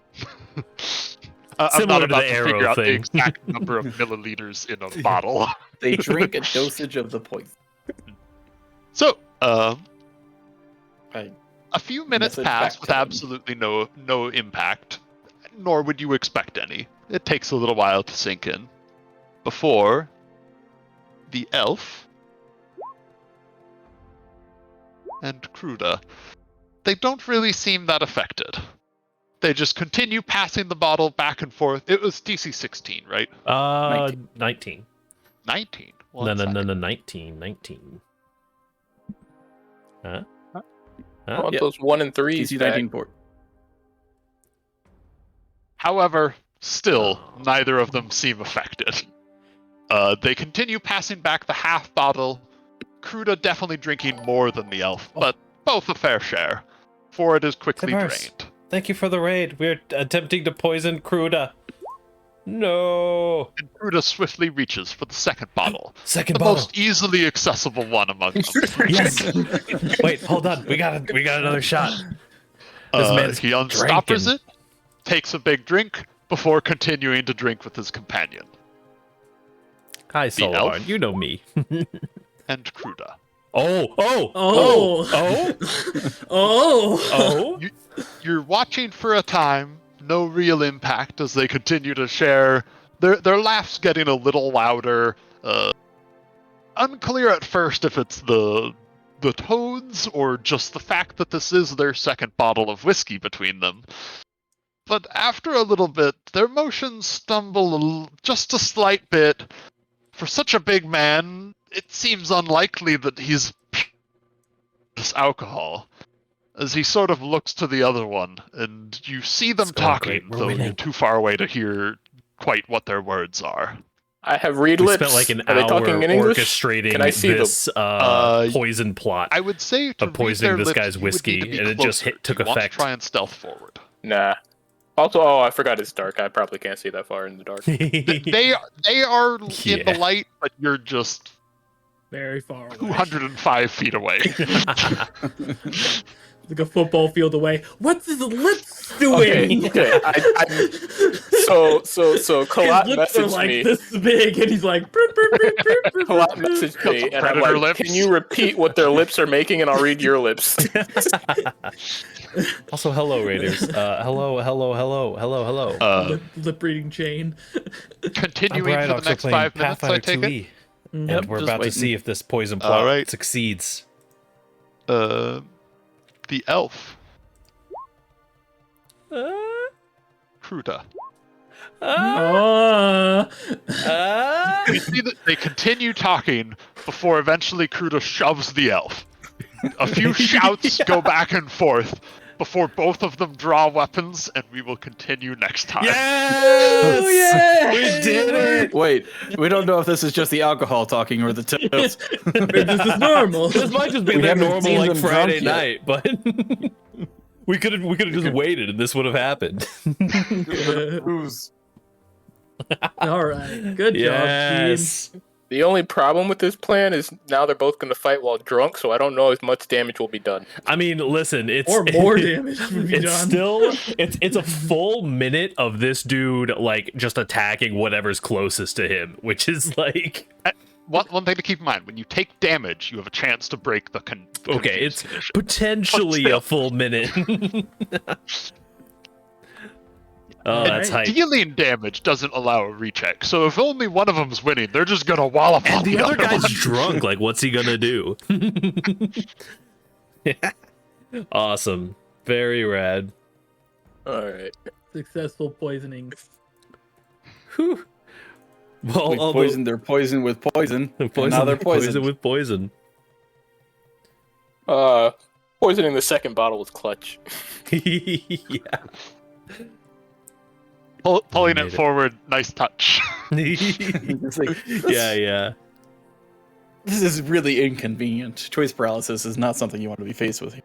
[SPEAKER 1] I'm
[SPEAKER 5] Similar
[SPEAKER 1] not
[SPEAKER 5] to
[SPEAKER 1] about
[SPEAKER 5] the
[SPEAKER 1] to
[SPEAKER 5] arrow
[SPEAKER 1] figure out the
[SPEAKER 5] thing.
[SPEAKER 1] exact number of milliliters in a bottle.
[SPEAKER 3] They drink a dosage of the poison.
[SPEAKER 1] So,
[SPEAKER 3] Right.
[SPEAKER 1] a few minutes
[SPEAKER 3] Message
[SPEAKER 1] pass
[SPEAKER 3] back
[SPEAKER 1] with
[SPEAKER 3] to them.
[SPEAKER 1] absolutely no impact, nor would you expect any. It takes a little while to sink in before the elf and Kruda, they don't really seem that affected. They just continue passing the bottle back and forth. It was DC 16, right?
[SPEAKER 5] 19.
[SPEAKER 1] 19.
[SPEAKER 5] No, 19. Huh?
[SPEAKER 4] I want
[SPEAKER 3] Yeah.
[SPEAKER 4] those 1 and 3s
[SPEAKER 3] DC
[SPEAKER 4] back.
[SPEAKER 3] 19 port.
[SPEAKER 1] However, still,
[SPEAKER 5] Oh.
[SPEAKER 1] neither of them seem affected. They continue passing back the half bottle. Kruda definitely drinking more than the elf, but both a fair share, for it is quickly
[SPEAKER 5] Timbers.
[SPEAKER 1] drained.
[SPEAKER 5] Thank you for the raid. We're attempting to poison Kruda. No.
[SPEAKER 1] And Kruda swiftly reaches for the second bottle,
[SPEAKER 5] Second
[SPEAKER 1] the
[SPEAKER 5] bottle.
[SPEAKER 1] most easily accessible one among them.
[SPEAKER 5] Yes. Wait, hold on. We got another shot. This man's
[SPEAKER 1] He unstoppers
[SPEAKER 5] drinking.
[SPEAKER 1] it, takes a big drink, before continuing to drink with his companion,
[SPEAKER 5] Hi,
[SPEAKER 1] elf?
[SPEAKER 5] Solomon. You know me.
[SPEAKER 1] and Kruda.
[SPEAKER 2] Oh.
[SPEAKER 1] You're watching for a time, no real impact as they continue to share. Their laughs getting a little louder. Unclear at first if it's the toads or just the fact that this is their second bottle of whiskey between them. But after a little bit, their motions stumble just a slight bit. For such a big man, it seems unlikely that he's this alcohol. As he sort of looks to the other one, and you see them
[SPEAKER 5] It's going
[SPEAKER 1] talking,
[SPEAKER 5] great. We're
[SPEAKER 1] though
[SPEAKER 5] winning.
[SPEAKER 1] you're too far away to hear quite what their words are.
[SPEAKER 4] I have read
[SPEAKER 5] We
[SPEAKER 4] lips.
[SPEAKER 5] spent like an
[SPEAKER 4] Are they
[SPEAKER 5] hour
[SPEAKER 4] talking in English?
[SPEAKER 5] orchestrating
[SPEAKER 4] Can I see
[SPEAKER 5] this
[SPEAKER 1] them?
[SPEAKER 5] poison plot
[SPEAKER 1] I would say to
[SPEAKER 5] of poisoning
[SPEAKER 1] read their
[SPEAKER 5] this
[SPEAKER 1] lips,
[SPEAKER 5] guy's
[SPEAKER 1] you would need
[SPEAKER 5] whiskey,
[SPEAKER 1] to be
[SPEAKER 5] and it just
[SPEAKER 1] closer.
[SPEAKER 5] took
[SPEAKER 1] Do you want to
[SPEAKER 5] effect.
[SPEAKER 1] try and stealth forward?
[SPEAKER 4] Nah. Also, I forgot it's dark. I probably can't see that far in the dark.
[SPEAKER 1] They are in the
[SPEAKER 5] Yeah.
[SPEAKER 1] light, but you're just
[SPEAKER 2] Very far away.
[SPEAKER 1] 205 feet away.
[SPEAKER 2] Like a football field away. What's his lips doing?
[SPEAKER 4] Okay. So
[SPEAKER 2] His
[SPEAKER 4] Kalat
[SPEAKER 2] lips are
[SPEAKER 4] messaged
[SPEAKER 2] like
[SPEAKER 4] me.
[SPEAKER 2] this big, and he's like.
[SPEAKER 4] Kalat messaged me, and I'm
[SPEAKER 1] Predator
[SPEAKER 4] like,
[SPEAKER 1] lips.
[SPEAKER 4] "Can you repeat what their lips are making, and I'll read your lips."
[SPEAKER 5] Also, hello, Raiders. Hello.
[SPEAKER 2] Lip reading chain.
[SPEAKER 1] Continuing for the next 5 minutes, I take it.
[SPEAKER 5] And
[SPEAKER 3] Yep,
[SPEAKER 5] we're
[SPEAKER 3] just
[SPEAKER 5] about to
[SPEAKER 3] waiting.
[SPEAKER 5] see if this poison
[SPEAKER 1] All
[SPEAKER 5] plot
[SPEAKER 1] right.
[SPEAKER 5] succeeds.
[SPEAKER 1] The elf, Kruta. You see that they continue talking before eventually Kruta shoves the elf. A few shouts go back and forth before both of them draw weapons, and we will continue next time.
[SPEAKER 5] Yes! We did it!
[SPEAKER 3] Wait, we don't know if this is just the alcohol talking or the toast.
[SPEAKER 2] Maybe this is normal.
[SPEAKER 5] This might just be
[SPEAKER 3] We
[SPEAKER 5] their
[SPEAKER 3] haven't
[SPEAKER 5] normal
[SPEAKER 3] seen
[SPEAKER 5] like
[SPEAKER 3] them
[SPEAKER 5] Friday
[SPEAKER 3] drunk
[SPEAKER 5] night,
[SPEAKER 3] yet.
[SPEAKER 5] but we could have just waited and this would have happened.
[SPEAKER 2] All right. Good job,
[SPEAKER 5] Yes.
[SPEAKER 4] The only problem with this plan is now they're both going to fight while drunk, so I don't know as much damage will be done.
[SPEAKER 5] I mean, listen, it's
[SPEAKER 2] Or more damage would be
[SPEAKER 5] it's
[SPEAKER 2] done.
[SPEAKER 5] still it's a full minute of this dude like just attacking whatever's closest to him, which is like
[SPEAKER 1] One thing to keep in mind: when you take damage, you have a chance to break the
[SPEAKER 5] okay,
[SPEAKER 1] confused
[SPEAKER 5] it's
[SPEAKER 1] condition.
[SPEAKER 5] potentially
[SPEAKER 1] But
[SPEAKER 5] a full minute. Oh, that's hype.
[SPEAKER 1] Dealing damage doesn't allow a recheck, so if only one of them's winning, they're just gonna wallop
[SPEAKER 5] And
[SPEAKER 1] on
[SPEAKER 5] the other guy's
[SPEAKER 1] one.
[SPEAKER 5] drunk. Like, what's he gonna do? Awesome. Very rad.
[SPEAKER 4] Alright.
[SPEAKER 2] Successful poisoning.
[SPEAKER 5] Whew. Well,
[SPEAKER 3] We poisoned their poison with poison. And now they're poisoned.
[SPEAKER 5] with poison.
[SPEAKER 4] Poisoning the second bottle was clutch.
[SPEAKER 5] Yeah.
[SPEAKER 1] Pulling
[SPEAKER 5] Made
[SPEAKER 1] it
[SPEAKER 5] it.
[SPEAKER 1] forward, nice touch.
[SPEAKER 3] It's like,
[SPEAKER 5] Yeah.
[SPEAKER 3] This is really inconvenient. Choice paralysis is not something you want to be faced with.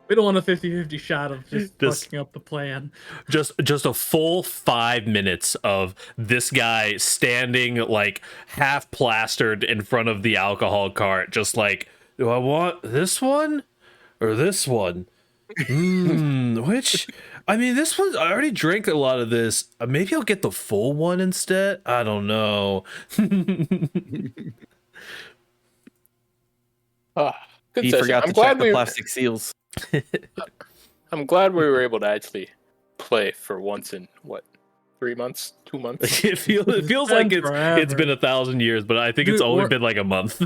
[SPEAKER 2] We don't want a 50-50 shot of just
[SPEAKER 5] This-
[SPEAKER 2] fucking up the plan.
[SPEAKER 5] Just a full 5 minutes of this guy standing like half plastered in front of the alcohol cart, just like, do I want this one or this one? Which, I mean, this one, I already drank a lot of this. Maybe I'll get the full one instead. I don't know.
[SPEAKER 4] Good
[SPEAKER 3] He
[SPEAKER 4] session.
[SPEAKER 3] forgot to check the plastic seals.
[SPEAKER 4] I'm glad we were able to actually play for once in 3 months, 2 months.
[SPEAKER 5] It feels like it's been 1,000 years, but I think it's
[SPEAKER 2] Dude,
[SPEAKER 5] only
[SPEAKER 2] we're-
[SPEAKER 5] been like a month.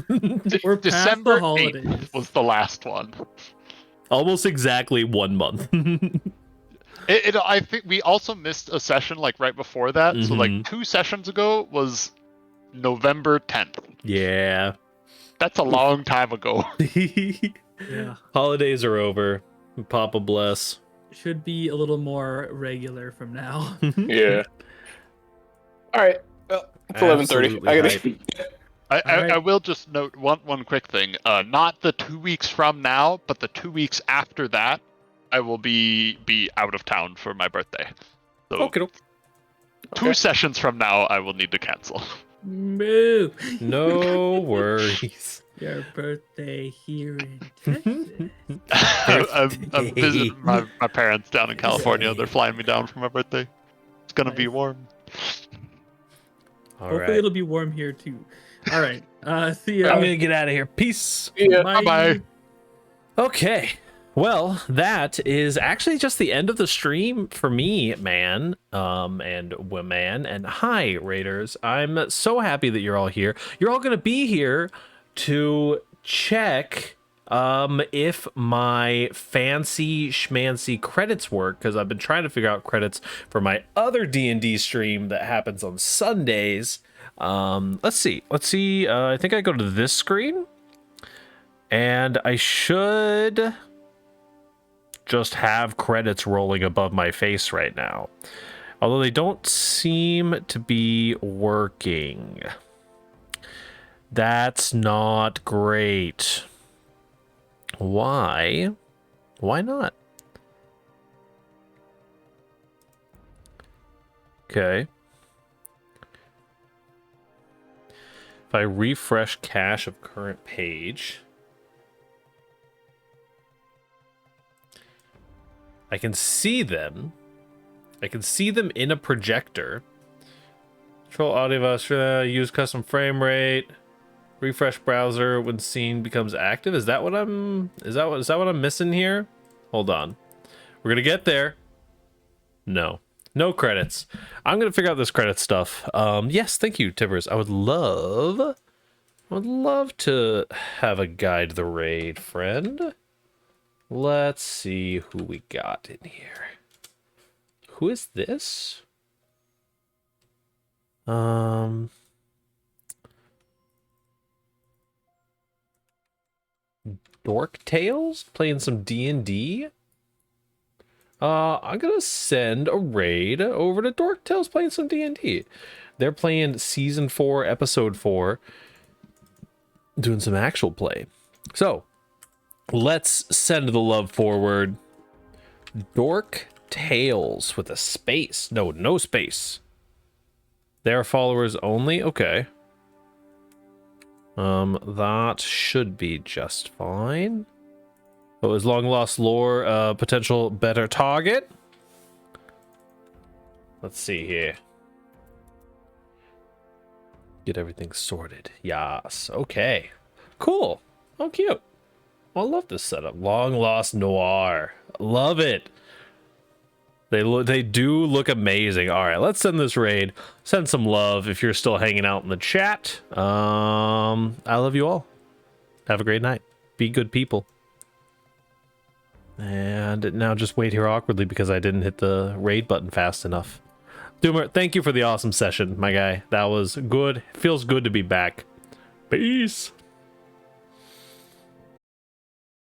[SPEAKER 2] We're past
[SPEAKER 1] December
[SPEAKER 2] the holidays.
[SPEAKER 1] 8th was the last one.
[SPEAKER 5] Almost exactly 1 month.
[SPEAKER 1] I think we also missed a session like right before that. So like
[SPEAKER 5] Mhm.
[SPEAKER 1] 2 sessions ago was November 10th.
[SPEAKER 5] Yeah.
[SPEAKER 1] That's a long time ago.
[SPEAKER 2] Yeah.
[SPEAKER 5] Holidays are over. Papa bless.
[SPEAKER 2] Should be a little more regular from now.
[SPEAKER 4] Yeah. Alright. Well, it's 11:30. I gotta
[SPEAKER 5] Absolutely
[SPEAKER 1] I will just note one quick thing. Not the 2 weeks from now, but the 2 weeks after that, I will be out of town for my birthday. So
[SPEAKER 5] Okay.
[SPEAKER 1] 2 sessions from now, I will need to cancel.
[SPEAKER 2] Moo!
[SPEAKER 5] No worries.
[SPEAKER 2] Your birthday here in Texas.
[SPEAKER 1] I'm visiting my parents down in California. They're flying me down for my birthday. It's gonna be
[SPEAKER 2] Nice.
[SPEAKER 1] warm.
[SPEAKER 5] All
[SPEAKER 2] Hopefully
[SPEAKER 5] right.
[SPEAKER 2] it'll be warm here too. All right. See ya.
[SPEAKER 5] I'm going to get out of here. Peace.
[SPEAKER 4] Yeah.
[SPEAKER 1] Bye-bye.
[SPEAKER 5] Okay. Well, that is actually just the end of the stream for me, man, and woman. And hi, Raiders. I'm so happy that you're all here. You're all going to be here to check if my fancy schmancy credits work, because I've been trying to figure out credits for my other D&D stream that happens on Sundays. Let's see. I think I go to this screen, and I should just have credits rolling above my face right now. Although they don't seem to be working. That's not great. Why? Why not? Okay. If I refresh cache of current page, I can see them. I can see them in a projector. Control audio, use custom frame rate. Refresh browser when scene becomes active. Is that what I'm missing here? Hold on. We're gonna get there. No. No credits. I'm gonna figure out this credit stuff. Yes, thank you, Tibbers. I would love to have a guide the raid, friend. Let's see who we got in here. Who is this? Dork Tales playing some D&D. I'm gonna send a raid over to Dork Tales playing some D&D. They're playing season 4, episode 4, doing some actual play. So let's send the love forward. Dork Tales with a space. No space. They're followers only. Okay. That should be just fine. Oh, is long lost lore potential better target? Let's see here. Get everything sorted. Yes. Okay. Cool. Oh, cute. I love this setup. Long lost noir. Love it. They do look amazing. All right, let's send this raid. Send some love if you're still hanging out in the chat. I love you all. Have a great night. Be good people. And now just wait here awkwardly because I didn't hit the raid button fast enough. Doomer, thank you for the awesome session, my guy. That was good. Feels good to be back. Peace.